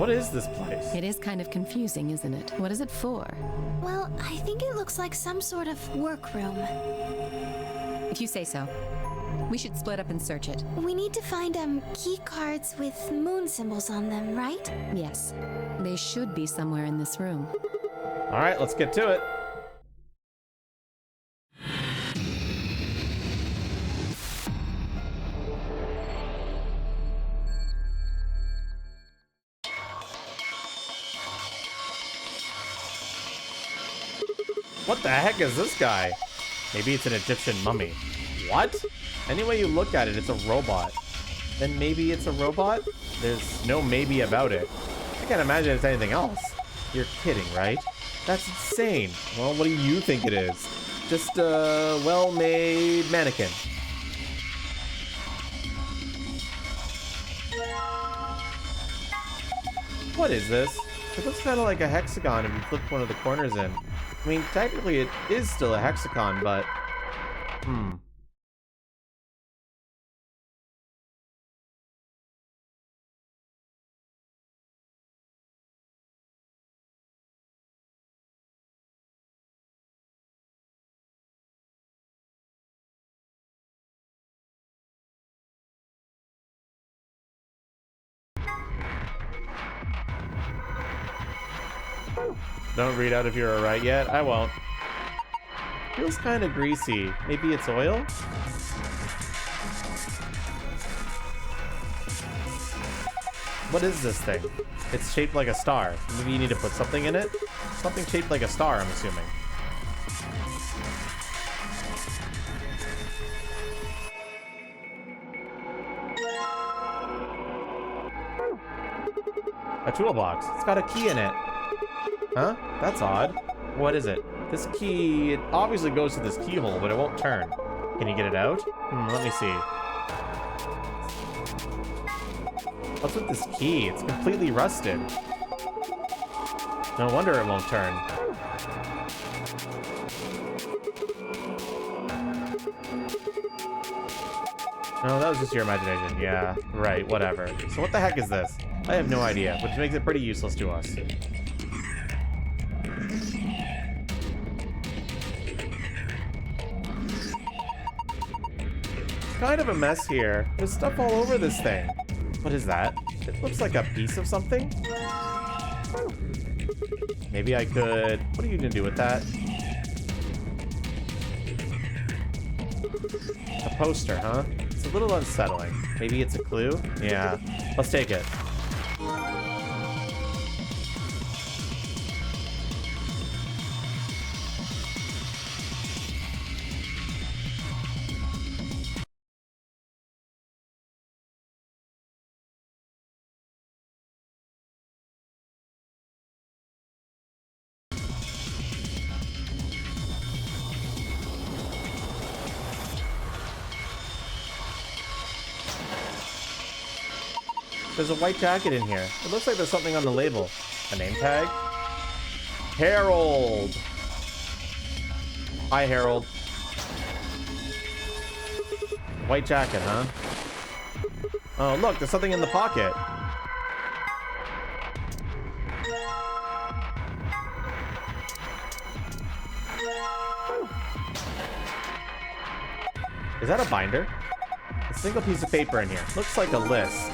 what is this place? It is kind of confusing, isn't it? What is it for? Well, I think it looks like some sort of workroom. If you say so. We should split up and search it. We need to find key cards with moon symbols on them, right? Yes. They should be somewhere in this room. All right, let's get to it. What the heck is this guy? Maybe it's an Egyptian mummy. What? Any way you look at it, it's a robot. Then maybe it's a robot? There's no maybe about it. I can't imagine it's anything else. You're kidding, right? That's insane. Well, what do you think it is? Just a well-made mannequin. What is this? It looks kind of like a hexagon if you flip one of the corners in. I mean, technically it is still a hexagon, but... Don't read out if you're alright yet. I won't. Feels kind of greasy. Maybe it's oil? What is this thing? It's shaped like a star. Maybe you need to put something in it? Something shaped like a star, I'm assuming. A toolbox. It's got a key in it. Huh? That's odd. What is it? This key, it obviously goes to this keyhole, but it won't turn. Can you get it out? Let me see. What's with this key? It's completely rusted. No wonder it won't turn. No, that was just your imagination. Yeah, right, whatever. So what the heck is this? I have no idea, which makes it pretty useless to us. Kind of a mess here. There's stuff all over this thing. What is that? It looks like a piece of something. Maybe I could... What are you gonna do with that? A poster, huh? It's a little unsettling. Maybe it's a clue? Yeah. Let's take it. There's a white jacket in here. It looks like there's something on the label. A name tag? Harold! Hi, Harold. White jacket, huh? Oh, look, there's something in the pocket. Is that a binder? A single piece of paper in here. Looks like a list.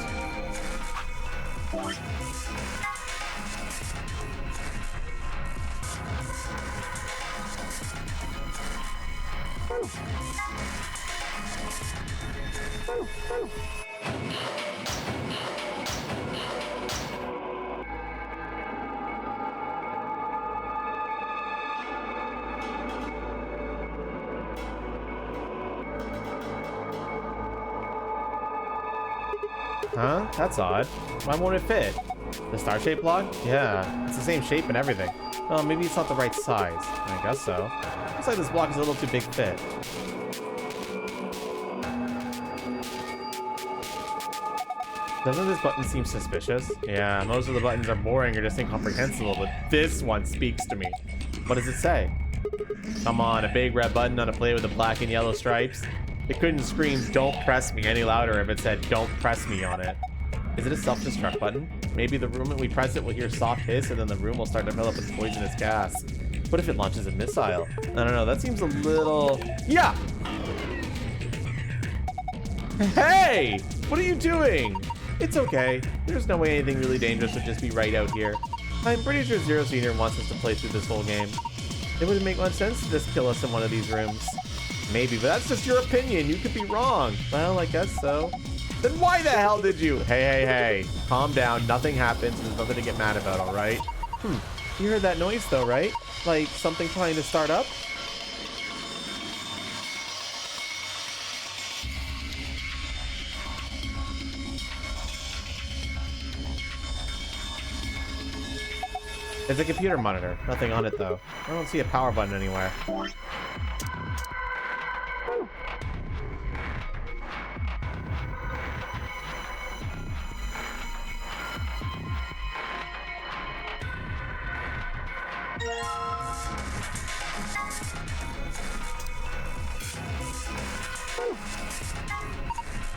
Huh? That's odd. Why won't it fit? The star-shaped block? Yeah, it's the same shape and everything. Oh, maybe it's not the right size. I guess so. Looks like this block is a little too big fit. Doesn't this button seem suspicious? Yeah, most of the buttons are boring or just incomprehensible, but this one speaks to me. What does it say? Come on, a big red button on a plate with the black and yellow stripes? It couldn't scream, "Don't press me," any louder if it said, "Don't press me" on it. Is it a self-destruct button? Maybe the moment we press it, we'll hear a soft hiss, and then the room will start to fill up with poisonous gas. What if it launches a missile? I don't know, that seems a little... Yeah! Hey! What are you doing? It's okay. There's no way anything really dangerous would just be right out here. I'm pretty sure Zero Senior wants us to play through this whole game. It wouldn't make much sense to just kill us in one of these rooms. Maybe, but that's just your opinion. You could be wrong. Well, I guess so. Then why the hell did you? Hey. Calm down. Nothing happens. There's nothing to get mad about, all right? You heard that noise, though, right? Like something trying to start up? It's a computer monitor. Nothing on it, though. I don't see a power button anywhere.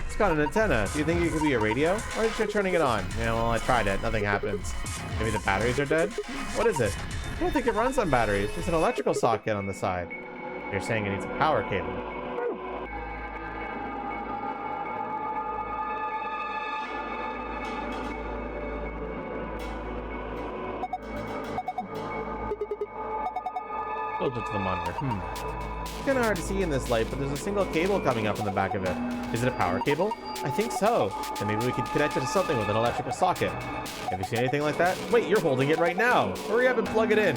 It's got an antenna. Do you think it could be a radio? Why aren't you turning it on? Yeah, well, I tried it. Nothing happens. Maybe the batteries are dead? What is it? I don't think it runs on batteries. There's an electrical socket on the side. You're saying it needs a power cable. Filter to the monitor. It's kind of hard to see in this light, but there's a single cable coming up in the back of it. Is it a power cable? I think so. Then maybe we could connect it to something with an electrical socket. Have you seen anything like that? Wait, you're holding it right now. Hurry up and plug it in.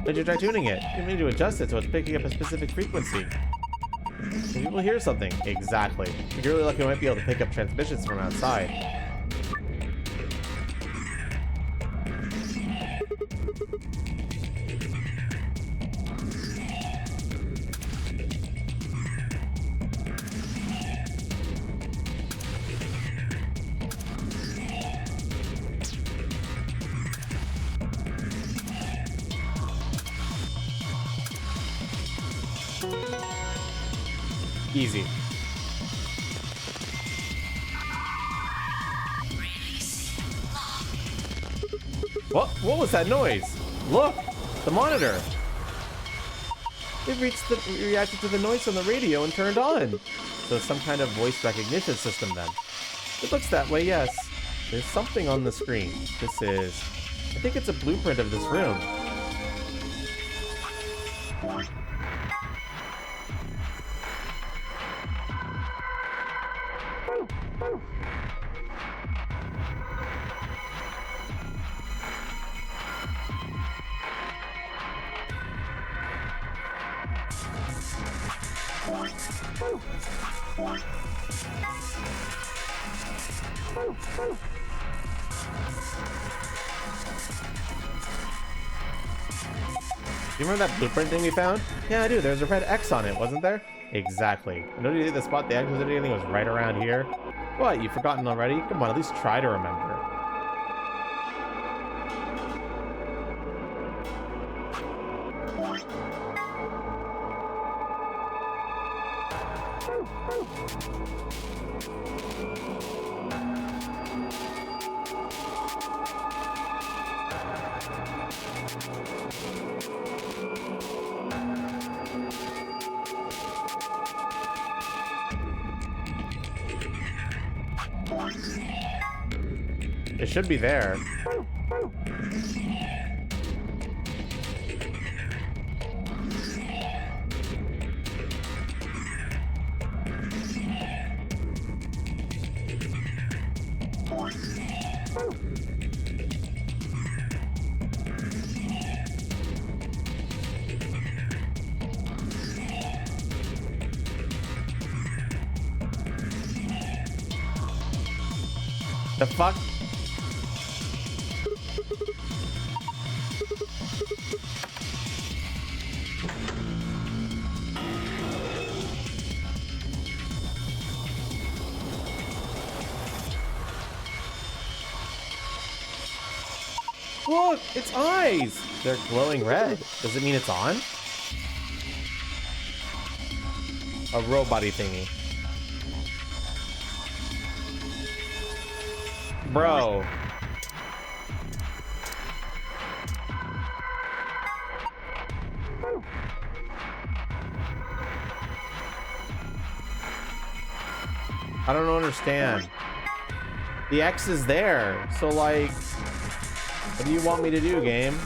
Did you try tuning it? You need to adjust it so it's picking up a specific frequency. Maybe we'll hear something. Exactly. If you're really lucky, we might be able to pick up transmissions from outside. Easy. What was that noise? Look! The monitor! It reacted to the noise on the radio and turned on. So it's some kind of voice recognition system then. It looks that way, yes. There's something on the screen. I think it's a blueprint of this room. You remember that blueprint thing we found? Yeah, I do. There's a red X on it, wasn't there? Exactly. And don't you think the spot the X was anything was right around here? What, you've forgotten already? Come on, at least try to remember. It should be there. The fuck? Look, its eyes! They're glowing red. Does it mean it's on? A robot-y thingy. Bro. I don't understand. The X is there, so like, what do you want me to do, game?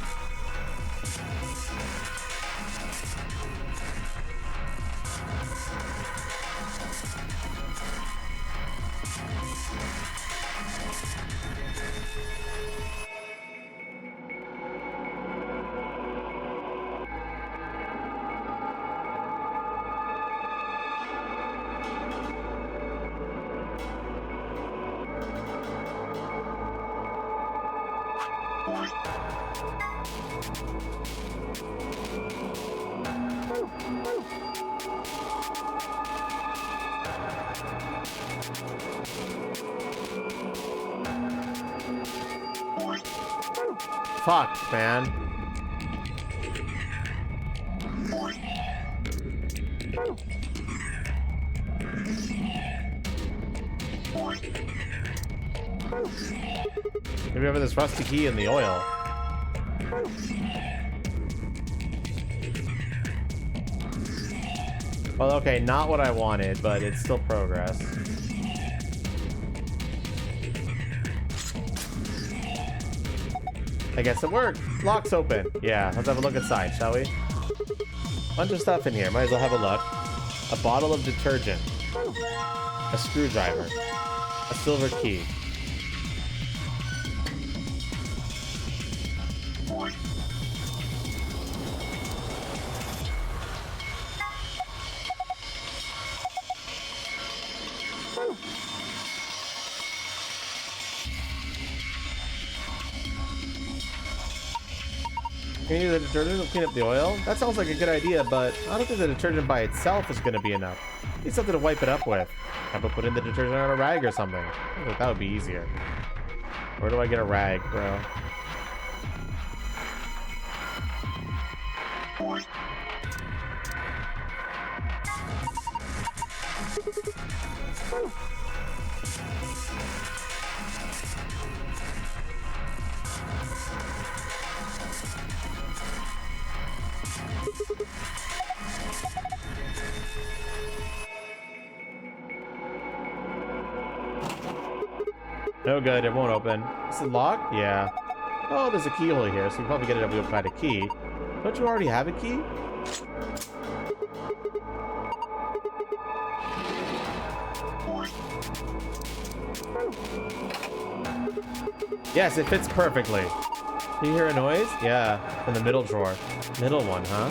Fuck, man. Maybe we have this rusty key in the oil. Well, okay, not what I wanted, but it's still progress. I guess it worked. Lock's open. Yeah, let's have a look inside, shall we? Bunch of stuff in here. Might as well have a look. A bottle of detergent. A screwdriver. A silver key. Can you use the detergent to clean up the oil? That sounds like a good idea, but I don't think the detergent by itself is going to be enough. Need something to wipe it up with. How about put in the detergent on a rag or something? I think that would be easier. Where do I get a rag, bro? No good, it won't open. Is it locked? Yeah. Oh, there's a keyhole here, so you probably get it if we find a key. Don't you already have a key? Yes, it fits perfectly. Do you hear a noise? Yeah, in the middle drawer. Middle one, huh?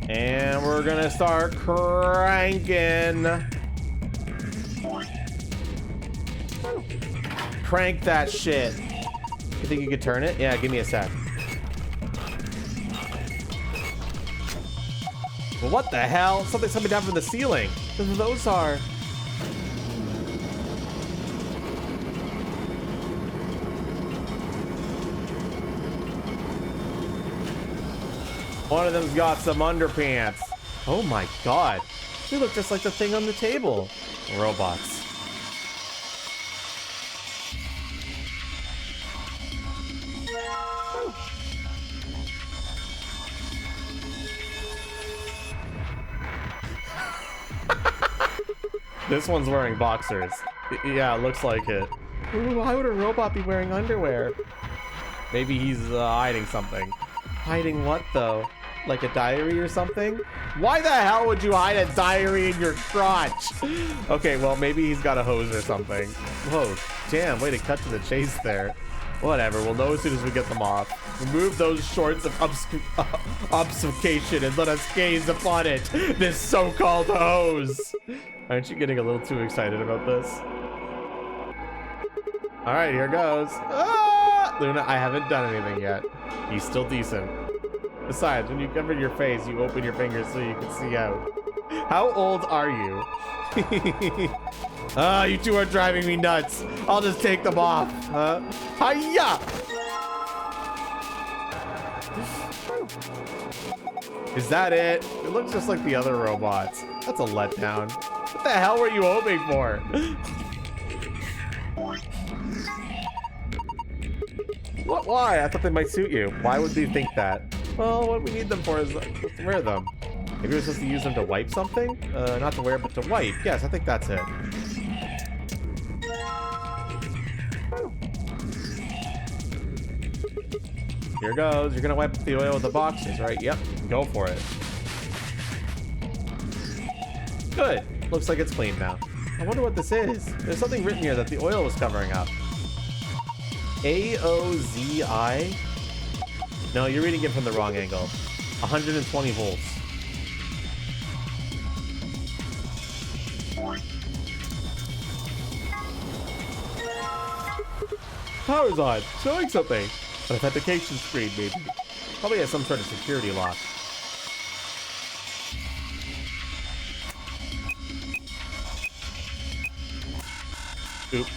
And we're gonna start cranking. Crank that shit. You think you could turn it? Yeah, give me a sec. Well, what the hell? Something's coming down from the ceiling. Those are... One of them's got some underpants. Oh my god. They look just like the thing on the table. Robots. This one's wearing boxers. Yeah, it looks like it. Ooh, why would a robot be wearing underwear? Maybe he's hiding something. Hiding what though? Like a diary or something? Why the hell would you hide a diary in your crotch? Okay, well, maybe he's got a hose or something. Whoa, damn, way to cut to the chase there. Whatever, we'll know as soon as we get them off. Remove those shorts of obfuscation and let us gaze upon it, this so-called hose. Aren't you getting a little too excited about this? All right, here goes. Ah! Luna, I haven't done anything yet. He's still decent. Besides, when you cover your face, you open your fingers so you can see out. How old are you? Ah, you two are driving me nuts. I'll just take them off. Huh? Hiya! Is that it? It looks just like the other robots. That's a letdown. What the hell were you hoping for? What? Why? I thought they might suit you. Why would you think that? Well, what we need them for is to wear them. Maybe we're supposed to use them to wipe something? Not to wear, but to wipe. Yes, I think that's it. Here goes. You're gonna wipe the oil with the boxes, right? Yep. Go for it. Good. Looks like it's clean now. I wonder what this is. There's something written here that the oil was covering up. AOZI? No, you're reading it from the wrong angle. 120 volts. Power's on. Showing something. An authentication screen, maybe. Probably has some sort of security lock. Oop.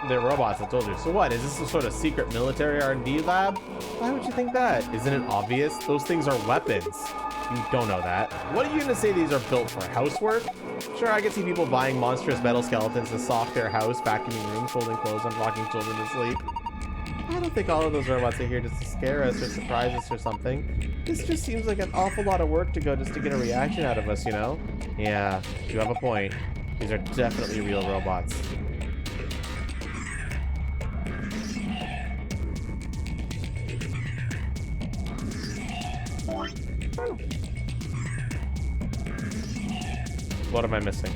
They're robots, I told you. So what? Is this some sort of secret military R&D lab? Why would you think that? Isn't it obvious? Those things are weapons. You don't know that. What are you gonna say these are built for? Housework? Sure, I can see people buying monstrous metal skeletons to stock their house, vacuuming rooms, folding clothes, and rocking children to sleep. I don't think all of those robots are here just to scare us or surprise us or something. This just seems like an awful lot of work to go just to get a reaction out of us, you know? Yeah, you have a point. These are definitely real robots. What am I missing?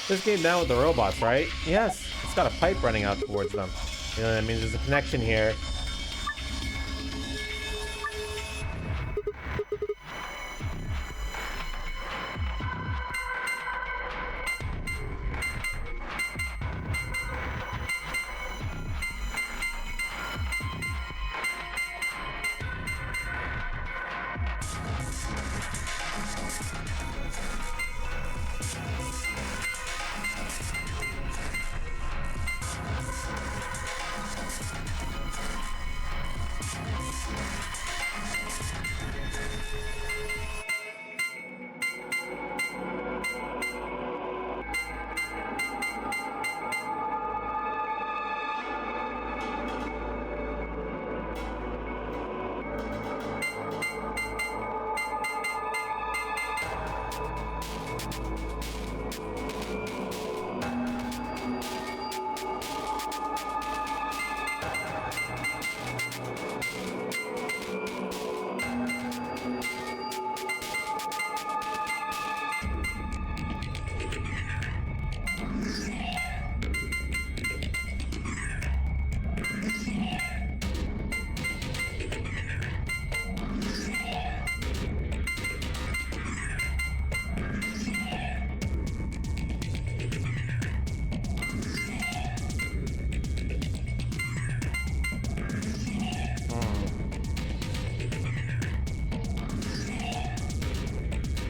This game down with the robots, right? Yes, it's got a pipe running out towards them. You know what I mean? There's a connection here.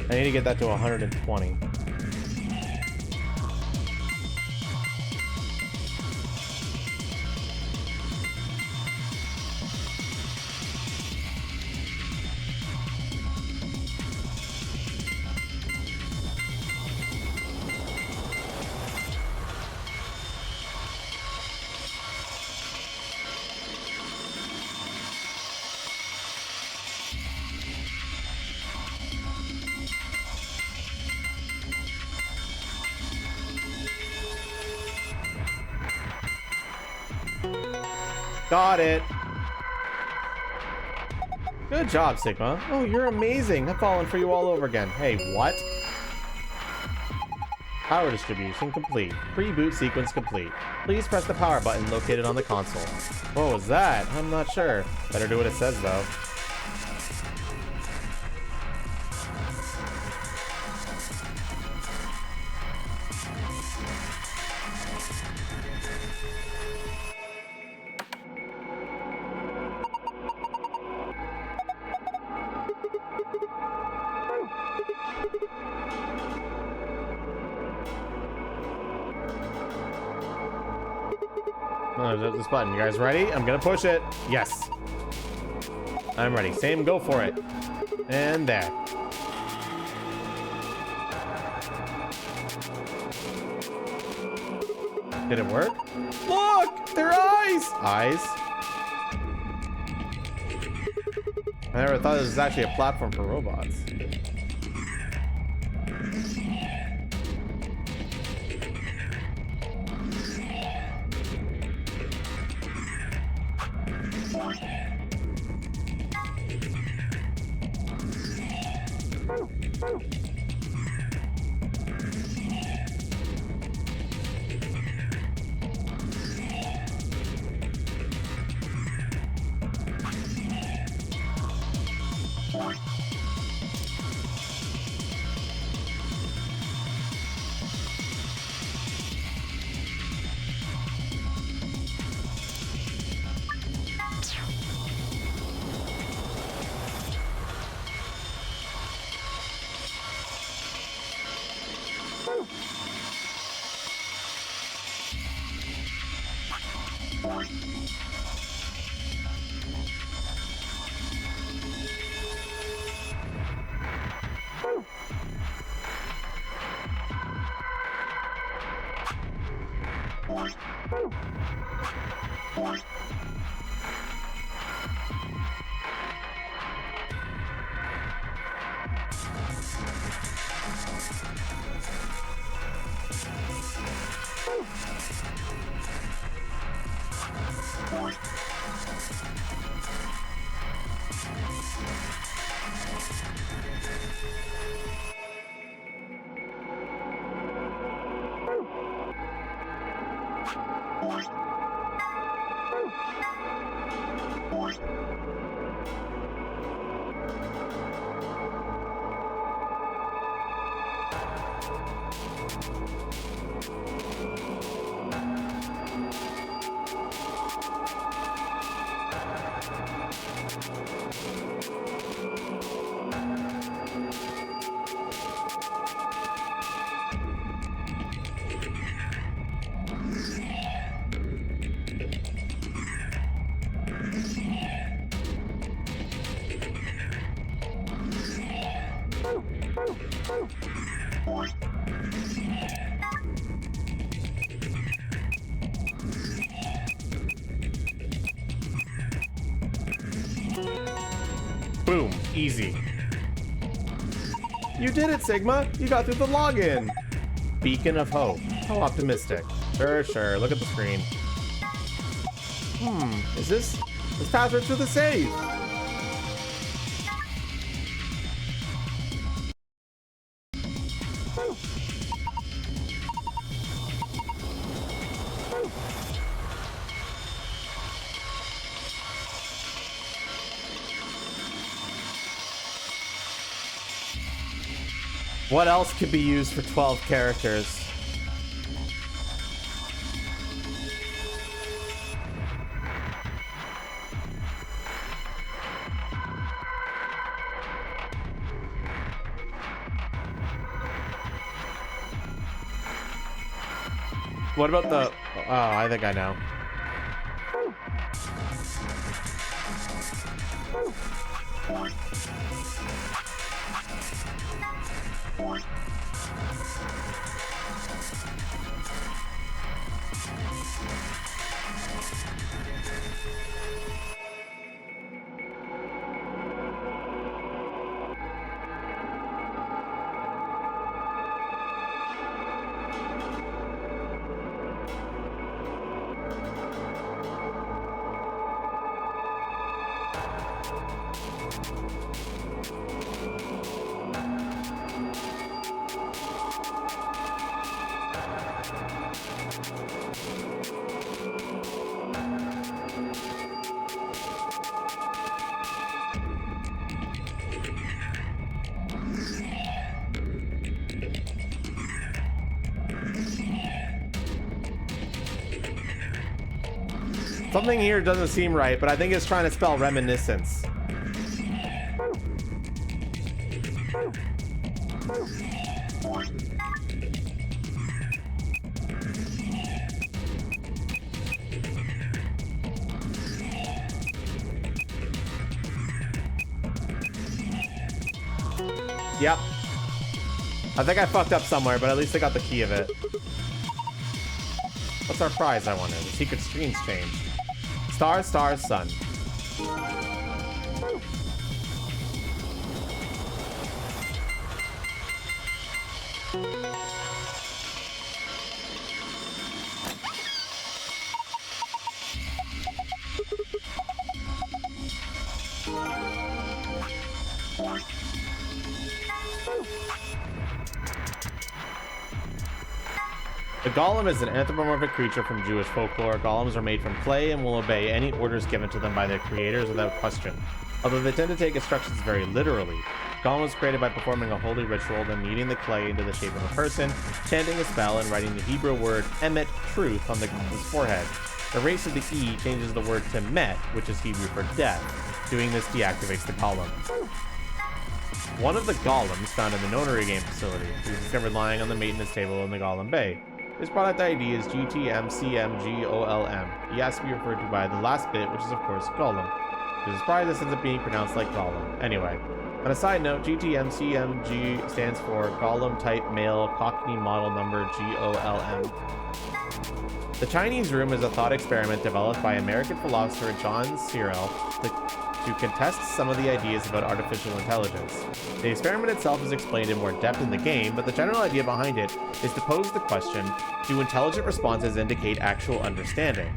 I need to get that to 120. Got it. Good job, Sigma. Oh, you're amazing. I'm falling for you all over again. Hey, what? Power distribution complete. Pre-boot sequence complete. Please press the power button located on the console. What was that? I'm not sure. Better do what it says, though. There's this button. You guys ready? I'm gonna push it. Yes. I'm ready. Same, go for it. And there. Did it work? Look! Their eyes! Eyes. I never thought this was actually a platform for robots. Boom. Easy. You did it, Sigma. You got through the login. Beacon of hope. How optimistic. Sure. Look at the screen. Is this password to the safe? What else could be used for 12 characters? What about the... Oh, I think I know. Something here doesn't seem right, but I think it's trying to spell reminiscence. Yep. I think I fucked up somewhere, but at least I got the key of it. What's our prize, I wonder? The secret screen's changed. Star, star, sun. The golem is an anthropomorphic creature from Jewish folklore. Golems are made from clay and will obey any orders given to them by their creators without question. Although they tend to take instructions very literally. Golem was created by performing a holy ritual, then kneading the clay into the shape of a person, chanting a spell, and writing the Hebrew word emet, truth, on the golem's forehead. The race of the E changes the word to met, which is Hebrew for death. Doing this deactivates the golem. One of the golems found in the notary game facility was discovered lying on the maintenance table in the Golem Bay. His product ID is GTMCMGOLM. He has to be referred to by the last bit, which is of course Golem. To his surprise, this ends up being pronounced like Golem. Anyway, On a side note, GTMCMG stands for Golem Type Male Cockney Model Number GOLM. The Chinese Room is a thought experiment developed by American philosopher John Searle to contest some of the ideas about artificial intelligence. The experiment itself is explained in more depth in the game, but the general idea behind it is to pose the question, do intelligent responses indicate actual understanding?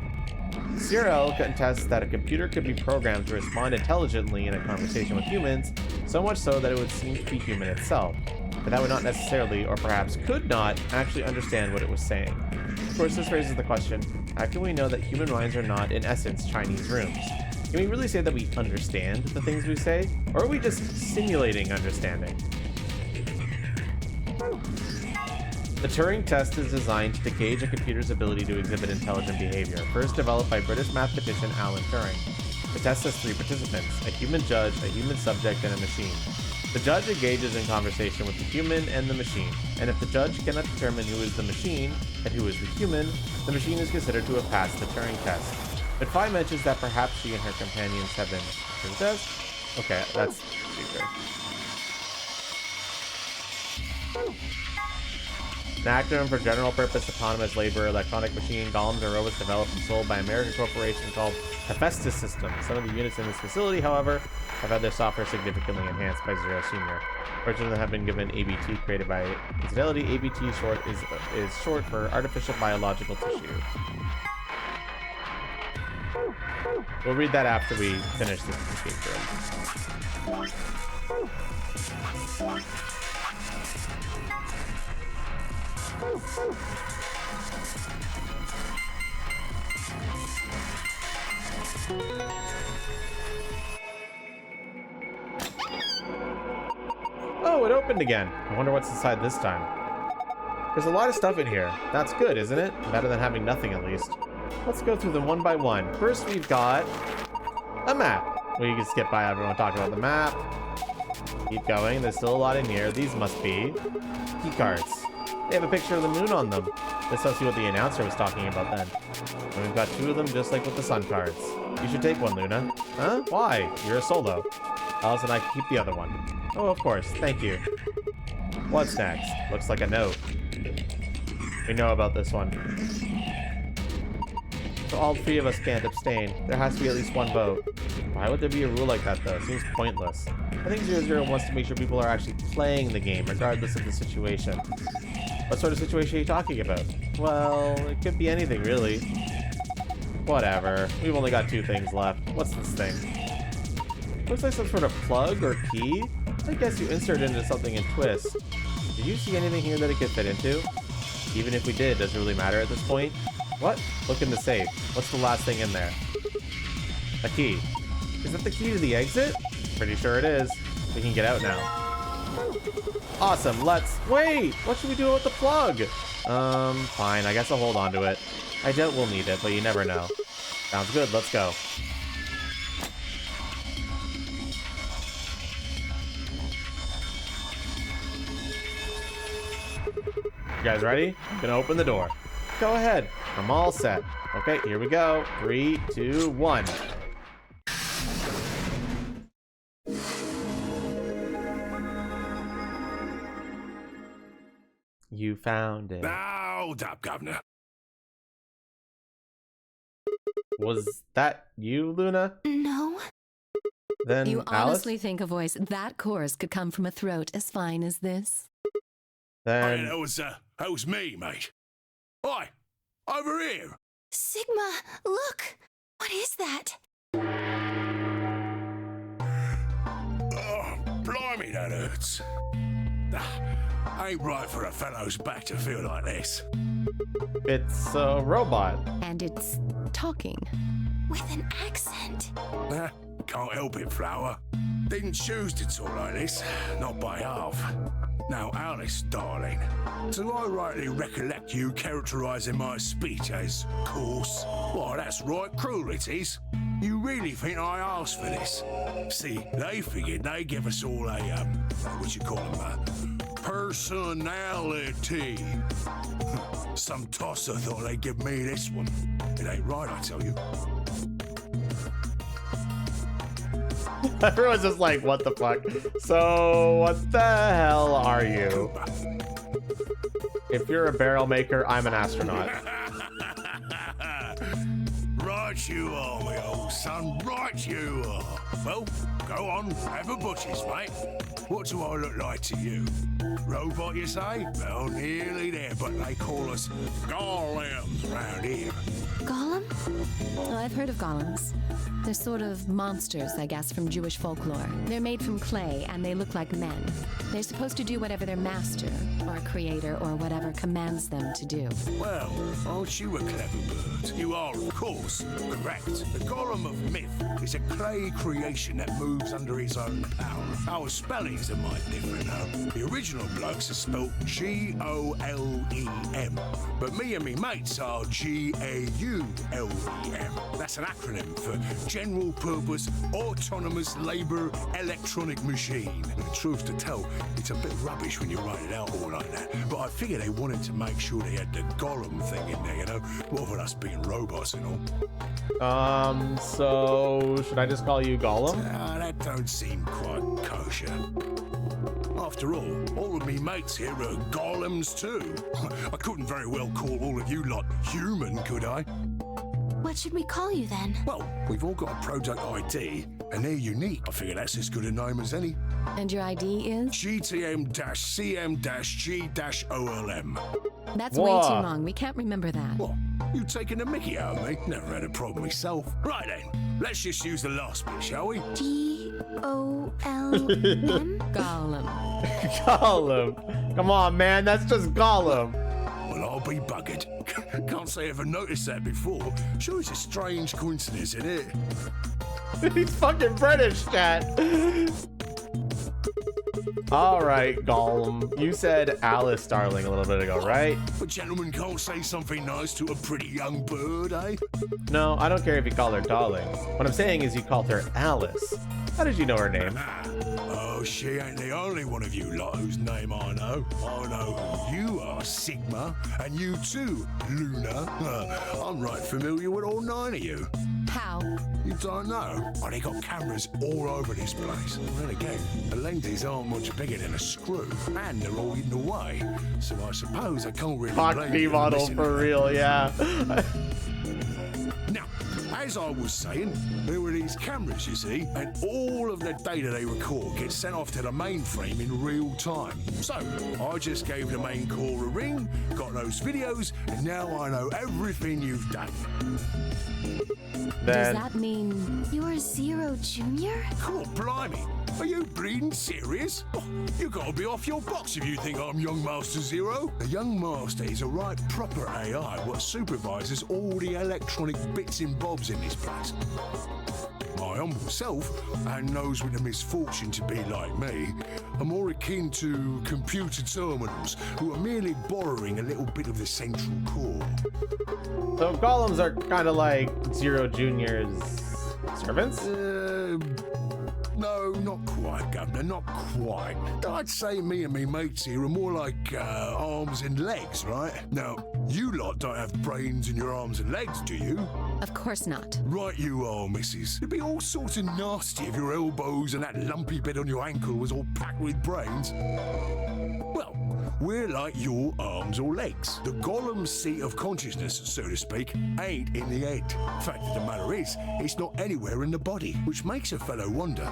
Searle contests that a computer could be programmed to respond intelligently in a conversation with humans, so much so that it would seem to be human itself, but that would not necessarily, or perhaps could not, actually understand what it was saying. Of course, this raises the question, how can we know that human minds are not, in essence, Chinese rooms? Can we really say that we understand the things we say, or are we just simulating understanding? The Turing test is designed to gauge a computer's ability to exhibit intelligent behavior, first developed by British mathematician Alan Turing. The test has 3 participants, a human judge, a human subject, and a machine. The judge engages in conversation with the human and the machine, and if the judge cannot determine who is the machine and who is the human, the machine is considered to have passed the Turing test. But Phi mentions that perhaps she and her companions have been through the test. Okay, that's stupid. An acronym for General Purpose Autonomous Labor Electronic Machine, golems are robots developed and sold by an American corporation called Hephaestus Systems. Some of the units in this facility, however, have had their software significantly enhanced by Zero Senior. Versions of them have been given ABT, created by Infidelity. ABT is short for Artificial Biological Tissue. We'll read that after we finish this escape room. Oh, it opened again. I wonder what's inside this time. There's a lot of stuff in here. That's good, isn't it? Better than having nothing, at least. Let's go through them one by one. First, we've got a map. We can skip by everyone talking about the map. Keep going. There's still a lot in here. These must be key cards. They have a picture of the moon on them. This must be what the announcer was talking about then. And we've got 2 of them just like with the sun cards. You should take one, Luna. Huh? Why? You're a solo. Alice and I can keep the other one. Oh, of course. Thank you. What's next? Looks like a note. We know about this one. So all 3 of us can't abstain. There has to be at least 1 vote. Why would there be a rule like that, though? It seems pointless. I think 00 wants to make sure people are actually playing the game, regardless of the situation. What sort of situation are you talking about? Well, it could be anything, really. Whatever. We've only got 2 things left. What's this thing? Looks like some sort of plug or key? I guess you insert it into something and twist. Did you see anything here that it could fit into? Even if we did, does it really matter at this point? What? Look in the safe. What's the last thing in there? A key. Is that the key to the exit? Pretty sure it is. We can get out now. Awesome, let's... Wait! What should we do with the plug? Fine, I guess I'll hold on to it. I doubt we'll need it, but you never know. Sounds good, let's go. You guys ready? I'm gonna open the door. Go ahead. I'm all set. Okay, here we go. 3, 2, 1. You found it. Hold up, Governor. Was that you, Luna? No. Then You Alice? honestly think a voice that coarse could come from a throat as fine as this? Then... that was me, mate. Oi, over here. Sigma, look! What is that? Oh, blimey, that hurts. Ain't right for a fellow's back to feel like this. It's a robot. And it's talking. With an accent. Can't help it, Flower. Didn't choose to talk like this, not by half. Now, Alice, darling, do I rightly recollect you characterising my speech as coarse? Why, that's right, cruel it is. You really think I asked for this? See, they figured they'd give us all a, what you call them, personality. Some tosser thought they'd give me this one. It ain't right, I tell you. Everyone's just like, what the fuck? So, what the hell are you? If you're a barrel maker, I'm an astronaut. Right you are, my old son, right you are. Well, go on, have a butcher's, mate. What do I look like to you? Robot, you say? Well, nearly there, but they call us golems round here. Golem? Oh, I've heard of golems. They're sort of monsters, I guess, from Jewish folklore. They're made from clay, and they look like men. They're supposed to do whatever their master, or creator, or whatever commands them to do. Well, aren't you a clever bird? You are, of course, correct. The golem of myth is a clay creation that moves under its own power. Our spellings are might different, though. The original blokes are spelt G-O-L-E-M, but me and me mates are G-A-U-L-E-M. That's an acronym for General Purpose Autonomous Labour Electronic Machine. And the truth to tell, it's a bit rubbish when you write it out all like that, but I figure they wanted to make sure they had the golem thing in there, you know, rather than us being robots and all. So should I just call you Gollum? That don't seem quite kosher. After all of me mates here are golems too. I couldn't very well call all of you lot human, could I? What should we call you then? Well, we've all got a product ID, and they're unique. I figure that's as good a name as any. And your ID is? GTM-CM-G-OLM. That's way too long. We can't remember that. What? You taking the mickey out of me? Never had a problem myself. Right then, let's just use the last bit, shall we? G-O-L-M? Gollum. Gollum. Come on, man. That's just Gollum. Well, I'll be buggered. Can't say I ever noticed that before. Sure, it's a strange coincidence, isn't it? He's fucking British, chat. All right, Gollum. You said Alice, darling, a little bit ago, right? A gentleman can't say something nice to a pretty young bird, eh? No, I don't care if you call her darling. What I'm saying is you called her Alice. How did you know her name? Oh, she ain't the only one of you lot whose name I know. I know who you are, Sigma, and you too, Luna. I'm right familiar with all 9 of you. How? You don't know? Oh, they got cameras all over this place. Then again, the lenses aren't much bigger than a screw, and they're all hidden away. So I suppose I can't really blame you for model missing for them. real, yeah. Now, as I was saying, there were these cameras, you see, and all of the data they record gets sent off to the mainframe in real time. So, I just gave the main core a ring, got those videos, and now I know everything you've done. Does that mean you're Zero Junior? Cool, blimey. Are you bleeding serious? Oh, you gotta be off your box if you think I'm Young Master Zero. The Young Master is a right proper AI what supervises all the electronic bits and bobs in this place. My humble self, and those with the misfortune to be like me, are more akin to computer terminals who are merely borrowing a little bit of the central core. So golems are kind of like Zero Junior's servants? No, not quite, Governor, not quite. I'd say me and me mates here are more like arms and legs, right? Now, you lot don't have brains in your arms and legs, do you? Of course not. Right you are, missus. It'd be all sorts of nasty if your elbows and that lumpy bit on your ankle was all packed with brains. Well, we're like your arms or legs. The golem's seat of consciousness, so to speak, ain't in the head. Fact of the matter is, it's not anywhere in the body, which makes a fellow wonder,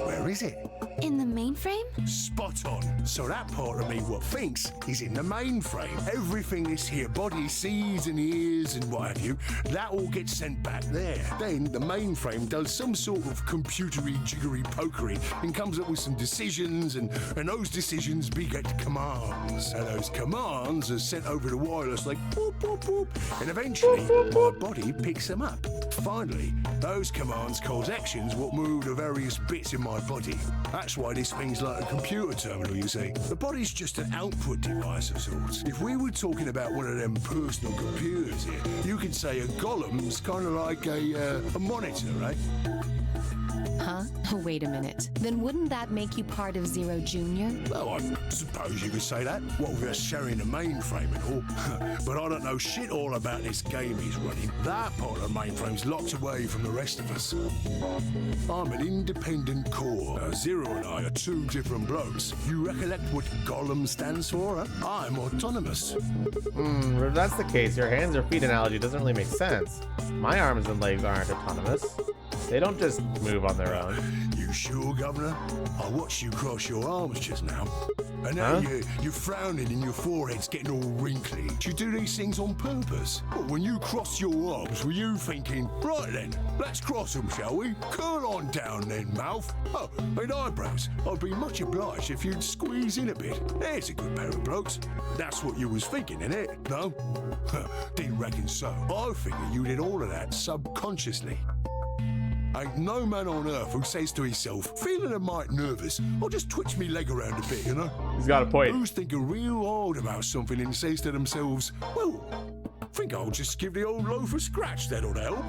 where is it? In the mainframe? Spot on. So that part of me what thinks is in the mainframe. Everything this here body sees and hears and what have you, that all gets sent back there. Then the mainframe does some sort of computery jiggery pokery and comes up with some decisions, and those decisions beget commands. And those commands are sent over the wireless like boop, boop, boop. And eventually my body picks them up. Finally, those commands cause actions what move the various bits in my body. That's why this thing's like a computer terminal, you see. The body's just an output device of sorts. If we were talking about one of them personal computers here, you could say a golem's kind of like a monitor, right? Huh? Oh, wait a minute. Then wouldn't that make you part of Zero Junior? Well, I suppose you could say that. What with us sharing the mainframe and all. But I don't know shit all about this game he's running. That part of the mainframe's locked away from the rest of us. I'm an independent core. Zero and I are two different blokes. You recollect what Gollum stands for, huh? I'm autonomous. If that's the case, your hands or feet analogy doesn't really make sense. My arms and legs aren't autonomous. They don't just move on their own. You sure, Governor? I watched you cross your arms just now. And now you're frowning and your forehead's getting all wrinkly. Do you do these things on purpose? Well, when you crossed your arms, were you thinking, right then, let's cross them, shall we? Curl on down then, mouth. Oh, and eyebrows. I'd be much obliged if you'd squeeze in a bit. There's a good pair of blokes. That's what you was thinking, innit? No? Didn't reckon so. I figure you did all of that subconsciously. Ain't no man on earth who says to himself, feeling a mite nervous, I'll just twitch me leg around a bit, you know? He's got a point. Who's thinking real hard about something and says to themselves, well, think I'll just give the old loaf a scratch, that'll help.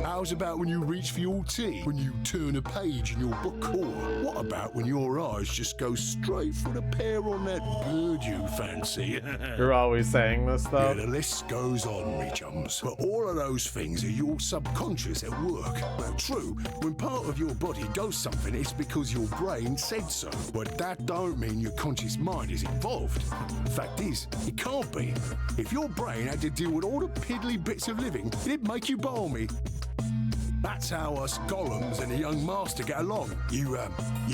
How's about when you reach for your tea, when you turn a page in your book, or what about when your eyes just go straight for the pear on that bird you fancy? You're always saying this, though. Yeah, the list goes on, me chums. But all of those things are your subconscious at work. Well, true, when part of your body does something, it's because your brain said so. But that don't mean your conscious mind is involved. Fact is, it can't be. If your brain had to deal with all the piddly bits of living, it'd make you balmy. That's how us golems and the young master get along. You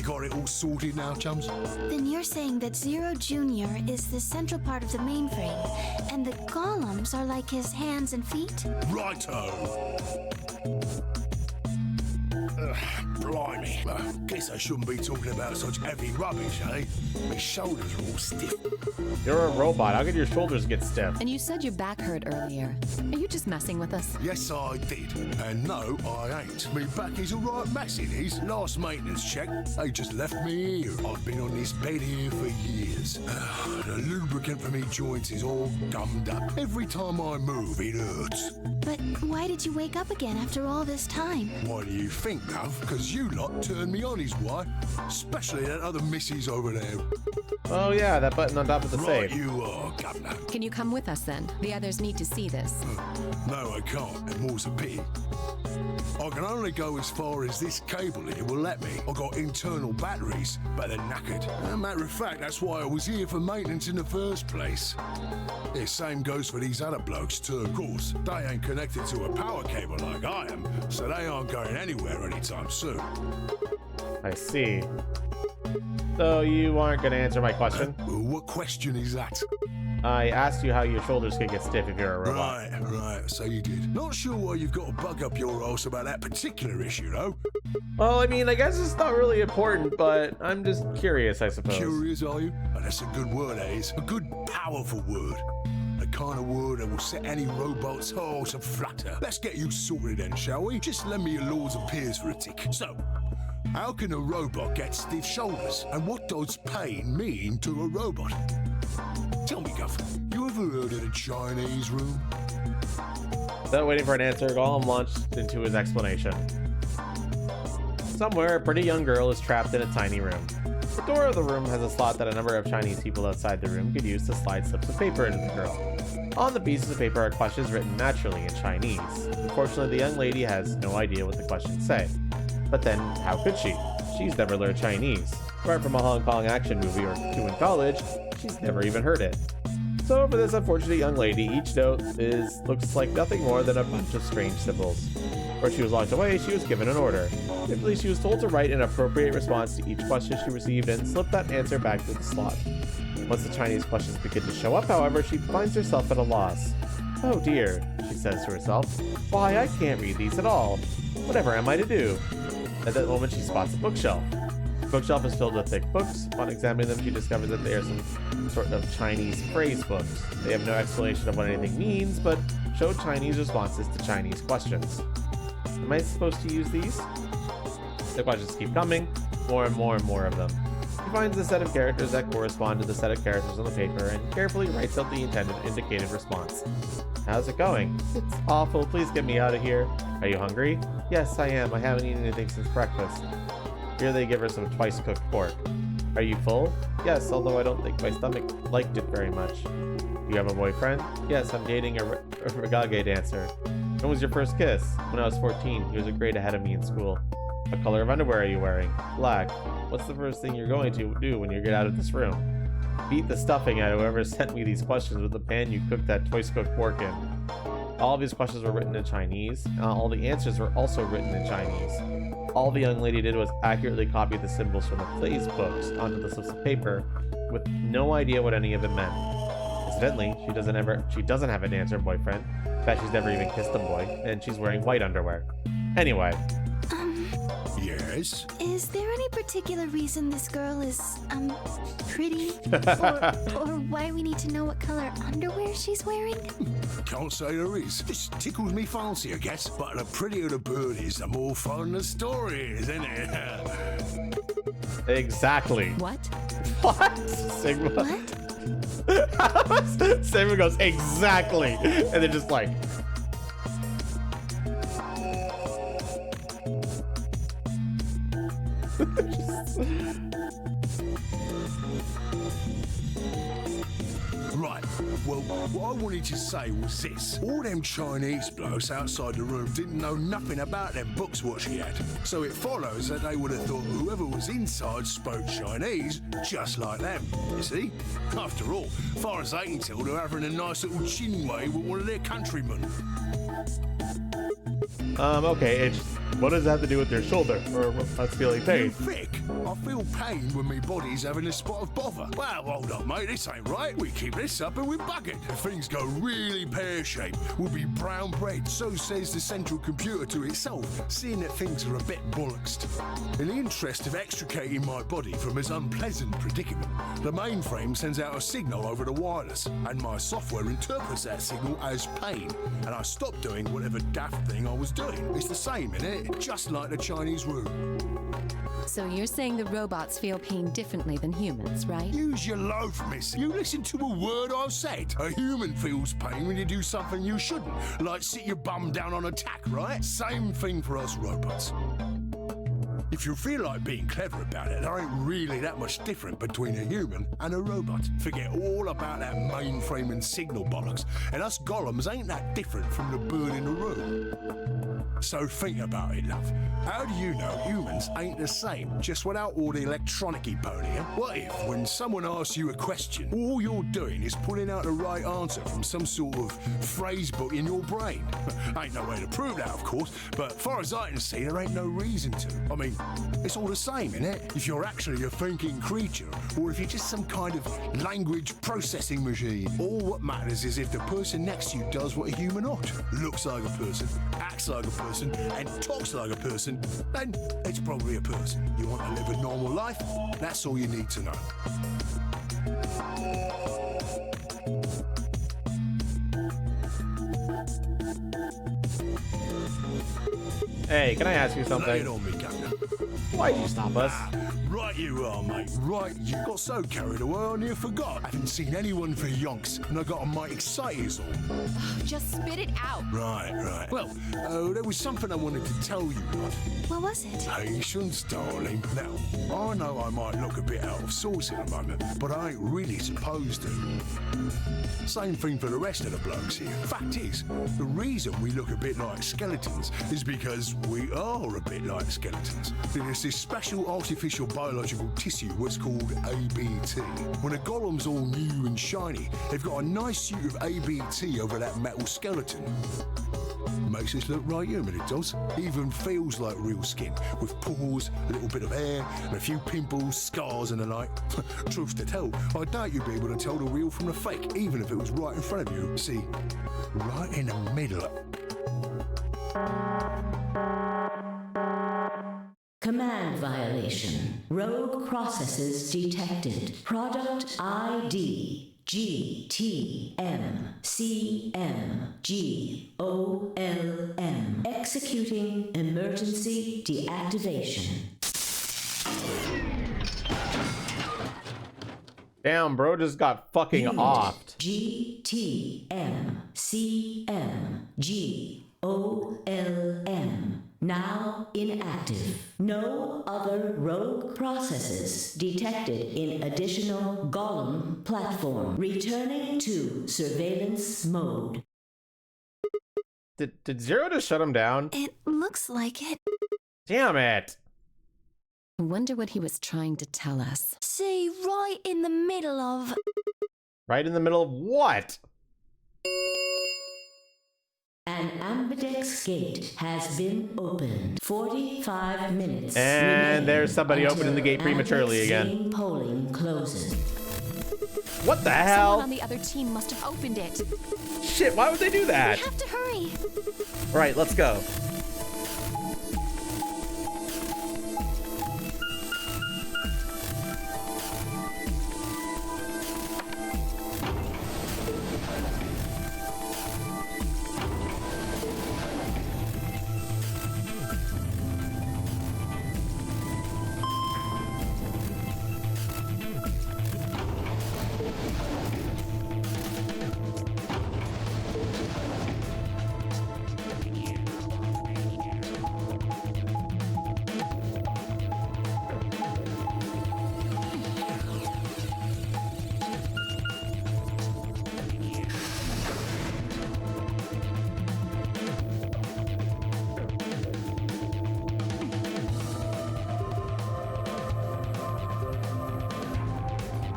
got it all sorted now, chums? Then you're saying that Zero Junior is the central part of the mainframe, and the golems are like his hands and feet? Righto! Blimey. Guess I shouldn't be talking about such heavy rubbish, eh? My shoulders are all stiff. You're a robot. How could your shoulders get stiff? And you said your back hurt earlier. Are you just messing with us? Yes, I did. And no, I ain't. Me back is a right mess, it is. Last maintenance check, they just left me here. I've been on this bed here for years. The lubricant for me joints is all gummed up. Every time I move, it hurts. But why did you wake up again after all this time? Why do you think, love? Because you lot turned me on is why. Especially that other missus over there. Oh yeah, that button on top of the Right safe. you are, Governor. Can you come with us then? The others need to see this. No, I can't, and more's a pity. I can only go as far as this cable here will let me. I got internal batteries, but they're knackered. As a matter of fact, that's why I was here for maintenance in the first place. The same goes for these other blokes too, of course. They ain't connected to a power cable like I am, so they aren't going anywhere anytime soon. I see. So you aren't going to answer my question? What question is that? I asked you how your shoulders could get stiff if you're a robot. Right, so you did. Not sure why you've got a bug up your arse about that particular issue, though. Well, I mean, I guess it's not really important, but I'm just curious, I suppose. Curious, are you? Oh, that's a good word, that is. A good, powerful word. The kind of word that will set any robot's heart to flutter. Let's get you sorted then, shall we? Just lend me your Lords of Peers for a tick. So, how can a robot get stiff shoulders? And what does pain mean to a robot? Tell me, Guff, you ever heard of the Chinese room? Without waiting for an answer, Gollum launched into his explanation. Somewhere, a pretty young girl is trapped in a tiny room. The door of the room has a slot that a number of Chinese people outside the room could use to slide slips of paper into the girl. On the pieces of paper are questions written naturally in Chinese. Unfortunately, the young lady has no idea what the questions say. But then, how could she? She's never learned Chinese. Apart from a Hong Kong action movie or two in college, she's never even heard it. So for this unfortunate young lady, each note looks like nothing more than a bunch of strange symbols. Where she was locked away, she was given an order. Typically, she was told to write an appropriate response to each question she received and slip that answer back to the slot. Once the Chinese questions begin to show up, however, she finds herself at a loss. Oh dear, she says to herself. Why, I can't read these at all. Whatever am I to do? At that moment, she spots a bookshelf. The bookshelf is filled with thick books. Upon examining them, she discovers that they are some sort of Chinese phrase books. They have no explanation of what anything means, but show Chinese responses to Chinese questions. Am I supposed to use these? The questions keep coming, more and more and more of them. She finds a set of characters that correspond to the set of characters on the paper and carefully writes out the indicated response. How's it going? It's awful. Please get me out of here. Are you hungry? Yes, I am. I haven't eaten anything since breakfast. Here they give her some twice-cooked pork. Are you full? Yes, although I don't think my stomach liked it very much. You have a boyfriend? Yes, I'm dating a reggae dancer. When was your first kiss? When I was 14. He was a grade ahead of me in school. What color of underwear are you wearing? Black. What's the first thing you're going to do when you get out of this room? Beat the stuffing out of whoever sent me these questions with the pan you cooked that twice-cooked pork in. All of these questions were written in Chinese, and all the answers were also written in Chinese. All the young lady did was accurately copy the symbols from the plays books onto the slips of paper, with no idea what any of it meant. Incidentally, she doesn't have a dancer boyfriend. In fact, she's never even kissed a boy, and she's wearing white underwear. Anyway. Yes? Is there any particular reason this girl is, pretty? or why we need to know what color underwear she's wearing? Can't say there is. Just tickles me fancy, I guess. But the prettier the bird is, the more fun the story is, isn't it? Exactly. What? What? Sigma. What? Sigma goes, exactly. And they're just like... Right, well, what I wanted to say was this. All them Chinese blokes outside the room didn't know nothing about them books what she had. So it follows that they would have thought whoever was inside spoke Chinese just like them, you see? After all, far as they can tell, they're having a nice little chin wave with one of their countrymen. Okay, what does that have to do with their shoulder? Or us feeling pain? Vic, I feel pain when my body's having a spot of bother. Well, hold up, mate, this ain't right. We keep this up and we're buggered. If things go really pear-shaped, we'll be brown bread. So says the central computer to itself, seeing that things are a bit bollocksed. In the interest of extricating my body from this unpleasant predicament, the mainframe sends out a signal over the wireless, and my software interprets that signal as pain, and I stop doing whatever daft thing I was doing. It's the same, innit? Just like the Chinese room. So you're saying the robots feel pain differently than humans, right? Use your loaf, miss. You listen to a word I've said. A human feels pain when you do something you shouldn't, like sit your bum down on a tack, right? Same thing for us robots. If you feel like being clever about it, there ain't really that much different between a human and a robot. Forget all about that mainframe and signal bollocks, and us golems ain't that different from the bird in the room. So think about it, love. How do you know humans ain't the same, just without all the electronic-y pony? What if, when someone asks you a question, all you're doing is pulling out the right answer from some sort of phrase book in your brain? Ain't no way to prove that, of course, but far as I can see, there ain't no reason to. I mean, it's all the same, innit? If you're actually a thinking creature, or if you're just some kind of language processing machine. All what matters is if the person next to you does what a human ought. Looks like a person, acts like a person, and talks like a person, then it's probably a person. You want to live a normal life? That's all you need to know. Hey, can I ask you something? Lay it on me, Captain. Why'd you stop us? Right you are, mate. Right you. Got so carried away I near forgot. I haven't seen anyone for yonks, and I got a mite excited as all. Just spit it out. Right. Well, there was something I wanted to tell you, Rod. What was it? Patience, darling. Now, I know I might look a bit out of sorts in a moment, but I ain't really supposed to. Same thing for the rest of the blokes here. Fact is, the reason we look a bit like skeletons is because we are a bit like skeletons. There's this special artificial biological tissue what's called ABT. When a golem's all new and shiny, they've got a nice suit of ABT over that metal skeleton. Makes us look right human, it does. Even feels like real skin, with pores, a little bit of hair, and a few pimples, scars and the like. Truth to tell, I doubt you'd be able to tell the real from the fake, even if it was right in front of you. See, right in the middle. Command violation. Rogue processes detected. Product ID GTMCMGOLM. Executing emergency deactivation. Damn, bro just got fucking offed. GTMCMGOLM. now inactive. No other rogue processes detected in additional Golem platform. Returning to surveillance mode. Did Zero just shut him down? It looks like it. Damn it. I wonder what he was trying to tell us. See, right in the middle of... Right in the middle of what? An ambidex gate has been opened. 45 minutes. And remain there's somebody opening the gate until prematurely ambidex again. game polling closes. What the Someone hell? on the other team must have opened it. Shit, why would they do that? We have to hurry. All right, let's go.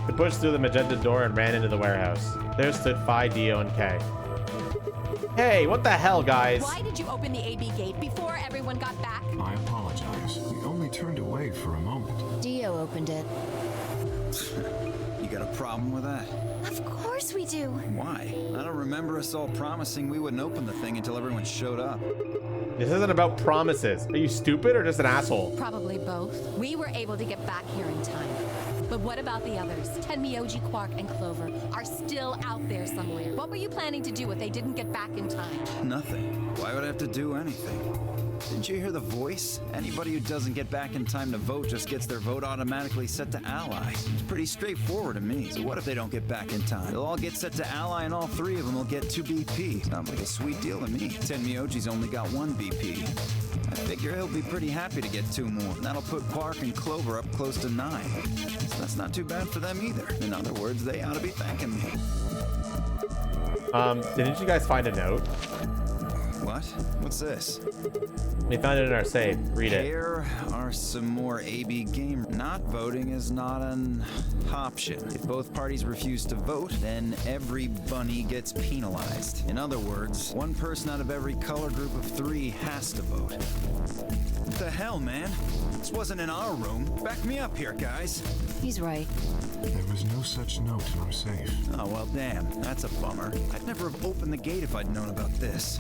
They pushed through the magenta door and ran into the warehouse. There stood Phi, Dio, and K. Hey, what the hell, guys? Why did you open the AB gate before everyone got back? I apologize. We only turned away for a moment. Dio opened it. You got a problem with that? Of course we do. Why? I don't remember us all promising we wouldn't open the thing until everyone showed up. This isn't about promises. Are you stupid or just an asshole? Probably both. We were able to get back here in time. But what about the others? Tenmyoji, Quark, and Clover are still out there somewhere. What were you planning to do if they didn't get back in time? Nothing. Why would I have to do anything? Didn't you hear the voice? Anybody who doesn't get back in time to vote just gets their vote automatically set to ally. It's pretty straightforward to me. So what if they don't get back in time? They'll all get set to ally and all three of them will get 2 BP. Sounds like a sweet deal to me. Tenmyoji's only got 1 BP. I figure he'll be pretty happy to get 2 more. That'll put Quark and Clover up close to 9. So that's not too bad for them either. In other words, they ought to be thanking me. Didn't you guys find a note? What? What's this? We found it in our safe. Read it. Here are some more AB game. Not voting is not an option. If both parties refuse to vote, then every bunny gets penalized. In other words, 1 person out of every color group of 3 has to vote. What the hell, man? This wasn't in our room. Back me up here, guys. He's right. There was no such note in our safe. Oh, well, damn. That's a bummer. I'd never have opened the gate if I'd known about this.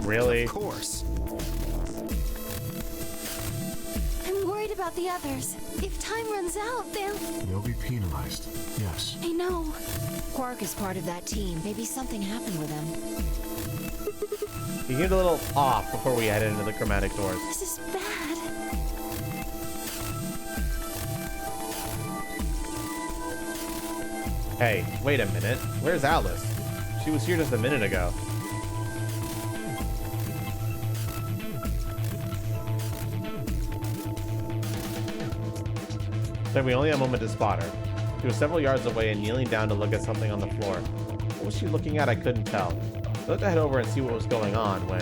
Really? Of course. I'm worried about the others. If time runs out, They'll be penalized. Yes. I know. Quark is part of that team. Maybe something happened with him. You get a little off before we head into the chromatic doors. This is bad. Hey, wait a minute. Where's Alice? She was here just a minute ago. Then we only had a moment to spot her. She was several yards away and kneeling down to look at something on the floor. What was she looking at? I couldn't tell. I looked to head over and see what was going on when...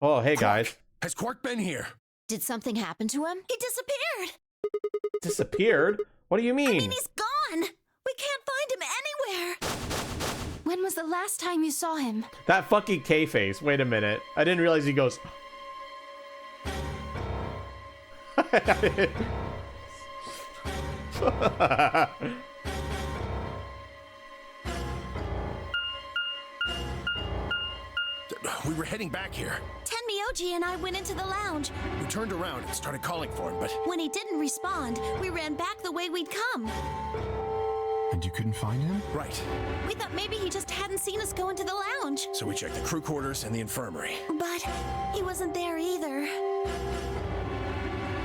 Oh, hey guys. Has Quark been here? Did something happen to him? He disappeared. Disappeared? What do you mean? I mean, he's gone. We can't find him anywhere. When was the last time you saw him? That fucking K face. Wait a minute. I didn't realize he goes... We were heading back here. Tenmyoji and I went into the lounge. We turned around and started calling for him, but... When he didn't respond, we ran back the way we'd come. And you couldn't find him? Right. We thought maybe he just hadn't seen us go into the lounge. So we checked the crew quarters and the infirmary. But he wasn't there either.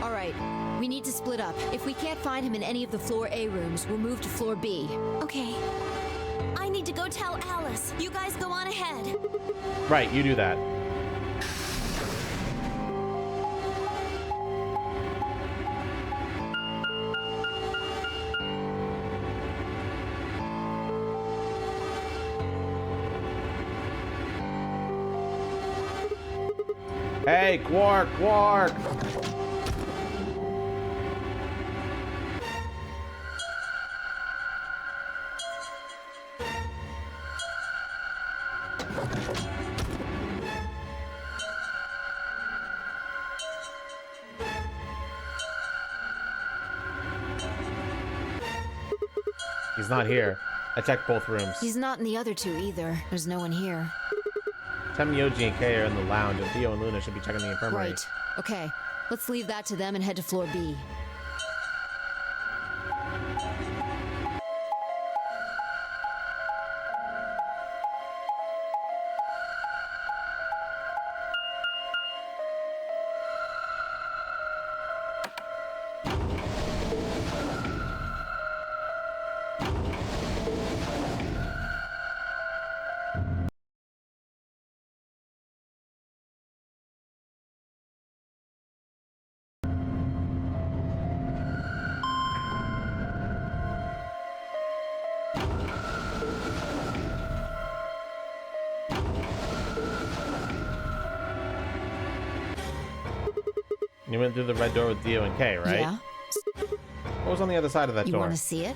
All right, We need to split up. If we can't find him in any of the floor A rooms, we'll move to floor B. Okay. I need to go tell Alice. You guys go on ahead. Right, you do that. Hey, Quark, Quark! He's not here. I checked both rooms. He's not in the other two either. There's no one here. Temioji and Kay are in the lounge, and Theo and Luna should be checking the infirmary. Right. Okay. Let's leave that to them and head to floor B. You went through the red door with Theo and Kay, right? Yeah. What was on the other side of that You door? want to see it?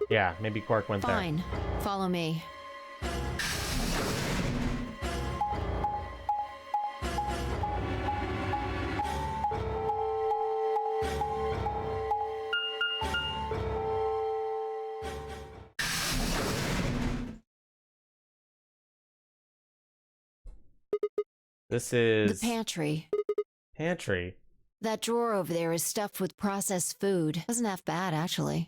Yeah, maybe Quark went Fine. Follow me. there. This is... The pantry. Pantry? That drawer over there is stuffed with processed food. Wasn't half bad, actually.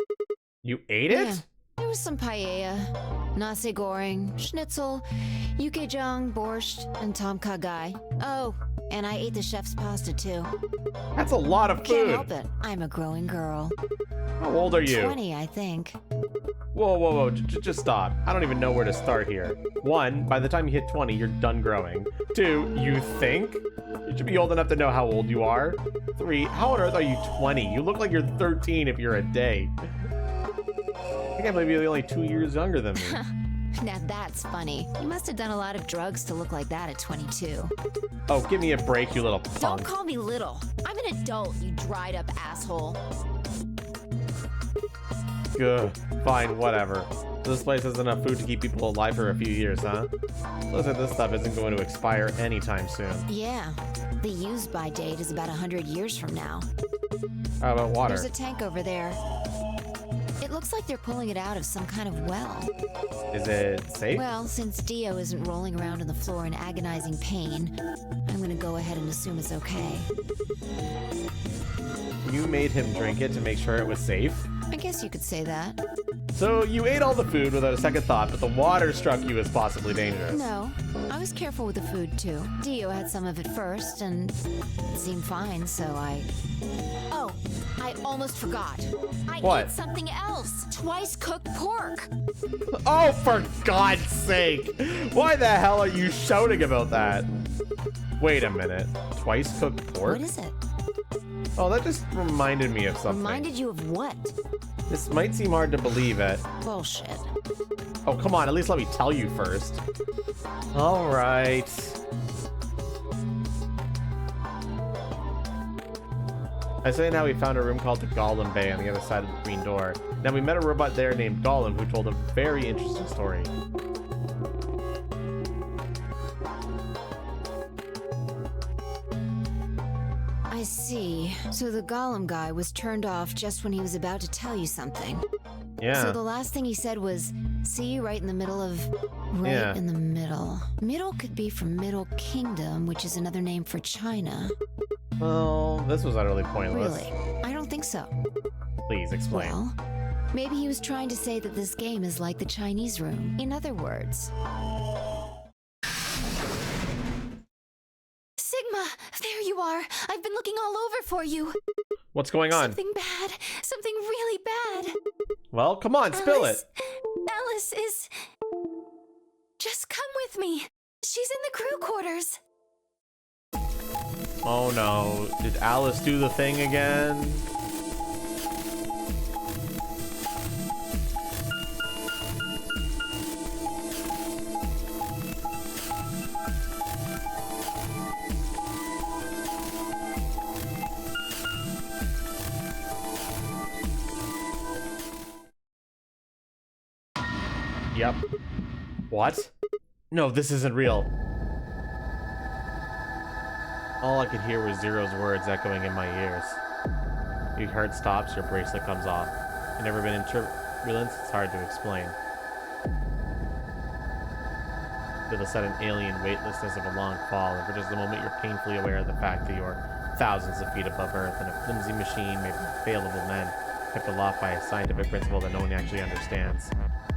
You ate it? Yeah. There was some paella, nasi goreng, schnitzel, yukejang, borscht, and tom kha gai. Oh, and I ate the chef's pasta too. That's a lot of food. Can't help it. I'm a growing girl. How old are you? 20, I think. Whoa, whoa, whoa. Just stop. I don't even know where to start here. 1, by the time you hit 20, you're done growing. 2, you think? You should be old enough to know how old you are. 3, how on earth are you 20? You look like you're 13 if you're a day. I can't believe you're only 2 years younger than me. Now that's funny. You must have done a lot of drugs to look like that at 22. Oh, give me a break, you little punk. Don't call me little. I'm an adult, you dried up asshole. Ugh, fine, whatever. This place has enough food to keep people alive for a few years, huh? Looks like this stuff isn't going to expire anytime soon. Yeah. The use-by date is about 100 years from now. How about water? There's a tank over there. It looks like they're pulling it out of some kind of well. Is it safe? Well, since Dio isn't rolling around on the floor in agonizing pain, I'm gonna go ahead and assume it's okay. You made him drink it to make sure it was safe? I guess you could say that. So you ate all the food without a second thought, but the water struck you as possibly dangerous. No, I was careful with the food too. Dio had some of it first, and it seemed fine, so Oh, I almost forgot. I What? ate something else. Twice cooked pork. Oh, for God's sake! Why the hell are you shouting about that? Wait a minute. Twice cooked pork? What is it? Oh, that just reminded me of something. Reminded you of what? This might seem hard to believe it. Bullshit. Oh, come on, at least let me tell you first. All right. I say now we found a room called the Golem Bay on the other side of the green door. Now we met a robot there named Golem who told a very interesting story. I see. So the Golem guy was turned off just when he was about to tell you something. Yeah. So the last thing he said was, see you right in the middle of... Right Yeah. in the middle. Middle could be from Middle Kingdom, which is another name for China. Well, this was utterly pointless. Really? I don't think so. Please explain. Well, maybe he was trying to say that this game is like the Chinese room. In other words... Sigma! There you are! I've been looking all over for you. What's going on? Something bad. Something really bad. Well, come on, spill it. Alice is... Just come with me. She's in the crew quarters. Oh no, did Alice do the thing again? Yep. What? No, this isn't real. All I could hear was Zero's words echoing in my ears. Your heart stops, your bracelet comes off. You've never been in turbulence, it's hard to explain. Feel the sudden alien weightlessness of a long fall, and for just a moment you're painfully aware of the fact that you're thousands of feet above Earth in a flimsy machine made of fallible men, kept aloft by a scientific principle that no one actually understands.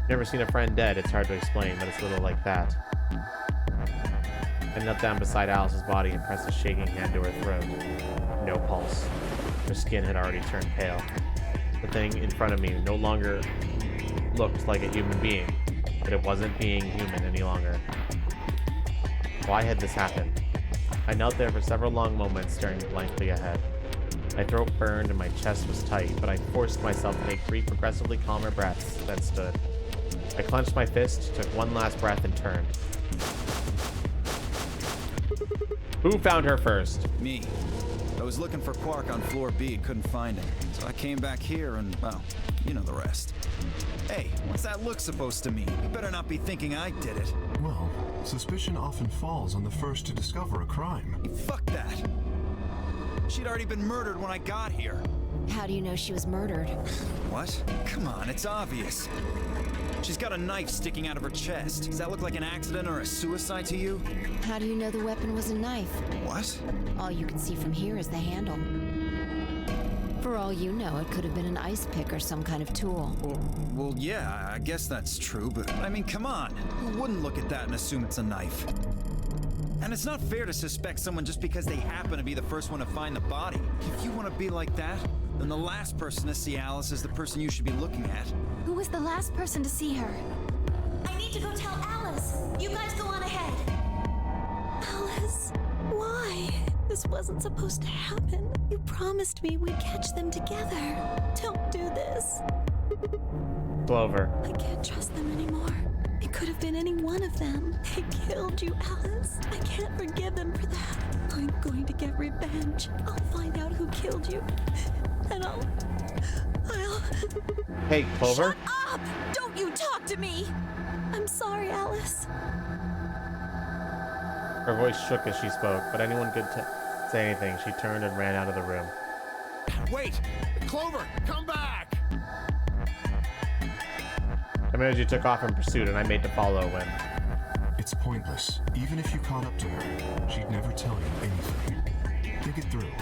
Never seen a friend dead, it's hard to explain, but it's a little like that. I knelt down beside Alice's body and pressed a shaking hand to her throat. No pulse. Her skin had already turned pale. The thing in front of me no longer looked like a human being, but it wasn't being human any longer. Why had this happened? I knelt there for several long moments, staring blankly ahead. My throat burned and my chest was tight, but I forced myself to take 3 progressively calmer breaths, then stood. I clenched my fist, took one last breath, and turned. Who found her first? Me. I was looking for Quark on floor B and couldn't find him. So I came back here and, well, you know the rest. Hey, what's that look supposed to mean? You better not be thinking I did it. Well, suspicion often falls on the first to discover a crime. Fuck that. She'd already been murdered when I got here. How do you know she was murdered? What? Come on, it's obvious. She's got a knife sticking out of her chest. Does that look like an accident or a suicide to you? How do you know the weapon was a knife? What? All you can see from here is the handle. For all you know, it could have been an ice pick or some kind of tool. Well, yeah, I guess that's true, but I mean, come on. Who wouldn't look at that and assume it's a knife? And it's not fair to suspect someone just because they happen to be the first one to find the body. If you want to be like that, then the last person to see Alice is the person you should be looking at. Who was the last person to see her? I need to go tell Alice. You guys go on ahead. Alice, why? This wasn't supposed to happen. You promised me we'd catch them together. Don't do this. Clover. I can't trust them anymore. It could have been any one of them. They killed you, Alice. I can't forgive them for that. I'm going to get revenge. I'll find out who killed you. And I'll... Hey, Clover? Shut up! Don't you talk to me! I'm sorry, Alice. Her voice shook as she spoke, but anyone could say anything. She turned and ran out of the room. Wait! Clover, come back! Emoji took off in pursuit, and I made to follow when... It's pointless. Even if you caught up to her, she'd never tell you anything. Think it through.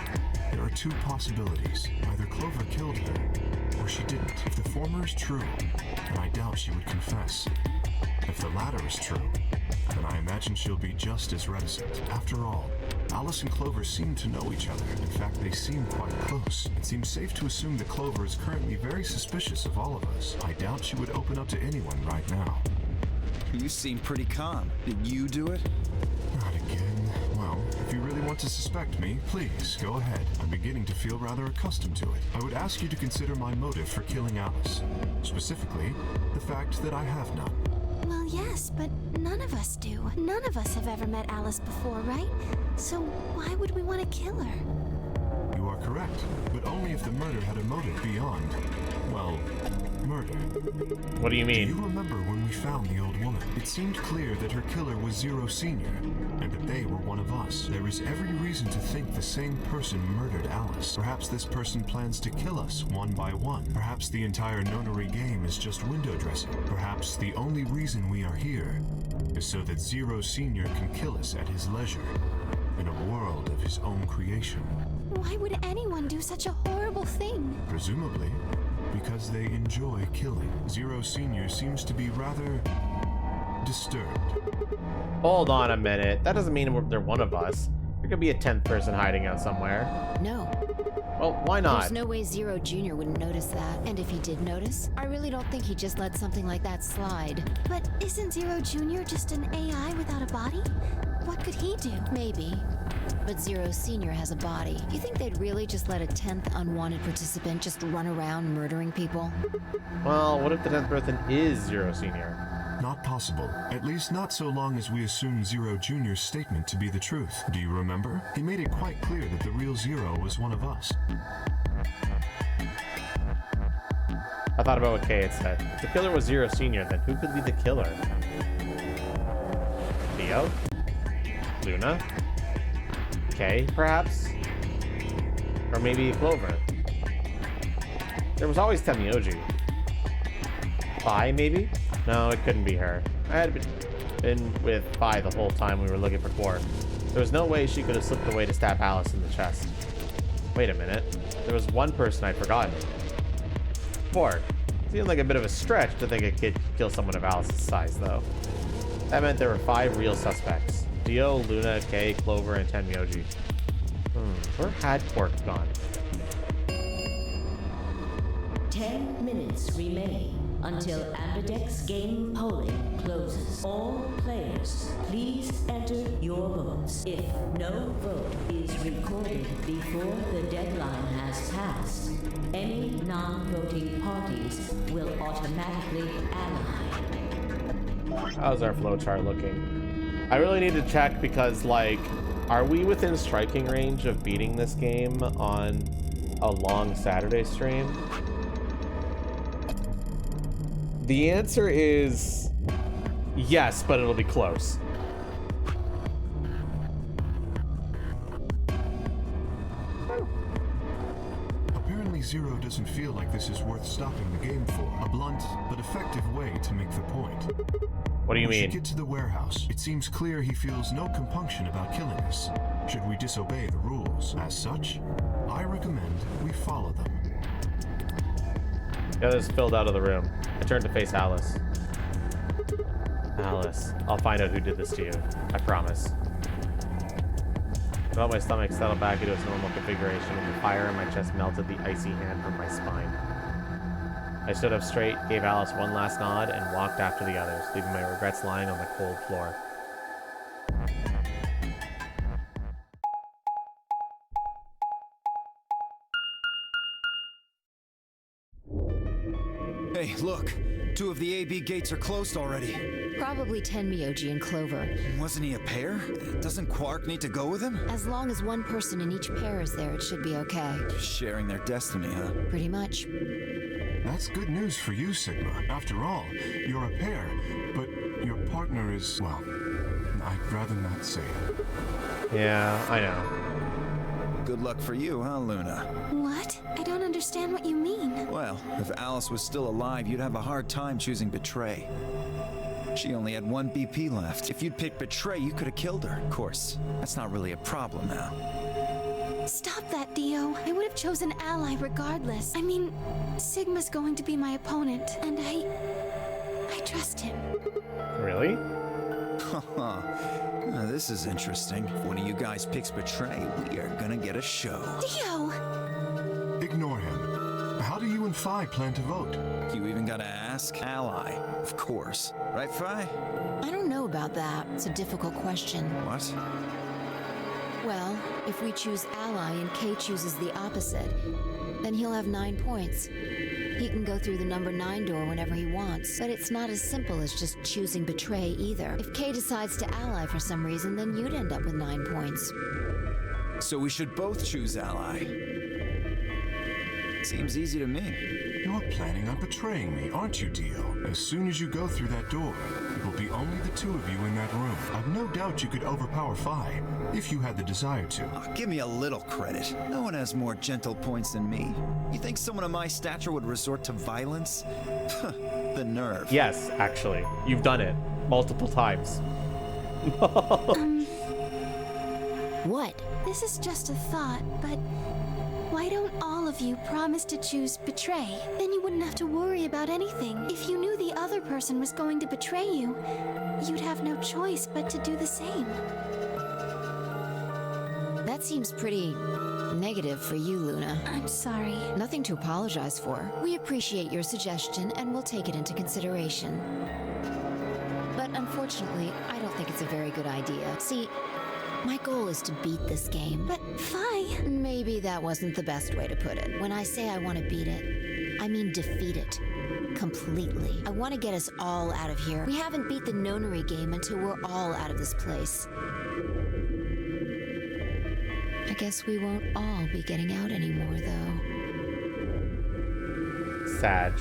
There are 2 possibilities. Either Clover killed her, or she didn't. If the former is true, then I doubt she would confess. If the latter is true, then I imagine she'll be just as reticent. After all, Alice and Clover seem to know each other. In fact, they seem quite close. It seems safe to assume that Clover is currently very suspicious of all of us. I doubt she would open up to anyone right now. You seem pretty calm. Did you do it? Not again. Well, if you really want to suspect me, please, go ahead. I'm beginning to feel rather accustomed to it. I would ask you to consider my motive for killing Alice. Specifically, the fact that I have none. Well, yes, but none of us do. None of us have ever met Alice before, right? So why would we want to kill her? You are correct, but only if the murder had a motive beyond, well, murder. What do you mean? Do you remember when we found the old woman? It seemed clear that her killer was Zero Senior, and that they were one of us. There is every reason to think the same person murdered Alice. Perhaps this person plans to kill us one by one. Perhaps the entire nonary game is just window dressing. Perhaps the only reason we are here is so that Zero Senior can kill us at his leisure, in a world of his own creation. Why would anyone do such a horrible thing? Presumably, because they enjoy killing. Zero Senior seems to be rather disturbed. Hold on a minute. That doesn't mean they're one of us. There could be a 10th person hiding out somewhere. No. Well, why not? There's no way Zero Jr. wouldn't notice that. And if he did notice, I really don't think he'd just let something like that slide. But isn't Zero Jr. just an AI without a body? What could he do? Maybe. But Zero Sr. has a body. You think they'd really just let a 10th unwanted participant just run around murdering people? Well, what if the 10th person is Zero Sr.? Not possible. At least not so long as we assume Zero Jr.'s statement to be the truth. Do you remember? He made it quite clear that the real Zero was one of us. I thought about what Kay had said. If the killer was Zero Sr., then who could be the killer? Theo? Luna? Kay, perhaps? Or maybe Clover? There was always Temioji. Vi, maybe? No, it couldn't be her. I had been with Vi the whole time we were looking for Quark. There was no way she could have slipped away to stab Alice in the chest. Wait a minute. There was one person I'd forgotten. Quark. Seemed like a bit of a stretch to think a kid could kill someone of Alice's size, though. That meant there were 5 real suspects. Dio, Luna, Kay, Clover, and Tenmyoji. Where had Quark gone? 10 minutes remain until Ambidex game polling closes. All players, please enter your votes. If no vote is recorded before the deadline has passed, any non-voting parties will automatically ally. How's our flowchart looking? I really need to check because, like, are we within striking range of beating this game on a long Saturday stream? The answer is yes, but it'll be close. Apparently Zero doesn't feel like this is worth stopping the game for. A blunt but effective way to make the point. What do you We mean? should get to the warehouse. It seems clear he feels no compunction about killing us. Should we disobey the rules? As such, I recommend we follow them. The others filled out of the room. I turned to face Alice. Alice, I'll find out who did this to you. I promise. I felt my stomach settle back into its normal configuration, and the fire in my chest melted the icy hand from my spine. I stood up straight, gave Alice one last nod, and walked after the others, leaving my regrets lying on the cold floor. Hey, look. 2 of the AB gates are closed already. Probably Tenmyoji and Clover. Wasn't he a pair? Doesn't Quark need to go with him? As long as one person in each pair is there, it should be okay. Sharing their destiny, huh? Pretty much. That's good news for you, Sigma. After all, you're a pair, but your partner is, well, I'd rather not say it. Yeah, I know. Good luck for you, huh, Luna? What? I don't understand what you mean. Well, if Alice was still alive, you'd have a hard time choosing Betray. She only had 1 BP left. If you'd picked Betray, you could have killed her. Of course, that's not really a problem now. Stop that, Dio. I would have chosen Ally regardless. I mean, Sigma's going to be my opponent, and I trust him. Really? Haha. This is interesting. If one of you guys picks Betray, we are gonna get a show. Dio! Ignore him. How do you and Phi plan to vote? You even gotta ask? Ally, of course. Right, Phi? I don't know about that. It's a difficult question. What? Well, if we choose ally and Kay chooses the opposite, then he'll have 9 points. He can go through the number 9 door whenever he wants, but it's not as simple as just choosing Betray either. If Kay decides to ally for some reason, then you'd end up with 9 points. So we should both choose Ally. Seems easy to me. You're planning on betraying me, aren't you, Dio? As soon as you go through that door, it will be only the 2 of you in that room. I've no doubt you could overpower Phi, if you had the desire to. Oh, give me a little credit. No one has more gentle points than me. You think someone of my stature would resort to violence? The nerve. Yes, actually. You've done it. Multiple times. What? This is just a thought, but why don't all of you promise to choose Betray? Then you wouldn't have to worry about anything. If you knew the other person was going to betray you, you'd have no choice but to do the same. That seems pretty negative for you, Luna. I'm sorry. Nothing to apologize for. We appreciate your suggestion and we'll take it into consideration. But unfortunately, I don't think it's a very good idea. See, my goal is to beat this game. But Fi... Maybe that wasn't the best way to put it. When I say I want to beat it, I mean defeat it. Completely. I want to get us all out of here. We haven't beat the nonary game until we're all out of this place. I guess we won't all be getting out anymore, though. Sad.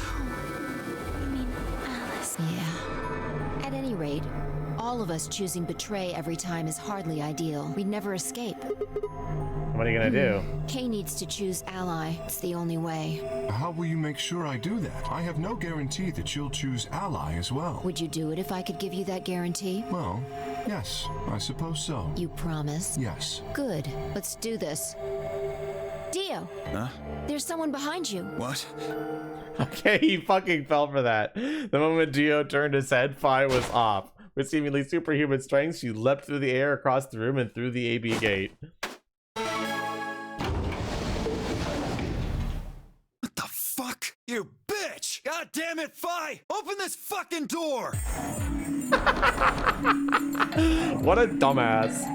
You mean Alice? Yeah. At any rate, all of us choosing betray every time is hardly ideal. We'd never escape. What are you gonna do? Kay needs to choose ally. It's the only way. How will you make sure I do that? I have no guarantee that you'll choose ally as well. Would you do it if I could give you that guarantee? Well, yes, I suppose so. You promise? Yes. Good. Let's do this. Dio! Huh? There's someone behind you. What? Okay, he fucking fell for that. The moment Dio turned his head, Fi was off. With seemingly superhuman strength, she leapt through the air across the room and through the AB gate. What the fuck? You bitch! God damn it, Fi! Open this fucking door! What a dumbass.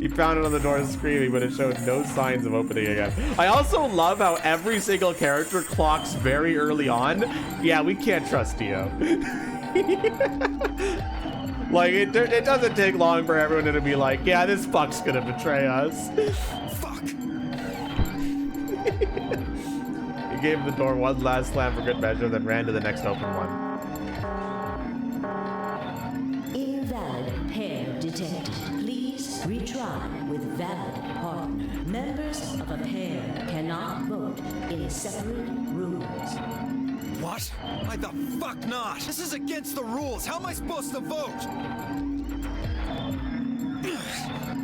He pounded on the door screaming, but it showed no signs of opening again. I also love how every single character clocks very early on. Yeah, we can't trust Dio. Like, it doesn't take long for everyone to be like, yeah, this fuck's gonna betray us. Fuck! He gave the door one last slam for good measure, then ran to the next open one. Invalid pair detected. Please retry with valid partner. Members of a pair cannot vote in separate rooms. What? Why the fuck not? This is against the rules. How am I supposed to vote?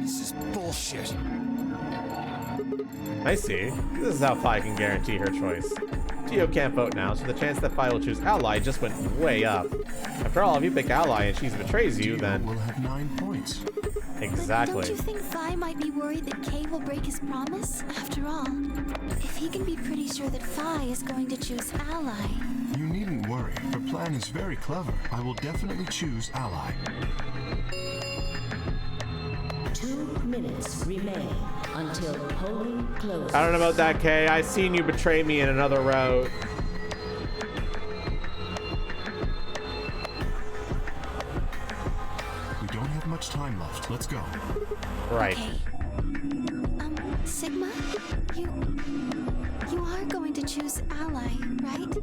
This is bullshit. I see. This is how Fi can guarantee her choice. Dio can't vote now, so the chance that Fi will choose ally just went way up. After all, if you pick ally and she betrays you, then... We'll have 9 points. Exactly. But don't you think Fi might be worried that Kay will break his promise? After all, if he can be pretty sure that Fi is going to choose ally... You needn't worry. Her plan is very clever. I will definitely choose ally. 2 minutes remain until polling closes. I don't know about that, Kay. I seen you betray me in another route. We don't have much time left. Let's go. Right. Okay. Sigma? You are going to choose ally, right?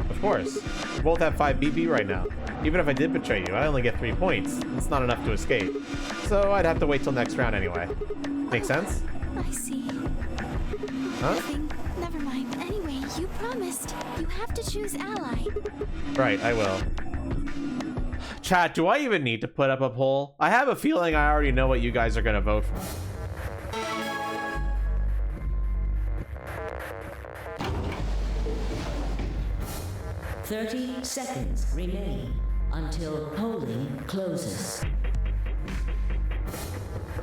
Of course. We both have 5 BB right now. Even if I did betray you, I only get 3 points. It's not enough to escape. So I'd have to wait till next round anyway. Make sense? I see. Huh? Nothing. Never mind. Anyway, you promised. You have to choose ally. Right, I will. Chat, do I even need to put up a poll? I have a feeling I already know what you guys are gonna vote for. $30 seconds remain until polling closes.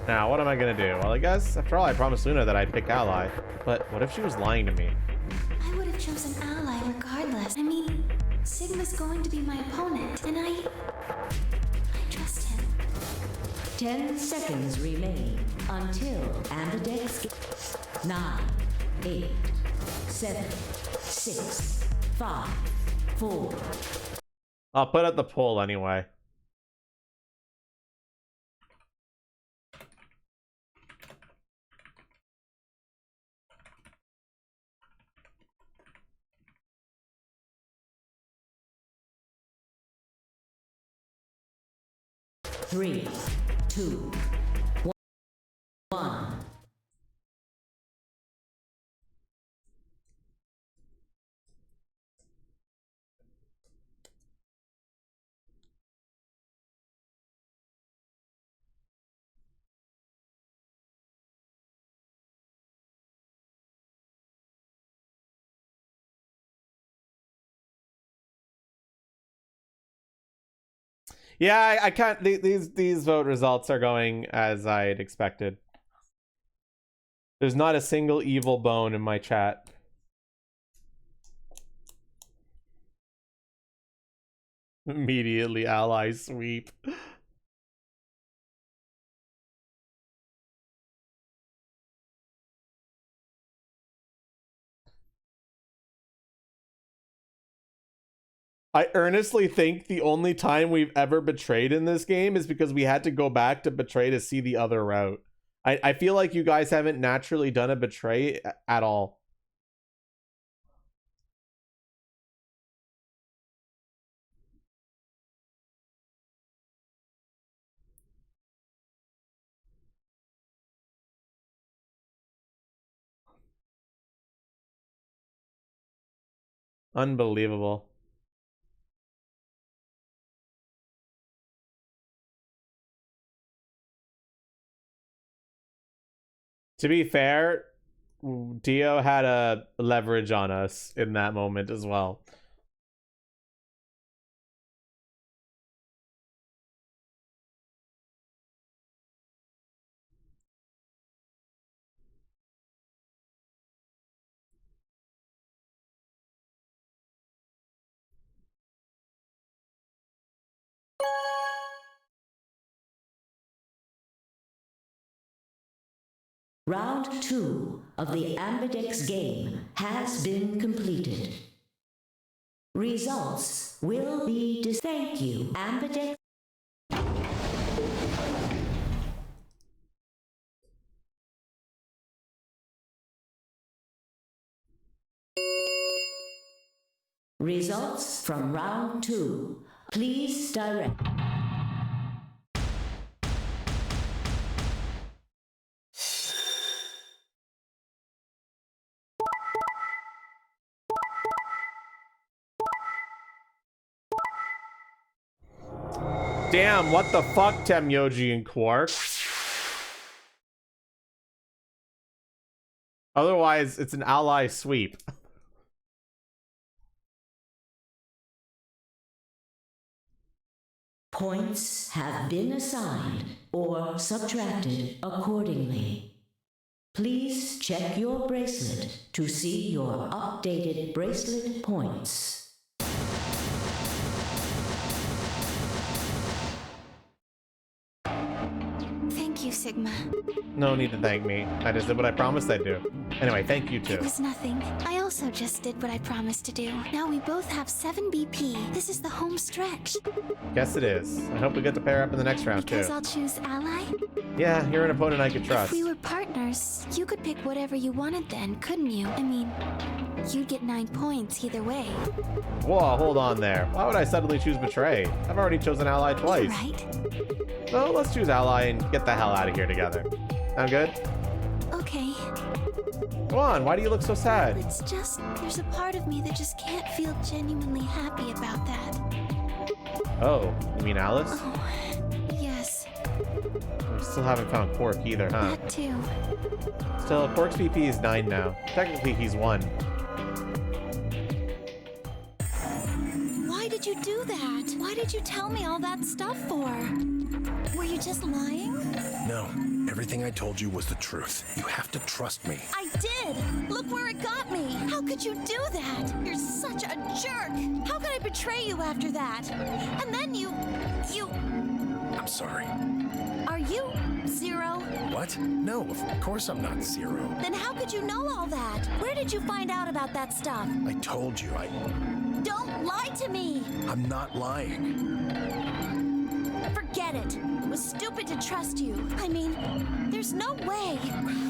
Now, what am I gonna do? Well, I guess, after all, I promised Luna that I'd pick ally. But what if she was lying to me? I would have chosen ally regardless. I mean, Sigma's going to be my opponent, and I trust him. 10 seconds remain until and the decks 9, 8, 7, 6, 5, 4. I'll put up the poll anyway. Three, two, one. Yeah, I can't. These vote results are going as I'd expected. There's not a single evil bone in my chat. Immediately ally sweep. I earnestly think the only time we've ever betrayed in this game is because we had to go back to betray to see the other route. I feel like you guys haven't naturally done a betray at all. Unbelievable. To be fair, Dio had a leverage on us in that moment as well. Round 2 of the Ambidex game has been completed. Results will be thank you, Ambidex. Results from round 2. Please direct. Damn, what the fuck, Temyoji and Quark? Otherwise, it's an ally sweep. Points have been assigned or subtracted accordingly. Please check your bracelet to see your updated bracelet points. Thank you, Sigma. No need to thank me. I just did what I promised I'd do. Anyway, thank you too. It was nothing. I also just did what I promised to do. Now we both have 7 BP. This is the home stretch. Guess it is. I hope we get to pair up in the next round Because too. I'll choose ally? Yeah, you're an opponent I could trust. If we were partners, you could pick whatever you wanted then, couldn't you? I mean, you'd get 9 points either way. Whoa, hold on there. Why would I suddenly choose betray? I've already chosen ally twice. Right? So let's choose ally and get the hell out of here together. Sound good? Okay. Come on, why do you look so sad? It's just, there's a part of me that just can't feel genuinely happy about that. Oh, you mean Alice? Oh, yes. We still haven't found Quark either, huh? That too. Still, Quark's BP is 9 now. Technically, he's 1. Why did you do that? Why did you tell me all that stuff for? Were you just lying? No, everything I told you was the truth. You have to trust me. I did! Look where it got me! How could you do that? You're such a jerk! How could I betray you after that? And then you... I'm sorry. Are you Zero? What? No, of course I'm not Zero. Then how could you know all that? Where did you find out about that stuff? I told you, Don't lie to me! I'm not lying. Forget it. It was stupid to trust you. I mean, there's no way.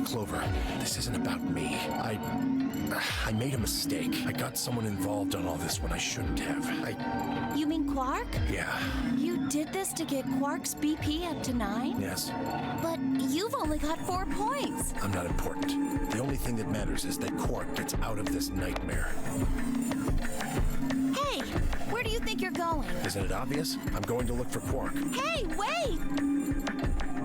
Clover, this isn't about me. I made a mistake. I got someone involved on all this when I shouldn't have. You mean Quark? Yeah. You did this to get Quark's BP up to 9? Yes. But you've only got 4 points. I'm not important. The only thing that matters is that Quark gets out of this nightmare. Hey, where do you think you're going? Isn't it obvious? I'm going to look for Quark. Hey, wait!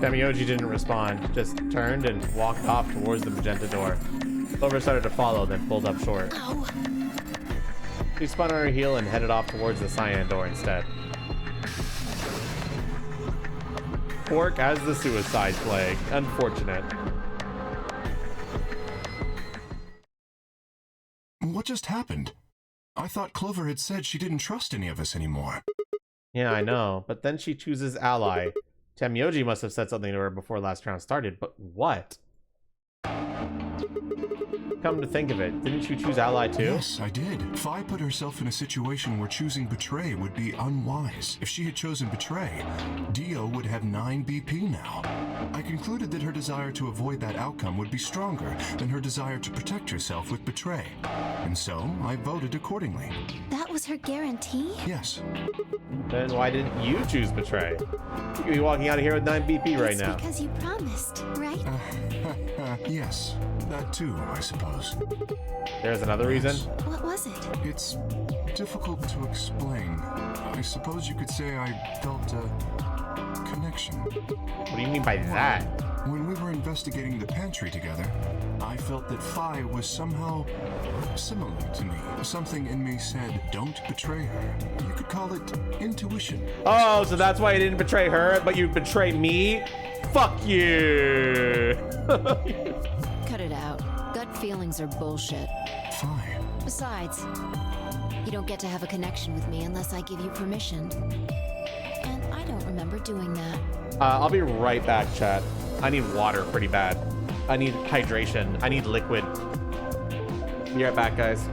Demioji didn't respond, just turned and walked off towards the magenta door. Clover started to follow, then pulled up short. Ow. She spun on her heel and headed off towards the cyan door instead. Quark as the suicide plague. Unfortunate. What just happened? I thought Clover had said she didn't trust any of us anymore. Yeah, I know. But then she chooses ally. Temyoji must have said something to her before last round started, but what? Come to think of it, didn't you choose ally too? Yes, I did. Fi put herself in a situation where choosing Betray would be unwise. If she had chosen Betray, Dio would have 9 BP now. I concluded that her desire to avoid that outcome would be stronger than her desire to protect herself with Betray. And so, I voted accordingly. That was her guarantee? Yes. Then why didn't you choose Betray? You could be walking out of here with 9 BP right now. It's because you promised, right? Yes. That too, I suppose. There's another reason? What was it? It's difficult to explain. I suppose you could say I felt a connection. What do you mean by that? When we were investigating the pantry together, I felt that Fi was somehow similar to me. Something in me said, don't betray her. You could call it intuition. Oh, so that's why you didn't betray her, but you betray me? Fuck you! Cut it out. Gut feelings are bullshit. Fi. Besides, you don't get to have a connection with me unless I give you permission. And I don't remember doing that. I'll be right back, chat. I need water pretty bad. I need hydration. I need liquid. Be right back, guys.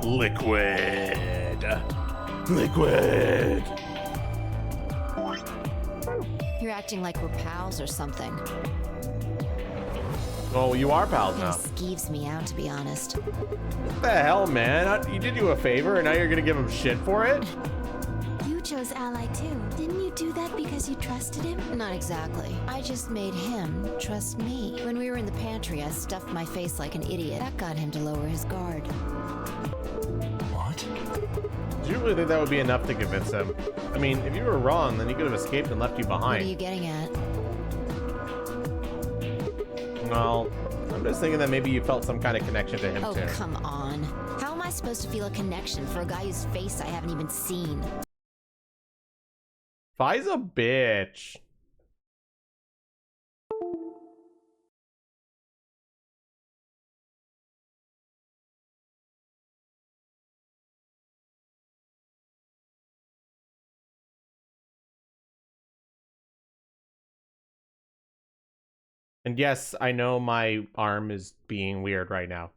Liquid. Liquid. You're acting like we're pals or something. Oh, you are pals Kinda now. skeeves me out, to be honest. What the hell, man? He did you a favor and now you're gonna give him shit for it? You chose ally too. Didn't you do that because you trusted him? Not exactly. I just made him trust me. When we were in the pantry, I stuffed my face like an idiot. That got him to lower his guard. What? Do you really think that would be enough to convince him? I mean, if you were wrong, then he could have escaped and left you What behind. are you getting at? Well, I'm just thinking that maybe you felt some kind of connection to him Oh, too. come on. How am I supposed to feel a connection for a guy whose face I haven't even seen? Fi's a bitch. And yes, I know my arm is being weird right now.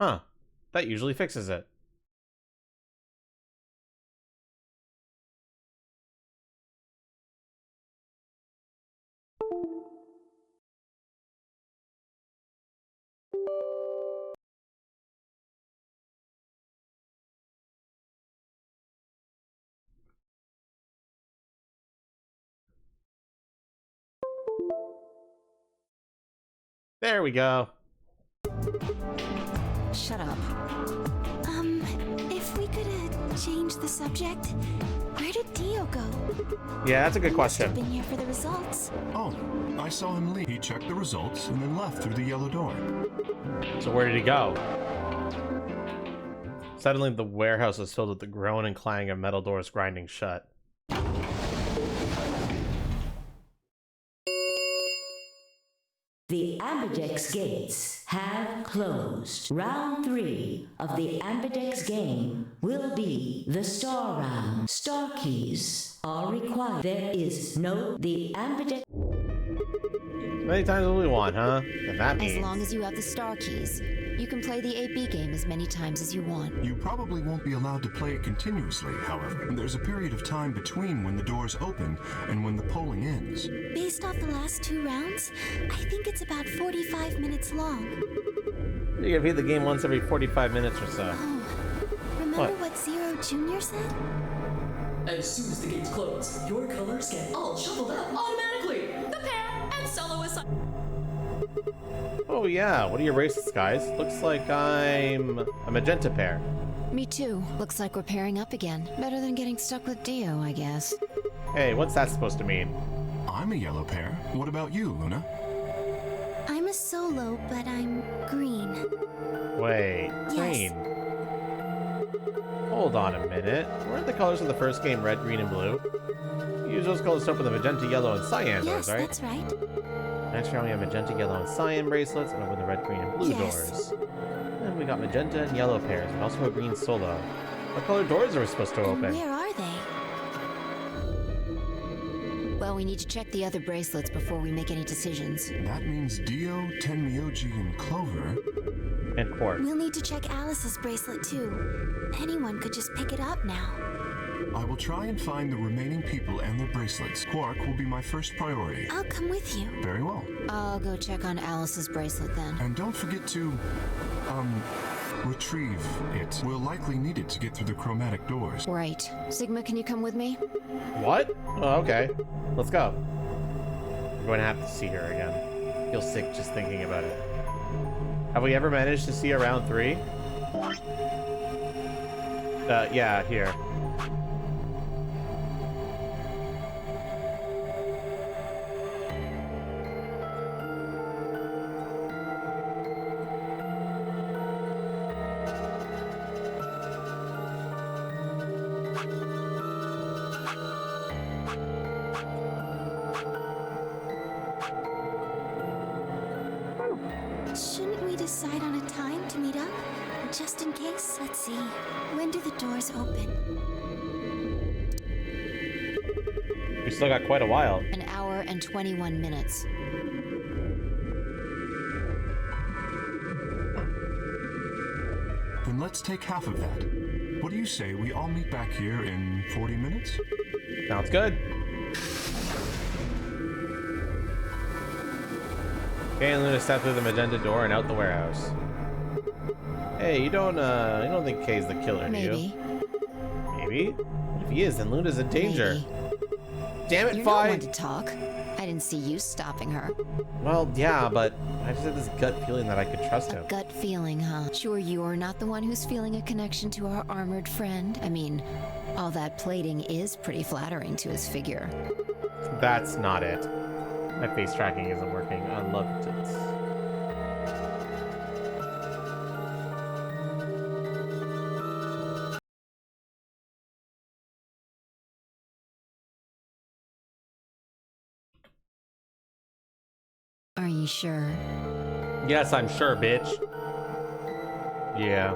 Huh. That usually fixes it. There we go. Shut up. If we could change the subject, where did Dio go? Yeah, that's a good He must have question. been here for the results. Oh, I saw him leave. He checked the results and then left through the yellow door. So where did he go? Suddenly the warehouse was filled with the groan and clang of metal doors grinding shut. The Ambidex gates have closed. Round 3 of the Ambidex game will be the star round. Star keys are required. There is no the Ambidex. Many times as we want, huh? And that means... As long as you have the star keys, you can play the AB game as many times as you want. You probably won't be allowed to play it continuously, however. There's a period of time between when the doors open and when the polling ends. Based off the last 2 rounds, I think it's about 45 minutes long. You can beat the game once every 45 minutes or so. Oh, remember what Zero Jr. said? As soon as the gates close, your colors get all shuffled up automatically. The pair and solo is. Oh yeah, what are your races, guys? Looks like I'm a magenta pair. Me too. Looks like we're pairing up again. Better than getting stuck with Dio, I guess. Hey, what's that supposed to mean? I'm a yellow pair. What about you, Luna? I'm a solo, but I'm green. Wait, Yes. green. Hold on a minute. Weren't the colors of the first game red, green, and blue? You use those colors to open the magenta, yellow, and cyan Yes, doors, right? that's right. Next round we have magenta, yellow, and cyan bracelets, and open the red, green, and blue Yes. doors. Then we got magenta and yellow pairs, and also a green solo. What color doors are we supposed to And open? where are they? Well, we need to check the other bracelets before we make any decisions. That means Dio, Tenmyoji, and Clover. And Quark. We'll need to check Alice's bracelet too. Anyone could just pick it up now. I will try and find the remaining people and their bracelets. Quark will be my first priority. I'll come with you. Very well. I'll go check on Alice's bracelet then. And don't forget to, retrieve it. We'll likely need it to get through the chromatic doors. Right. Sigma, can you come with me? What? Oh, okay. Let's go. We're going to have to see her again. Feel sick just thinking about it. Have we ever managed to see her round 3? Yeah, here. Shouldn't we decide on a time to meet up? Just in case? Let's see. When do the doors open? We still got quite a while. An hour and 21 minutes. Then let's take half of that. What do you say we all meet back here in 40 minutes? Sounds good. Kay and Luna step through the magenta door and out the warehouse. Hey, you don't think Kay's the killer, do Maybe. you? Maybe? What if he is? Then Luna's in danger. Maybe. Damn it, You're Fi! not one to talk. I didn't see you stopping her. Well, yeah, but I just had this gut feeling that I could trust him. Gut feeling, huh? Sure you're not the one who's feeling a connection to our armored friend? I mean, all that plating is pretty flattering to his figure. That's not it. My face tracking isn't working. I love it. Are you sure? Yes, I'm sure, bitch. Yeah.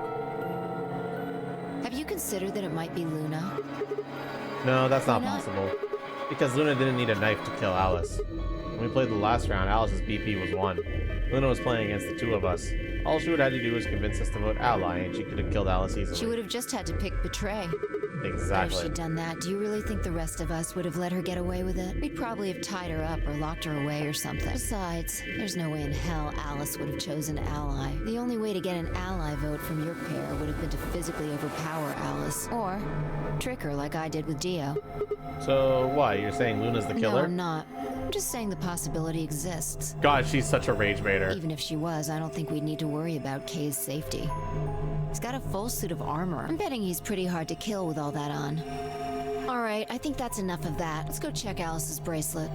Have you considered that it might be Luna? No, that's not Why not? possible. Because Luna didn't need a knife to kill Alice. When we played the last round, Alice's BP was 1. Luna was playing against the 2 of us. All she would have had to do was convince us to vote ally, and she could have killed Alice easily. She would have just had to pick betray. But if Exactly. she'd done that, do you really think the rest of us would have let her get away with it? We'd probably have tied her up or locked her away or something. Besides, there's no way in hell Alice would have chosen ally. The only way to get an ally vote from your pair would have been to physically overpower Alice. Or trick her like I did with Dio. So, what? You're saying Luna's the No, killer? I'm not. I'm just saying the possibility exists. God, she's such a rage baiter. Even if she was, I don't think we'd need to worry about Kay's safety. He's got a full suit of armor. I'm betting he's pretty hard to kill with all that on. Alright, I think that's enough of that. Let's go check Alice's bracelet.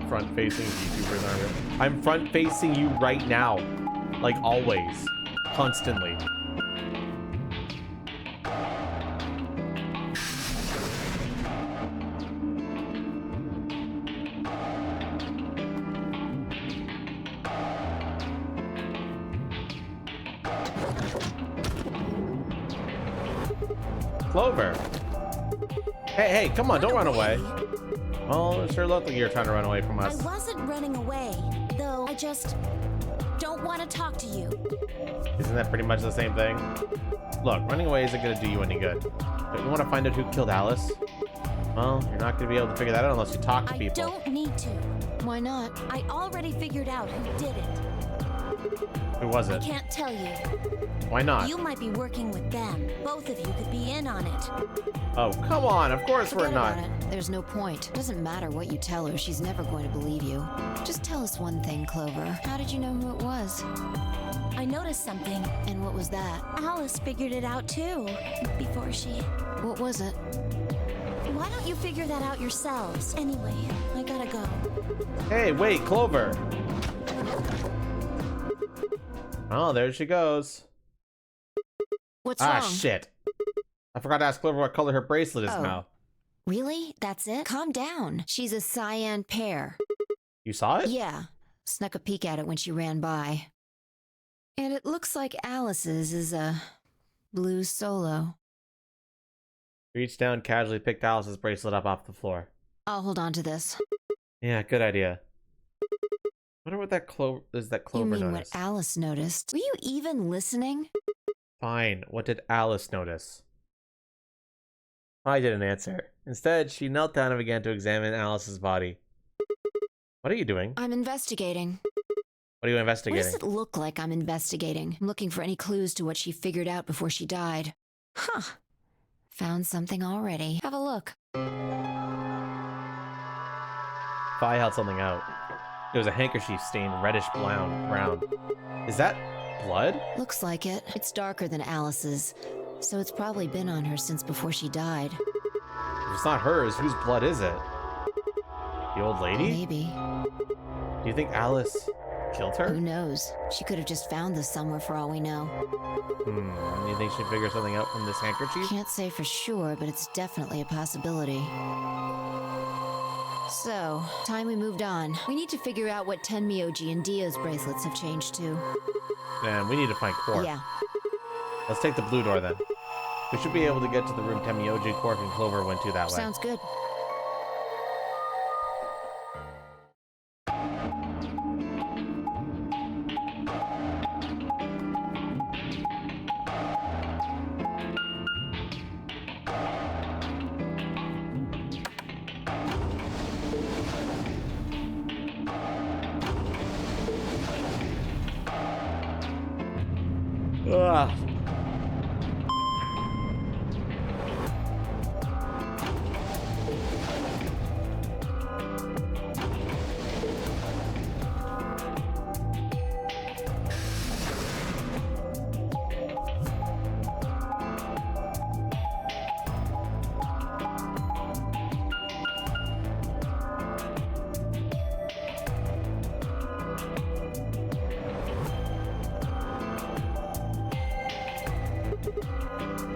Front-facing VTubers are here. I'm front-facing you right now. Like always. Constantly. Clover. Hey, come on, don't run away. Oh, it sure looked like you're trying to run away from us. I wasn't running away, though I just don't want to talk to you. Isn't that pretty much the same thing? Look, running away isn't going to do you any good. But you want to find out who killed Alice? Well, you're not going to be able to figure that out unless you talk to people. I don't need to. Why not? I already figured out who did it. Who was it? I can't tell you. Why not? You might be working with them. Both of you could be in on it. Oh, come on. Of course we're Forget not. about it. There's no point. It doesn't matter what you tell her. She's never going to believe you. Just tell us one thing, Clover. How did you know who it was? I noticed something. And what was that? Alice figured it out too. Before she... What was it? Why don't you figure that out yourselves? Anyway, I gotta go. Hey, wait, Clover. Oh, there she goes. What's wrong? Shit. I forgot to ask Clover what color her bracelet is now. Really? That's it? Calm down. She's a cyan pear. You saw it? Yeah. Snuck a peek at it when she ran by. And it looks like Alice's is a blue solo. Reached down, casually picked Alice's bracelet up off the floor. I'll hold on to this. Yeah, good idea. Wonder what that Clover You mean noticed. what Alice noticed? Were you even listening? Fine. What did Alice notice? I didn't answer. Instead, she knelt down and began to examine Alice's body. What are you doing? I'm investigating. What are you What investigating? does it look like I'm investigating? I'm looking for any clues to what she figured out before she died. Huh. Found something already. Have a look. I held something out. It was a handkerchief stained reddish brown. Is that blood? Looks like it. It's darker than Alice's, so it's probably been on her since before she died. If it's not hers, whose blood is it? The old lady? Maybe. Do you think Alice killed her? Who knows? She could have just found this somewhere for all we know. Do you think she figured something out from this handkerchief? Can't say for sure, but it's definitely a possibility. So, time we moved on. We need to figure out what Tenmyoji and Dio's bracelets have changed to. And we need to find Quark. Yeah. Let's take the blue door then. We should be able to get to the room Tenmyoji, Quark, and Clover went to that way. Sounds good. Ugh.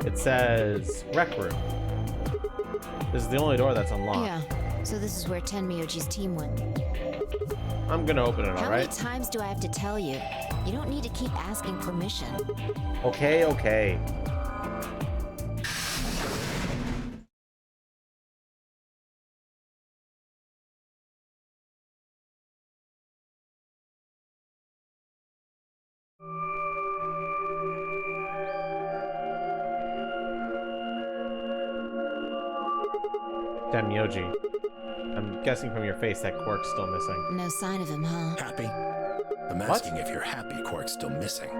It says rec room. This is the only door that's unlocked. Yeah, so this is where Tenmyoji's team went. I'm gonna open it, How alright? many times do I have to tell you? You don't need to keep asking permission. Okay. Tenmyoji. I'm guessing from your face that Quark's still missing. No sign of him, huh? Happy? I'm asking if you're happy Quark's still missing.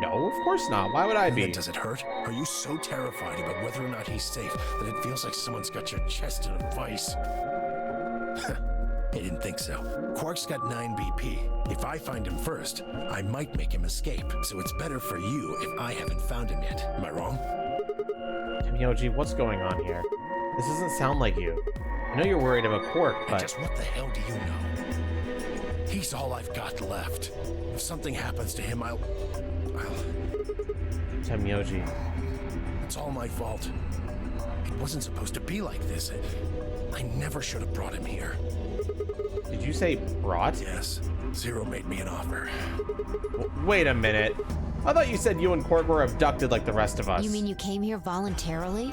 No, of course not. Why would I be? And does it hurt? Are you so terrified about whether or not he's safe that it feels like someone's got your chest in a vice? I didn't think so. Quark's got 9 BP. If I find him first, I might make him escape. So it's better for you if I haven't found him yet. Am I wrong? Yoji, what's going on here? This doesn't sound like you. I know you're worried about Quark, but... Just what the hell do you know? He's all I've got left. If something happens to him, I'll... Yoji. It's all my fault. It wasn't supposed to be like this. I never should have brought him here. Did you say brought? Yes. Zero made me an offer. Wait a minute. I thought you said you and Quark were abducted like the rest of us. You mean you came here voluntarily?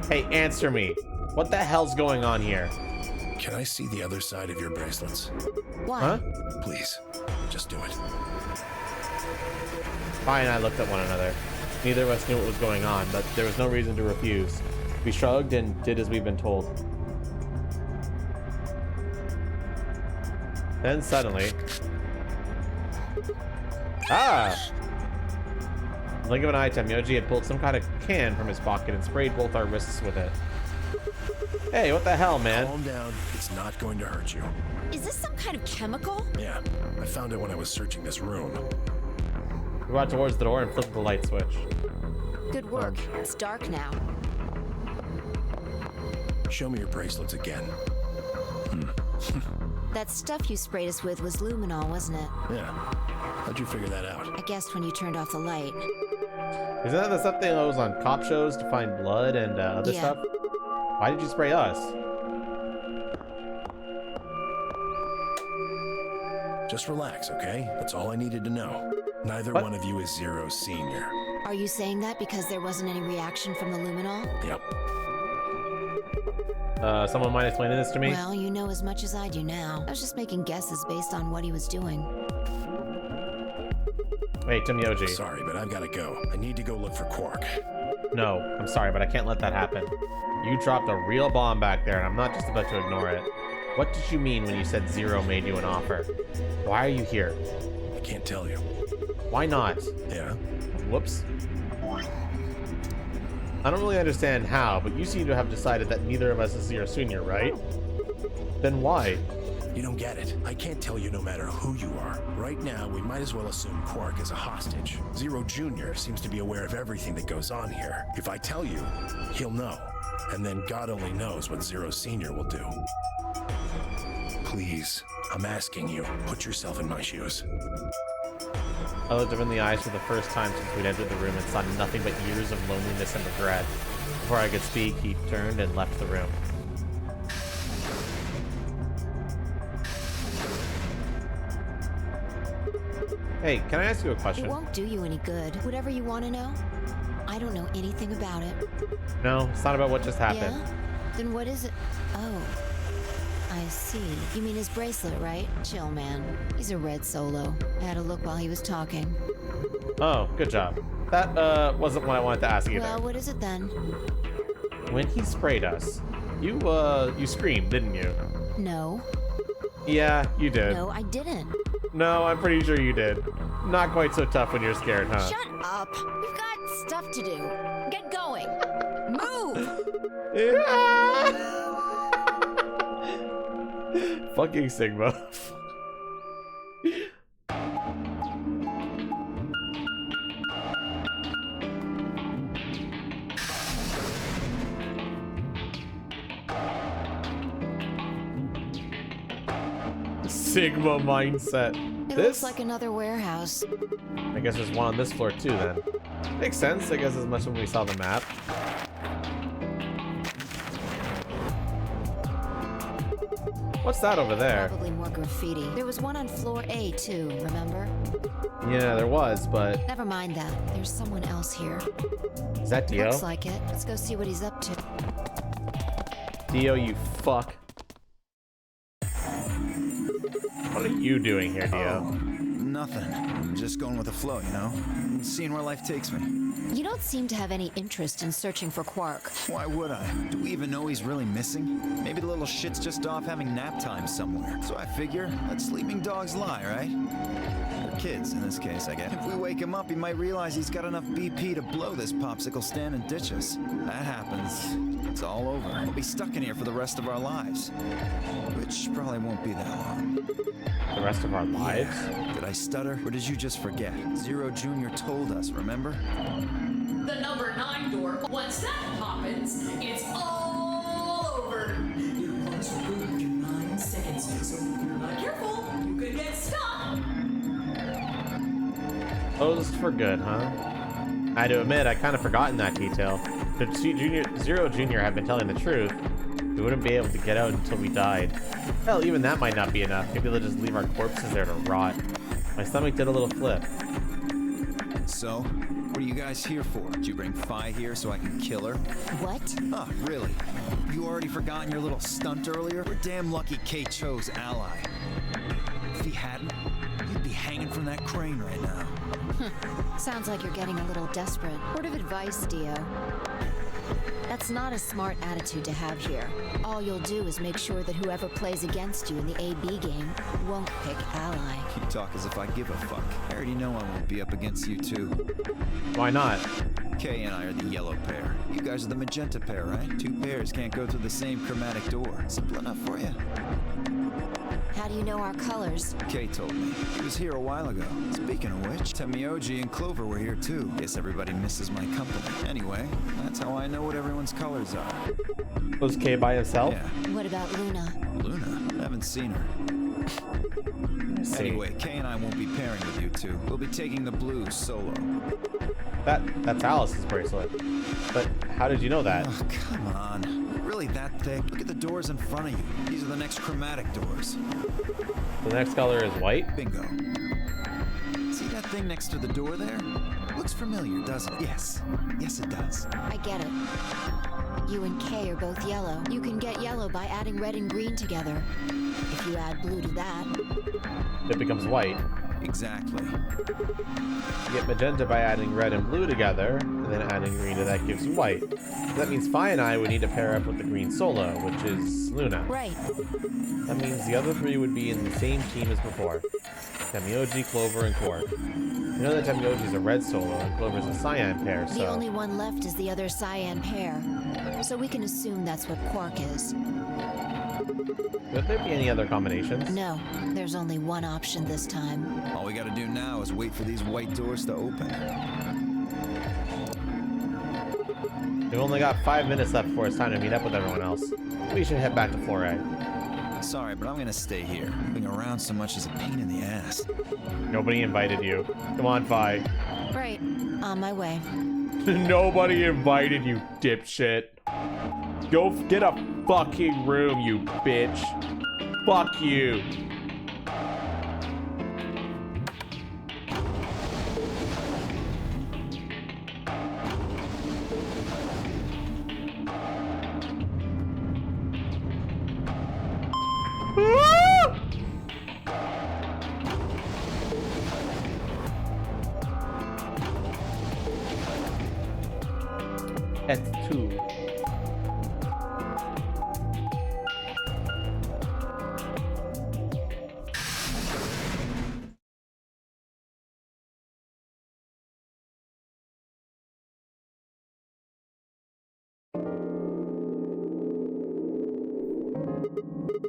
Hey, answer me. What the hell's going on here? Can I see the other side of your bracelets? Why? Huh? Please, just do it. Pi and I looked at one another. Neither of us knew what was going on, but there was no reason to refuse. We shrugged and did as we've been told. Then suddenly... Blink of an eye, Yoji had pulled some kind of can from his pocket and sprayed both our wrists with it. Hey, what the hell, man? Calm down. It's not going to hurt you. Is this some kind of chemical? Yeah, I found it when I was searching this room. We walked towards the door and flipped the light switch. Good work. It's dark now. Show me your bracelets again. That stuff you sprayed us with was luminol, wasn't it? Yeah. How'd you figure that out? I guessed when you turned off the light. Isn't that the stuff that was on cop shows to find blood and other stuff? Why did you spray us? Just relax, okay? That's all I needed to know. Neither one of you is Zero Senior. Are you saying that because there wasn't any reaction from the luminol? Yep. Someone mind explaining this to me? Well, you know as much as I do now. I was just making guesses based on what he was doing. Wait, Yoji. Sorry, but I've got to go. I need to go look for Quark. No, I'm sorry, but I can't let that happen. You dropped a real bomb back there, and I'm not just about to ignore it. What did you mean when you said Zero made you an offer? Why are you here? I can't tell you. Why not? Yeah? Whoops. I don't really understand how, but you seem to have decided that neither of us is Zero Senior, right? Then why? You don't get it. I can't tell you no matter who you are. Right now, we might as well assume Quark is a hostage. Zero Jr. seems to be aware of everything that goes on here. If I tell you, he'll know. And then God only knows what Zero Senior will do. Please, I'm asking you, put yourself in my shoes. I looked him in the eyes for the first time since we'd entered the room and saw nothing but years of loneliness and regret. Before I could speak, he turned and left the room. Hey, can I ask you a question? It won't do you any good. Whatever you want to know, I don't know anything about it. No, it's not about what just happened. Yeah? Then what is it? Oh, I see. You mean his bracelet, right? Chill, man. He's a red Solo. I had a look while he was talking. Oh, good job. That wasn't what I wanted to ask either. Well, what is it then? When he sprayed us, you screamed, didn't you? No. Yeah, you did. No, I didn't. No, I'm pretty sure you did. Not quite so tough when you're scared, huh? Shut up. We've got stuff to do. Get going. Move. Fucking Sigma. Sigma mindset. It looks like another warehouse. I guess there's one on this floor too then. Makes sense, I guess, as much when we saw the map. What's that over there? Probably more graffiti. There was one on floor A too, remember? Yeah, there was, but... Never mind that. There's someone else here. Is that Dio? Looks like it. Let's go see what he's up to. Dio, you fuck. What are you doing here, Dio? Oh, nothing. I'm just going with the flow, you know? Seeing where life takes me. You don't seem to have any interest in searching for Quark. Why would I? Do we even know he's really missing? Maybe the little shit's just off having nap time somewhere. So I figure, let sleeping dogs lie, right? Kids, in this case, I guess. If we wake him up, he might realize he's got enough BP to blow this popsicle stand and ditch us. That happens, it's all over. We'll be stuck in here for the rest of our lives. Which probably won't be that long. The rest of our lives? Yeah. Did I stutter, or did you just forget? Zero Jr. told us, remember? The number 9 door. Once that happens, it's all over. Your clocks will go in 9 seconds, so if you're not careful, you could get stuck. Closed for good, huh? I had to admit, I kind of forgotten that detail. If Zero Jr. had been telling the truth, we wouldn't be able to get out until we died. Hell, even that might not be enough. Maybe they'll just leave our corpses there to rot. My stomach did a little flip. So, what are you guys here for? Did you bring Fi here so I can kill her? What? Oh, really? You already forgotten your little stunt earlier? We're damn lucky Kay chose ally. If he hadn't, you'd be hanging from that crane right now. Sounds like you're getting a little desperate. Word of advice, Dio. That's not a smart attitude to have here. All you'll do is make sure that whoever plays against you in the AB game won't pick ally. You talk as if I give a fuck. I already know I won't be up against you two. Why not? Kay and I are the yellow pair. You guys are the magenta pair, right? Two pairs can't go through the same chromatic door. Simple enough for you. How do you know our colors? Kay told me. He was here a while ago. Speaking of which, Temioji and Clover were here too. Guess everybody misses my company. Anyway, that's how I know what everyone's colors are. Was Kay by himself? Yeah. What about Luna? Luna? I haven't seen her. Anyway, Kay and I won't be pairing with you two. We'll be taking the blues solo. That's Alice's bracelet. But how did you know that? Oh, come on. Really that thick? Look at the doors in front of you. These are the next chromatic doors. The next color is white? Bingo. See that thing next to the door there? Looks familiar, doesn't it? Yes. Yes, it does. I get it. You and Kay are both yellow. You can get yellow by adding red and green together. If you add blue to that, it becomes white. Exactly. You get magenta by adding red and blue together, and then adding green to that gives you white. So that means Fi and I would need to pair up with the green solo, which is Luna. Right. That means the other three would be in the same team as before. Temioji, Clover, and Quark. You know that Temioji's a red solo and Clover's a cyan pair, so... The only one left is the other cyan pair. So we can assume that's what Quark is. Could there be any other combinations? No, there's only one option this time. All we gotta do now is wait for these white doors to open. We've only got 5 minutes left before it's time to meet up with everyone else. We should head back to 4A. Sorry, but I'm gonna stay here. Moving around so much is a pain in the ass. Nobody invited you. Come on, Fi. Right. On my way. Nobody invited you, dipshit. Go get a fucking room, you bitch. Fuck you. That's 2.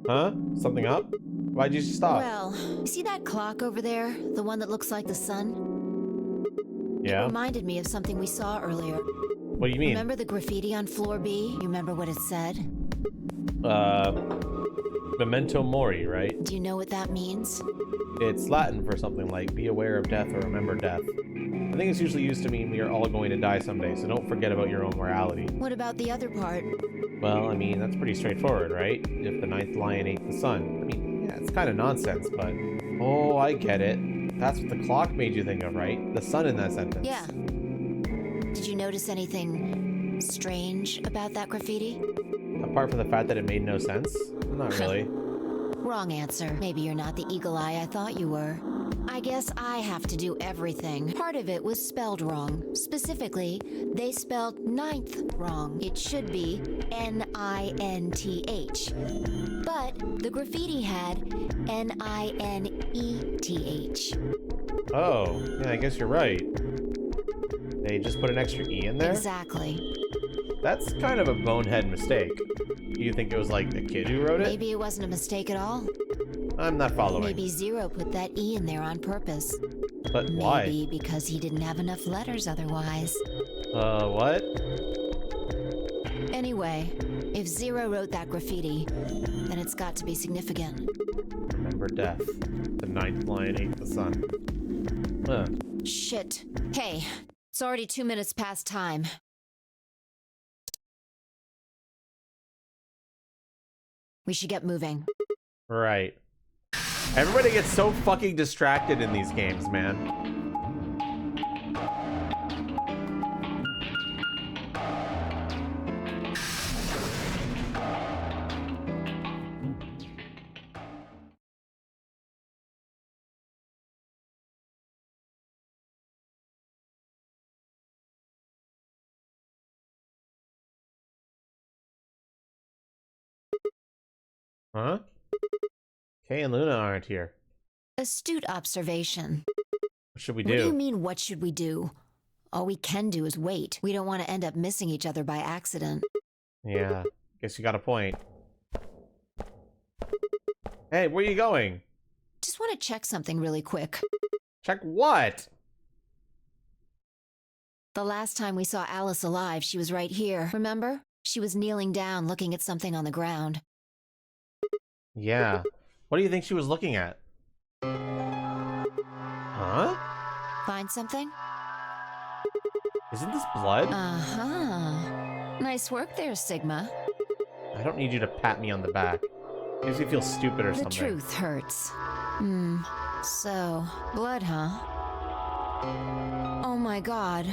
Huh? Something up? Why'd you stop? Well, you see that clock over there? The one that looks like the sun? Yeah. It reminded me of something we saw earlier. What do you mean? Remember the graffiti on floor B? You remember what it said? Memento Mori, right? Do you know what that means? It's Latin for something like be aware of death or remember death. I think it's usually used to mean we are all going to die someday, so don't forget about your own morality. What about the other part? Well, I mean, that's pretty straightforward, right? If the ninth lion ate the sun. I mean, yeah, it's kind of nonsense, but... Oh, I get it. That's what the clock made you think of, right? The sun in that sentence. Yeah. Did you notice anything strange about that graffiti? Apart from the fact that it made no sense? Not really. Wrong answer. Maybe you're not the eagle eye I thought you were. I guess I have to do everything. Part of it was spelled wrong. Specifically, they spelled ninth wrong. It should be N-I-N-T-H. But the graffiti had N-I-N-E-T-H. Oh, yeah, I guess you're right. They just put an extra E in there? Exactly. That's kind of a bonehead mistake. You think it was like a kid who wrote it? Maybe it wasn't a mistake at all. I'm not following. Maybe Zero put that E in there on purpose. But why? Maybe because he didn't have enough letters otherwise. What? Anyway, if Zero wrote that graffiti, then it's got to be significant. Remember death. The ninth lion ate the sun. Shit. Hey, it's already 2 minutes past time. We should get moving. Right. Everybody gets so fucking distracted in these games, man. Huh? Kay and Luna aren't here. Astute observation. What should we What do do? you mean, what should we do? All we can do is wait. We don't want to end up missing each other by accident. Yeah, guess you got a point. Hey, where are you going? Just want to check something really quick. Check what? The last time we saw Alice alive, she was right here, remember? She was kneeling down looking at something on the ground. Yeah. What do you think she was looking at? Huh? Find something? Isn't this blood? Uh-huh. Nice work there, Sigma. I don't need you to pat me on the back. Makes me feel stupid or The something. truth hurts. So, blood, huh? Oh my god.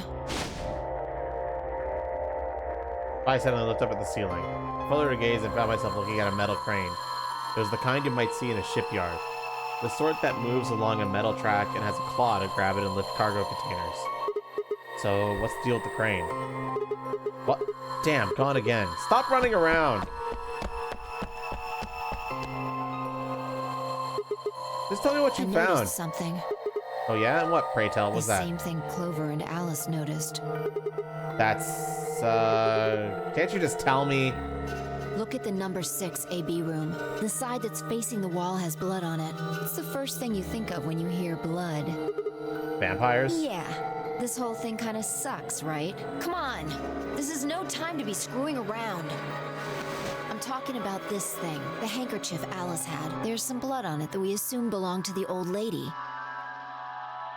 I suddenly looked up at the ceiling. I followed her gaze and found myself looking at a metal crane. It was the kind you might see in a shipyard. The sort that moves along a metal track and has a claw to grab it and lift cargo containers. So, what's the deal with the crane? What? Damn, gone again. Stop running around! Just tell me what you I found. noticed something. Oh yeah? And what, pray tell, was the that? same thing Clover and Alice noticed. That's, can't you just tell me? Look at the number 6 AB room. The side that's facing the wall has blood on it. It's the first thing you think of when you hear blood. Vampires? Yeah. This whole thing kind of sucks, right? Come on! This is no time to be screwing around. I'm talking about this thing, the handkerchief Alice had. There's some blood on it that we assume belonged to the old lady.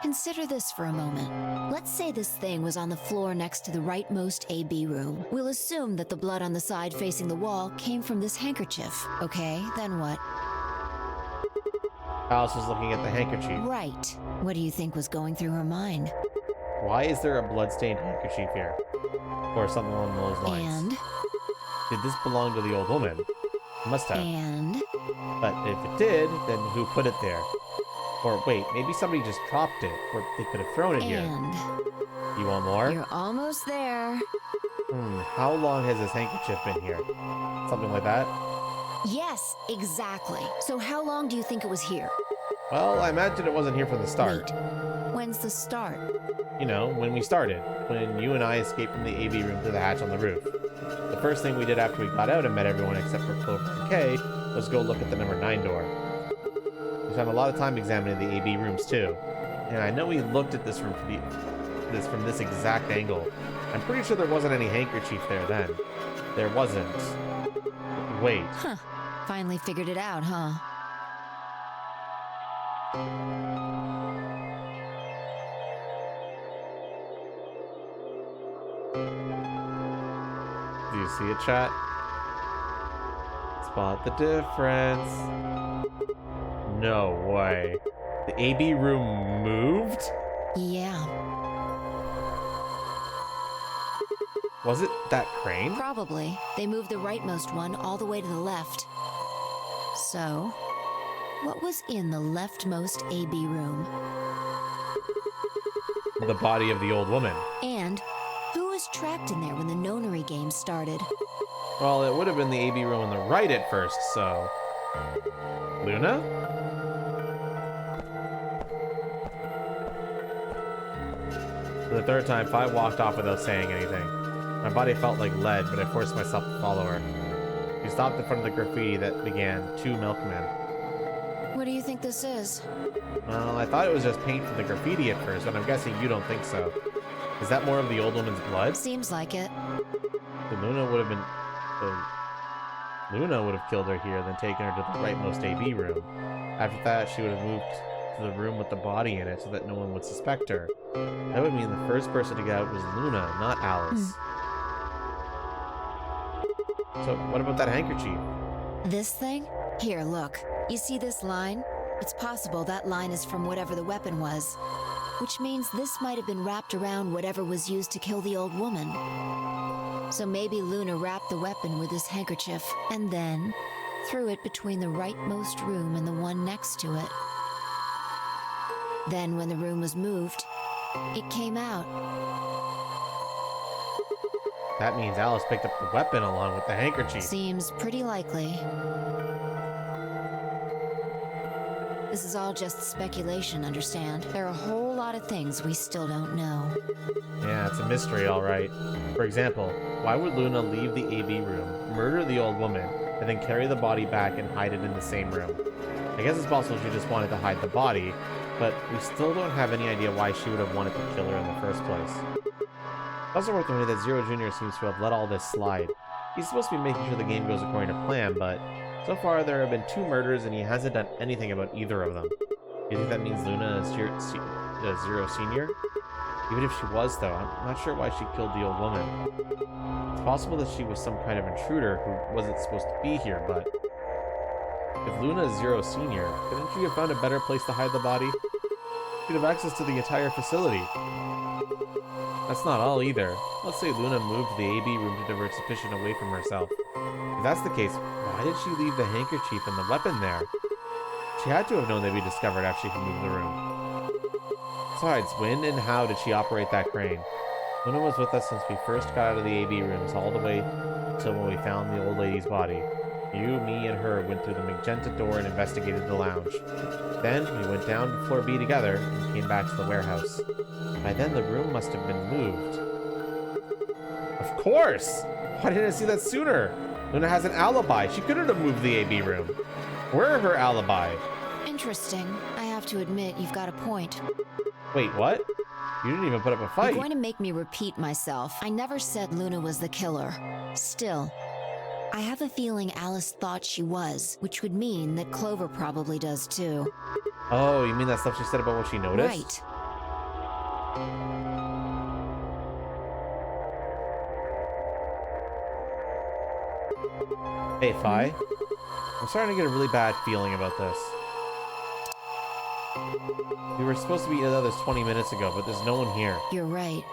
Consider this for a moment. Let's say this thing was on the floor next to the rightmost AB room. We'll assume that the blood on the side facing the wall came from this handkerchief. Okay, then what? Alice was looking at the handkerchief. Right. What do you think was going through her mind? Why is there a bloodstained handkerchief here? Or something along those lines. And? Did this belong to the old woman? It must have. And? But if it did, then who put it there? Or wait, maybe somebody just dropped it, or they could have thrown it here. And? You want more? You're almost there. How long has this handkerchief been here? Something like that? Yes, exactly. So how long do you think it was here? Well, I imagine it wasn't here from the start. Wait, when's the start? You know, when we started. When you and I escaped from the AV room through the hatch on the roof. The first thing we did after we got out and met everyone except for Clover and Kay was go look at the number 9 door. We spent a lot of time examining the AV rooms too. And I know we looked at this from this exact angle. I'm pretty sure there wasn't any handkerchief there then. There wasn't. Wait. Huh. Finally figured it out, huh? Do you see it, chat? Spot the difference. No way. The AB room moved? Yeah. Was it that crane? Probably. They moved the rightmost one all the way to the left. So, what was in the leftmost AB room? The body of the old woman. And who was trapped in there when the nonary game started? Well, it would have been the AB room on the right at first, so... Luna? For the third time, Fi walked off without saying anything. My body felt like lead, but I forced myself to follow her. She stopped in front of the graffiti that began, 2 milkmen. What do you think this is? Well, I thought it was just paint from the graffiti at first, but I'm guessing you don't think so. Is that more of the old woman's blood? Seems like it. So Luna would have killed her here, then taken her to the rightmost AB room. After that, she would have moved to the room with the body in it so that no one would suspect her. That would mean the first person to get out was Luna, not Alice. So what about that handkerchief? This thing? Here, look. You see this line? It's possible that line is from whatever the weapon was. Which means this might have been wrapped around whatever was used to kill the old woman. So maybe Luna wrapped the weapon with this handkerchief and then threw it between the rightmost room and the one next to it. Then when the room was moved, it came out. That means Alice picked up the weapon along with the handkerchief. Seems pretty likely. This is all just speculation, understand? There are a whole lot of things we still don't know. Yeah, it's a mystery, all right. For example, why would Luna leave the AB room, murder the old woman, and then carry the body back and hide it in the same room? I guess it's possible she just wanted to hide the body, but we still don't have any idea why she would have wanted to kill her in the first place. It's also worth noting that Zero Jr. seems to have let all this slide. He's supposed to be making sure the game goes according to plan, but so far there have been 2 murders and he hasn't done anything about either of them. Do you think that means Luna is Zero Senior? Even if she was, though, I'm not sure why she killed the old woman. It's possible that she was some kind of intruder who wasn't supposed to be here, but if Luna is Zero Senior, couldn't she have found a better place to hide the body? She'd have access to the entire facility. That's not all either. Let's say Luna moved the AB room to divert suspicion away from herself. If that's the case, why did she leave the handkerchief and the weapon there? She had to have known they'd be discovered after she moved the room. Besides, when and how did she operate that crane? Luna was with us since we first got out of the AB rooms all the way till when we found the old lady's body. You, me, and her went through the magenta door and investigated the lounge. Then we went down to floor B together and came back to the warehouse. By then the room must have been moved. Of course! Why didn't I see that sooner? Luna has an alibi. She couldn't have moved the AB room. Where are her alibi? Interesting. I have to admit, you've got a point. Wait, what? You didn't even put up a fight. You're going to make me repeat myself. I never said Luna was the killer. Still, I have a feeling Alice thought she was, which would mean that Clover probably does too. Oh, you mean that stuff she said about what she noticed? Right. Hey, Fi. I'm starting to get a really bad feeling about this. We were supposed to be at others 20 minutes ago, but there's no one here. You're right.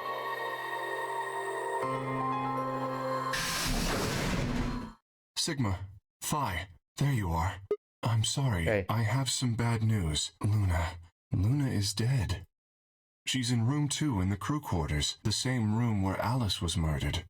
Sigma, Phi, there you are. I'm sorry. Hey. I have some bad news. Luna is dead. She's in room 2 in the crew quarters, the same room where Alice was murdered.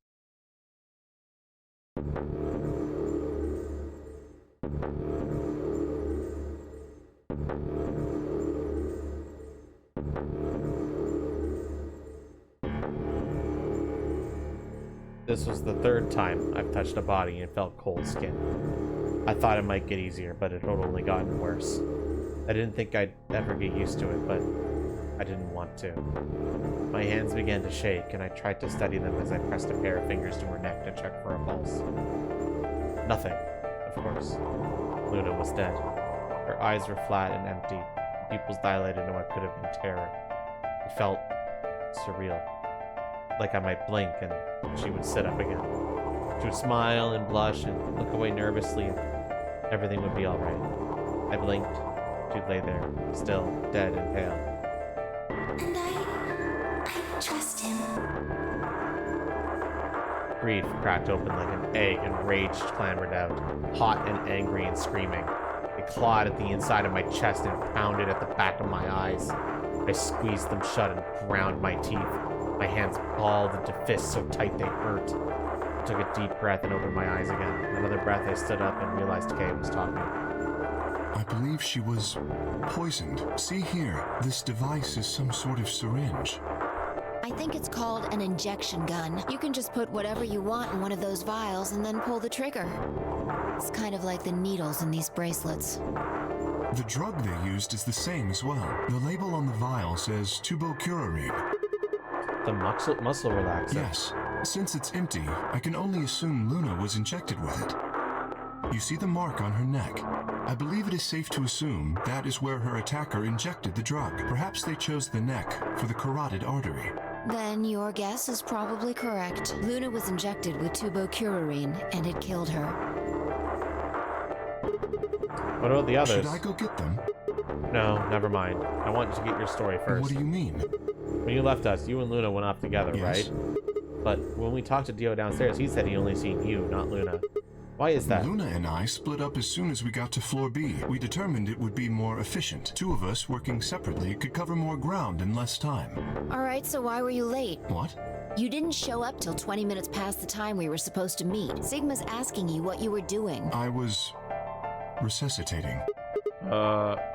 This was the 3rd time I've touched a body and felt cold skin. I thought it might get easier, but it had only gotten worse. I didn't think I'd ever get used to it, but I didn't want to. My hands began to shake, and I tried to steady them as I pressed a pair of fingers to her neck to check for a pulse. Nothing, of course. Luna was dead. Her eyes were flat and empty, pupils dilated in what could have been terror. It felt surreal. Like I might blink and she would sit up again. She would smile and blush and look away nervously and everything would be alright. I blinked. She'd lay there, still, dead and pale. And I trust him. Grief cracked open like an egg and rage clambered out, hot and angry and screaming. It clawed at the inside of my chest and pounded at the back of my eyes. I squeezed them shut and ground my teeth. My hands balled into fists so tight they hurt. I took a deep breath and opened my eyes again. Another breath, I stood up and realized Kay was talking. I believe she was poisoned. See here, this device is some sort of syringe. I think it's called an injection gun. You can just put whatever you want in one of those vials and then pull the trigger. It's kind of like the needles in these bracelets. The drug they used is the same as well. The label on the vial says tubocurarine. The muscle relaxer. Yes. Since it's empty, I can only assume Luna was injected with it. You see the mark on her neck. I believe it is safe to assume that is where her attacker injected the drug. Perhaps they chose the neck for the carotid artery. Then your guess is probably correct. Luna was injected with tubocurarine, and it killed her. What about the others? Should I go get them? No, never mind. I want to get your story first. What do you mean? When you left us, you and Luna went off together, Yes. right? But when we talked to Dio downstairs, he said he only seen you, not Luna. Why is that? Luna and I split up as soon as we got to floor B. We determined it would be more efficient. Two of us working separately could cover more ground in less time. Alright, so why were you late? What? You didn't show up till 20 minutes past the time we were supposed to meet. Sigma's asking you what you were doing. I was resuscitating.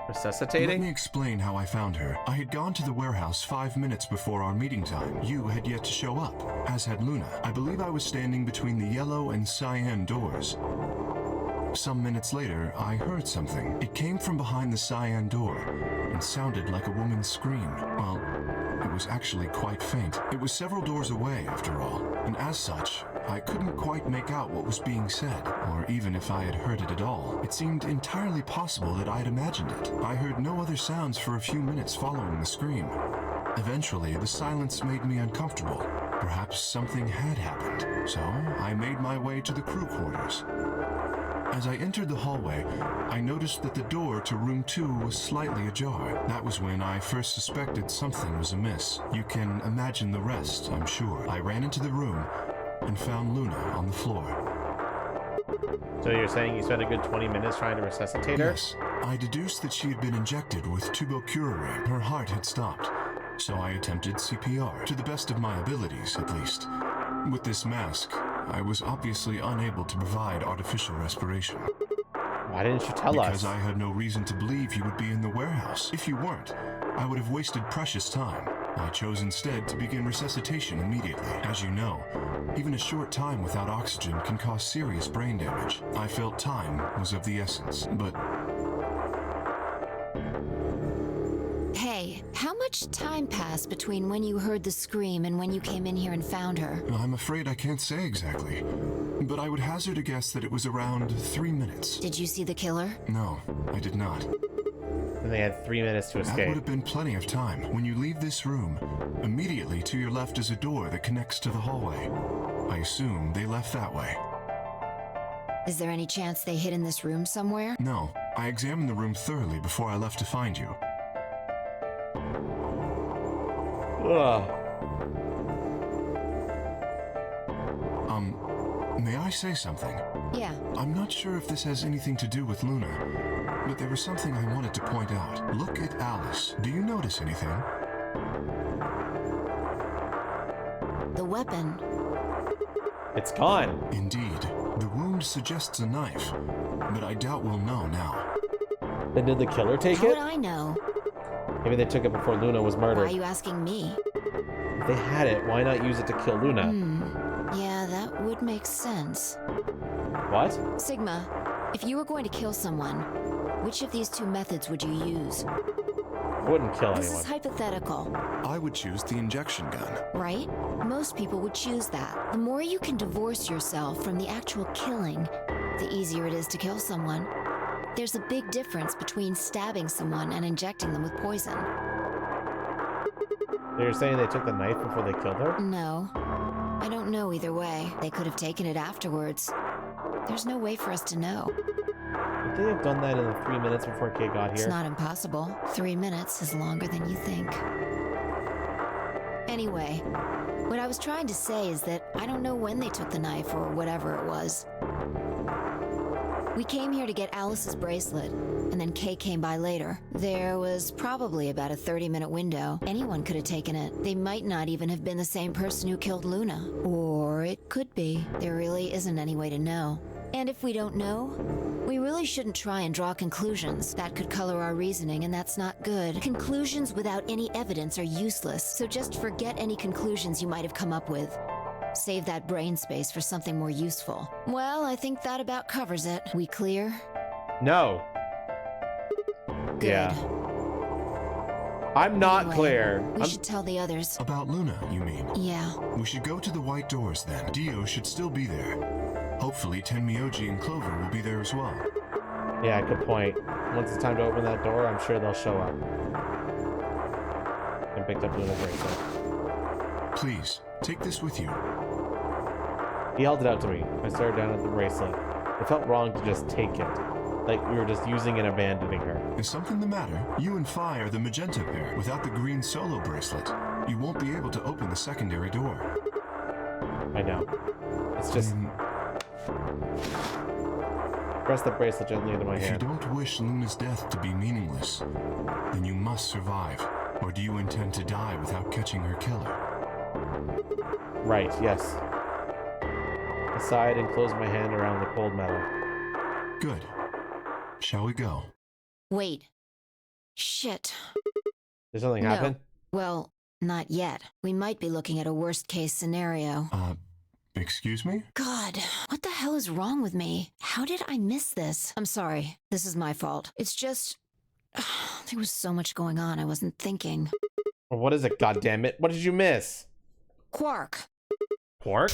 Resuscitating? Let me explain how I found her. I had gone to the warehouse 5 minutes before our meeting time. You had yet to show up, as had Luna. I believe I was standing between the yellow and cyan doors. Some minutes later, I heard something. It came from behind the cyan door and sounded like a woman's scream. Well, it was actually quite faint. It was several doors away, after all, and as such, I couldn't quite make out what was being said, or even if I had heard it at all. It seemed entirely possible that I had imagined it. I heard no other sounds for a few minutes following the scream. Eventually, the silence made me uncomfortable. Perhaps something had happened, so I made my way to the crew quarters. As I entered the hallway, I noticed that the door to room 2 was slightly ajar. That was when I first suspected something was amiss. You can imagine the rest, I'm sure. I ran into the room and found Luna on the floor. So you're saying you spent a good 20 minutes trying to resuscitate her? Yes. I deduced that she had been injected with tubocurarine. Her heart had stopped, so I attempted CPR, to the best of my abilities, at least. With this mask, I was obviously unable to provide artificial respiration. Why didn't you tell us? Because I had no reason to believe you would be in the warehouse. If you weren't, I would have wasted precious time. I chose instead to begin resuscitation immediately. As you know, even a short time without oxygen can cause serious brain damage. I felt time was of the essence, but... Hey, how much time passed between when you heard the scream and when you came in here and found her? I'm afraid I can't say exactly, but I would hazard a guess that it was around 3 minutes. Did you see the killer? No, I did not. And they had 3 minutes to That escape. would have been plenty of time. When you leave this room, immediately to your left is a door that connects to the hallway. I assume they left that way. Is there any chance they hid in this room somewhere? No, I examined the room thoroughly before I left to find you. Ugh. May I say something? Yeah. I'm not sure if this has anything to do with Luna, but there was something I wanted to point out. Look at Alice. Do you notice anything? The weapon. It's gone. Indeed. The wound suggests a knife, but I doubt we'll know now. Then did the killer take How it? would I know? Maybe they took it before Luna was Why murdered. are you asking me? If they had it, why not use it to kill Luna? Yeah, that would make sense. What? Sigma, if you were going to kill someone, which of these two methods would you use? I wouldn't kill This anyone. is hypothetical, I would choose the injection gun. right? Most people would choose that. The more you can divorce yourself from the actual killing, the easier it is to kill someone. There's a big difference between stabbing someone and injecting them with poison. You're saying they took the knife before they killed her? No. I don't know either way. They could have taken it afterwards. There's no way for us to know. Would they have done that in the 3 minutes before Kate got It's here? not impossible. 3 minutes is longer than you think. Anyway, what I was trying to say is that I don't know when they took the knife or whatever it was. We came here to get Alice's bracelet, and then Kay came by later. There was probably about a 30-minute window. Anyone could have taken it. They might not even have been the same person who killed Luna. Or it could be. There really isn't any way to know. And if we don't know, we really shouldn't try and draw conclusions. That could color our reasoning, and that's not good. Conclusions without any evidence are useless, so just forget any conclusions you might have come up with. Save that brain space for something more useful. Well, I think that about covers it. We clear? No. Good. Yeah. I'm not Anyway, clear. We should tell the others. About Luna, you mean? Yeah. We should go to the white doors then. Dio should still be there. Hopefully Tenmyoji and Clover will be there as well. Yeah, good point. Once it's time to open that door, I'm sure they'll show up. And picked up Luna's bracelet. Please, take this with you. He held it out to me. I stared down at the bracelet. It felt wrong to just take it. Like we were just using and abandoning her. Is something the matter? You and Phi are the magenta pair. Without the green solo bracelet, you won't be able to open the secondary door. I know. It's just... Press the bracelet gently into my hand. If you don't wish Luna's death to be meaningless, then you must survive. Or do you intend to die without catching her killer? Right, yes. I sighed and closed my hand around the cold metal. Good. Shall we go? Wait. Shit. Did something happen? Well, not yet. We might be looking at a worst-case scenario. Excuse me? God, what the hell is wrong with me? How did I miss this? I'm sorry. This is my fault. It's just... there was so much going on, I wasn't thinking. Well, what is it, goddammit? What did you miss? Quark. Quark?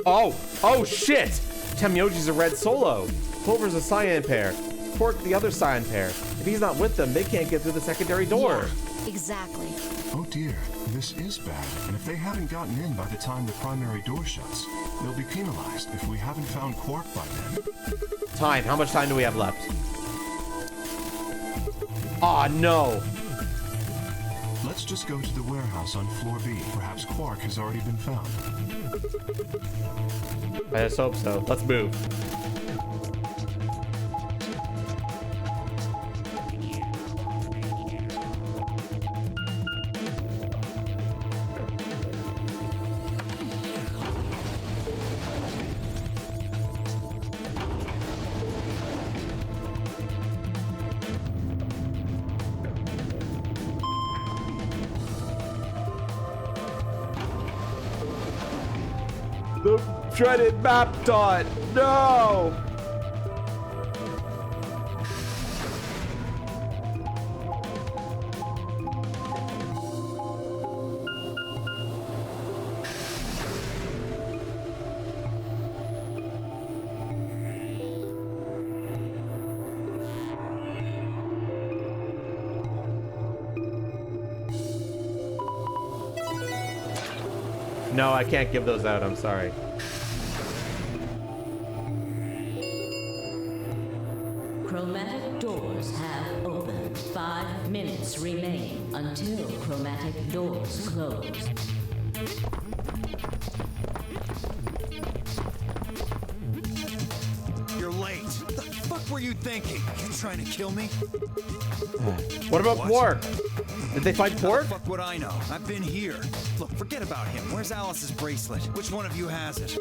Oh shit! Tenmyoji's a red solo. Clover's a cyan pair. Quark the other cyan pair. If he's not with them, they can't get through the secondary door. Yeah, exactly. Oh dear, this is bad. And if they haven't gotten in by the time the primary door shuts, they'll be penalized if we haven't found Quark by then. Time. How much time do we have left? Aw, no. Let's just go to the warehouse on floor B. Perhaps Quark has already been found. I just hope so. Let's move. The dreaded map dot. No! No, I can't give those out. I'm sorry. Chromatic doors have opened. 5 minutes remain until chromatic doors close. You're late. What the fuck were you thinking? You trying to kill me? What about Quark? Did they find Quark? How the fuck would I know? I've been here. Look, forget about him. Where's Alice's bracelet? Which one of you has it?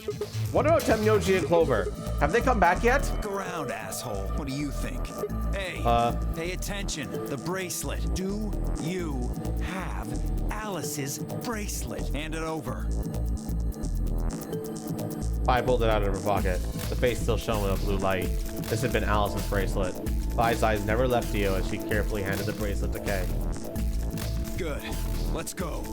What about Tenmyoji and Clover? Have they come back yet? Look around, asshole. What do you think? Hey, pay attention. The bracelet. Do you have Alice's bracelet? Hand it over. I pulled it out of her pocket. The face still shone with a blue light. This had been Alice's bracelet. Phi's eyes never left Dio as she carefully handed the bracelet to Kay. Good. Let's go.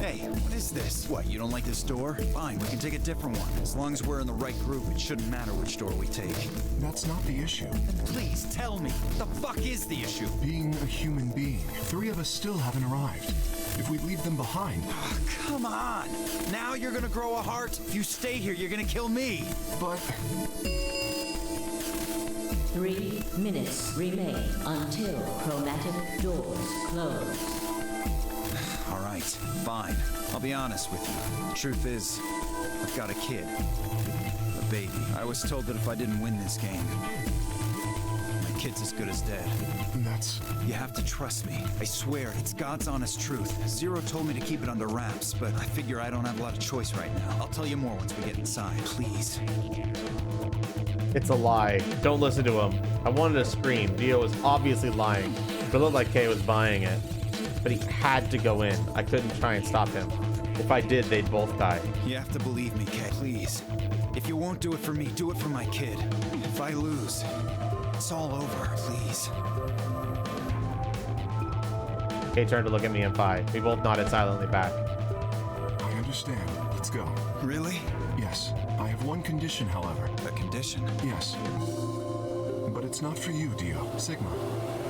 Hey, what is this? What, you don't like this door? Fine, we can take a different one. As long as we're in the right group, it shouldn't matter which door we take. That's not the issue. Then please tell me, what the fuck is the issue? Being a human being, 3 of us still haven't arrived. If we leave them behind... Oh, come on! Now you're gonna grow a heart? If you stay here, you're gonna kill me! But... 3 minutes remain until chromatic doors close. All right, fine. I'll be honest with you. The truth is, I've got a kid. A baby. I was told that if I didn't win this game, my kid's as good as dead. That's... You have to trust me. I swear, it's God's honest truth. Zero told me to keep it under wraps, but I figure I don't have a lot of choice right now. I'll tell you more once we get inside, please. It's a lie. Don't listen to him. I wanted to scream. Dio was obviously lying, but it looked like Kay was buying it. But he had to go in. I couldn't try and stop him. If I did, they'd both die. You have to believe me, Kay. Please. If you won't do it for me, do it for my kid. If I lose, it's all over, please. Kay turned to look at me and Phi. We both nodded silently back. I understand. Let's go. Really? Yes. I have one condition, however. A condition? Yes. But it's not for you, Dio. Sigma.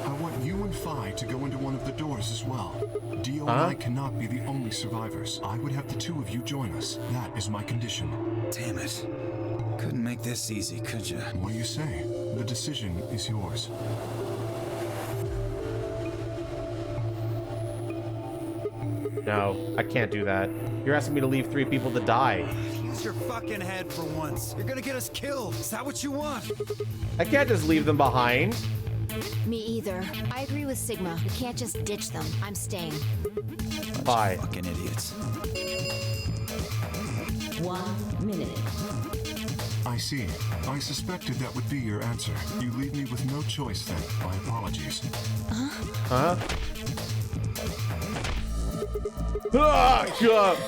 I want you and Phi to go into one of the doors as well. Dio and I cannot be the only survivors. I would have the two of you join us. That is my condition. Damn it. Couldn't make this easy, could you? What do you say? The decision is yours. No, I can't do that. You're asking me to leave 3 people to die. Use your fucking head for once. You're gonna get us killed. Is that what you want? I can't just leave them behind. Me either. I agree with Sigma. We can't just ditch them. I'm staying. Bye. Fucking idiots. 1 minute. I see. I suspected that would be your answer. You leave me with no choice then. My apologies. Huh? Ah, God.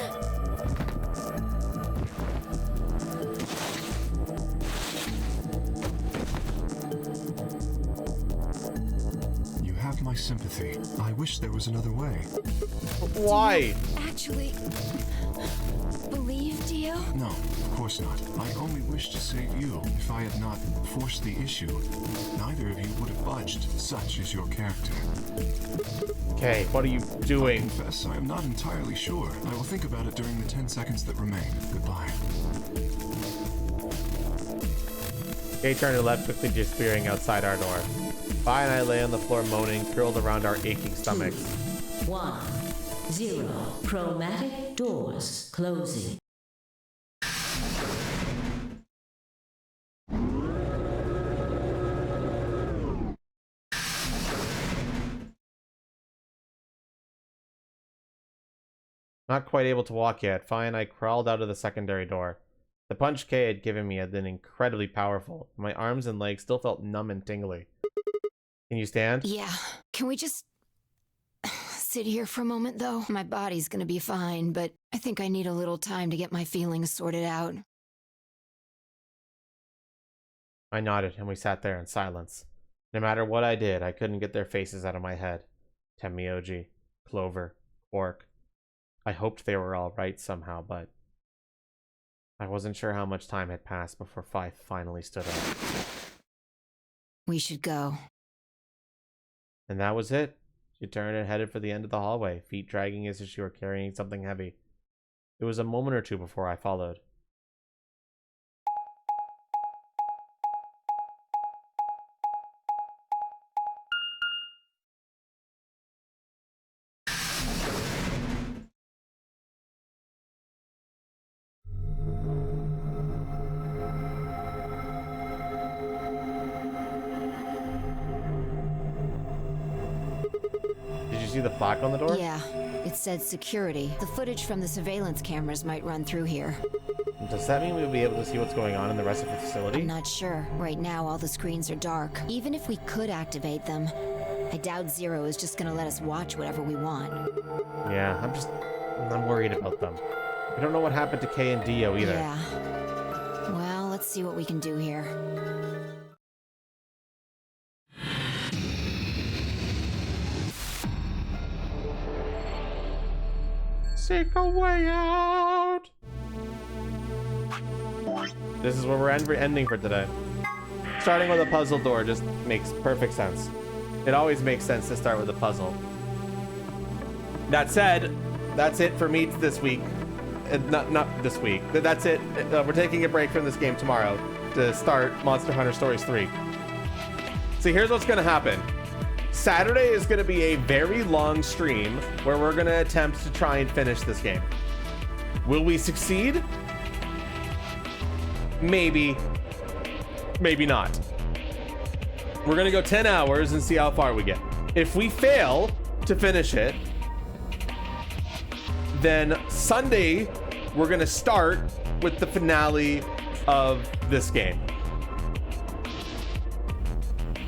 You have my sympathy. I wish there was another way. Why? Actually, believe Dio? No, of course not. I only wish to save you. If I had not forced the issue, neither of you would have budged. Such is your character. Okay, what are you doing? I confess, I am not entirely sure. I will think about it during the 10 seconds that remain. Goodbye. Kay turned and left, quickly disappearing outside our door. Phi and I lay on the floor moaning, curled around our aching stomachs. 1, 0. Chromatic doors closing. Not quite able to walk yet, Phi and I crawled out of the secondary door. The punch Kay had given me had been incredibly powerful. My arms and legs still felt numb and tingly. Can you stand? Yeah. Can we just sit here for a moment, though? My body's gonna be fine, but I think I need a little time to get my feelings sorted out. I nodded, and we sat there in silence. No matter what I did, I couldn't get their faces out of my head. Tenmyoji, Clover, Quark. I hoped they were all right somehow, but I wasn't sure how much time had passed before Phi finally stood up. We should go. And that was it. She turned and headed for the end of the hallway, feet dragging as if she were carrying something heavy. It was a moment or two before I followed. Did you see the plaque on the door? Yeah, it said security. The footage from the surveillance cameras might run through here. Does that mean we'll be able to see what's going on in the rest of the facility? I'm not sure. Right now, all the screens are dark. Even if we could activate them, I doubt Zero is just gonna let us watch whatever we want. Yeah, I'm worried about them. We don't know what happened to Kay and Dio either. Yeah. Well, let's see what we can do here. Seek a way out. This is where we're ending for today. Starting with a puzzle door just makes perfect sense. It always makes sense to start with a puzzle. That said, that's it for me this week. Not this week. That's it. We're taking a break from this game tomorrow to start Monster Hunter Stories 3. So here's what's going to happen. Saturday is going to be a very long stream where we're going to attempt to try and finish this game. Will we succeed? Maybe. Maybe not. We're gonna go 10 hours and see how far we get. If we fail to finish it, then Sunday we're gonna start with the finale of this game.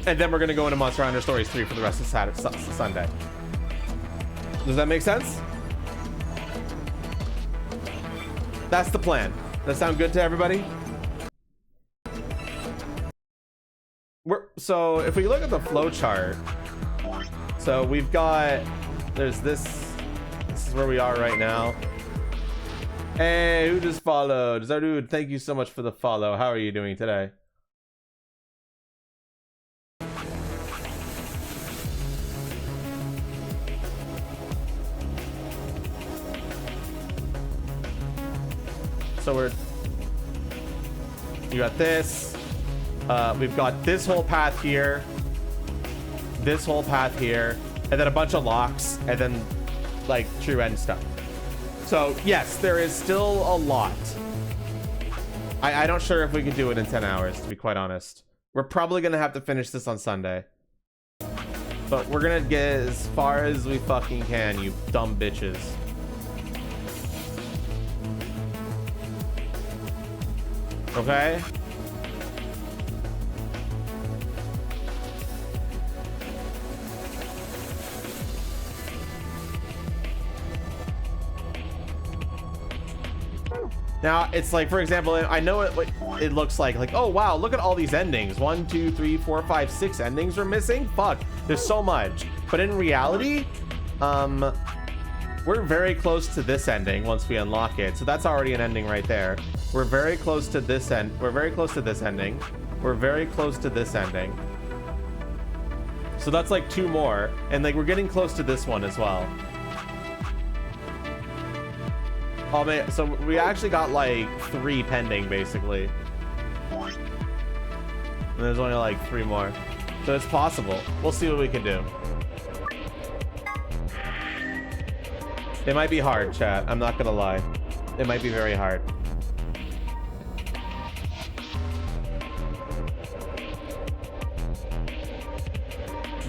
And then we're gonna go into Monster Hunter Stories 3 for the rest of Sunday. Does that make sense? That's the plan. That sound good to everybody? So if we look at the flow chart, so we've got, there's this is where we are right now. Hey, who just followed? Zardude, thank you so much for the follow. How are you doing today? So you got this. We've got this whole path here, this whole path here, and then a bunch of locks, and then like true end stuff. So yes, there is still a lot. I'm not sure if we can do it in 10 hours, to be quite honest. We're probably gonna have to finish this on Sunday, but we're gonna get as far as we fucking can, you dumb bitches. Okay? Now, it's like, for example, I know it looks like, oh, wow, look at all these endings. 1, 2, 3, 4, 5, 6 endings we're missing? Fuck, there's so much. But in reality, we're very close to this ending once we unlock it. So that's already an ending right there. We're very close to this end. We're very close to this ending. We're very close to this ending. So that's like 2 more. And like, we're getting close to this one as well. Oh man, so we actually got like 3 pending basically. And there's only like 3 more. So it's possible. We'll see what we can do. It might be hard, chat. I'm not gonna lie. It might be very hard.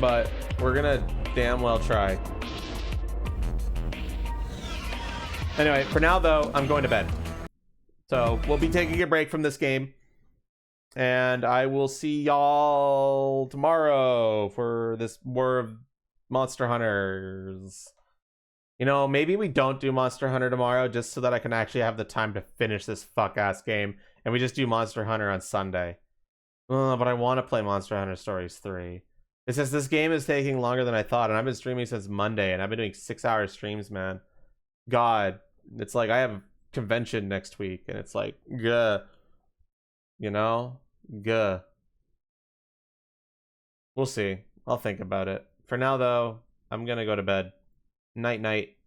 But we're gonna damn well try. Anyway, for now though, I'm going to bed. So we'll be taking a break from this game. And I will see y'all tomorrow for this more of Monster Hunters. You know, maybe we don't do Monster Hunter tomorrow just so that I can actually have the time to finish this fuck-ass game. And we just do Monster Hunter on Sunday. But I want to play Monster Hunter Stories 3. It says this game is taking longer than I thought. And I've been streaming since Monday. And I've been doing 6-hour streams, man. God. It's like I have convention next week. And it's like, gah. You know? Gah. We'll see. I'll think about it. For now, though, I'm going to go to bed. Night, night.